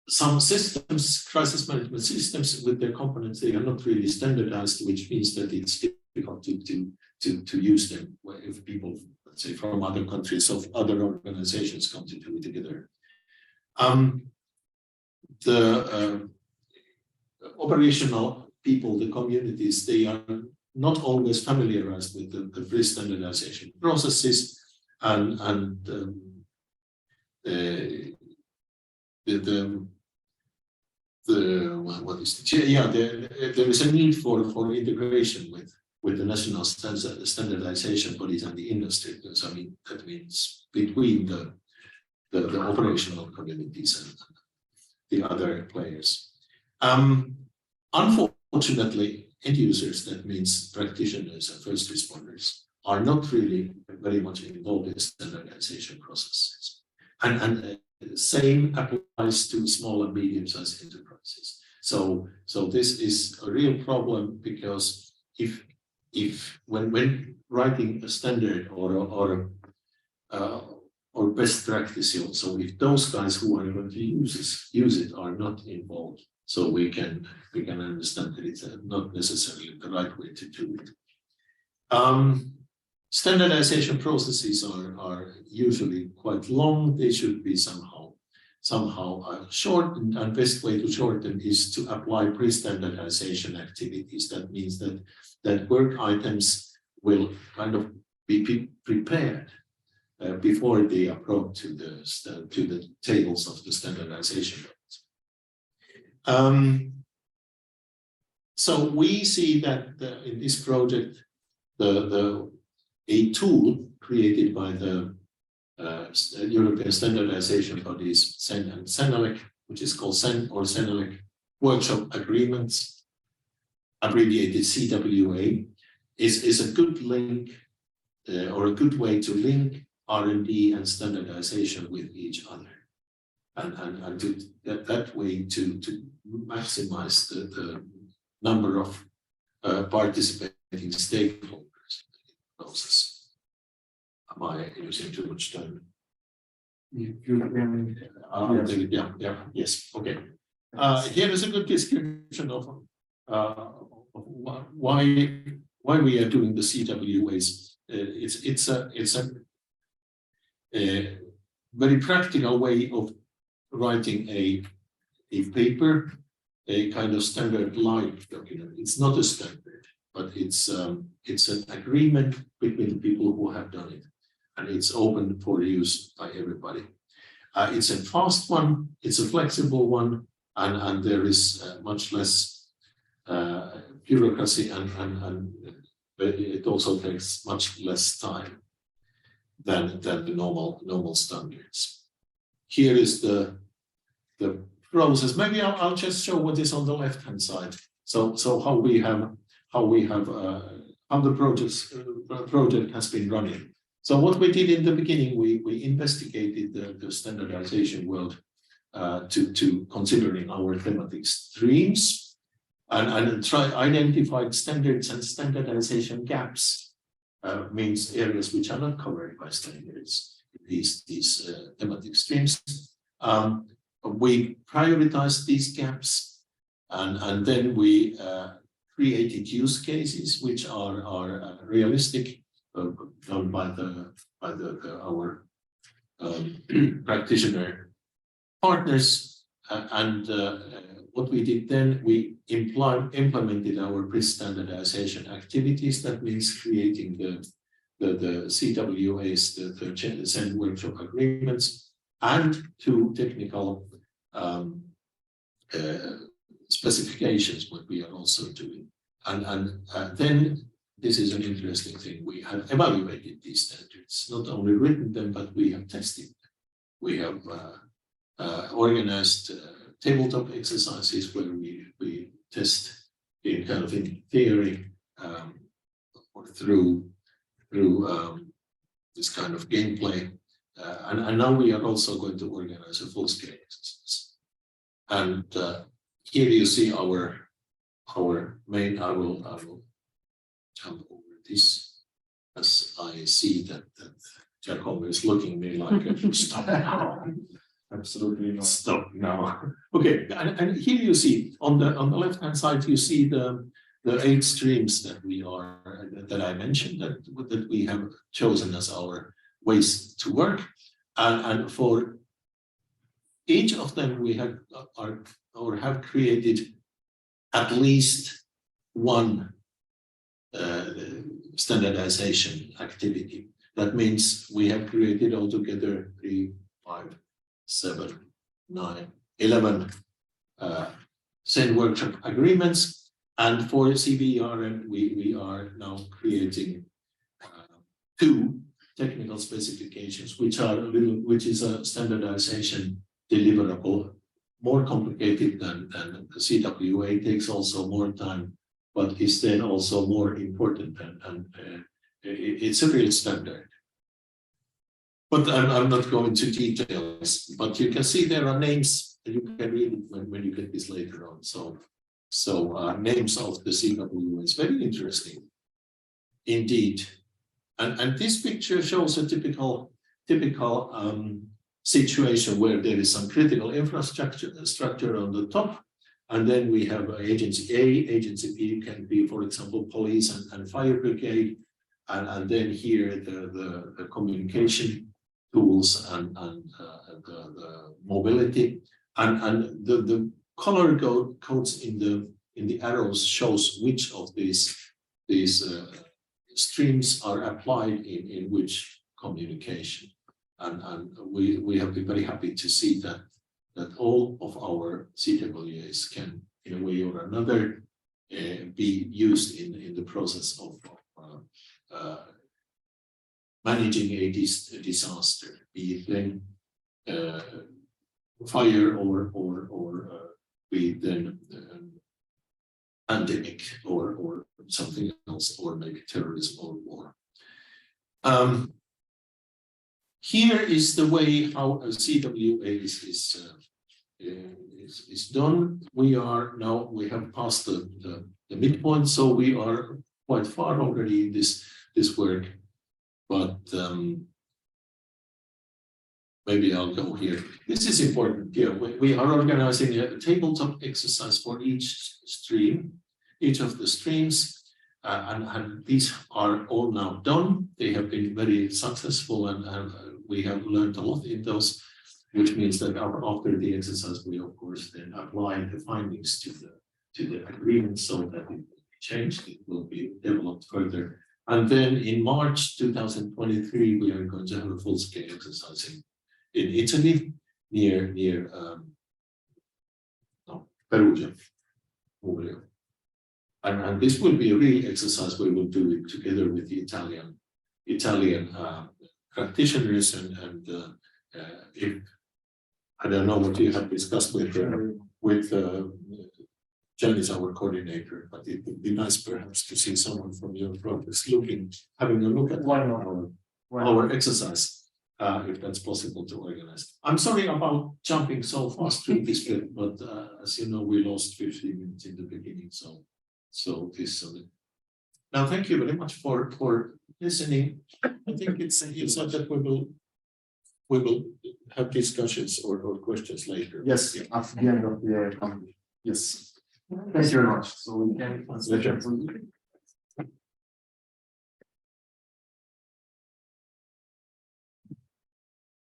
some systems, crisis management systems with their components, they are not really standardized, which means that it's difficult to use them if people, let's say, from other countries or other organizations come to do it together. The operational people, the communities, they are not always familiarized with the pre-standardization processes, and there is a need for integration with the national standardization bodies and the industry. Because, I mean, that means between the operational communities and the other players. Unfortunately, end users, that means practitioners and first responders, are not really very much involved in standardization processes. And same applies to small and medium-sized enterprises. So this is a real problem, because if when writing a standard or best practice, so if those guys who are going to use it are not involved, so we can understand that it's not necessarily the right way to do it. Standardization processes are usually quite long. They should be somehow shortened, and best way to shorten is to apply pre-standardization activities. That means that work items will kind of be prepared before they are brought to the tables of the standardization. So we see that in this project, a tool created by the European standardization bodies, CEN and CENELEC, which is called CEN or CENELEC Workshop Agreements, abbreviated CWA, is a good link or a good way to link R&D and standardization with each other, and to that way to maximize the number of participating stakeholders in the process. Am I using too much time? Yes, okay. Here is a good description of why we are doing the CWAs. It's a very practical way of writing a paper, a kind of standard-like document. It's not a standard, but it's an agreement between the people who have done it, and it's open for use by everybody. It's a fast one, it's a flexible one, and there is much less bureaucracy, and it also takes much less time than the normal standards. Here is the process. Maybe I'll just show what is on the left-hand side. So how the project has been running. So what we did in the beginning, we investigated the standardization world to considering our thematic streams, and identified standards and standardization gaps means areas which are not covered by standards, these thematic streams. We prioritized these gaps, and then we created use cases which are realistic, done by our practitioner partners. What we did then, we implemented our pre-standardization activities. That means creating the CWAs, the send workshop agreements, and 2 technical specifications, what we are also doing. And then this is an interesting thing. We have evaluated these standards, not only written them, but we have tested them. We have organized tabletop exercises where we test in kind of in theory or through this kind of gameplay. And now we are also going to organize a full-scale exercise. And here you see our main. I will jump over this as I see that Jacob is looking at me like stop now. Absolutely not. Stop now. Okay, and here you see on the left-hand side you see the 8 streams that I mentioned that we have chosen as our ways to work, and for each of them we have created at least one standardization activity. That means we have created altogether 3, 5, 7, 9, 11 send workshop agreements, and for CBRN we are now creating 2 technical specifications, which is a standardization deliverable, more complicated than the CWA, takes also more time, but is then also more important, and it's a real standard. But I'm not going into details, but you can see there are names, and you can read it when you get this later on. So names of the CWA is very interesting indeed. And this picture shows a typical situation where there is some critical infrastructure on the top, and then we have agency A, agency B can be, for example, police and fire brigade, and then here the communication tools and the mobility, and the color codes in the arrows shows which of these streams are applied in which communication, and we have been very happy to see that all of our CWAs can, in a way or another, be used in the process of managing a disaster, be it then fire or be it then pandemic or something else, or maybe terrorism or war. Here is the way how a CWA is done. We have passed the midpoint, so we are quite far already in this work. But maybe I'll go here. This is important here. We are organizing a tabletop exercise for each stream, each of the streams, and these are all now done. They have been very successful, and we have learned a lot in those, which means that after the exercise, we of course then apply the findings to the agreement so that it will be changed, it will be developed further. And then in March 2023, we are going to have a full-scale exercise in Italy, near Perugia. And this will be a real exercise. We will do it together with the Italian practitioners, and if I don't know what you have discussed with Jen, our coordinator, but it would be nice perhaps to see someone from your office having a look at our exercise, if that's possible to organize. I'm sorry about jumping so fast through this bit, but as you know, we lost 15 minutes in the beginning, so this. Now, thank you very much for listening. I think it's not that we will have discussions or questions later. Yes, at the end of the company. Yes. Thank you very much. So we can Pleasure.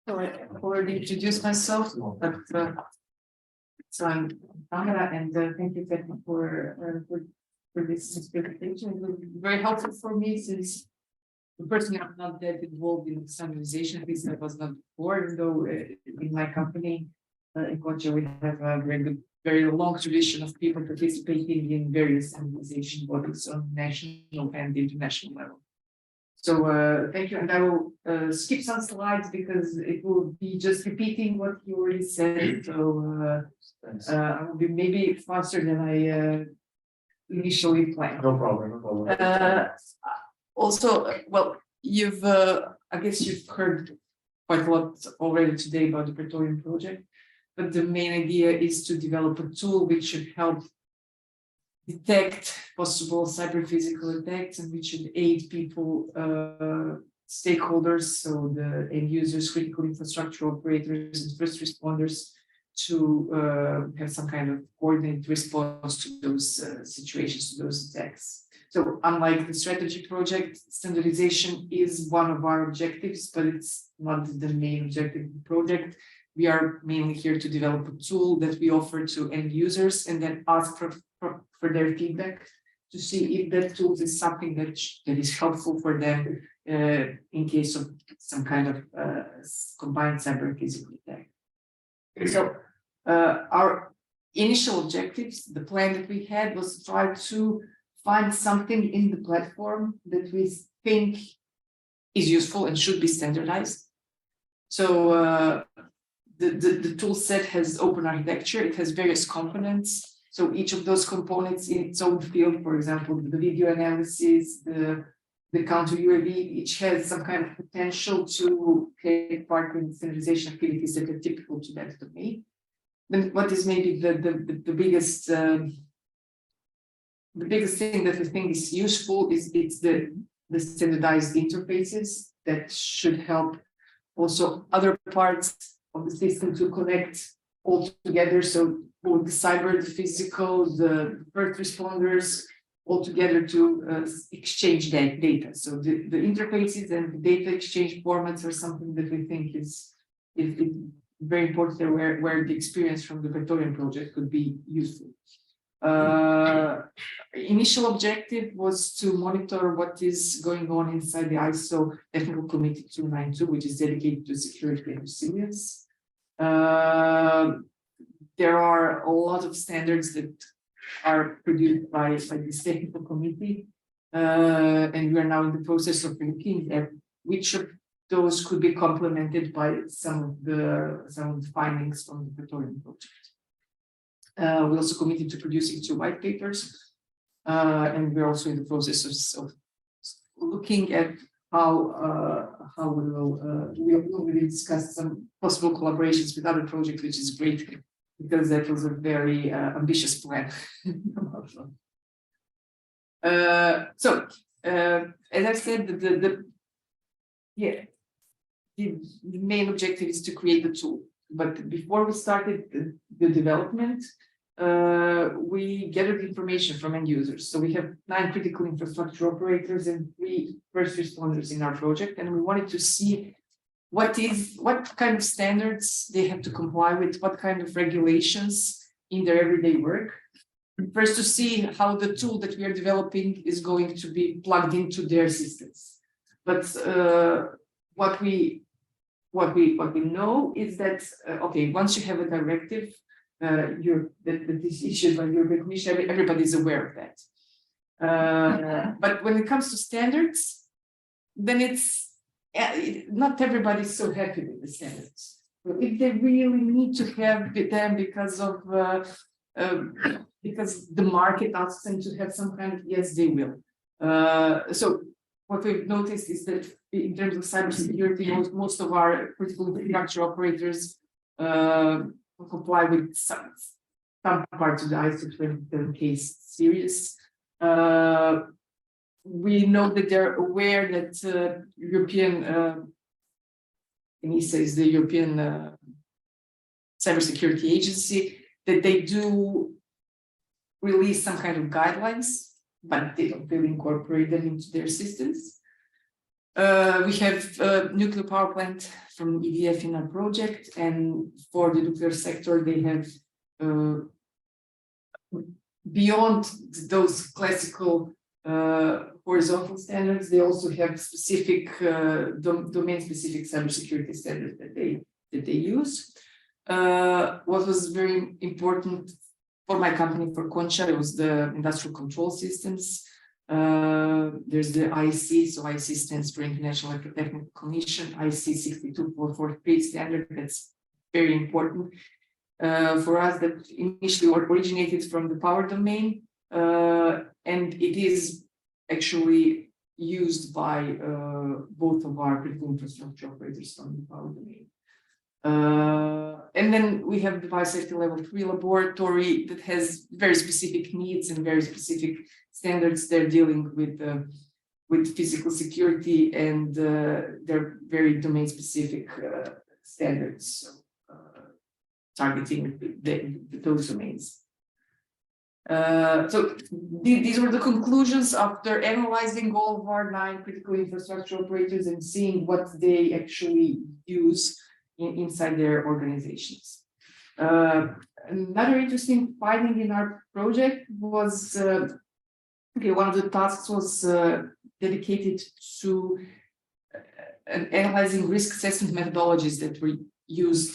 So I already introduced myself, but so I'm Tamara, and thank you, Petty, for this presentation. It will be very helpful for me since personally I'm not that involved in standardization, at least I was not before, even though in my company in Concha we have a very long tradition of people participating in various standardization bodies on national and international level. So thank you, and I will skip some slides because it will be just repeating what you already said. So I will be maybe faster than I initially planned. No problem, no problem. Also, well, you've I guess you've heard quite a lot already today about the Praetorian project, but the main idea is to develop a tool which should help detect possible cyber-physical attacks and which should aid people, stakeholders, so the end users, critical infrastructure operators, and first responders to have some kind of coordinated response to those situations, to those attacks. So unlike the strategy project, standardization is one of our objectives, but it's not the main objective of the project. We are mainly here to develop a tool that we offer to end users and then ask for their feedback to see if that tool is something that is helpful for them in case of some kind of combined cyber physical attack. So our initial objectives, the plan that we had was to try to find something in the platform that we think is useful and should be standardized. So the tool set has open architecture, it has various components. So each of those components in its own field, for example, the video analysis, the counter UAV, each has some kind of potential to take part in standardization activities that are typical to that domain. Then what is maybe the biggest thing that we think is useful is it's the standardized interfaces that should help also other parts of the system to connect all together. So both the cyber, the physical, the first responders all together to exchange that data. So the interfaces and the data exchange formats are something that we think is very important there, where the experience from the Praetorian project could be useful. Initial objective was to monitor what is going on inside the ISO Technical Committee 292, which is dedicated to security and resilience. There are a lot of standards that are produced by this technical committee, and we are now in the process of looking at which of those could be complemented by some of the findings from the Praetorian project. We also committed to producing 2 white papers, and we're also in the process of looking at how we will really discuss some possible collaborations with other projects, which is great because that was a very ambitious plan. So as I said, the main objective is to create the tool. But before we started the development, we gathered information from end users. So we have 9 critical infrastructure operators and 3 first responders in our project, and we wanted to see what kind of standards they have to comply with, what kind of regulations in their everyday work. First, to see how the tool that we are developing is going to be plugged into their systems. But what we know is that okay, once you have a directive, that is issued by the European Commission, everybody is aware of that. But when it comes to standards, then it's not everybody is so happy with the standards. So if they really need to have them because the market asks them to have some kind of, yes, they will. So what we've noticed is that in terms of cybersecurity, most of our critical infrastructure operators comply with some parts of the ISO 27000 case series. we know that they're aware that European ENISA is the European Cybersecurity Agency, that they do release some kind of guidelines, but they don't really incorporate them into their systems. We have a nuclear power plant from EDF in our project, and for the nuclear sector, they have beyond those classical horizontal standards, they also have specific domain-specific cybersecurity standards that they use. What was very important for my company, for Concha, it was the industrial control systems. There's the IC, so IC stands for International Electrotechnical Commission, IC 62443 standard. That's very important for us, that initially originated from the power domain, and it is actually used by both of our critical infrastructure operators from the power domain. And then we have the Device Safety Level 3 laboratory that has very specific needs and very specific standards. They're dealing with physical security, and they're very domain-specific standards, targeting those domains. So these were the conclusions after analyzing all of our 9 critical infrastructure operators and seeing what they actually use inside their organizations. Another interesting finding in our project was, one of the tasks was dedicated to analyzing risk assessment methodologies that were used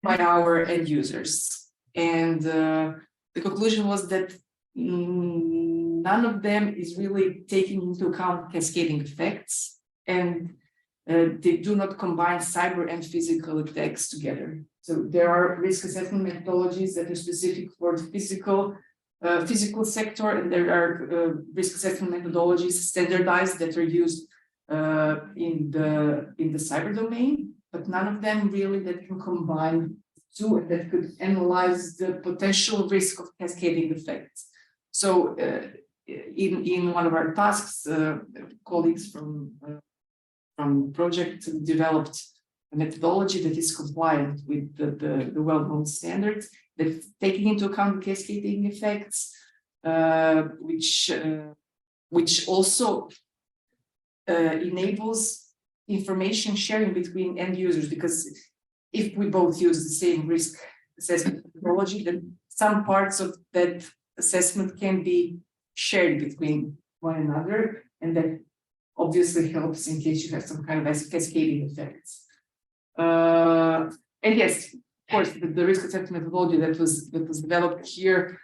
by our end users. And the conclusion was that none of them is really taking into account cascading effects, and they do not combine cyber and physical attacks together. So there are risk assessment methodologies that are specific for the physical sector, and there are risk assessment methodologies standardized that are used in the cyber domain, but none of them really that can combine two and that could analyze the potential risk of cascading effects. So in one of our tasks, colleagues from project developed a methodology that is compliant with the well-known standards, that's taking into account cascading effects, which also enables information sharing between end users, because if we both use the same risk assessment methodology, then some parts of that assessment can be shared between one another, and that obviously helps in case you have some kind of cascading effects. And yes, of course, the risk assessment methodology that was developed here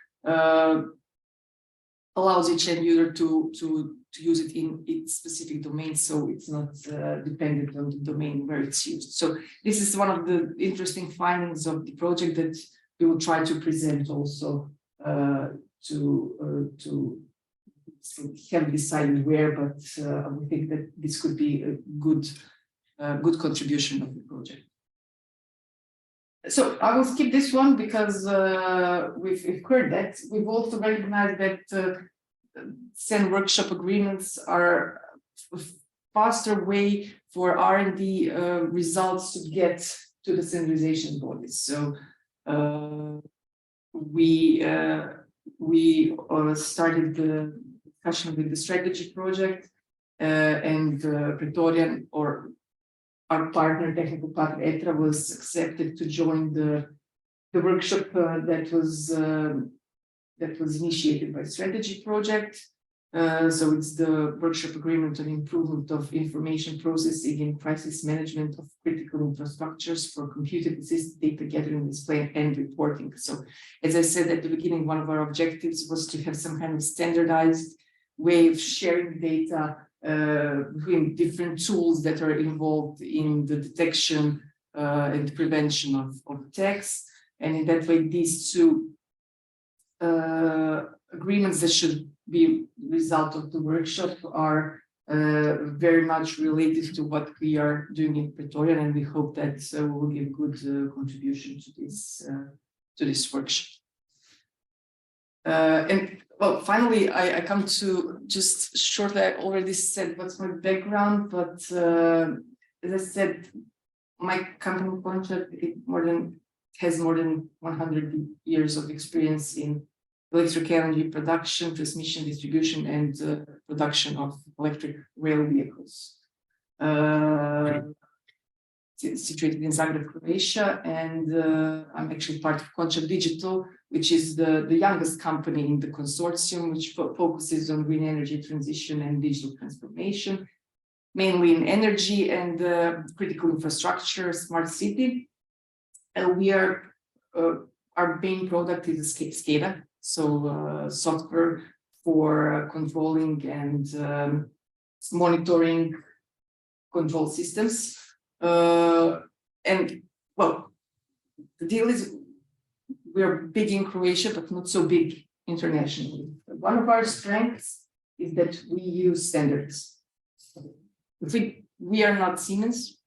allows each end user to use it in its specific domain, so it's not dependent on the domain where it's used. So this is one of the interesting findings of the project that we will try to present also to haven't decided where, but we think that this could be a good contribution of the project. So I will skip this one because we've heard that. We've also recognized that CEN workshop agreements are a faster way for R&D results to get to the standardization bodies. So we started the discussion with the strategy project, and Praetorian, or our partner, technical partner ETRA, was accepted to join the workshop that was initiated by strategy project. So it's the workshop agreement on improvement of information processing and crisis management of critical infrastructures for computer-assisted data gathering, display, and reporting. So as I said at the beginning, one of our objectives was to have some kind of standardized way of sharing data between different tools that are involved in the detection and prevention of attacks. And in that way, these two agreements that should be result of the workshop are very much related to what we are doing in Pretoria, and we hope that will give good contribution to this workshop. And well, finally, I come to just shortly, I already said what's my background, but as I said, my company Concept has more than 100 years of experience in electric energy production, transmission, distribution, and production of electric rail vehicles. Situated in Zagreb, Croatia, and I'm actually part of Concept Digital, which is the youngest company in the consortium, which focuses on green energy transition and digital transformation, mainly in energy and critical infrastructure, smart city. And we are, our main product is SCADA, so software for controlling and monitoring control systems. And well, the deal is we're big in Croatia, but not so big internationally. One of our strengths is that we use standards. If we are not Siemens,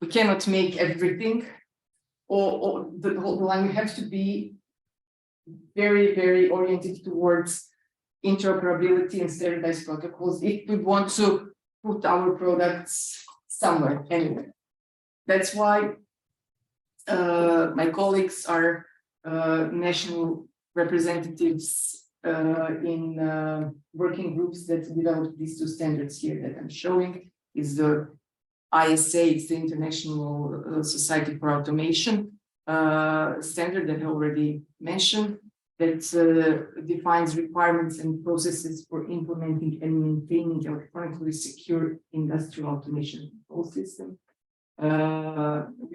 we cannot make everything, or the whole line. We have to be very, very oriented towards interoperability and standardized protocols if we want to put our products somewhere, anywhere. That's why my colleagues are national representatives in working groups that develop these two standards here that I'm showing. Is the ISA, it's the International Society for Automation standard that I already mentioned, that defines requirements and processes for implementing and maintaining electronically secure industrial automation control system. We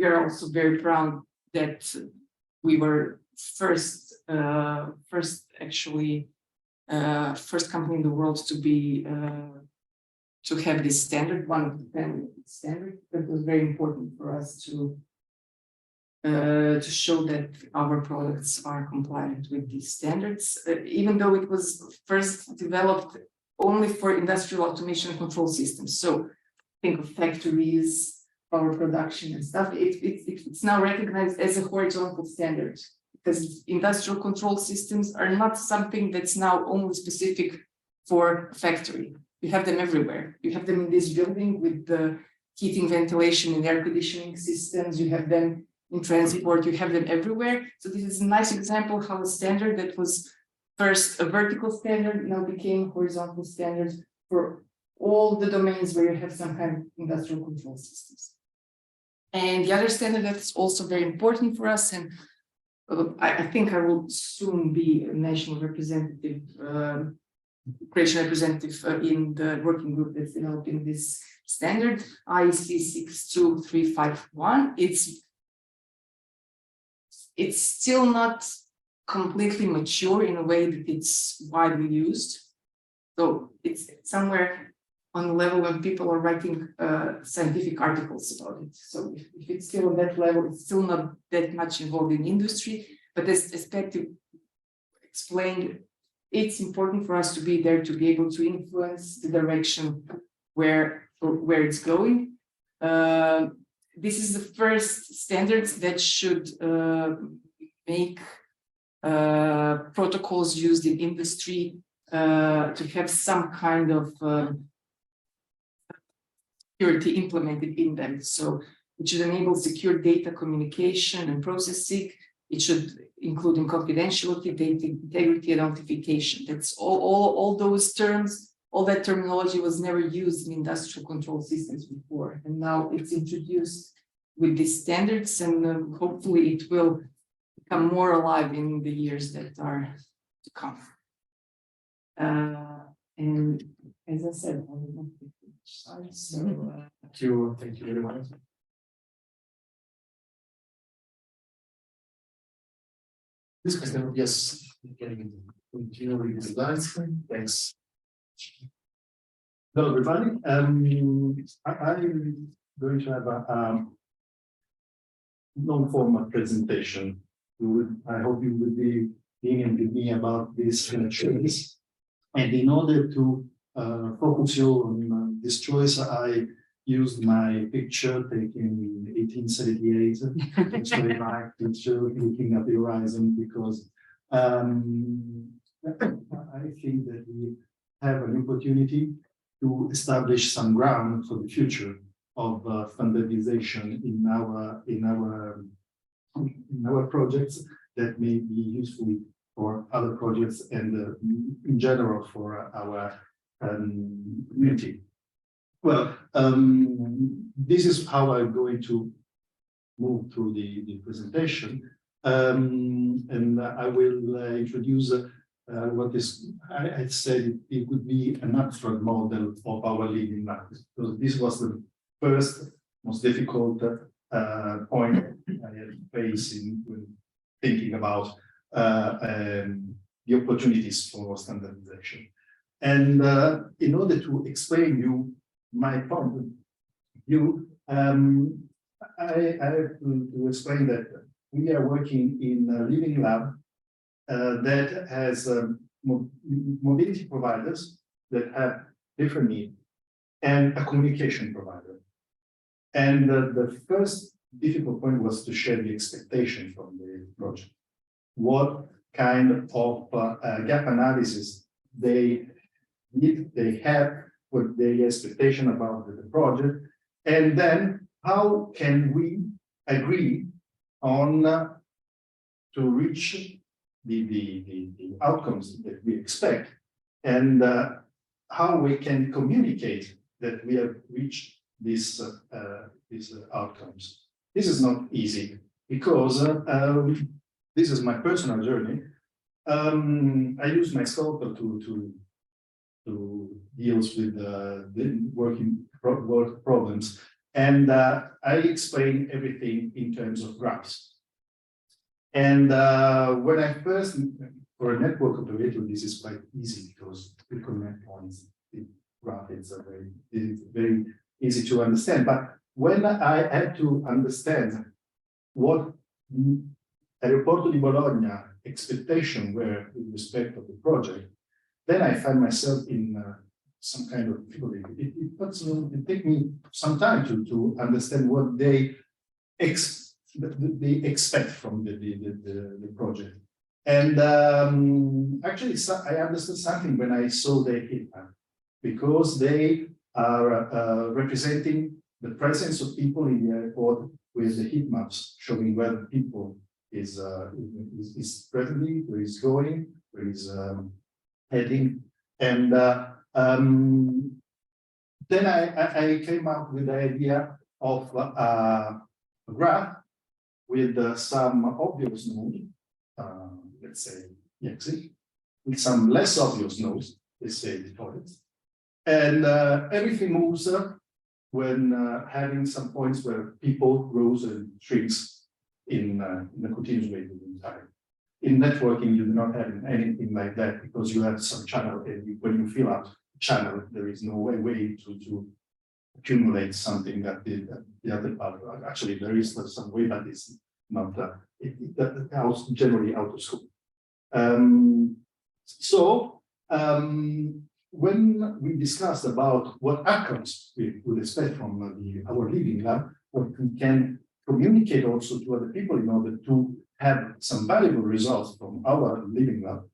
are also very proud that we were first company in the world to be to have this standard, one of the 10 standards. That was very important for us to show that our products are compliant with these standards, even though it was first developed only for industrial automation control systems. So think of factories, power production and stuff. It's now recognized as a horizontal standard because industrial control systems are not something that's now only specific for a factory. You have them everywhere. You have them in this building with the heating, ventilation, and air conditioning systems. You have them in transport. You have them everywhere. So this is a nice example how a standard that was first a vertical standard now became horizontal standard for all the domains where you have some kind of industrial control systems. And the other standard that's also very important for us, and I think I will soon be a national representative, Croatian representative in the working group that's developing this standard, IEC 62351. It's still not completely mature in a way that it's widely used. So it's somewhere on the level when people are writing scientific articles about it. So if it's still on that level, it's still not that much involved in industry, but as Petty explained, it's important for us to be there to be able to influence the direction where it's going. This is the first standards that should make protocols used in industry to have some kind of security implemented in them. So it should enable secure data communication and processing. It should include confidentiality, data integrity, and authentication. That's all those terms, all that terminology was never used in industrial control systems before. And now it's introduced with these standards, and hopefully it will become more alive in the years that are to come. And as I said, I will not be sorry. So thank you very much. This question, yes, can continue with the slides. Thanks. Hello, everybody. I'm going to have a non-formal presentation. I hope you will be lenient with me about this choice. And in order to focus you on this choice, I used my picture taken in 1878. It's very nice picture looking at the horizon because I think that we have an opportunity to establish some ground for the future of standardization in our projects that may be useful for other projects and in general for our community. Well, this is how I'm going to move through the presentation, and I will introduce what is, I said it would be an abstract model of our living lab. So this was the first most difficult point I had to face when thinking about the opportunities for standardization. And in order to explain you my point of view, I have to explain that we are working in a living lab that has mobility providers that have different needs and a communication provider. And the first difficult point was to share the expectation from the project. What kind of gap analysis they have, what their expectation about the project, and then how can we agree on to reach the outcomes that we expect, and how we can communicate that we have reached these outcomes. This is not easy because this is my personal journey. I use my sculptor to deal with the work problems, and I explain everything in terms of graphs. And when I first, for a network operator, this is quite easy because we connect points. The graphics are very easy to understand. But when I had to understand what Aeroporto di Bologna expectation were with respect of the project, then I find myself in some kind of difficulty. It took me some time to understand what they expect from the project. And actually, I understood something when I saw their heat map, because they are representing the presence of people in the airport with the heat maps showing where the people is presently, where is going, where is heading. And then I came up with the idea of a graph with some obvious node, let's say the exit, with some less obvious nodes, let's say the toilets. And everything moves when having some points where people grows and shrinks in a continuous way within time. In networking, you do not have anything like that because you have some channel, and when you fill out channel, there is no way to accumulate something that the other part. Actually, there is some way, but it's not generally out of scope. When we discussed about what outcomes we would expect from our living lab, what we can communicate also to other people in order to have some valuable results from our living lab,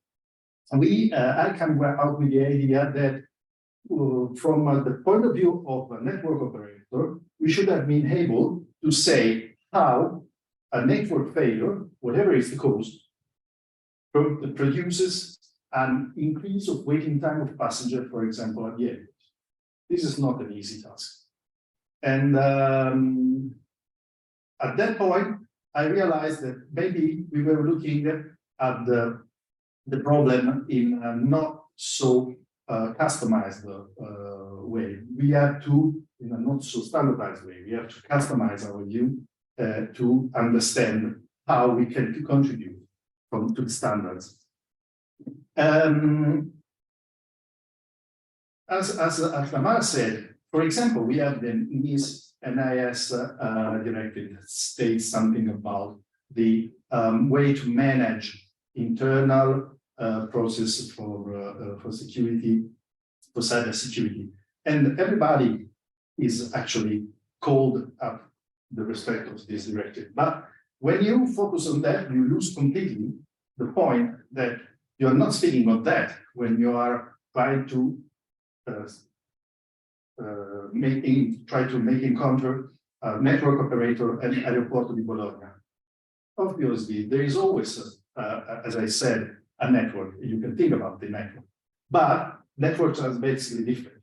I came out with the idea that from the point of view of a network operator, we should have been able to say how a network failure, whatever is the cause, produces an increase of waiting time of passenger, for example, at the airport. This is not an easy task. And at that point, I realized that maybe we were looking at the problem in a not so customized way. We have to, in a not so standardized way, we have to customize our view to understand how we can contribute to the standards. As Tamara said, for example, we have the NIS directive that states something about the way to manage internal process for security, for cyber security, and everybody is actually called up the respect of this directive. But when you focus on that, you lose completely the point that you are not speaking of that when you are trying to try to make encounter a network operator at Aeroporto di Bologna. Obviously, there is always, as I said, a network. You can think about the network, but networks are basically different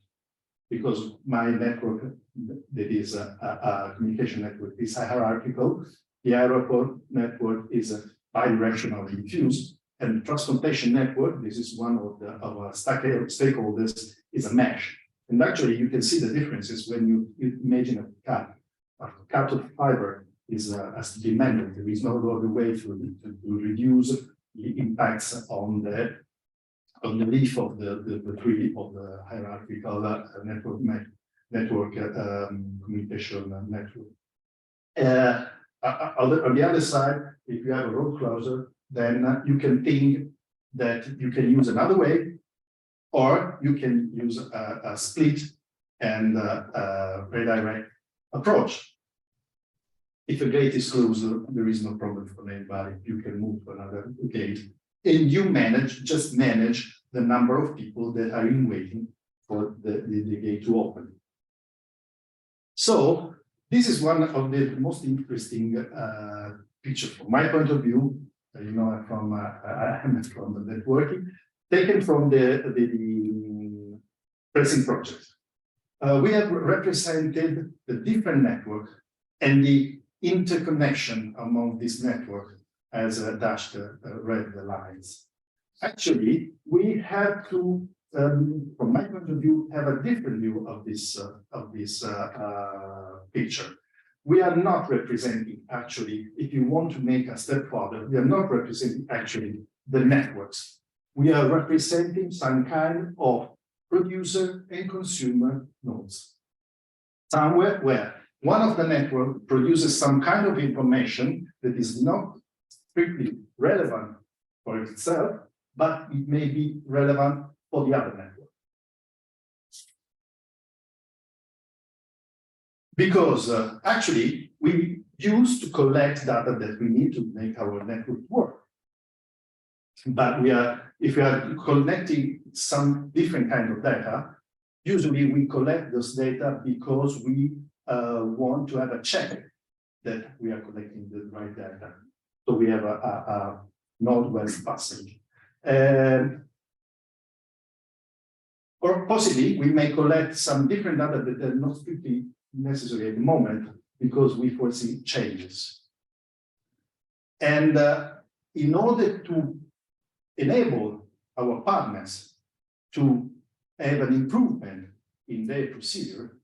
because my network, that is a communication network, is hierarchical. The airport network is bidirectionally diffused, and the transportation network, this is one of our stakeholders, is a mesh. And actually, you can see the differences when you imagine a cut. A cut of fiber has to be manual. There is no other way to reduce the impacts on the leaf of the tree of the hierarchical network communication network. On the other side, if you have a road closer, then you can think that you can use another way, or you can use a split and redirect approach. If a gate is closed, there is no problem for anybody. You can move to another gate, and you just manage the number of people that are in waiting for the gate to open. So this is one of the most interesting pictures from my point of view. You know, I'm from the networking, taken from the PRECINCT project. We have represented the different network and the interconnection among this network as dashed red lines. Actually, we have to, from my point of view, have a different view of this picture. We are not representing, actually, if you want to make a step further, we are not representing actually the networks. We are representing some kind of producer and consumer nodes. Somewhere where one of the network produces some kind of information that is not strictly relevant for itself, but it may be relevant for the other network. Because actually, we used to collect data that we need to make our network work. But if we are collecting some different kind of data, usually we collect those data because we want to have a check that we are collecting the right data. So we have a northwest passage. Or possibly we may collect some different data that are not strictly necessary at the moment because we foresee changes. And in order to enable our partners to have an improvement in their procedure,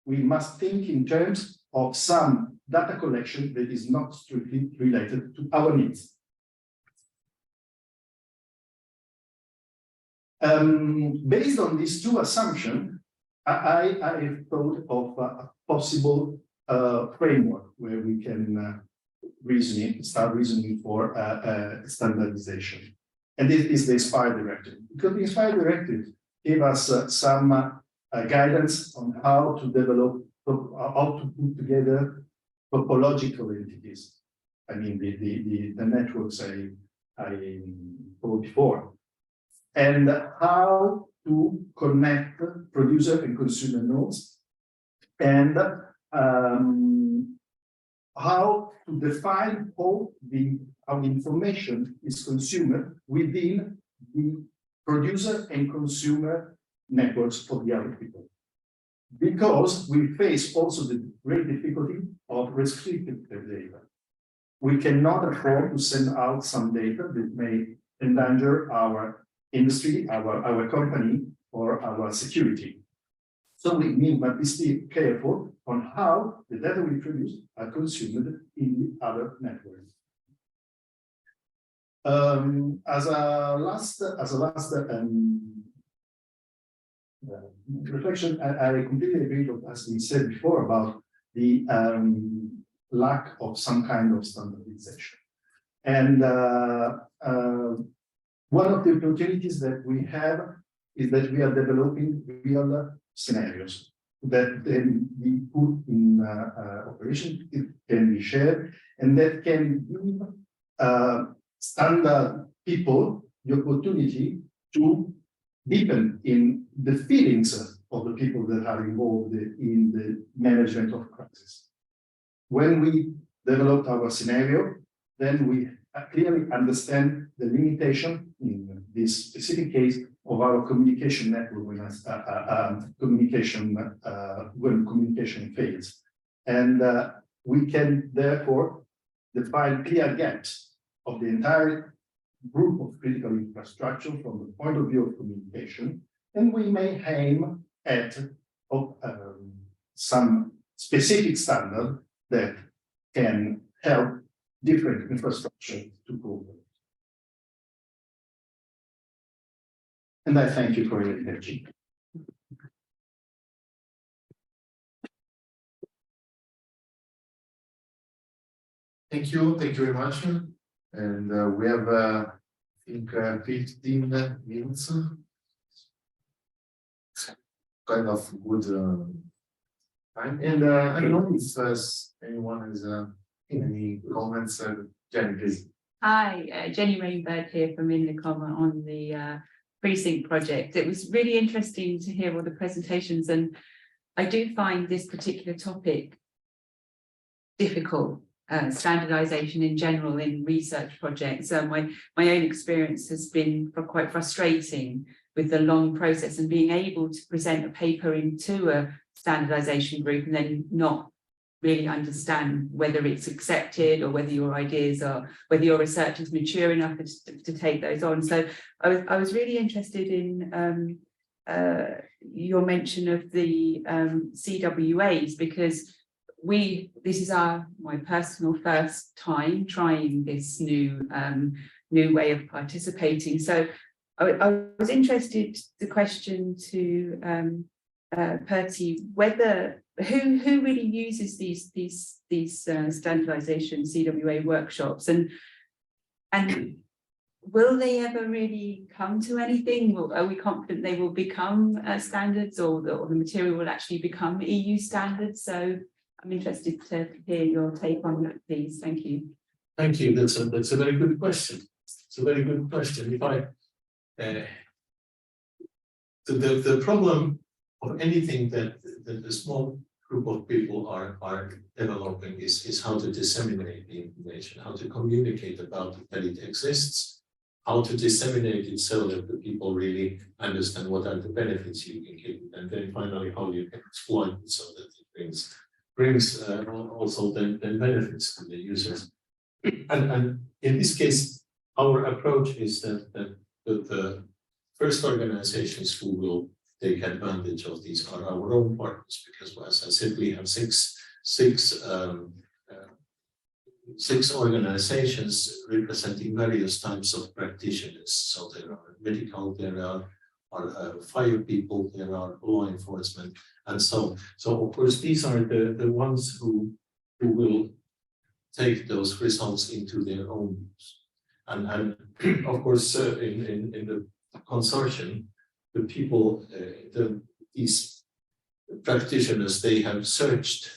we must think in terms of some data collection that is not strictly related to our needs. Based on these two assumptions, I thought of a possible framework where we can start reasoning for standardization. And this is the INSPIRE directive. Because the INSPIRE directive gave us some guidance on how to develop, how to put together topological entities. I mean, the networks I told before. And how to connect producer and consumer nodes, and how to define how the information is consumed within the producer and consumer networks for the other people. Because we face also the great difficulty of restricting the data. We cannot afford to send out some data that may endanger our industry, our company, or our security. So we must be careful on how the data we produce are consumed in the other networks. As a last reflection, I completely agree with what has been said before about the lack of some kind of standardization. And one of the opportunities that we have is that we are developing real scenarios that then be put in operation, it can be shared, and that can give standard people the opportunity to deepen in the feelings of the people that are involved in the management of crisis. When we developed our scenario, then we clearly understand the limitation in this specific case of our communication network when communication fails. And we can therefore define clear gaps of the entire group of critical infrastructure from the point of view of communication, and we may aim at some specific standard that can help different infrastructure to cooperate. And I thank you for your attention. Thank you very much. And we have, I think, 15 minutes. Kind of good time. And I don't know if anyone has any comments. Jenny, please. Hi, Jenny Rainbird here from Indicom on the PRECINCT project. It was really interesting to hear all the presentations, and I do find this particular topic difficult. Standardization in general in research projects. My own experience has been quite frustrating with the long process and being able to present a paper into a standardization group and then not really understand whether it's accepted or whether your ideas are, whether your research is mature enough to take those on. So I was really interested in your mention of the CWAs, because this is my personal first time trying this new way of participating. So I was interested, the question to Pertti, whether who really uses these standardization CWA workshops, and will they ever really come to anything? Are we confident they will become standards, or the material will actually become EU standards? So I'm interested to hear your take on that, please. Thank you. Thank you. That's a very good question. It's a very good question. If I the problem of anything that a small group of people are developing is how to disseminate the information, how to communicate about it, that it exists, how to disseminate it so that the people really understand what are the benefits you can give, and then finally how you can exploit it so that it brings also then benefits to the users. And in this case, our approach is that the first organizations who will take advantage of these are our own partners, because as I said, we have six organizations representing various types of practitioners. So there are medical, there are fire people, there are law enforcement, and so of course these are the ones who will take those results into their own use. And of course in the consortium, the people, these practitioners, they have searched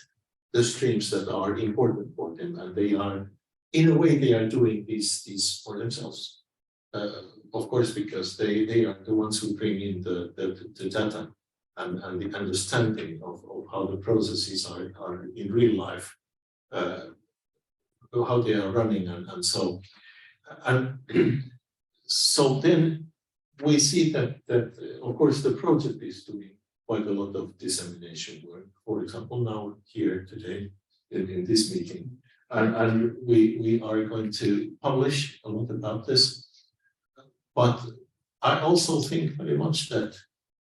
the streams that are important for them, and they are, in a way, they are doing these for themselves. Of course, because they are the ones who bring in the data and the understanding of how the processes are in real life, how they are running, and so. And so then we see that of course the project is doing quite a lot of dissemination work. For example, now here today in this meeting, and we are going to publish a lot about this. But I also think very much that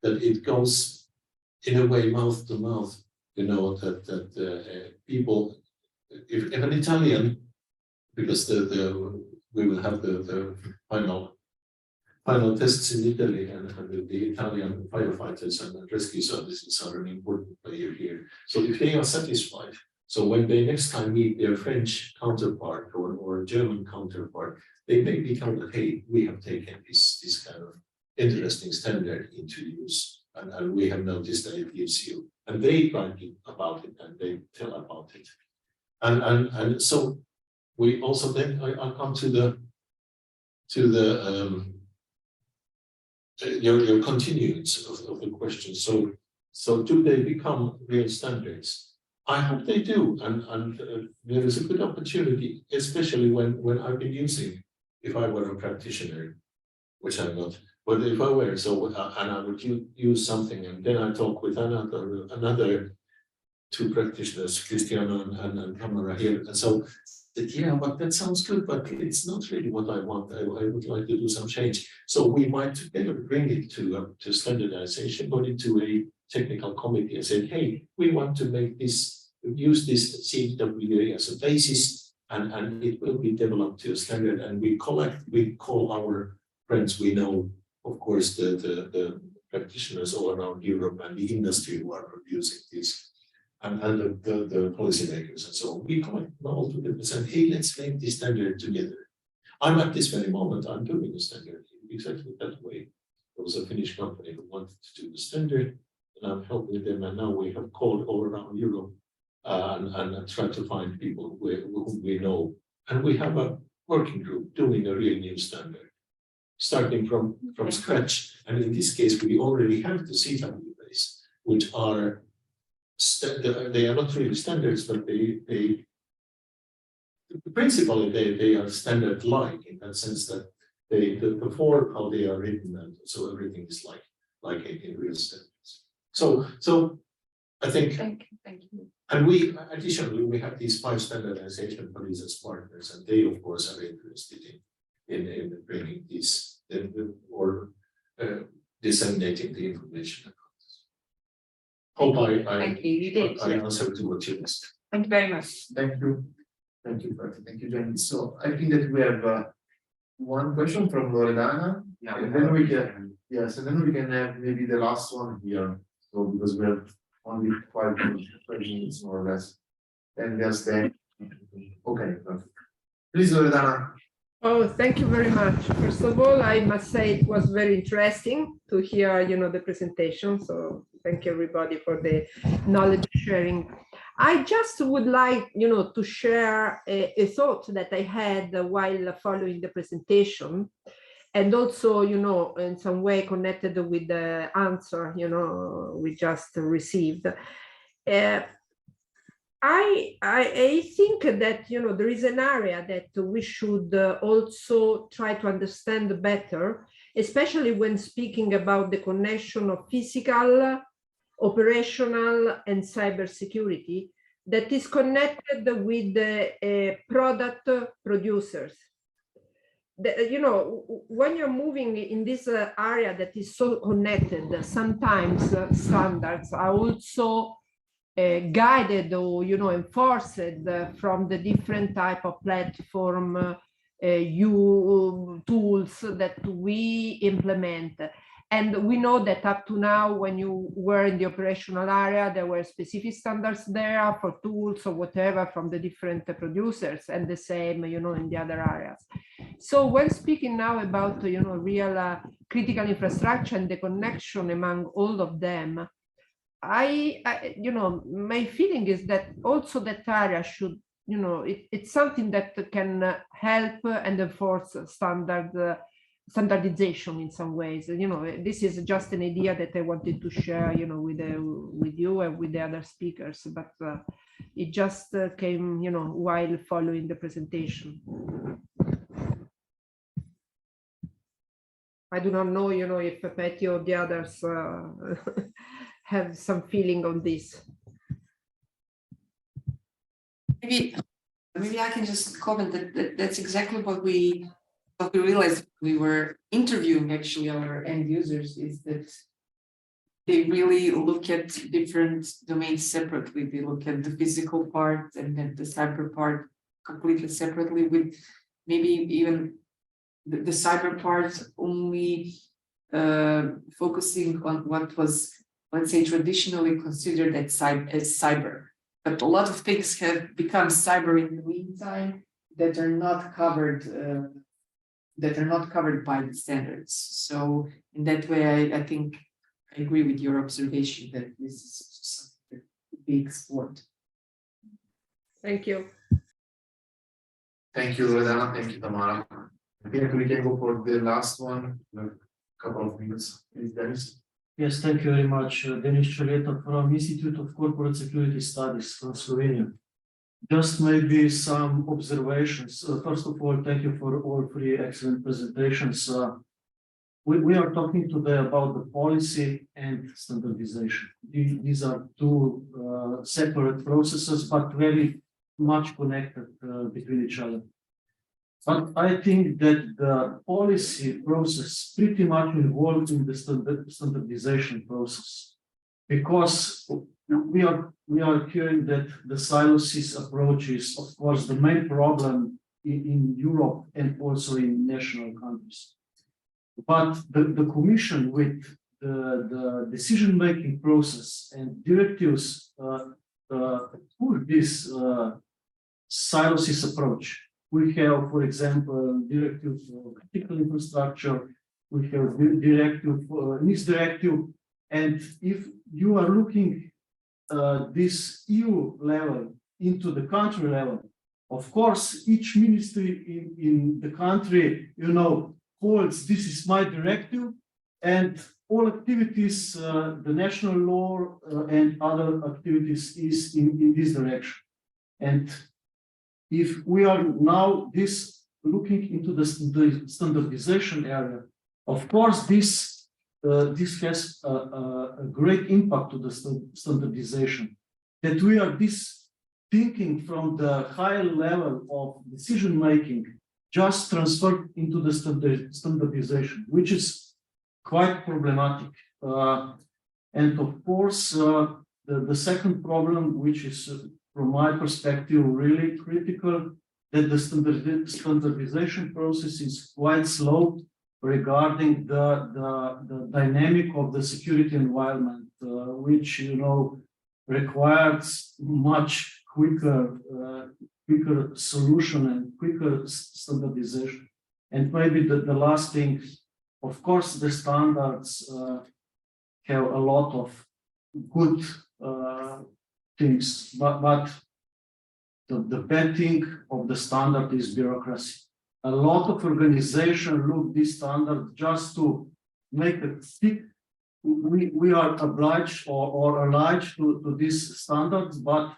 it goes in a way mouth to mouth. You know that people, if an Italian, because we will have the final tests in Italy, and the Italian firefighters and rescue services are an important player here. So if they are satisfied, so when they next time meet their French counterpart or German counterpart, they may be told that, hey, we have taken this kind of interesting standard into use, and we have noticed that it gives you, and they write about it and they tell about it. And so we also then I come to the your continuance of the question. So do they become real standards? I hope they do, and there is a good opportunity, especially when I've been using, if I were a practitioner, which I'm not, but if I were, so and I would use something, and then I talk with another two practitioners, Cristiano and Tamara here, and so yeah, but that sounds good, but it's not really what I want. I would like to do some change. So we might together bring it to standardization, put it to a technical committee and say, hey, we want to make this, use this CWA as a basis, and it will be developed to a standard. And we call our friends we know, of course, the practitioners all around Europe and the industry who are producing this. And the policymakers, and so we collect all together and say, hey, let's make this standard together. I'm at this very moment, I'm doing a standard exactly that way. There was a Finnish company who wanted to do the standard, and I'm helping them, and now we have called all around Europe and tried to find people whom we know. And we have a working group doing a real new standard, starting from scratch. And in this case, we already have the CWAs, which are they are not really standards, but principally they are standard-like in that sense that the form how they are written, and so everything is like in real standards. So I think, thank you. And we additionally we have these 5 standardization bodies as partners, and they of course are interested in bringing this or disseminating the information. Hope Thank you. You did. I answered to what you asked. Thank you very much. Thank you. Thank you, Bertie. Thank you, Jenny. So I think that we have one question from Loredana. Yeah, and then we can, yes, and then we can have maybe the last one here. So because we have only 5 minutes more or less. And just then, okay, perfect. Please, Loredana. Oh, thank you very much. First of all, I must say it was very interesting to hear, the presentation. So thank you everybody for the knowledge sharing. I just would like, to share a thought that I had while following the presentation, and also, in some way connected with the answer, we just received. I think that, there is an area that we should also try to understand better, especially when speaking about the connection of physical, operational, and cybersecurity that is connected with the product producers. When you're moving in this area that is so connected, sometimes standards are also guided or enforced from the different type of platform tools that we implement. And we know that up to now, when you were in the operational area, there were specific standards there for tools or whatever from the different producers, and the same, in the other areas. So when speaking now about, real critical infrastructure and the connection among all of them, my feeling is that also that area should, it's something that can help and enforce standardization in some ways. This is just an idea that I wanted to share, with you and with the other speakers, but it just came, while following the presentation. I do not know, if Petty or the others have some feeling on this. Maybe I can just comment that that's exactly what we realized we were interviewing actually our end users, is that they really look at different domains separately. They look at the physical part and then the cyber part completely separately, with maybe even the cyber part only focusing on what was, let's say, traditionally considered as cyber. But a lot of things have become cyber in the meantime that are not covered by the standards. So in that way, I think I agree with your observation that this is something that could be explored. Thank you. Thank you, Loredana. Thank you, Tamara. I think we can go for the last one. couple of minutes. Please, Dennis. Yes, thank you very much. Denis Čoleta from Institute of Corporate Security Studies from Slovenia. Just maybe some observations. First of all, thank you for all three excellent presentations. We are talking today about the policy and standardization. These are two separate processes, but very much connected between each other. But I think that the policy process pretty much involved in the standardization process, because we are hearing that the silos approach is, of course, the main problem in Europe and also in national countries. But the Commission, with the decision-making process and directives, push this silos approach. We have, for example, directive for critical infrastructure. We have NIS directive, and if you are looking this EU level into the country level, of course, each ministry in the country, holds this is my directive, and all activities, the national law and other activities is in this direction. And if we are now looking into the standardization area, of course, this has a great impact to the standardization. That we are thinking from the higher level of decision making, just transferred into the standardization, which is quite problematic. And of course, the second problem, which is from my perspective really critical, that the standardization process is quite slow regarding the dynamic of the security environment, which requires much quicker solution and quicker standardization. And maybe the last thing, of course, the standards have a lot of good things, but the bad thing of the standard is bureaucracy. A lot of organizations look this standard just to make it stick. We are obliged or allied to these standards, but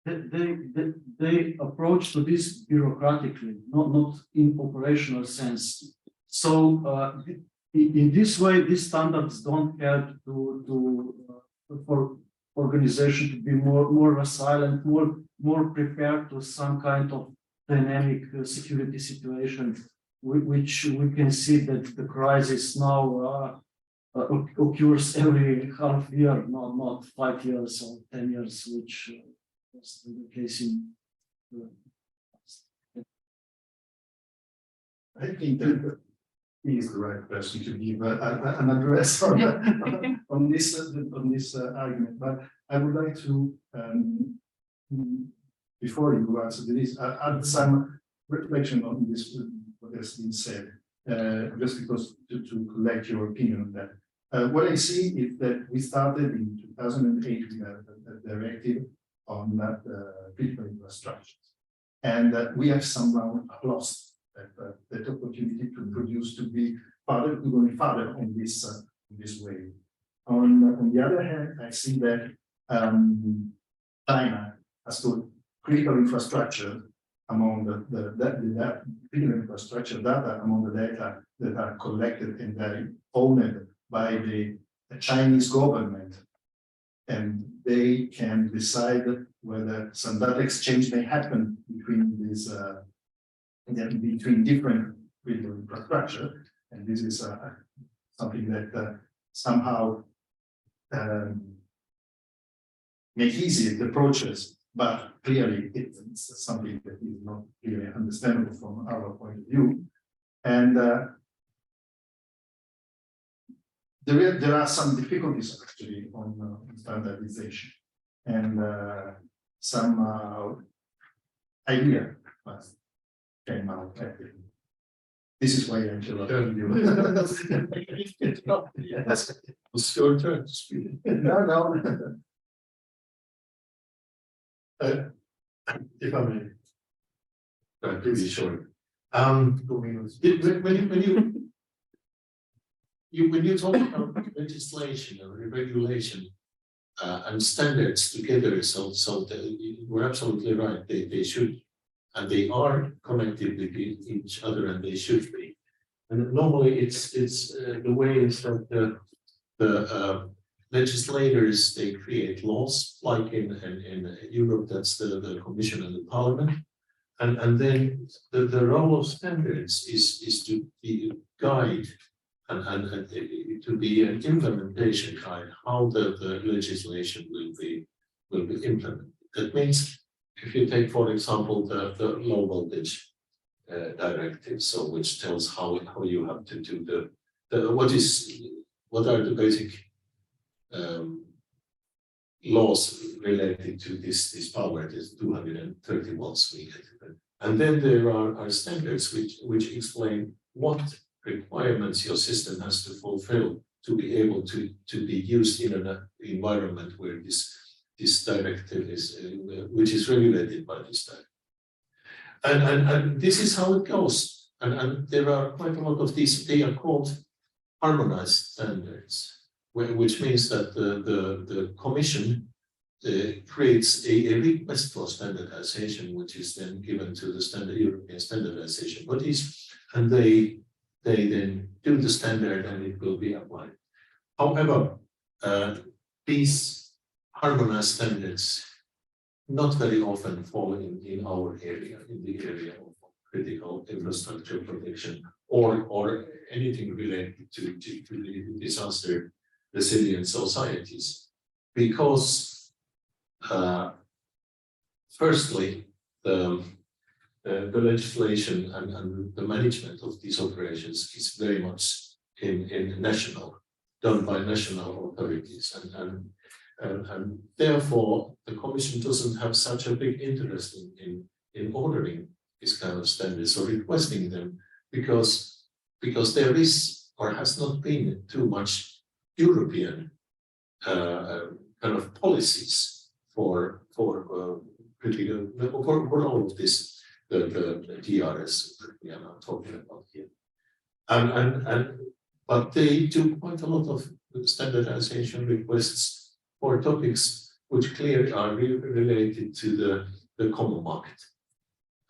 they approach to this bureaucratically, not in operational sense. So in this way, these standards don't help for organization to be more resilient, more prepared to some kind of dynamic security situation, which we can see that the crisis now occurs every half year, not 5 years or 10 years, which was the case in. I think that he is the right person to give an address on this argument. But I would like to, before you answer this, add some reflection on this, what has been said, just because to collect your opinion on that. What I see is that we started in 2008 with a directive on critical infrastructures, and we have somehow lost that opportunity to produce, to going further on this way. On the other hand, I see that China has put critical infrastructure among the critical infrastructure data among the data that are collected and that are owned by the Chinese government, and they can decide whether some data exchange may happen between these between different critical infrastructure, and this is something that somehow make easy the process, but clearly it's something that is not really understandable from our point of view. And there are some difficulties actually on standardization, and some idea came out. This is why I interrupted you. Yes. It's your turn to speak. No. If I may, please, short. When when you talk about legislation or regulation and standards together, so we're absolutely right. They should, and they are connected with each other, and they should be. And normally, it's the way is that the legislators, they create laws, like in Europe, that's the Commission and the Parliament. And then the role of standards is to be a guide and to be an implementation guide, how the legislation will be implemented. That means if you take, for example, the low voltage directive, so which tells how you have to do what are the basic laws related to this power, this 230 volts we get. And then there are standards which explain what requirements your system has to fulfill to be able to be used in an environment where this directive is, which is regulated by this directive. And this is how it goes. And there are quite a lot of these, they are called harmonized standards, which means that the Commission creates a request for standardization, which is then given to the European standardization bodies, and they then do the standard and it will be applied. However, these harmonized standards not very often fall in our area, in the area of critical infrastructure protection or anything related to disaster resilient societies, because firstly, the legislation and the management of these operations is very much done by national authorities, and therefore the Commission doesn't have such a big interest in ordering this kind of standards or requesting them, because there is or has not been too much European kind of policies for all of this, the DRS that we are now talking about here. But they do quite a lot of standardization requests for topics which clearly are related to the common market.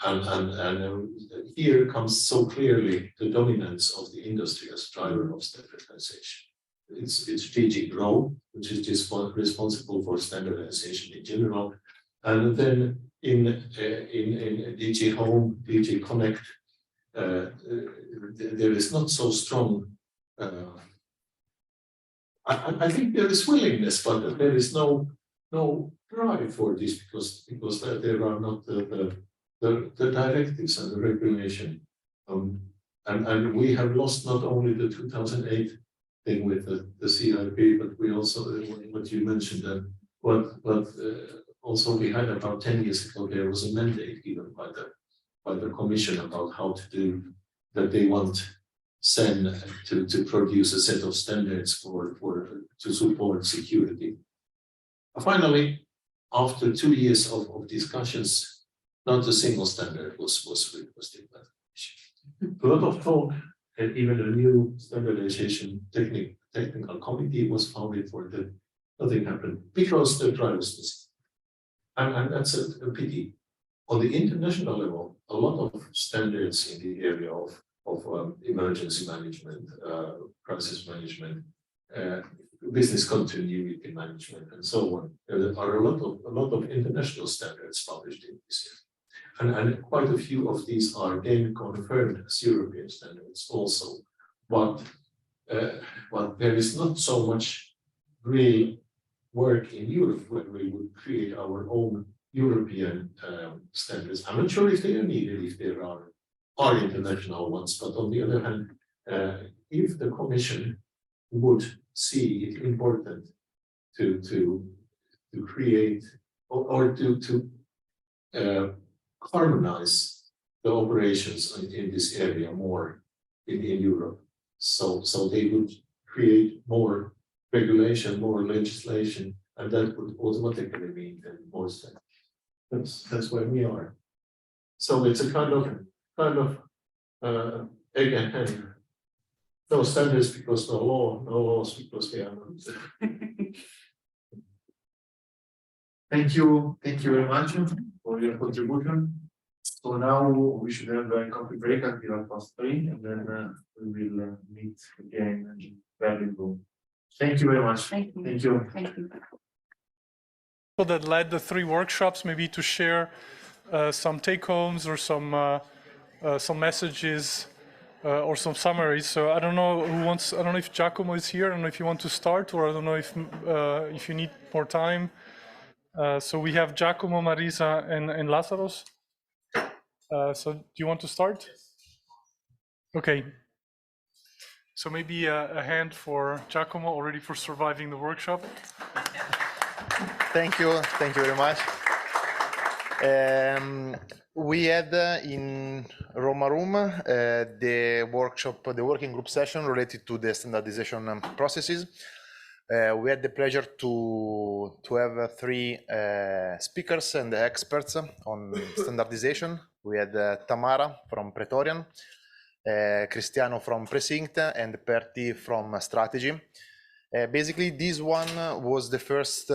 And here comes so clearly the dominance of the industry as driver of standardization. It's DG Grow, which is just responsible for standardization in general, and then in DG Home, DG Connect, there is not so strong. I think there is willingness, but there is no drive for this because there are not the directives and the regulation, and we have lost not only the 2008 thing with the CIP, but we also what you mentioned, and what also we had about 10 years ago, there was a mandate given by the Commission about how to do that. They want SEN to produce a set of standards to support security. Finally, after 2 years of discussions, not a single standard was requested by the Commission. A lot of talk, and even a new standardization technical committee was founded for that. Nothing happened because the drive was missing. And that's a pity. On the international level, a lot of standards in the area of emergency management, crisis management, business continuity management, and so on. There are a lot of international standards published in this area, and quite a few of these are then confirmed as European standards also. But there is not so much real work in Europe when we would create our own European standards. I'm not sure if they are needed, if there are international ones, but on the other hand, if the Commission would see it important to create or to harmonize the operations in this area more in Europe, so they would create more regulation, more legislation, and that would automatically mean then more standards. That's where we are. So it's a kind of egg and hen No standards because no law, no laws because we are not. Thank you very much for your contribution. So now we should have a coffee break until 3:30, and then we will meet again in Berlin room. Thank you very much. Thank you. Thank you. Thank you. People that led the 3 workshops, maybe to share some take-homes or some messages or some summaries. So I don't know who wants. I don't know if Giacomo is here. I don't know if you want to start, or I don't know if you need more time. So we have Giacomo, Marisa, and Lazaros. So do you want to start? Okay. So maybe a hand for Giacomo already for surviving the workshop. Thank you very much. We had in Roma Room the workshop, the working group session related to the standardization processes. We had the pleasure to have 3 speakers and experts on standardization. We had Tamara from Praetorian, Cristiano from PRECINCT, and Perti from Strategy. Basically, this one was the first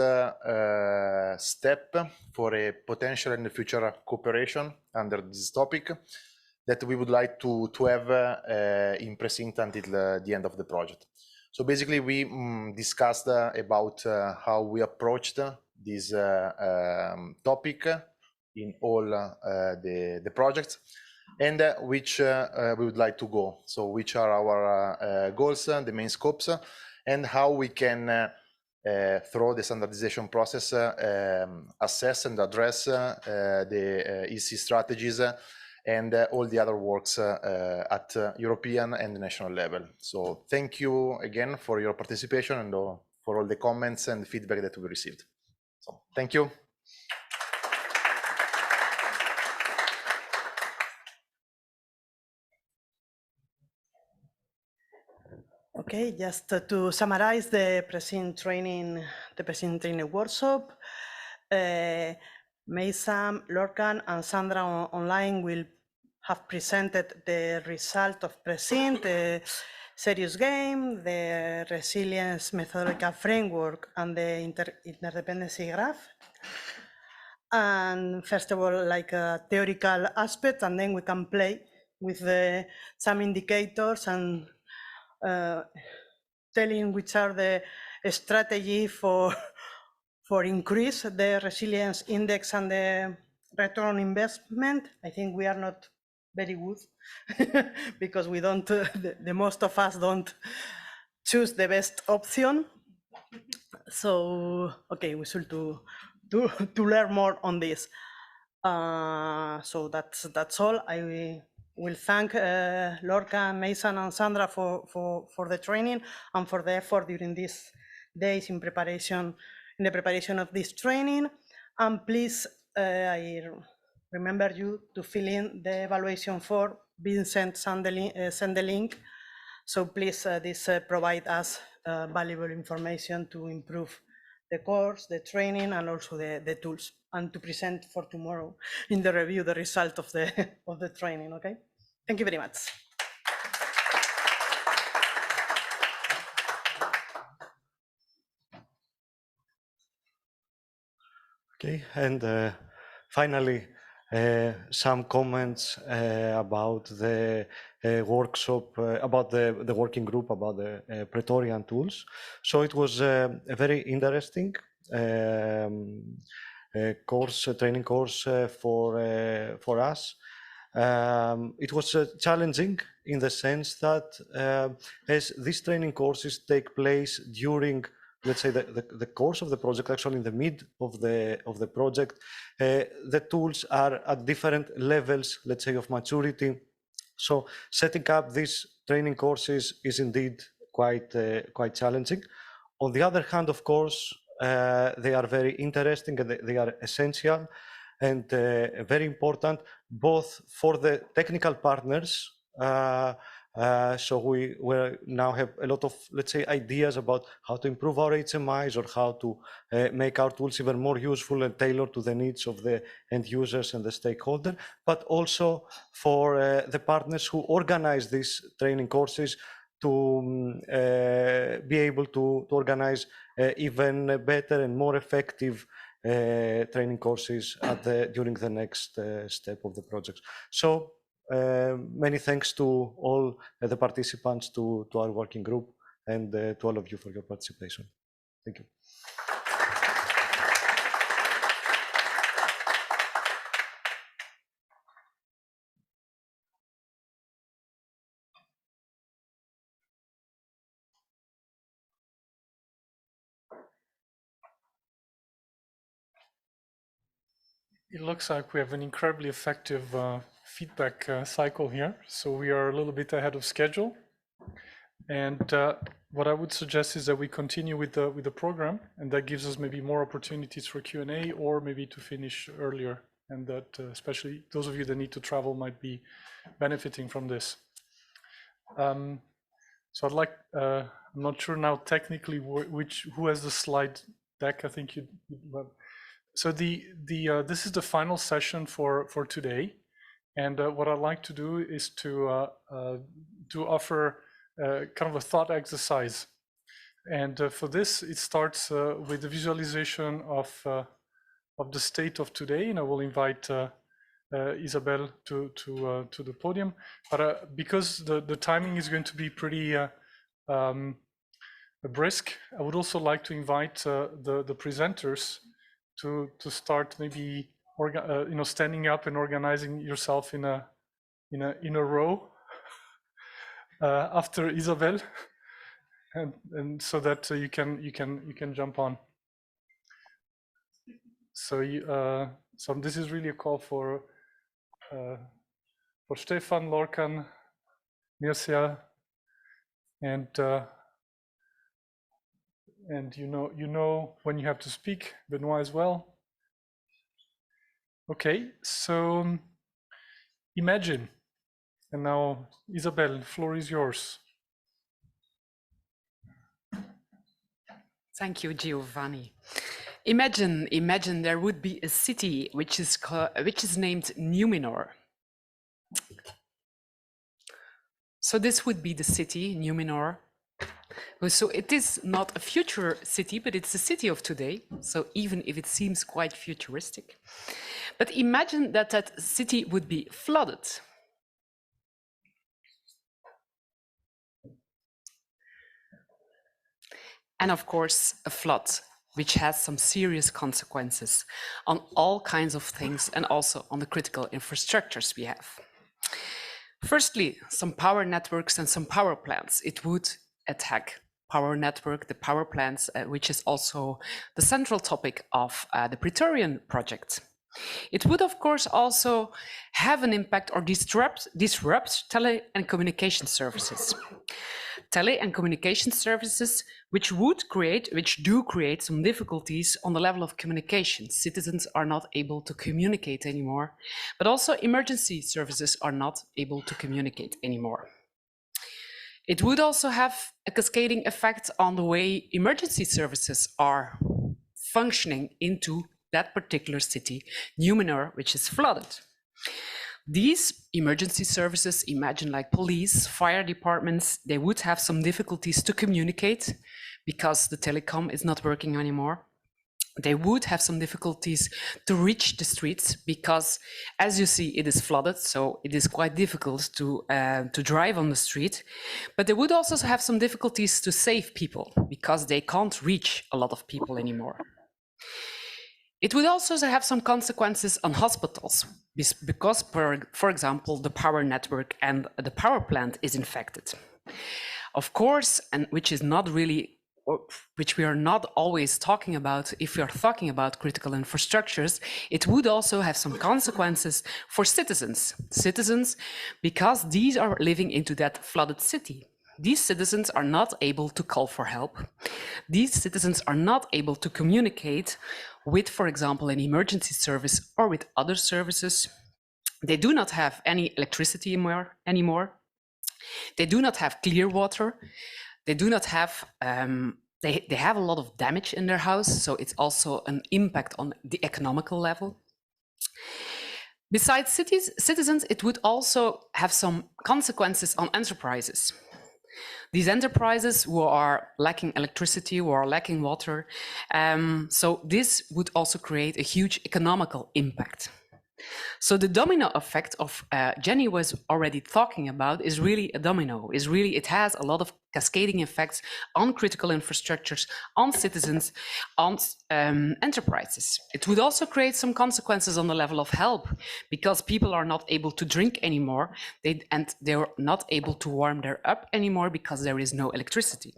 step for a potential in the future cooperation under this topic that we would like to have in PRECINCT until the end of the project. So basically, we discussed about how we approached this topic in all the projects, and which we would like to go. So which are our goals, the main scopes, and how we can, through the standardization process, assess and address the EC strategies and all the other works at European and national level. So thank you again for your participation and for all the comments and feedback that we received. So thank you. Okay, just to summarize the PRECINCT training workshop, Meysam, Lorcan, and Sandra online will have presented the result of PRECINCT, the serious game, the resilience methodological framework, and the interdependency graph. And first of all, like a theoretical aspect, and then we can play with some indicators and telling which are the strategy for increase the resilience index and the return on investment. I think we are not very good because we don't, the most of us don't choose the best option. So, okay, we should to learn more on this. So that's all. I will thank Lorca, Mason, and Sandra for the training and for the effort during these days in the preparation of this training. And please, I remember you to fill in the evaluation form. Vincent send the link. So please, this provide us valuable information to improve the course, the training, and also the tools, and to present for tomorrow in the review the result of the training. Okay, thank you very much. Okay, and finally, some comments about the workshop, about the working group, about the Praetorian tools. So it was a very interesting training course for us. It was challenging in the sense that as these training courses take place during, let's say, the course of the project, actually in the mid of the project, the tools are at different levels, let's say, of maturity. So setting up these training courses is indeed quite challenging. On the other hand, of course, they are very interesting and they are essential and very important, both for the technical partners. So we now have a lot of, let's say, ideas about how to improve our HMIs or how to make our tools even more useful and tailored to the needs of the end users and the stakeholder, but also for the partners who organize these training courses be able to organize even better and more effective training courses during the next step of the project. So many thanks to all the participants, to our working group, and to all of you for your participation. Thank you. It looks like we have an incredibly effective feedback cycle here. So we are a little bit ahead of schedule. And what I would suggest is that we continue with the program, and that gives us maybe more opportunities for Q&A, or maybe to finish earlier, and that especially those of you that need to travel might be benefiting from this. So I'd like, I'm not sure now technically who has the slide deck. I think you. So this is the final session for today, and what I'd like to do is to offer kind of a thought exercise, and for this it starts with the visualization of the state of today, and I will invite Isabel to the podium. But because the timing is going to be pretty brisk, I would also like to invite the presenters to start maybe standing up and organizing yourself in a row after Isabel, and so that you can jump on. So so this is really a call for Stefan, Lorcan, Mircea, and you know when you have to speak. Benoit as well. Okay, so imagine, and now Isabel, the floor is yours. Thank you, Giovanni. Imagine there would be a city which is named Numenor. So this would be the city, Numenor. So it is not a future city, but it's a city of today. So even if it seems quite futuristic, but imagine that city would be flooded. And of course, a flood, which has some serious consequences on all kinds of things and also on the critical infrastructures we have. Firstly, some power networks and some power plants. It would attack power network, the power plants, which is also the central topic of the Praetorian project. It would, of course, also have an impact or disrupt tele and communication services. Tele and communication services, which do create some difficulties on the level of communication. Citizens are not able to communicate anymore, but also emergency services are not able to communicate anymore. It would also have a cascading effect on the way emergency services are functioning into that particular city, Numenor, which is flooded. These emergency services, imagine like police, fire departments, they would have some difficulties to communicate because the telecom is not working anymore. They would have some difficulties to reach the streets because, as you see, it is flooded, so it is quite difficult to drive on the street. But they would also have some difficulties to save people because they can't reach a lot of people anymore. It would also have some consequences on hospitals because, for example, the power network and the power plant is infected. Of course, and which we are not always talking about if we are talking about critical infrastructures, it would also have some consequences for citizens. Citizens, because these are living into that flooded city. These citizens are not able to call for help. These citizens are not able to communicate with, for example, an emergency service or with other services. They do not have any electricity anymore. They do not have clear water. They do not have, they have a lot of damage in their house, so it's also an impact on the economical level. Besides citizens, it would also have some consequences on enterprises. These enterprises who are lacking electricity, who are lacking water, so this would also create a huge economical impact. So the domino effect of Jenny was already talking about is really a domino, it has a lot of cascading effects on critical infrastructures, on citizens, on enterprises. It would also create some consequences on the level of health, because people are not able to drink anymore, and they're not able to warm their up anymore because there is no electricity.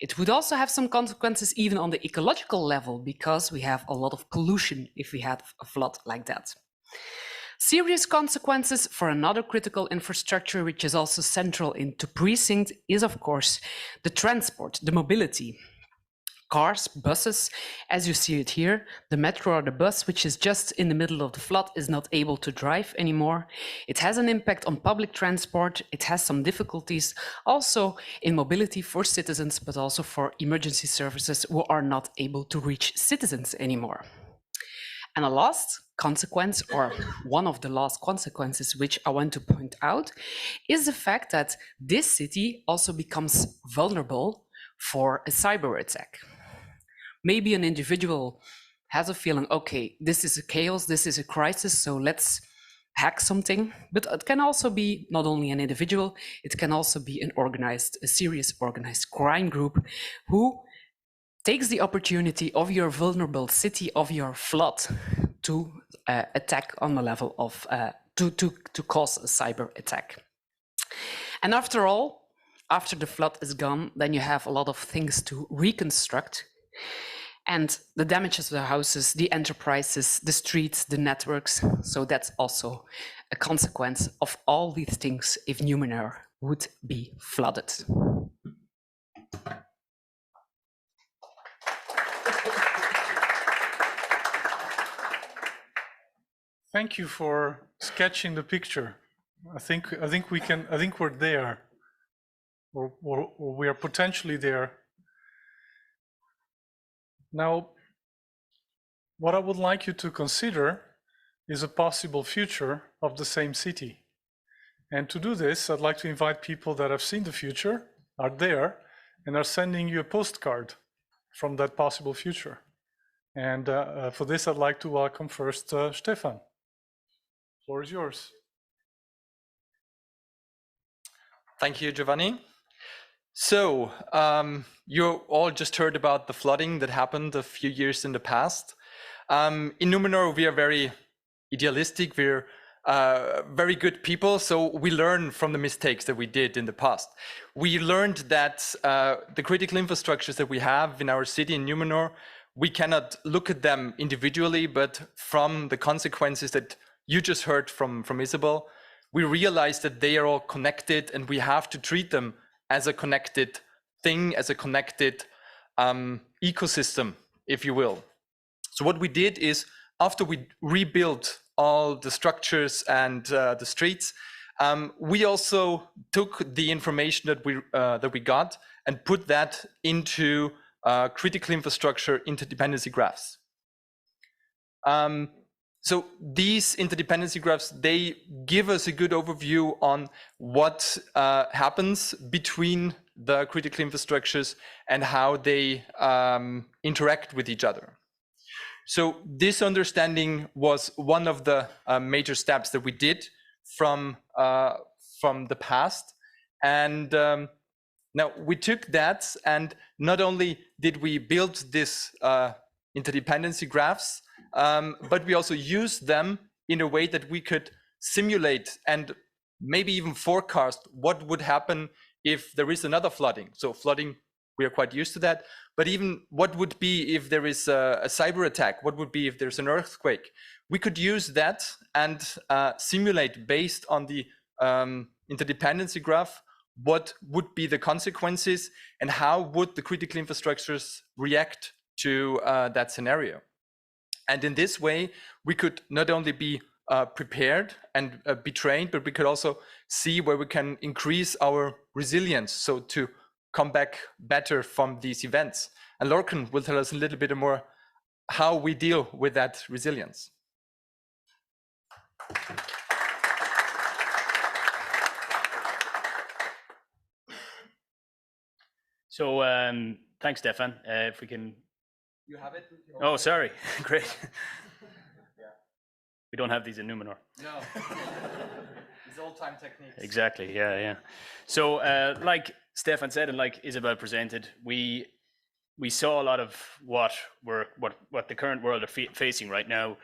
It would also have some consequences even on the ecological level, because we have a lot of pollution if we had a flood like that. Serious consequences for another critical infrastructure, which is also central into PRECINCT, is of course the transport, the mobility. Cars, buses, as you see it here, the metro or the bus, which is just in the middle of the flood, is not able to drive anymore. It has an impact on public transport. It has some difficulties also in mobility for citizens, but also for emergency services who are not able to reach citizens anymore. And a last consequence, or one of the last consequences which I want to point out, is the fact that this city also becomes vulnerable for a cyber attack. Maybe an individual has a feeling, okay, this is a chaos, this is a crisis, so let's hack something. But it can also be not only an individual, it can also be a serious organized crime group who takes the opportunity of your vulnerable city, of your flood, to attack on the level of, to cause a cyber attack. And after all, after the flood is gone, then you have a lot of things to reconstruct. And the damages to the houses, the enterprises, the streets, the networks. So that's also a consequence of all these things if Numenor would be flooded. Thank you for sketching the picture. I think we're there, or we are potentially there. Now, what I would like you to consider is a possible future of the same city. And to do this, I'd like to invite people that have seen the future, are there, and are sending you a postcard from that possible future. And for this, I'd like to welcome first Stefan. The floor is yours. Thank you, Giovanni. So you all just heard about the flooding that happened a few years in the past. In Numenor, we are very idealistic. We're very good people, so we learn from the mistakes that we did in the past. We learned that the critical infrastructures that we have in our city in Numenor, we cannot look at them individually, but from the consequences that you just heard from Isabel, we realize that they are all connected, and we have to treat them as a connected thing, as a connected ecosystem, if you will. So what we did is, after we rebuilt all the structures and the streets, we also took the information that we got and put that into critical infrastructure interdependency graphs. So these interdependency graphs, they give us a good overview on what happens between the critical infrastructures and how they interact with each other. So this understanding was one of the major steps that we did from the past. And now we took that, and not only did we build this interdependency graphs, but we also used them in a way that we could simulate and maybe even forecast what would happen if there is another flooding. So flooding, we are quite used to that, but even what would be if there is a cyber attack? What would be if there's an earthquake? We could use that and simulate based on the interdependency graph what would be the consequences and how would the critical infrastructures react to that scenario. And in this way, we could not only be prepared and be trained, but we could also see where we can increase our resilience, so to come back better from these events. And Lorcan will tell us a little bit more how we deal with that resilience. So thanks, Stefan. If we can. You have it? Oh, sorry. Great. We don't have these in Numenor. No. It's old-time techniques. Exactly. Yeah, yeah. So like Stefan said and like Isabel presented, we saw a lot of what the current world are facing right now.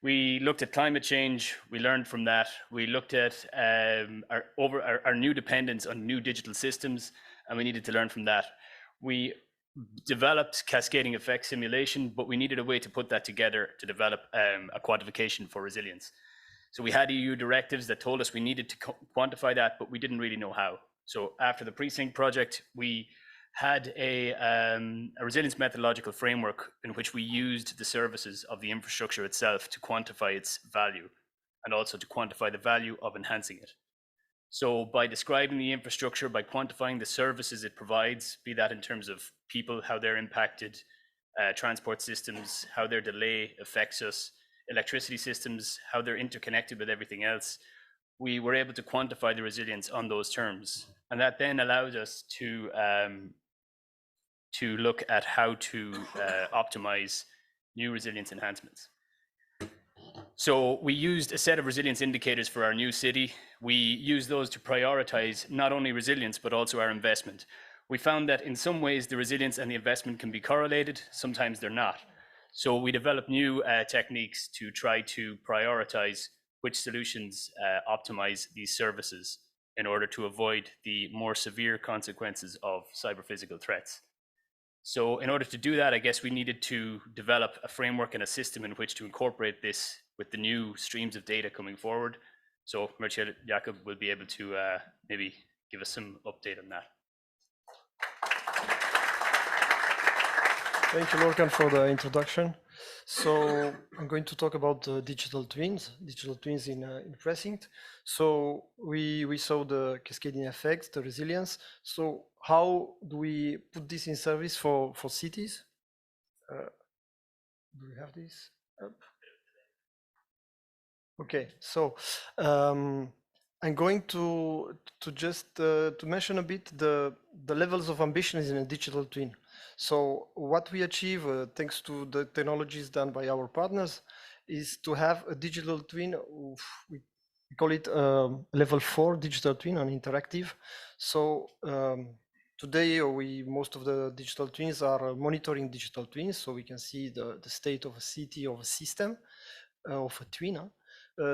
We looked at climate change. We learned from that. We looked at our new dependence on new digital systems, and we needed to learn from that. We developed cascading effect simulation, but we needed a way to put that together to develop a quantification for resilience. So we had EU directives that told us we needed to quantify that, but we didn't really know how. So after the PRECINCT project, we had a resilience methodological framework in which we used the services of the infrastructure itself to quantify its value and also to quantify the value of enhancing it. So by describing the infrastructure, by quantifying the services it provides, be that in terms of people, how they're impacted, transport systems, how their delay affects us, electricity systems, how they're interconnected with everything else, we were able to quantify the resilience on those terms. And that then allowed us to look at how to optimize new resilience enhancements. So we used a set of resilience indicators for our new city. We used those to prioritize not only resilience, but also our investment. We found that in some ways the resilience and the investment can be correlated, sometimes they're not. So we developed new techniques to try to prioritize which solutions optimize these services in order to avoid the more severe consequences of cyber-physical threats. So in order to do that, I guess we needed to develop a framework and a system in which to incorporate this with the new streams of data coming forward. So Mircea Jakob will be able to maybe give us some update on that. Thank you, Lorcan, for the introduction. So I'm going to talk about digital twins in PRECINCT. So we saw the cascading effects, the resilience. So how do we put this in service for cities? Do we have this up? Okay, so I'm going to just to mention a bit the levels of ambition in a digital twin. So what we achieve, thanks to the technologies done by our partners, is to have a digital twin. We call it level 4 digital twin on interactive. So today, most of the digital twins are monitoring digital twins, so we can see the state of a city, of a system, of a twin.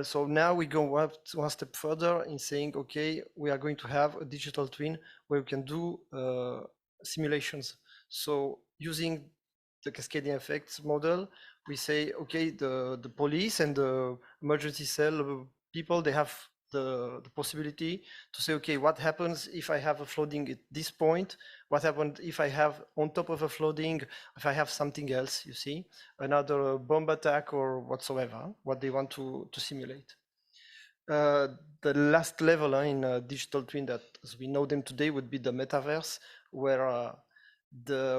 So now we go up one step further in saying, okay, we are going to have a digital twin where we can do simulations. So using the cascading effects model, we say, okay, the police and the emergency cell people, they have the possibility to say, okay, what happens if I have a flooding at this point? What happens if I have on top of a flooding, if I have something else, you see, another bomb attack or whatsoever, what they want to simulate. The last level in a digital twin that, as we know them today, would be the metaverse, where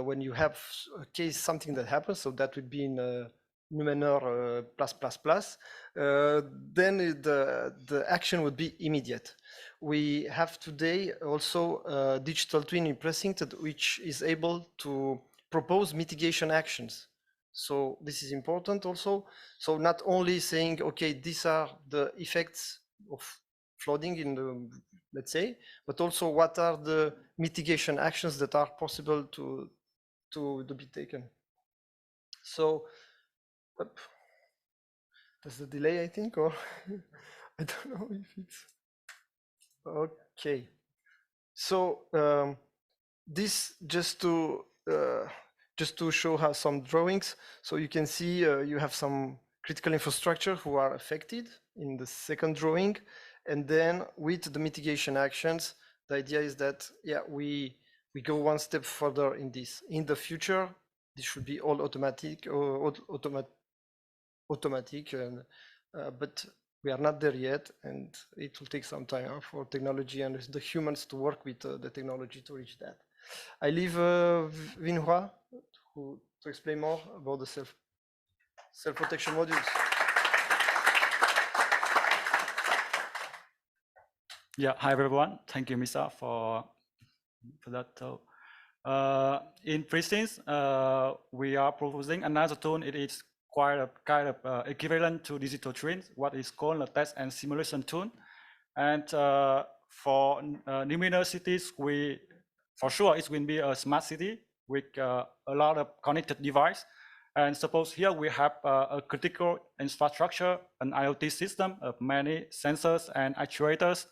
when you have a case, something that happens, so that would be in Numenor then the action would be immediate. We have today also a digital twin in PRECINCT which is able to propose mitigation actions. So this is important also. So not only saying, okay, these are the effects of flooding in the, let's say, but also what are the mitigation actions that are possible to be taken. So there's a delay, I think, or I don't know if it's okay. So this just to show how some drawings. So you can see you have some critical infrastructure who are affected in the second drawing, and then with the mitigation actions, the idea is that we go one step further in this. In the future, this should be all automatic or automatic, but we are not there yet, and it will take some time for technology and the humans to work with the technology to reach that. I leave Vinhua to explain more about the self-protection modules. Yeah, hi everyone. Thank you, Misa, for that. In PRECINCT, we are proposing another tool. It is quite a kind of equivalent to digital twins, what is called a test and simulation tool. And for numinous cities, for sure it will be a smart city with a lot of connected devices. And suppose here we have a critical infrastructure, an IoT system of many sensors and actuators.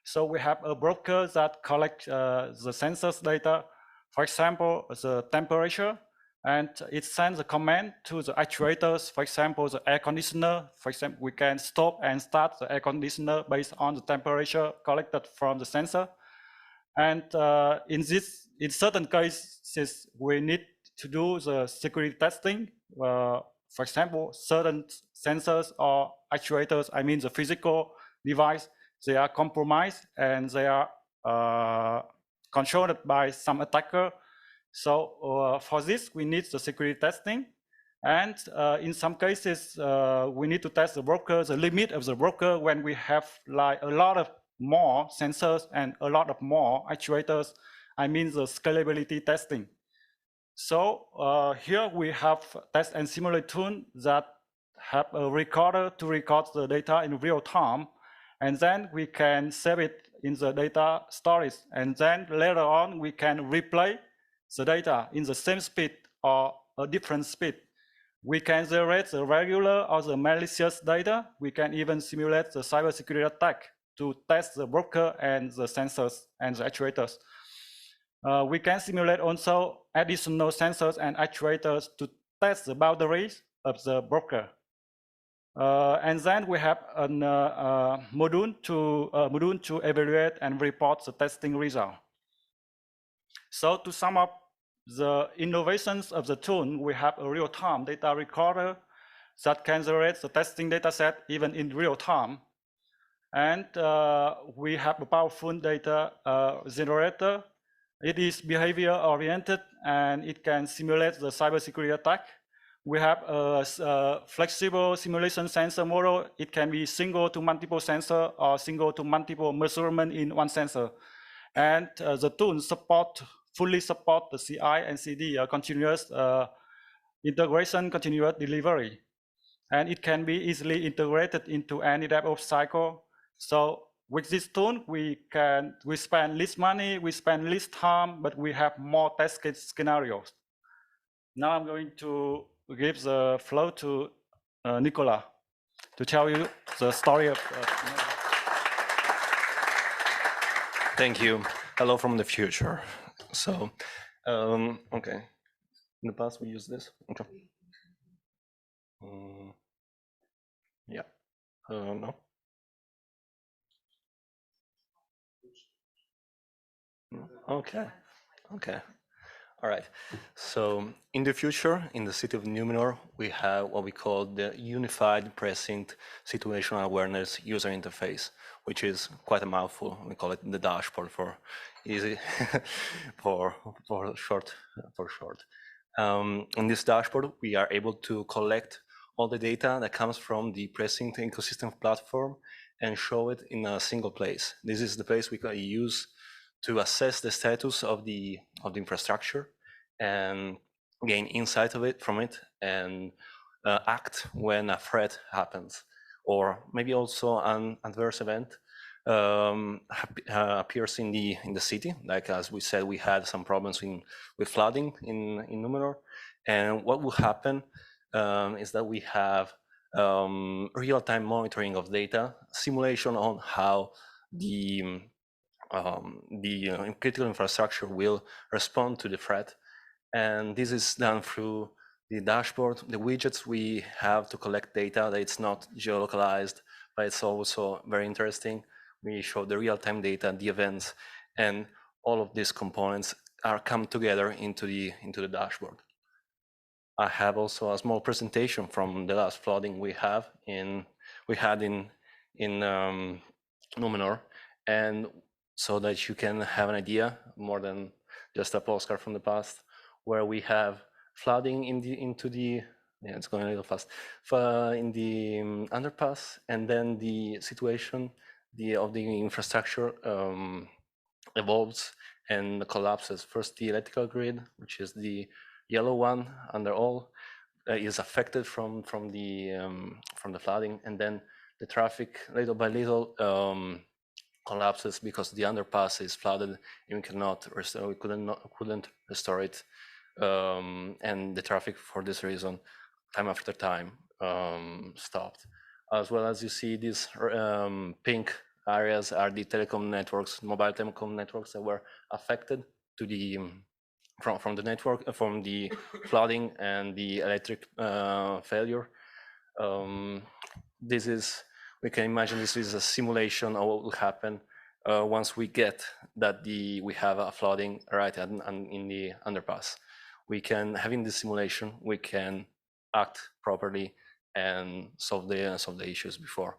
So we have a broker that collects the sensors data, for example, the temperature, and it sends a command to the actuators, for example, the air conditioner. For example, we can stop and start the air conditioner based on the temperature collected from the sensor. And in certain cases, we need to do the security testing. For example, certain sensors or actuators, I mean the physical device, they are compromised and they are controlled by some attacker. So for this, we need the security testing. And in some cases, we need to test the broker, the limit of the broker when we have like a lot of more sensors and a lot of more actuators. I mean the scalability testing. So here we have test and simulate tool that have a recorder to record the data in real time. And then we can save it in the data storage. And then later on, we can replay the data in the same speed or a different speed. We can generate the regular or the malicious data. We can even simulate the cybersecurity attack to test the broker and the sensors and the actuators. We can simulate also additional sensors and actuators to test the boundaries of the broker. And then we have a module to evaluate and report the testing result. So to sum up the innovations of the tool, we have a real-time data recorder that can generate the testing data set even in real time. And we have a powerful data generator. It is behavior oriented and it can simulate the cybersecurity attack. We have a flexible simulation sensor model. It can be single to multiple sensor or single to multiple measurement in one sensor. And the tool fully support the CI and CD continuous integration, continuous delivery. And it can be easily integrated into any DevOps cycle. So with this tool, we spend less money, we spend less time, but we have more test case scenarios. Now I'm going to give the floor to Nicola to tell you the story of. Thank you. Hello from the future. So, okay. In the past we used this. Okay. Yeah. No. Okay. Okay. All right. So in the future, in the city of Numenor, we have what we call the Unified PRECINCT Situational Awareness User Interface, which is quite a mouthful. We call it the dashboard for easy, for short. In this dashboard, we are able to collect all the data that comes from the PRECINCT ecosystem platform and show it in a single place. This is the place we can use to assess the status of the infrastructure and gain insight from it and act when a threat happens, or maybe also an adverse event appears in the city. Like as we said, we had some problems with flooding in Numenor, and what will happen is that we have real-time monitoring of data, simulation on how the critical infrastructure will respond to the threat. And this is done through the dashboard, the widgets we have to collect data that it's not geolocalized, but it's also very interesting. We show the real-time data, the events, and all of these components are come together into the dashboard. I have also a small presentation from the last flooding we had in Numenor, and so that you can have an idea more than just a postcard from the past, where we have flooding it's going a little fast, in the underpass, and then the situation of the infrastructure evolves and collapses. First, the electrical grid, which is the yellow one under all, is affected from the flooding, and then the traffic little by little collapses because the underpass is flooded and we couldn't restore it, and the traffic for this reason time after time stopped. As well as you see, these pink areas are the telecom networks, mobile telecom networks that were affected to the from the network, from the flooding and the electric failure. This is, we can imagine this is a simulation of what will happen once we get that we have a flooding right in the underpass. We can, having this simulation, we can act properly and solve the issues before.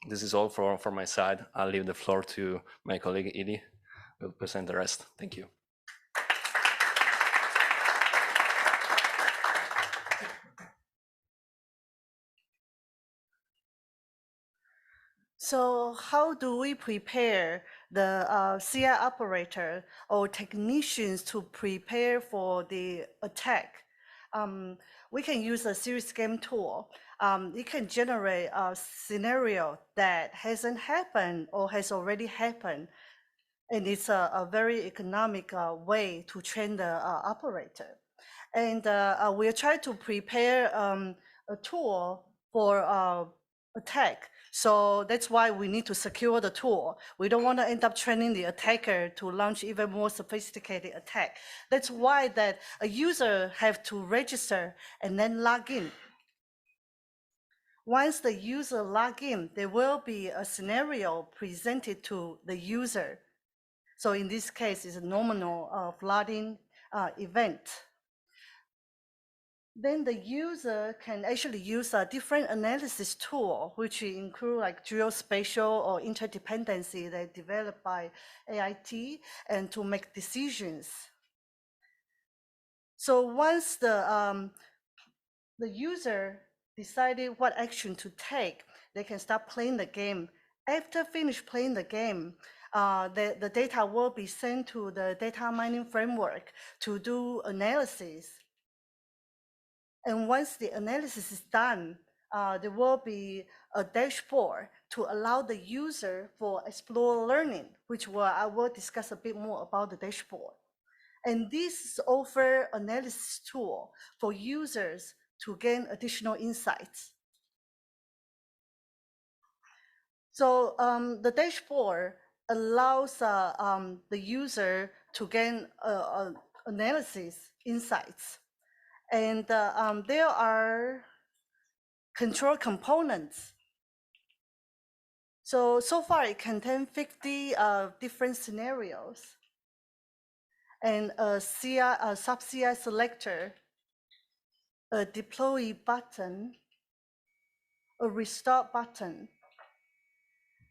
This is all for my side. I'll leave the floor to my colleague Edie, who will present the rest. Thank you. So how do we prepare the CI operator or technicians to prepare for the attack? We can use a series game tool. It can generate a scenario that hasn't happened or has already happened. And it's a very economic way to train the operator. And we'll try to prepare a tool for attack. So that's why we need to secure the tool. We don't want to end up training the attacker to launch even more sophisticated attack. That's why that a user have to register and then log in. Once the user log in, there will be a scenario presented to the user. So in this case, it's a nominal flooding event. Then the user can actually use a different analysis tool, which include like geospatial or interdependency that developed by AIT, and to make decisions. So once the user decided what action to take, they can start playing the game. After finish playing the game, the data will be sent to the data mining framework to do analysis. And once the analysis is done, there will be a dashboard to allow the user for explore learning, which I will discuss a bit more about the dashboard. And this offer analysis tool for users to gain additional insights. So the dashboard allows the user to gain analysis insights. And there are control components. So far it contains 50 different scenarios, and a sub-CI selector, a deploy button, a restart button,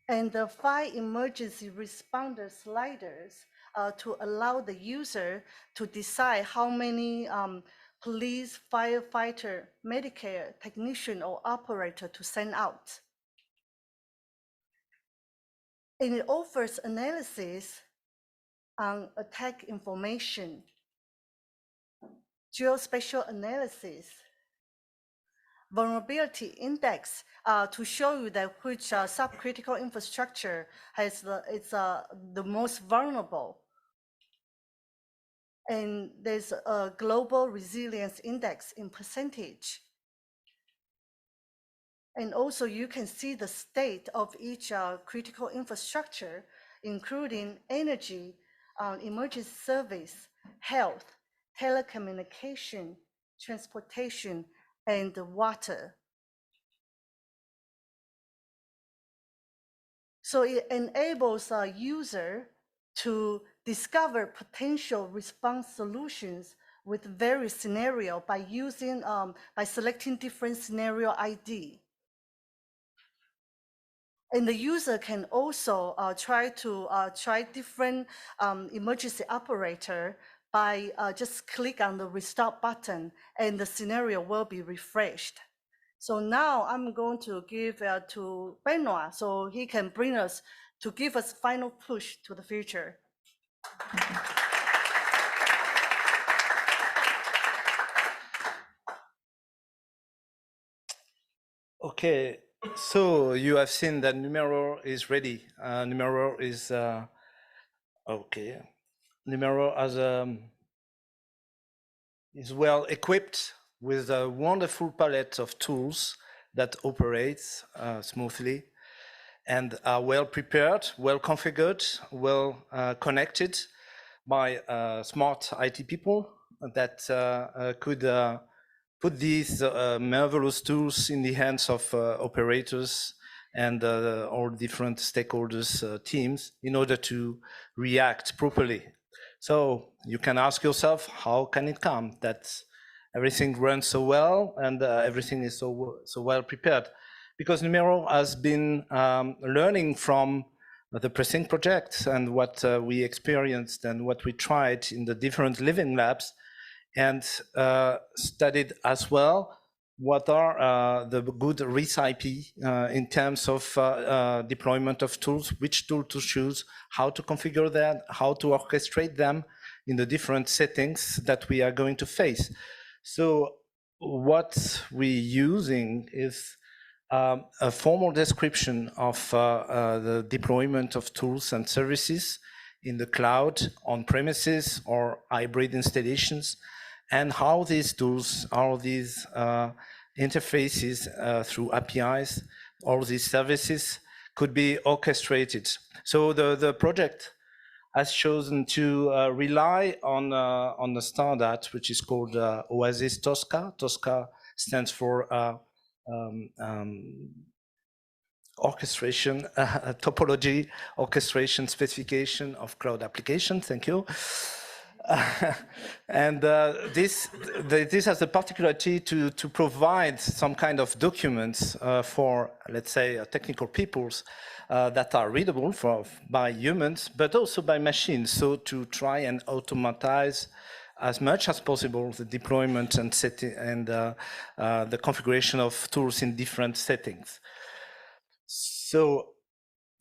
and the 5 emergency responder sliders to allow the user to decide how many police, firefighter, Medicare, technician, or operator to send out. And it offers analysis on attack information, geospatial analysis, vulnerability index to show you that which subcritical infrastructure is the most vulnerable. And there's a global resilience index in percentage. And also you can see the state of each critical infrastructure, including energy, emergency service, health, telecommunication, transportation, and water. So it enables a user to discover potential response solutions with various scenarios by using by selecting different scenario ID. And the user can also try different emergency operator by just click on the restart button, and the scenario will be refreshed. So now I'm going to give to Benoit so he can bring us to give us final push to the future. Okay, so you have seen that Numero is ready. Numero is okay. Numero is well equipped with a wonderful palette of tools that operates smoothly and are well prepared, well configured, well connected by smart IT people that could put these marvelous tools in the hands of operators and all different stakeholders teams in order to react properly. So you can ask yourself, how can it come that everything runs so well and everything is so well prepared? Because Numero has been learning from the PRECINCT project and what we experienced and what we tried in the different living labs, and studied as well what are the good recipe in terms of deployment of tools, which tool to choose, how to configure that, how to orchestrate them in the different settings that we are going to face. So what we're using is a formal description of the deployment of tools and services in the cloud, on premises or hybrid installations, and how these tools, all these interfaces through APIs, all these services could be orchestrated. So the project has chosen to rely on the standard, which is called Oasis Tosca. Tosca stands for orchestration, topology, orchestration specification of cloud application. Thank you. And this has the particularity to provide some kind of documents for, let's say, technical peoples that are readable by humans, but also by machines. So to try and automatize as much as possible the deployment and setting and the configuration of tools in different settings. So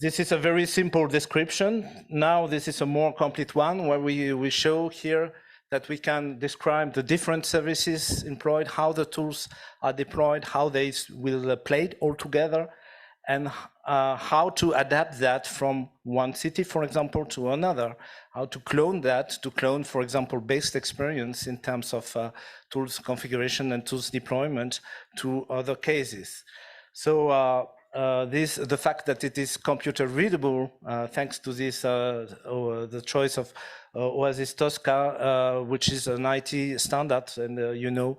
this is a very simple description. Now this is a more complete one where we show here that we can describe the different services employed, how the tools are deployed, how they will play all together, and how to adapt that from one city, for example, to another, how to clone that, to clone, for example, based experience in terms of tools configuration and tools deployment to other cases. So the fact that it is computer readable, thanks to this, the choice of Oasis Tosca, which is an IT standard, and you know,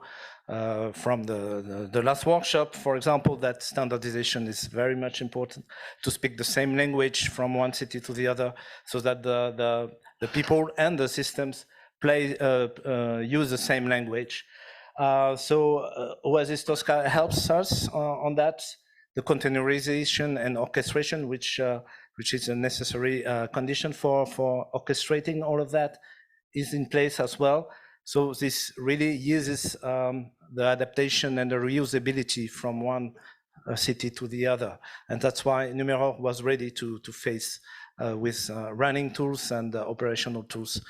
from the last workshop, for example, that standardization is very much important, to speak the same language from one city to the other, so that the people and the systems use the same language. So Oasis Tosca helps us on that. The containerization and orchestration, which is a necessary condition for orchestrating all of that, is in place as well. So this really uses the adaptation and the reusability from one city to the other. And that's why Numero was ready to face with running tools and operational tools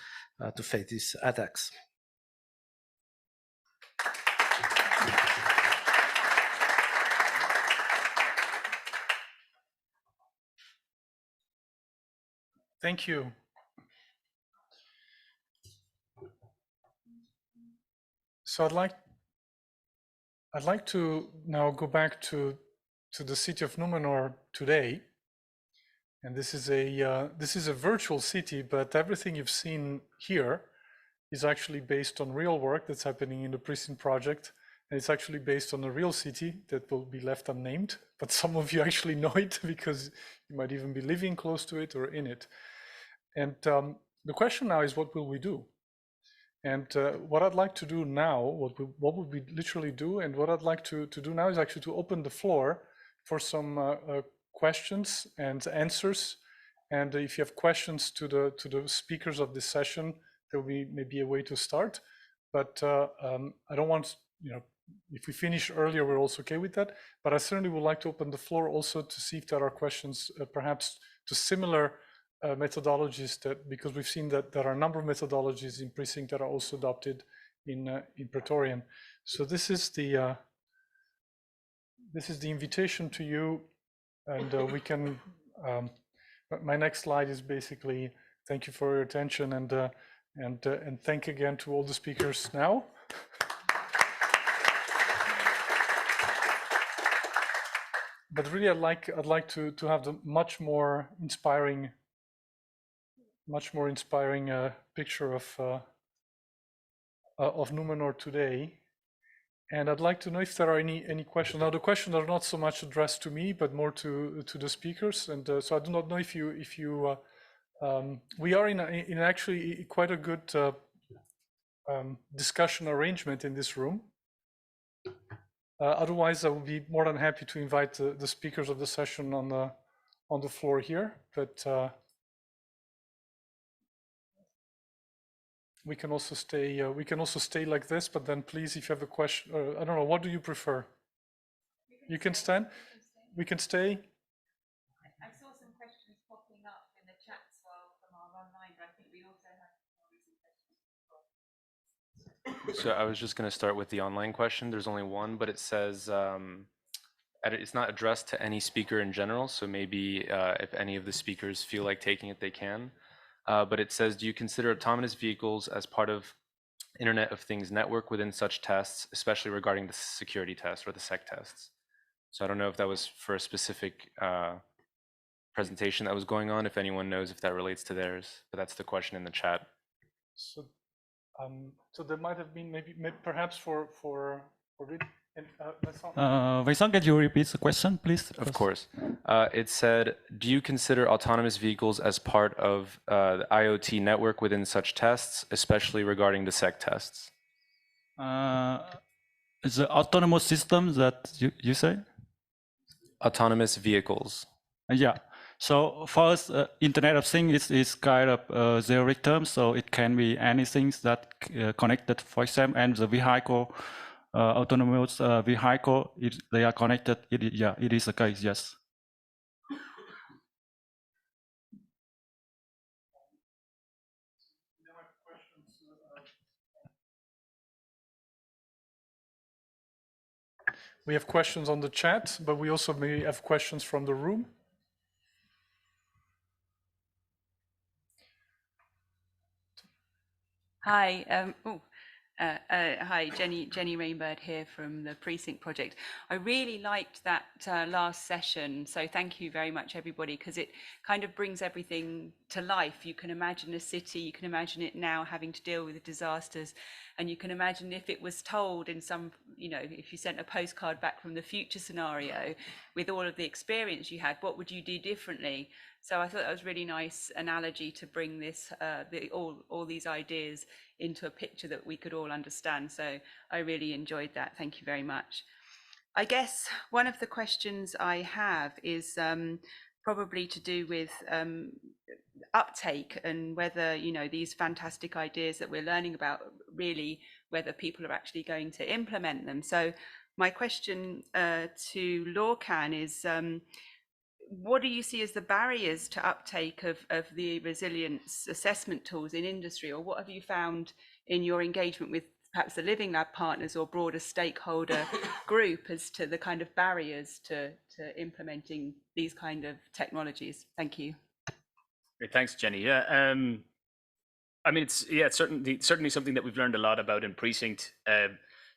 to face these attacks. Thank you. So I'd like to now go back to the city of Numenor today, and this is a virtual city, but everything you've seen here is actually based on real work that's happening in the PRECINCT project, and it's actually based on a real city that will be left unnamed, but some of you actually know it because you might even be living close to it or in it. And the question now is, what will we do? And what I'd like to do now, what would we literally do, and what I'd like to do now is actually to open the floor for some questions and answers. And if you have questions to the speakers of this session, there will be maybe a way to start. But I don't want, if we finish earlier, we're also okay with that. But I certainly would like to open the floor also to see if there are questions, perhaps similar methodologies, that because we've seen that there are a number of methodologies in PRECINCT that are also adopted in Praetorian. So this is the invitation to you, and we can. My next slide is basically thank you for your attention, and thank again to all the speakers now. But really, I'd like to have the much more inspiring picture of Numenor today. And I'd like to know if there are any questions. Now, the questions are not so much addressed to me, but more to the speakers. And so I do not know if you we are in actually quite a good discussion arrangement in this room. Otherwise, I would be more than happy to invite the speakers of the session on the floor here. But we can also stay. We can also stay like this. But then, please, if you have a question, I don't know. What do you prefer? You can stand. We can stay. I saw some questions popping up in the chat as well from our online, but I think we also have more recent questions. So I was just going to start with the online question. There's only one, but it says it's not addressed to any speaker in general. So maybe if any of the speakers feel like taking it, they can. But it says, do you consider autonomous vehicles as part of Internet of Things network within such tests, especially regarding the security test or the SEC tests? So I don't know if that was for a specific presentation that was going on, if anyone knows if that relates to theirs, but that's the question in the chat. So, so there might have been maybe perhaps for Vincent, can you repeat the question, please? Of course. It said, do you consider autonomous vehicles as part of the IoT network within such tests, especially regarding the SEC tests? The autonomous systems that you say? Autonomous vehicles. Yeah. So first, Internet of Things is kind of generic term, so it can be anything that connected, for example, and the vehicle, autonomous vehicle, they are connected. Yeah, it is the case, yes. We have questions on the chat, but we also may have questions from the room. Hi, hi, Jenny Rainbird here from the PRECINCT project. I really liked that last session, so thank you very much, everybody, because it kind of brings everything to life. You can imagine a city, you can imagine it now having to deal with the disasters, and you can imagine if it was told in some, if you sent a postcard back from the future scenario with all of the experience you had, what would you do differently? So I thought that was a really nice analogy to bring this, all these ideas into a picture that we could all understand. So I really enjoyed that. Thank you very much. I guess one of the questions I have is probably to do with uptake and whether, these fantastic ideas that we're learning about, really whether people are actually going to implement them. So my question to Lorcan is, what do you see as the barriers to uptake of the resilience assessment tools in industry, or what have you found in your engagement with perhaps the Living Lab partners or broader stakeholder group as to the kind of barriers to implementing these kind of technologies? Thank you. Great, thanks, Jenny. Yeah, I mean, it's certainly something that we've learned a lot about in PRECINCT,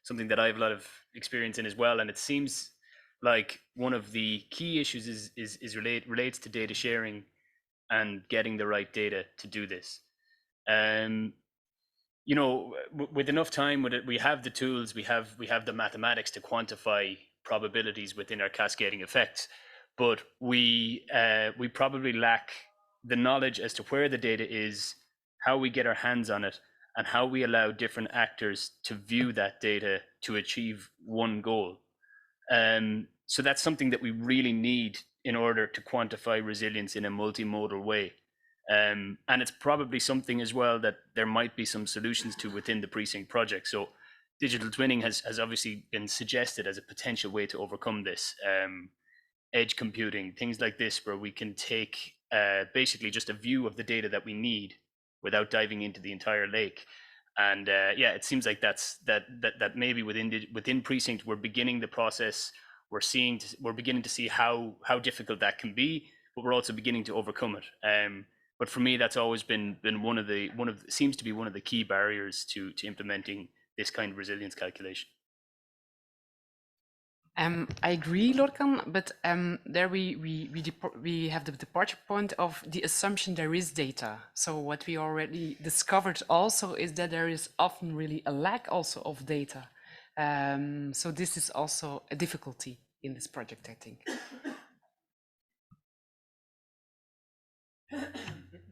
something that I have a lot of experience in as well, and it seems like one of the key issues relates to data sharing and getting the right data to do this. With enough time, we have the tools, we have the mathematics to quantify probabilities within our cascading effects, but we probably lack the knowledge as to where the data is, how we get our hands on it, and how we allow different actors to view that data to achieve one goal. So that's something that we really need in order to quantify resilience in a multimodal way. And it's probably something as well that there might be some solutions to within the PRECINCT project. So digital twinning has obviously been suggested as a potential way to overcome this. Edge computing, things like this, where we can take basically just a view of the data that we need without diving into the entire lake. And yeah, it seems like that maybe within PRECINCT we're beginning the process. We're beginning to see how difficult that can be, but we're also beginning to overcome it. But for me, that's always been seems to be one of the key barriers to implementing this kind of resilience calculation. I agree, Lorcan, but there we have the departure point of the assumption there is data. So what we already discovered also is that there is often really a lack also of data. So this is also a difficulty in this project, I think.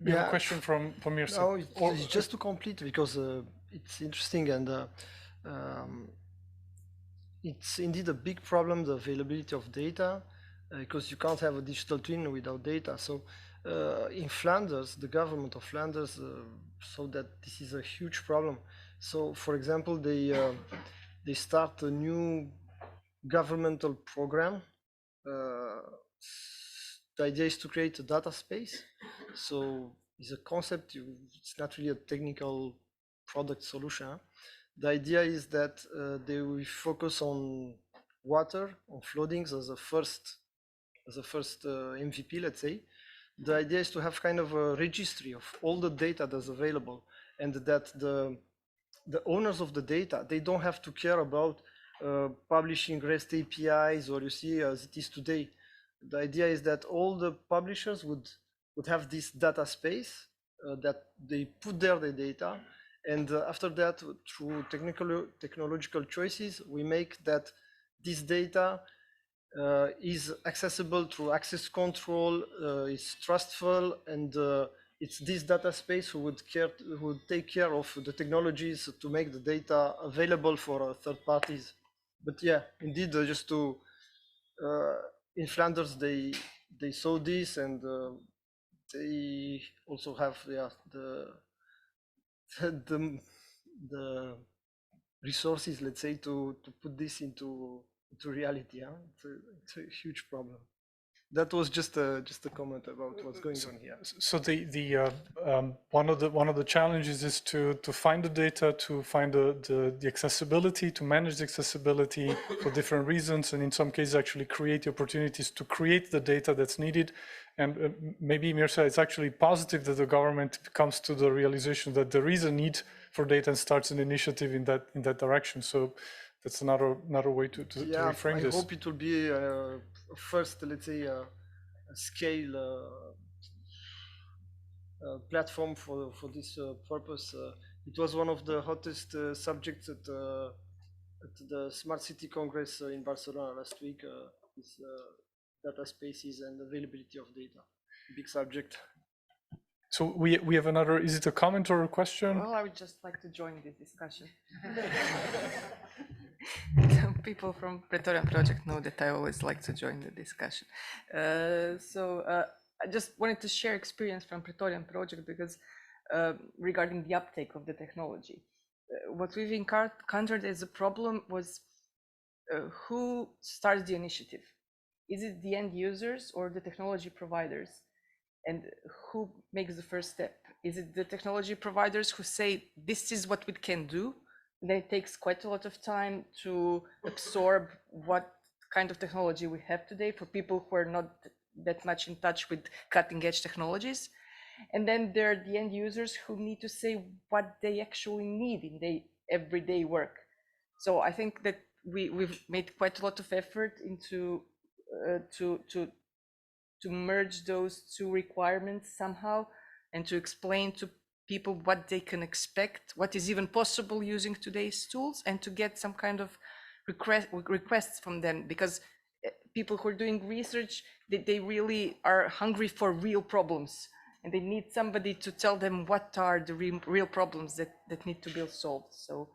We have a question from yourself. No, it's just to complete because it's interesting and it's indeed a big problem, the availability of data, because you can't have a digital twin without data. So in Flanders, the government of Flanders saw that this is a huge problem. So for example, they start a new governmental program. The idea is to create a data space. So it's a concept, it's not really a technical product solution. The idea is that they will focus on water, on floodings as a first MVP, let's say. The idea is to have kind of a registry of all the data that's available, and that the owners of the data, they don't have to care about publishing REST APIs, or you see as it is today. The idea is that all the publishers would have this data space that they put there the data, and after that, through technological choices, we make that this data is accessible through access control, it's trustful, and it's this data space who would take care of the technologies to make the data available for third parties. But yeah, indeed, just to in Flanders, they saw this, and they also have the resources, let's say, to put this into reality. Huh? It's a huge problem. That was just a comment about what's going on here. So one of the challenges is to find the data, to find the accessibility, to manage the accessibility for different reasons, and in some cases actually create the opportunities to create the data that's needed. And maybe Mircea, it's actually positive that the government comes to the realization that there is a need for data and starts an initiative in that direction. So that's another way to reframe this. I hope it will be first, let's say, a scale platform for this purpose. It was one of the hottest subjects at the Smart City Congress in Barcelona last week. This data spaces and availability of data, big subject. So we have another. Is it a comment or a question? Well, I would just like to join this discussion. Some people from Praetorian Project know that I always like to join the discussion. I just wanted to share experience from Praetorian Project because regarding the uptake of the technology. What we've encountered as a problem was who starts the initiative? Is it the end users or the technology providers? And who makes the first step? Is it the technology providers who say, this is what we can do? Then it takes quite a lot of time to absorb what kind of technology we have today for people who are not that much in touch with cutting edge technologies. And then there are the end users who need to say what they actually need in their everyday work. So I think that we've made quite a lot of effort into to merge those two requirements somehow, and to explain to people what they can expect, what is even possible using today's tools, and to get some kind of requests from them, because people who are doing research, they really are hungry for real problems, and they need somebody to tell them what are the real problems that need to be solved. So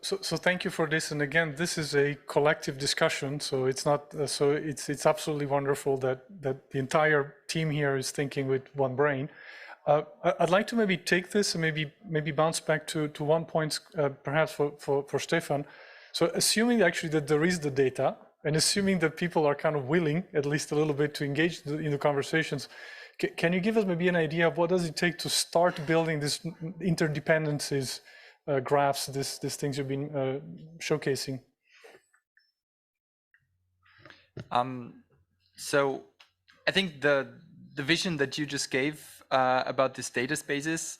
So thank you for this. And again, this is a collective discussion. So it's not. So it's absolutely wonderful that the entire team here is thinking with one brain. I'd like to maybe take this and maybe bounce back to one point, perhaps for Stefan. So assuming actually that there is the data, and assuming that people are kind of willing, at least a little bit, to engage in the conversations, can you give us maybe an idea of what does it take to start building this interdependencies, graphs, these things you've been showcasing? So I think the vision that you just gave about these data spaces,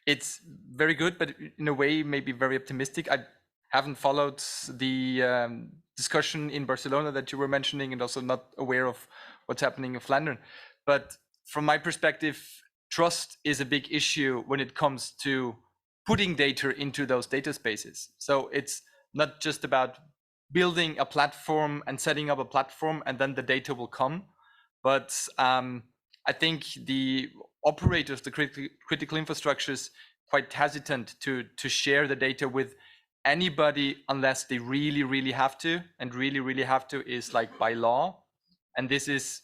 it's very good, but in a way maybe very optimistic. I haven't followed the discussion in Barcelona that you were mentioning, and also not aware of what's happening in Flandern. But from my perspective, trust is a big issue when it comes to putting data into those data spaces. So it's not just about building a platform and setting up a platform and then the data will come. But I think the operators, the critical infrastructures, quite hesitant to share the data with anybody unless they really have to, and really have to is like by law. And this is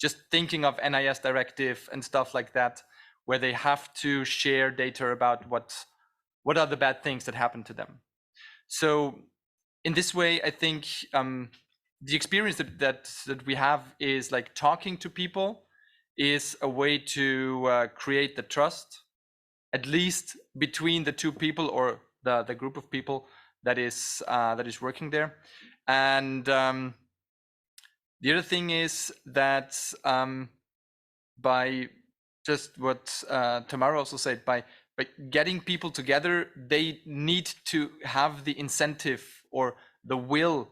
just thinking of NIS directive and stuff like that, where they have to share data about what are the bad things that happen to them. So in this way, I think the experience that we have is like talking to people is a way to create the trust, at least between the two people or the group of people that is working there. And the other thing is that by just what Tamara also said, by getting people together, they need to have the incentive or the will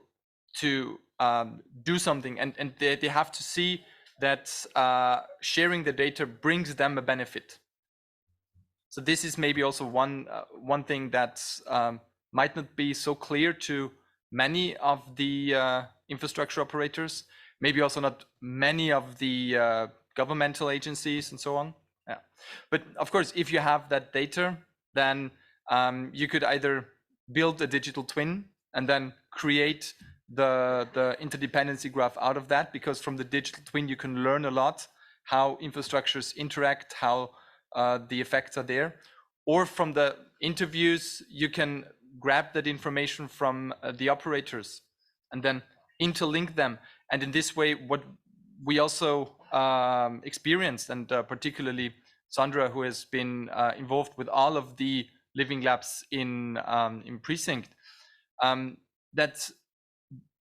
to do something, and they have to see that sharing the data brings them a benefit. So this is maybe also one thing that might not be so clear to many of the infrastructure operators, maybe also not many of the governmental agencies and so on. Yeah. But of course, if you have that data, then you could either build a digital twin and then create the interdependency graph out of that, because from the digital twin you can learn a lot how infrastructures interact, how the effects are there. Or from the interviews you can grab that information from the operators and then interlink them. And in this way, what we also experienced, and particularly Sandra, who has been involved with all of the living labs in PRECINCT, that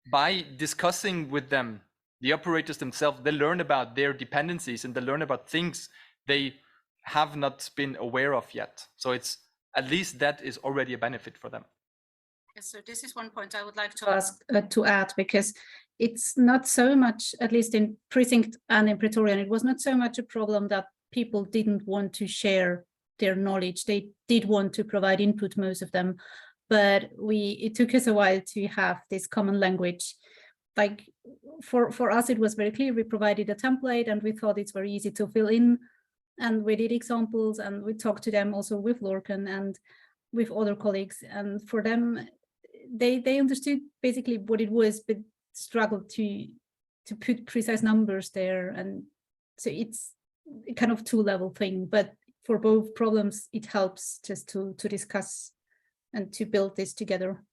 by discussing with them, the operators themselves, they learn about their dependencies and they learn about things they have not been aware of yet. So it's at least that is already a benefit for them. Yes, so this is one point I would like to ask to add, because it's not so much, at least in PRECINCT and in Praetorian, it was not so much a problem that people didn't want to share their knowledge. They did want to provide input, most of them, but it took us a while to have this common language. Like for us, it was very clear. We provided a template and we thought it's very easy to fill in, and we did examples and we talked to them also with Lorcan and with other colleagues. And for them, they understood basically what it was, but struggled to put precise numbers there. And so it's a kind of two-level thing, but for both problems, it helps just to discuss and to build this together.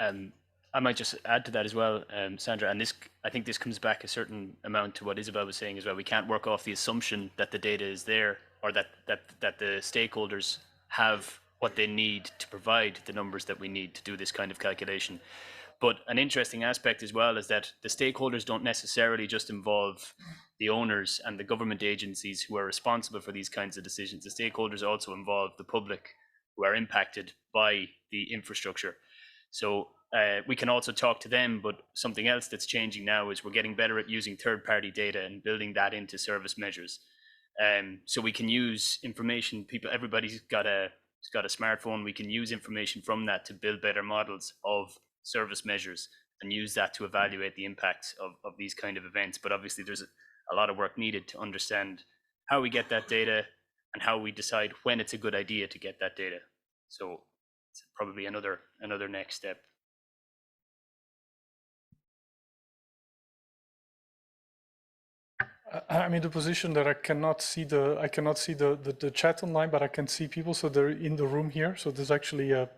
I might just add to that as well, Sandra, and I think this comes back a certain amount to what Isabel was saying as well. We can't work off the assumption that the data is there, or that the stakeholders have what they need to provide the numbers that we need to do this kind of calculation. But an interesting aspect as well is that the stakeholders don't necessarily just involve the owners and the government agencies who are responsible for these kinds of decisions. The stakeholders also involve the public who are impacted by the infrastructure. So we can also talk to them, but something else that's changing now is we're getting better at using third-party data and building that into service measures. So we can use information. Everybody's got a smartphone. We can use information from that to build better models of service measures and use that to evaluate the impacts of these kind of events. But obviously, there's a lot of work needed to understand how we get that data and how we decide when it's a good idea to get that data. So it's probably another next step. I'm in the position that I cannot see the chat online, but I can see people, so they're in the room here. So there's actually a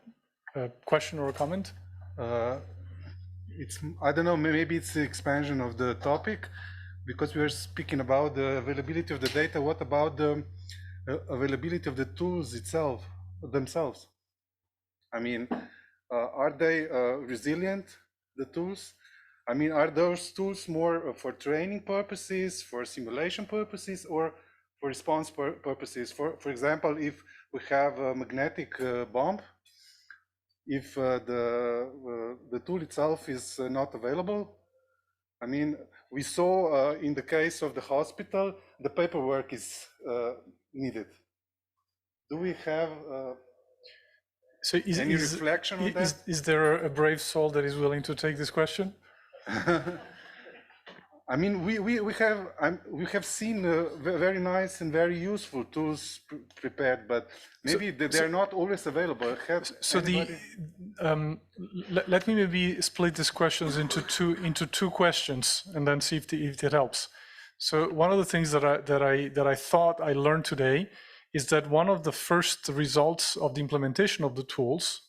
a question or a comment? I don't know, maybe it's the expansion of the topic, because we are speaking about the availability of the data. What about the availability of the tools themselves? I mean, are they resilient, the tools? I mean, are those tools more for training purposes, for simulation purposes, or for response purposes? For example, if we have a magnetic bomb, if the tool itself is not available, I mean, we saw in the case of the hospital, the paperwork is needed. Do we have any reflection on that? Is there a brave soul that is willing to take this question? I mean, we have seen very nice and very useful tools prepared, but maybe they're not always available. Let me maybe split these questions into two questions, and then see if it helps. So one of the things that I thought I learned today is that one of the first results of the implementation of the tools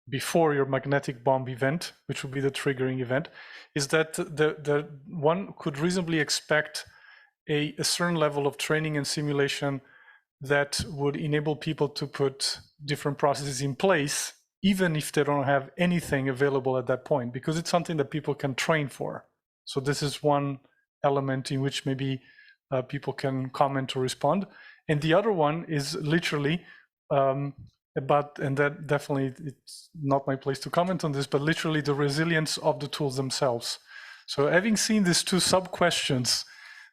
before your magnetic bomb event, which would be the triggering event, is that the one could reasonably expect a certain level of training and simulation that would enable people to put different processes in place, even if they don't have anything available at that point, because it's something that people can train for. So this is one element in which maybe people can comment or respond. And the other one is literally and that definitely, it's not my place to comment on this, but literally the resilience of the tools themselves. So having seen these two sub-questions,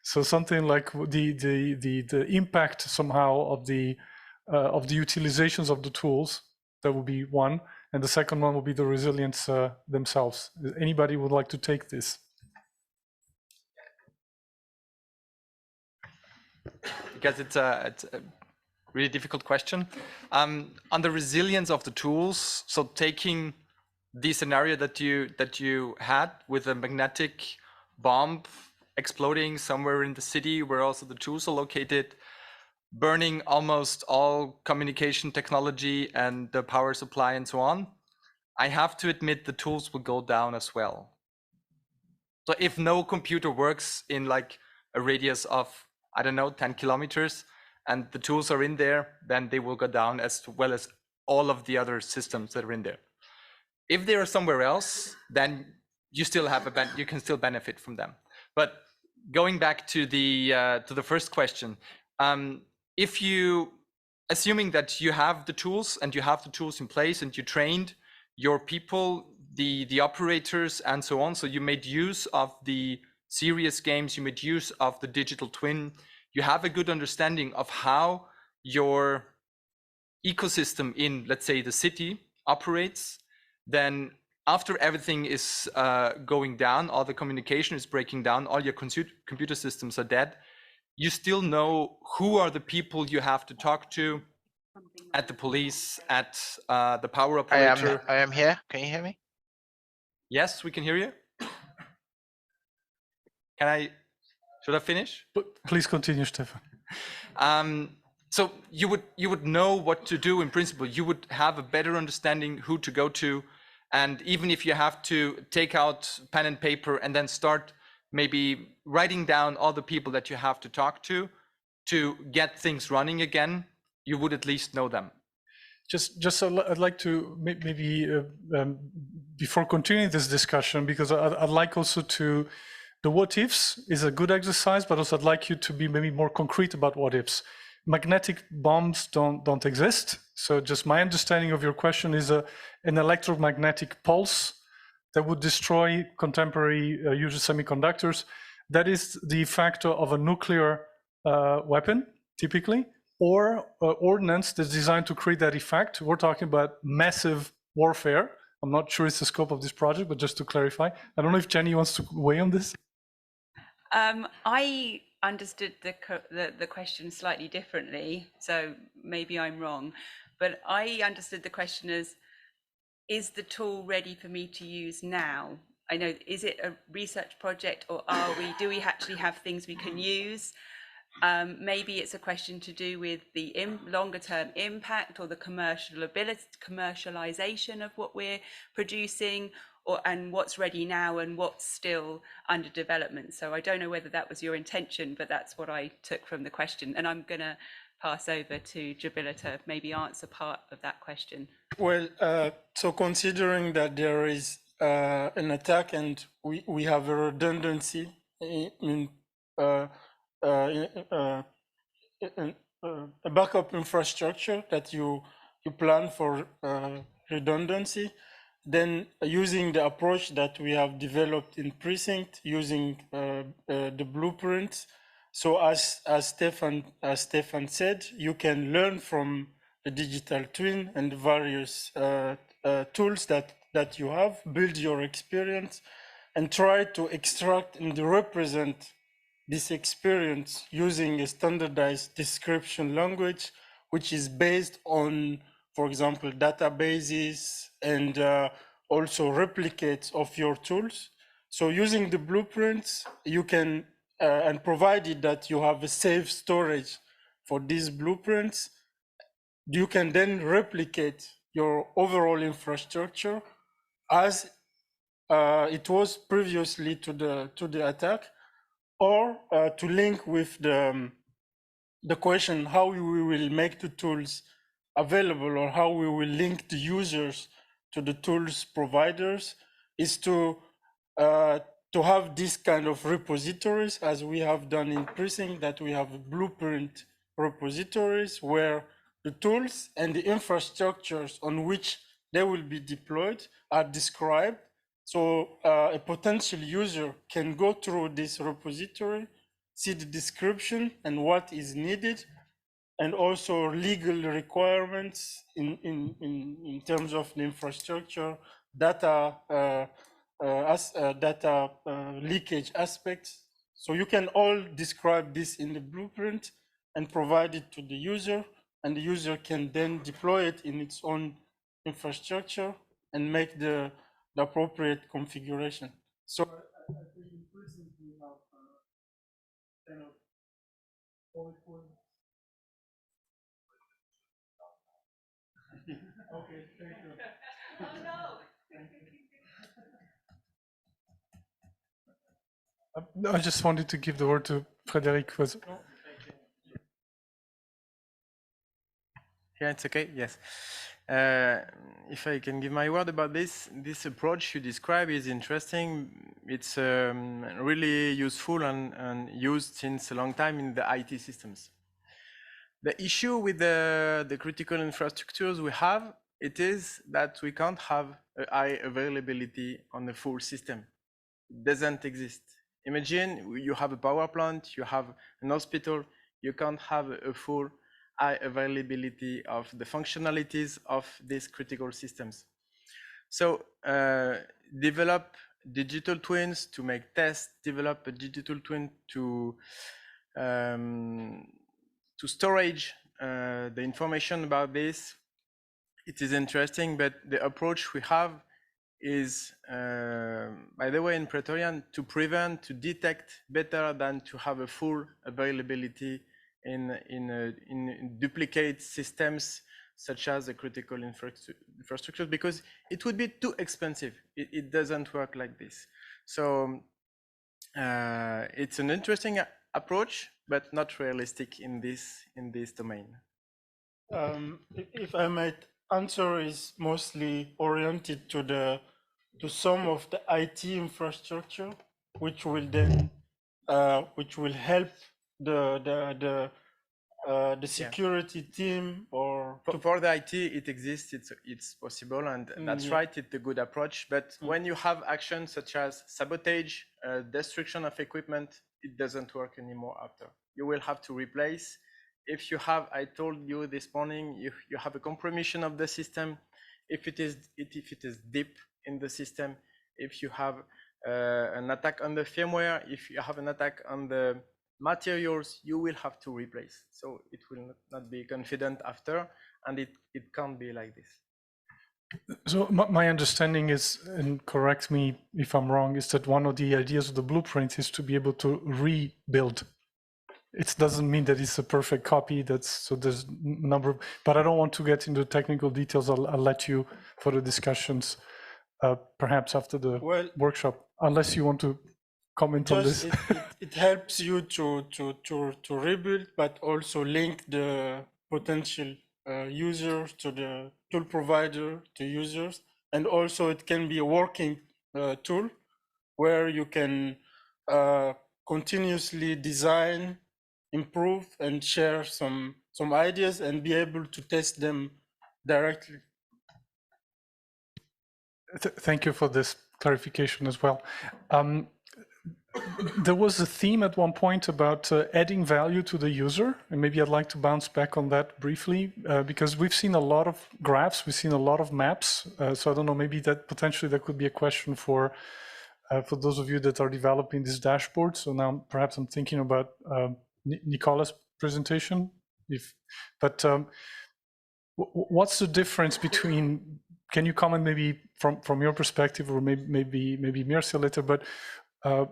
so something like the impact somehow of the utilizations of the tools, that would be one, and the second one would be the resilience themselves. Anybody would like to take this? Because it's a really difficult question. On the resilience of the tools, so taking the scenario that you had with a magnetic bomb exploding somewhere in the city where also the tools are located, burning almost all communication technology and the power supply and so on, I have to admit the tools will go down as well. So if no computer works in like a radius of, I don't know, 10 kilometers, and the tools are in there, then they will go down as well as all of the other systems that are in there. If they are somewhere else, then you still have you can still benefit from them. But going back to the first question, if you, assuming that you have the tools and you have the tools in place and you trained your people, the operators and so on, so you made use of the serious games, you made use of the digital twin, you have a good understanding of how your ecosystem in, let's say, the city operates, then after everything is going down, all the communication is breaking down, all your computer systems are dead, you still know who are the people you have to talk to at the police, at the power operator. I am here. Can you hear me? Yes, we can hear you. Should I finish? Please continue, Stefan. So you would know what to do in principle. You would have a better understanding who to go to. And even if you have to take out pen and paper and then start maybe writing down all the people that you have to talk to get things running again, you would at least know them. Just I'd like to maybe before continuing this discussion, because I'd like also to, the what ifs is a good exercise, but also I'd like you to be maybe more concrete about what ifs. Magnetic bombs don't exist. So just my understanding of your question is an electromagnetic pulse that would destroy contemporary usual semiconductors. That is the factor of a nuclear weapon, typically, or ordnance that's designed to create that effect. We're talking about massive warfare. I'm not sure it's the scope of this project, but just to clarify. I don't know if Jenny wants to weigh on this. I understood the question slightly differently, so maybe I'm wrong, but I understood the question as, is the tool ready for me to use now? I know, is it a research project, or do we actually have things we can use? Maybe it's a question to do with the longer term impact or the commercialization of what we're producing, and what's ready now and what's still under development. So I don't know whether that was your intention, but that's what I took from the question. And I'm going to pass over to Jabila to maybe answer part of that question. Well, so considering that there is an attack and we have a redundancy in a backup infrastructure that you plan for redundancy, then using the approach that we have developed in PRECINCT, using the blueprints. So as Stefan said, you can learn from the digital twin and the various tools that you have, build your experience, and try to extract and represent this experience using a standardized description language, which is based on, for example, databases and also replicates of your tools. So using the blueprints, you can, and provided that you have a safe storage for these blueprints, you can then replicate your overall infrastructure as it was previously to the attack, or to link with the question how we will make the tools available, or how we will link the users to the tools providers, is to have this kind of repositories, as we have done in PRECINCT, that we have blueprint repositories where the tools and the infrastructures on which they will be deployed are described. So a potential user can go through this repository, see the description and what is needed, and also legal requirements in terms of the infrastructure, data leakage aspects. So you can all describe this in the blueprint and provide it to the user, and the user can then deploy it in its own infrastructure and make the appropriate configuration. So I think in PRECINCT we have kind of all points. Okay, thank you. Oh no! I just wanted to give the word to Frédéric. Yeah, it's okay. Yes. If I can give my word about this approach you describe is interesting. It's really useful and used since a long time in the IT systems. The issue with the critical infrastructures we have, it is that we can't have a high availability on the full system. It doesn't exist. Imagine you have a power plant, you have an hospital, you can't have a full high availability of the functionalities of these critical systems. So develop digital twins to make tests, develop a digital twin to storage the information about this. It is interesting, but the approach we have is, by the way, in Praetorian, to prevent, to detect better than to have a full availability in duplicate systems such as the critical infrastructure, because it would be too expensive. It doesn't work like this. So it's an interesting approach, but not realistic in this domain. If I might, answer is mostly oriented to some of the IT infrastructure, which will then which will help the security team, or for the IT it exists, it's possible, and that's right, it's a good approach. But when you have actions such as sabotage, destruction of equipment, it doesn't work anymore after. You will have to replace. If you have, I told you this morning, you have a compromission of the system, if it is deep in the system, if you have an attack on the firmware, if you have an attack on the materials, you will have to replace. So it will not be confident after, and it can't be like this. So my understanding is, and correct me if I'm wrong, is that one of the ideas of the blueprint is to be able to rebuild it doesn't mean that it's a perfect copy. So there's a number of, but I don't want to get into technical details. I'll let you for the discussions, perhaps after the workshop, unless you want to comment on this. It helps you to rebuild, but also link the potential users to the tool provider to users. And also it can be a working tool where you can continuously design, improve, and share some ideas and be able to test them directly. Thank you for this clarification as well. There was a theme at one point about adding value to the user, and maybe I'd like to bounce back on that briefly, because we've seen a lot of graphs, we've seen a lot of maps, so I don't know, maybe that potentially that could be a question for those of you that are developing this dashboard. So now perhaps I'm thinking about Nicola's presentation. What's the difference between, can you comment maybe from your perspective, or maybe Mircea later, but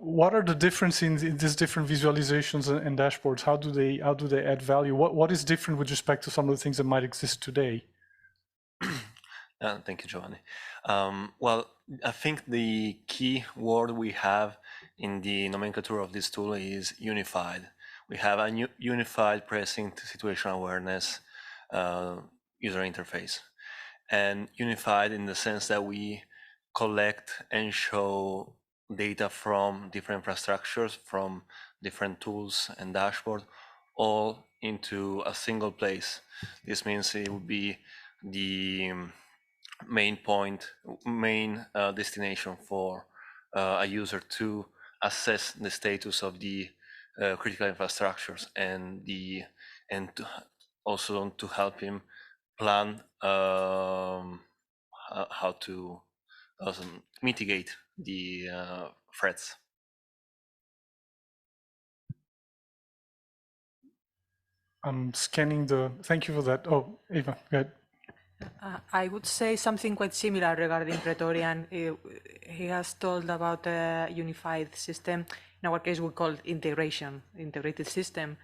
what are the differences in these different visualizations and dashboards? How do they add value? What is different with respect to some of the things that might exist today? Thank you, Giovanni. Well, I think the key word we have in the nomenclature of this tool is unified. We have a unified PRECINCT situation awareness user interface, and unified in the sense that we collect and show data from different infrastructures, from different tools and dashboard, all into a single place. This means it would be the main destination for a user to assess the status of the critical infrastructures and also to help him plan how to mitigate the threats. I'm scanning thank you for that. Oh, Eva, go ahead. I would say something quite similar regarding Praetorian. He has told about a unified system. In our case, we call it integrated system,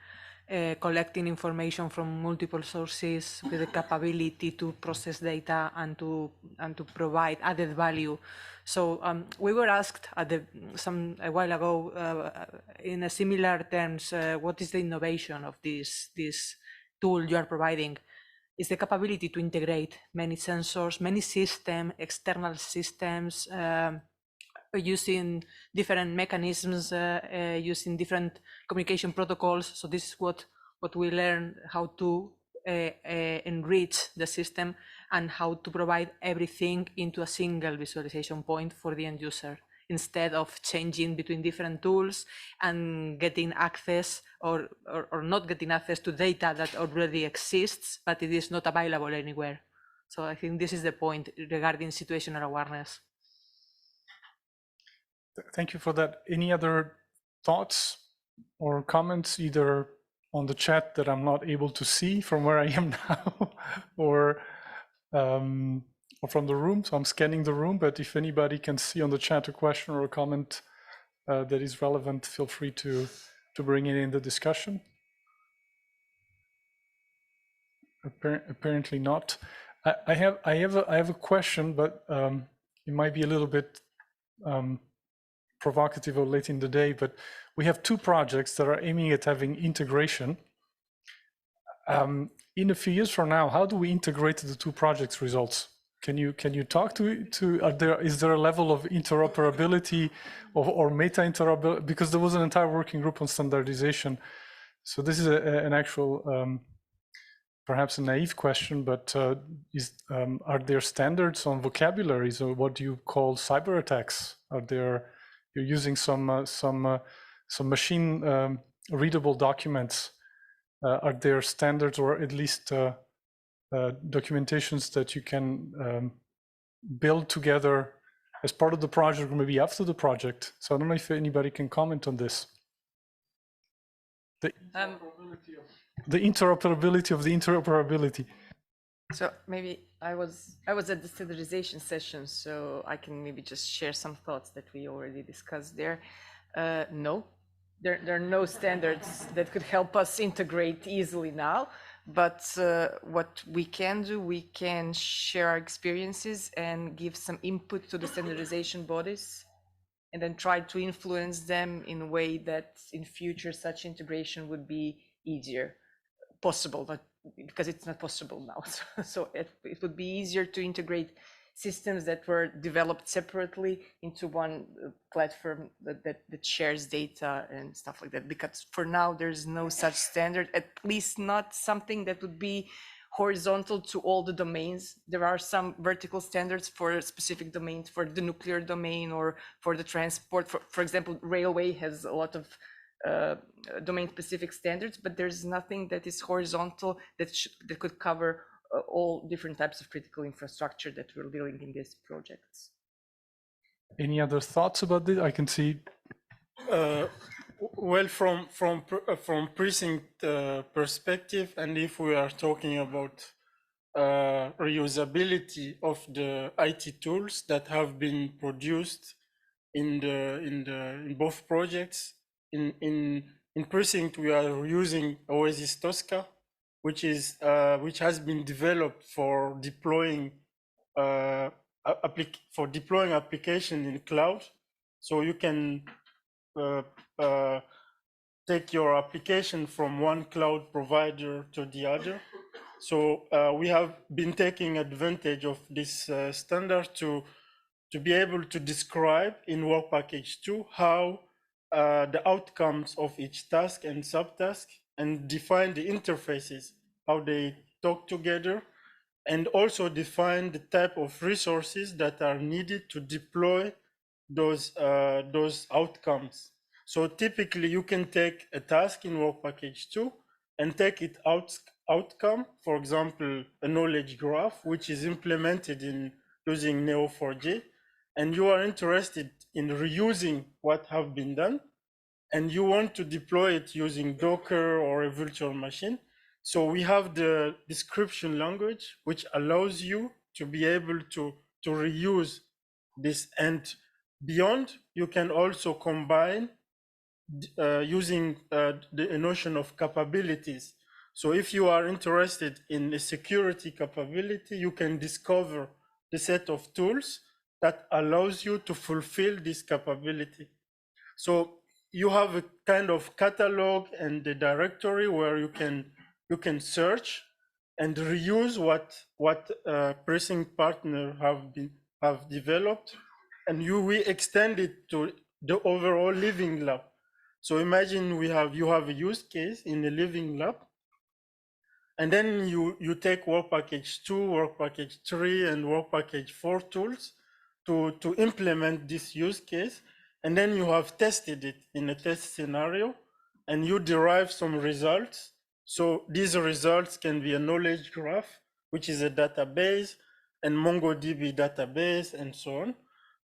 collecting information from multiple sources with the capability to process data and to provide added value. So we were asked a while ago in a similar terms, what is the innovation of this tool you are providing? Is the capability to integrate many sensors, many systems, external systems, using different mechanisms, using different communication protocols. So this is what we learn, how to enrich the system and how to provide everything into a single visualization point for the end user, instead of changing between different tools and getting access or not getting access to data that already exists, but it is not available anywhere. So I think this is the point regarding situational awareness. Thank you for that. Any other thoughts or comments, either on the chat that I'm not able to see from where I am now, or from the room? So I'm scanning the room, but if anybody can see on the chat a question or a comment that is relevant, feel free to bring it in the discussion. Apparently not. I have a question, but it might be a little bit provocative or late in the day, but we have two projects that are aiming at having integration. In a few years from now, how do we integrate the two projects' results? Can you talk is there a level of interoperability or meta-interoperability? Because there was an entire working group on standardization. So this is an actual, perhaps a naive question, but are there standards on vocabularies, or what do you call cyber attacks? You're using some machine readable documents. Are there standards, or at least documentations that you can build together as part of the project, or maybe after the project? So I don't know if anybody can comment on this. The interoperability of the interoperability. So maybe I was at the standardization session, so I can maybe just share some thoughts that we already discussed there. No, there are no standards that could help us integrate easily now. But what we can do, we can share our experiences and give some input to the standardization bodies, and then try to influence them in a way that in future such integration would be easier, possible, not because it's not possible now. So it would be easier to integrate systems that were developed separately into one platform that shares data and stuff like that. Because for now, there's no such standard, at least not something that would be horizontal to all the domains. There are some vertical standards for specific domains, for the nuclear domain or for the transport. For example, railway has a lot of domain-specific standards, but there's nothing that is horizontal that could cover all different types of critical infrastructure that we're dealing in these projects. Any other thoughts about this? I can see. Well, from PRECINCT perspective, and if we are talking about reusability of the IT tools that have been produced in both projects, in PRECINCT we are using Oasis Tosca, which has been developed for deploying application in cloud. So you can take your application from one cloud provider to the other. So we have been taking advantage of this standard to be able to describe in Work Package 2 how the outcomes of each task and subtask, and define the interfaces, how they talk together, and also define the type of resources that are needed to deploy those outcomes. So typically you can take a task in Work Package 2 and take its outcome, for example, a knowledge graph, which is implemented in using Neo4j, and you are interested in reusing what have been done, and you want to deploy it using Docker or a virtual machine. So we have the description language, which allows you to be able to reuse this. And beyond, you can also combine using the notion of capabilities. So if you are interested in a security capability, you can discover the set of tools that allows you to fulfill this capability. So you have a kind of catalog and the directory where you can search and reuse what PRECINCT partner have developed, and we extend it to the overall living lab. So imagine you have a use case in a living lab, and then you take Work Package 2, Work Package 3, and Work Package 4 tools to implement this use case. And then you have tested it in a test scenario, and you derive some results. So these results can be a knowledge graph, which is a database, and MongoDB database, and so on.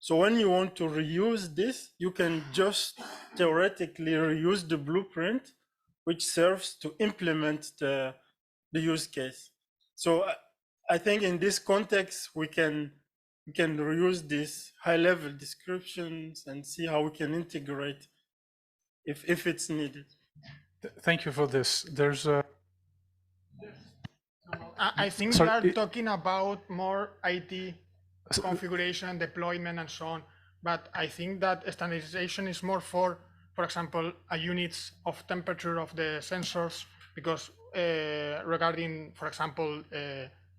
So when you want to reuse this, you can just theoretically reuse the blueprint, which serves to implement the use case. So I think in this context, we can reuse these high-level descriptions and see how we can integrate if it's needed. Thank you for this. There's a... I think we are talking about more IT configuration, deployment, and so on. But I think that standardization is more for example, units of temperature of the sensors, because regarding, for example,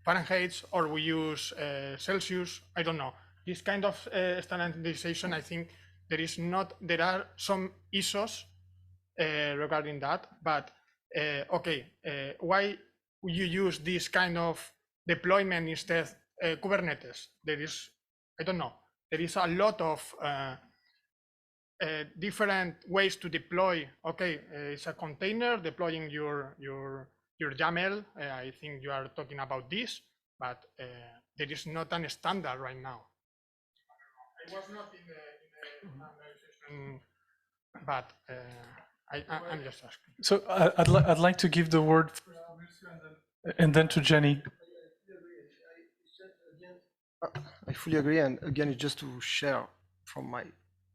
Fahrenheit, or we use Celsius, I don't know. This kind of standardization, I think there are some ISOs regarding that, but why you use this kind of deployment instead Kubernetes? There is, I don't know, there is a lot of different ways to deploy. It's a container deploying your YAML. I think you are talking about this, but there is not a standard right now. I was not in the standardization, but I'm just asking. So I'd like to give the word and then to Jenny. I fully agree, and again, it's just to share from my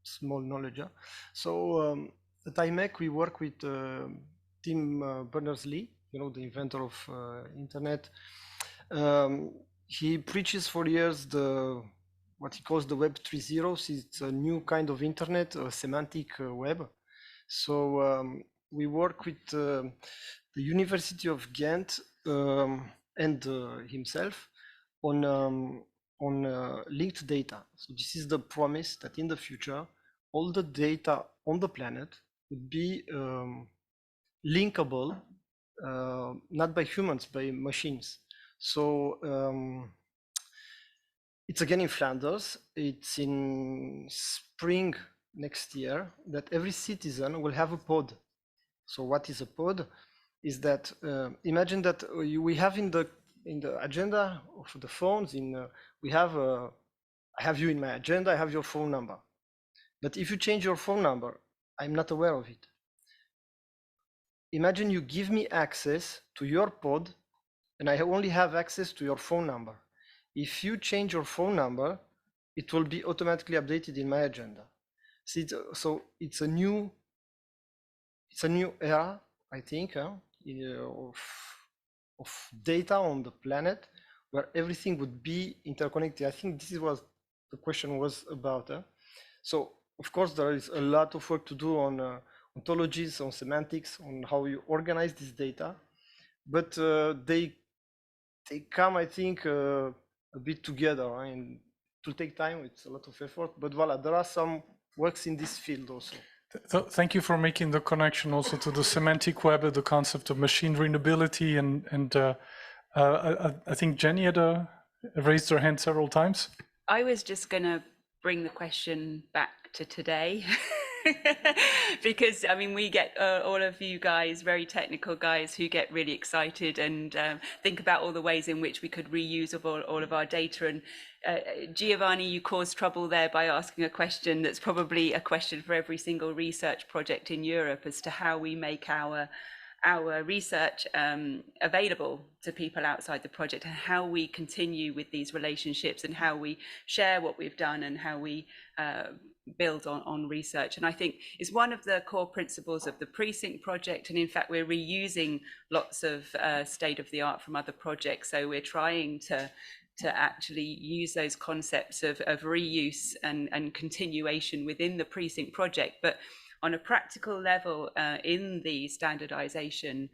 small knowledge. So at IMEC, we work with Tim Berners-Lee, you know, the inventor of internet. He preaches for years what he calls the Web 3.0. It's a new kind of internet, a semantic web. So we work with the University of Ghent and himself on linked data. So this is the promise that in the future, all the data on the planet would be linkable, not by humans, by machines. So it's again in Flanders. It's in spring next year that every citizen will have a pod. So what is a pod? Is that imagine that we have in the agenda of the phones. I have you in my agenda. I have your phone number. But if you change your phone number, I'm not aware of it. Imagine you give me access to your pod, and I only have access to your phone number. If you change your phone number, it will be automatically updated in my agenda. See, so it's a new era, I think, of data on the planet, where everything would be interconnected. I think this is what the question was about. So, of course, there is a lot of work to do on ontologies, on semantics, on how you organize this data, but they come, I think, a bit together, and it will take time. It's a lot of effort, but voila, there are some works in this field also. Thank you for making the connection also to the semantic web, the concept of machine readability, and I think Jenny had raised her hand several times. I was just going to bring the question back to today. Because I mean, we get all of you guys, very technical guys, who get really excited and think about all the ways in which we could reuse all of our data. And Giovanni, you caused trouble there by asking a question that's probably a question for every single research project in Europe, as to how we make our research available to people outside the project, and how we continue with these relationships, and how we share what we've done, and how we build on research. And I think it's one of the core principles of the PRECINCT project, and in fact we're reusing lots of state-of-the-art from other projects. So we're trying to actually use those concepts of reuse and continuation within the PRECINCT project. But on a practical level, in the standardization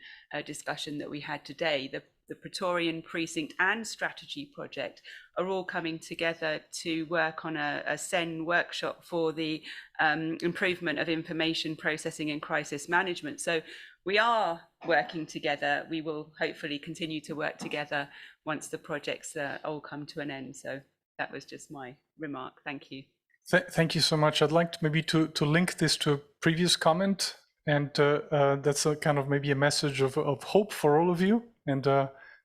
discussion that we had today, the Praetorian Precinct and Strategy project are all coming together to work on a SEN workshop for the improvement of information processing and crisis management. So we are working together. We will hopefully continue to work together once the projects all come to an end. So that was just my remark. Thank you. Thank you so much. I'd like to maybe to link this to a previous comment, and that's a kind of maybe a message of hope for all of you. And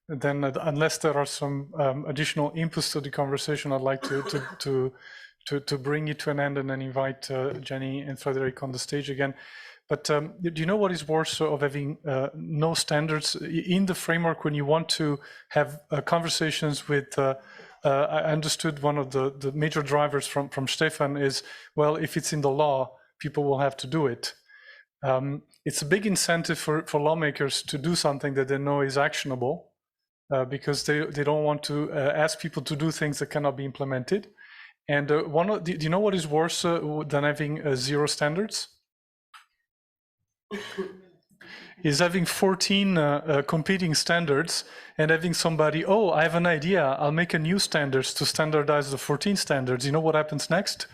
then, unless there are some additional inputs to the conversation, I'd like to bring it to an end and then invite Jenny and Frederic on the stage again. But do you know what is worse of having no standards in the framework when you want to have conversations with? I understood one of the major drivers from Stefan is, well, if it's in the law, people will have to do it. It's a big incentive for lawmakers to do something that they know is actionable, because they don't want to ask people to do things that cannot be implemented. And do you know what is worse than having zero standards? Is having 14 competing standards and having somebody, oh, I have an idea, I'll make a new standards to standardize the 14 standards. You know what happens next?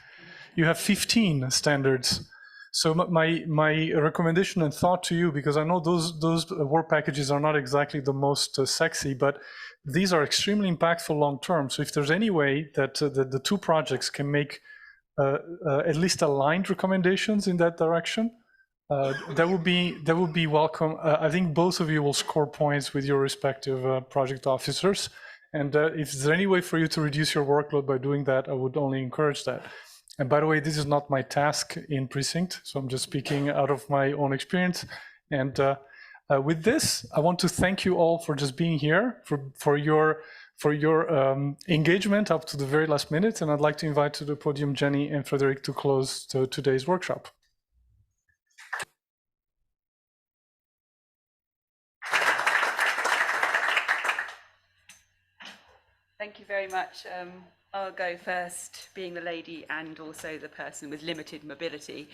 You have 15 standards. So my recommendation and thought to you, because I know those work packages are not exactly the most sexy, but these are extremely impactful long term. So if there's any way that the two projects can make at least aligned recommendations in that direction, that would be welcome. I think both of you will score points with your respective project officers. And if there's any way for you to reduce your workload by doing that, I would only encourage that. And by the way, this is not my task in PRECINCT, so I'm just speaking out of my own experience. And with this, I want to thank you all for just being here, for your engagement up to the very last minute. And I'd like to invite to the podium Jenny and Frederic to close today's workshop. Thank you very much. I'll go first, being the lady and also the person with limited mobility.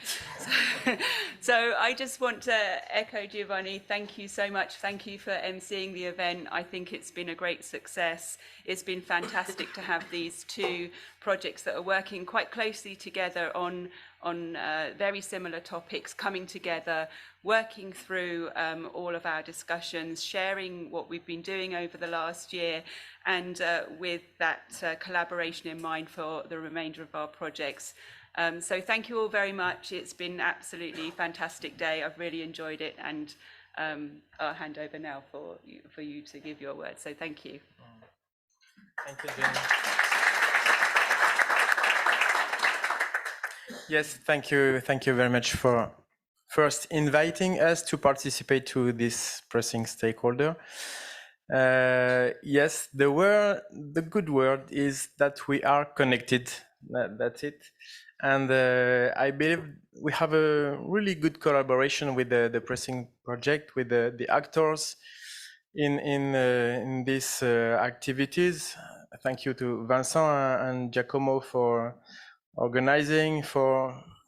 So I just want to echo Giovanni, thank you so much. Thank you for emceeing the event. I think it's been a great success. It's been fantastic to have these two projects that are working quite closely together on very similar topics, coming together, working through all of our discussions, sharing what we've been doing over the last year, and with that collaboration in mind for the remainder of our projects. So thank you all very much. It's been absolutely fantastic day. I've really enjoyed it, and I'll hand over now for you to give your word. So thank you. Thank you, Jenny. Yes, thank you very much for first inviting us to participate to this PRECINCT stakeholder. Yes, the good word is that we are connected. That's it. And I believe we have a really good collaboration with the PRECINCT project, with the actors in these activities. Thank you to Vincent and Giacomo for organizing,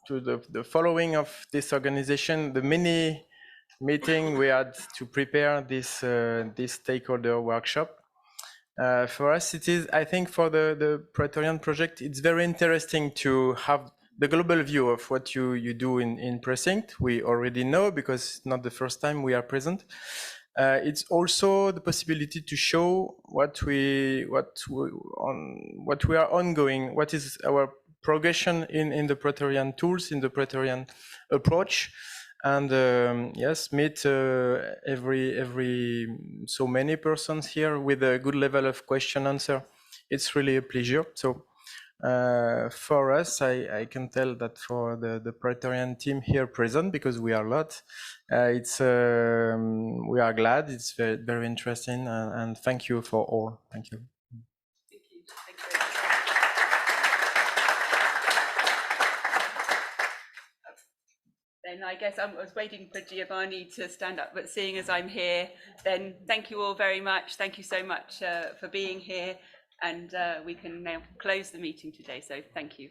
to the following of this organization, the many meeting we had to prepare this stakeholder workshop. For us, it is, I think, for the Praetorian project, it's very interesting to have the global view of what you do in PRECINCT. We already know, because it's not the first time we are present. It's also the possibility to show what we are ongoing, what is our progression in the Praetorian tools, in the Praetorian approach, and yes, meet every so many persons here with a good level of question answer. It's really a pleasure. So for us, I can tell that for the Praetorian team here present, because we are a lot, we are glad. It's very, very interesting, and thank you for all. Thank you. Then I guess I was waiting for Giovanni to stand up, but seeing as I'm here, then thank you all very much. Thank you so much for being here, and we can now close the meeting today. So thank you.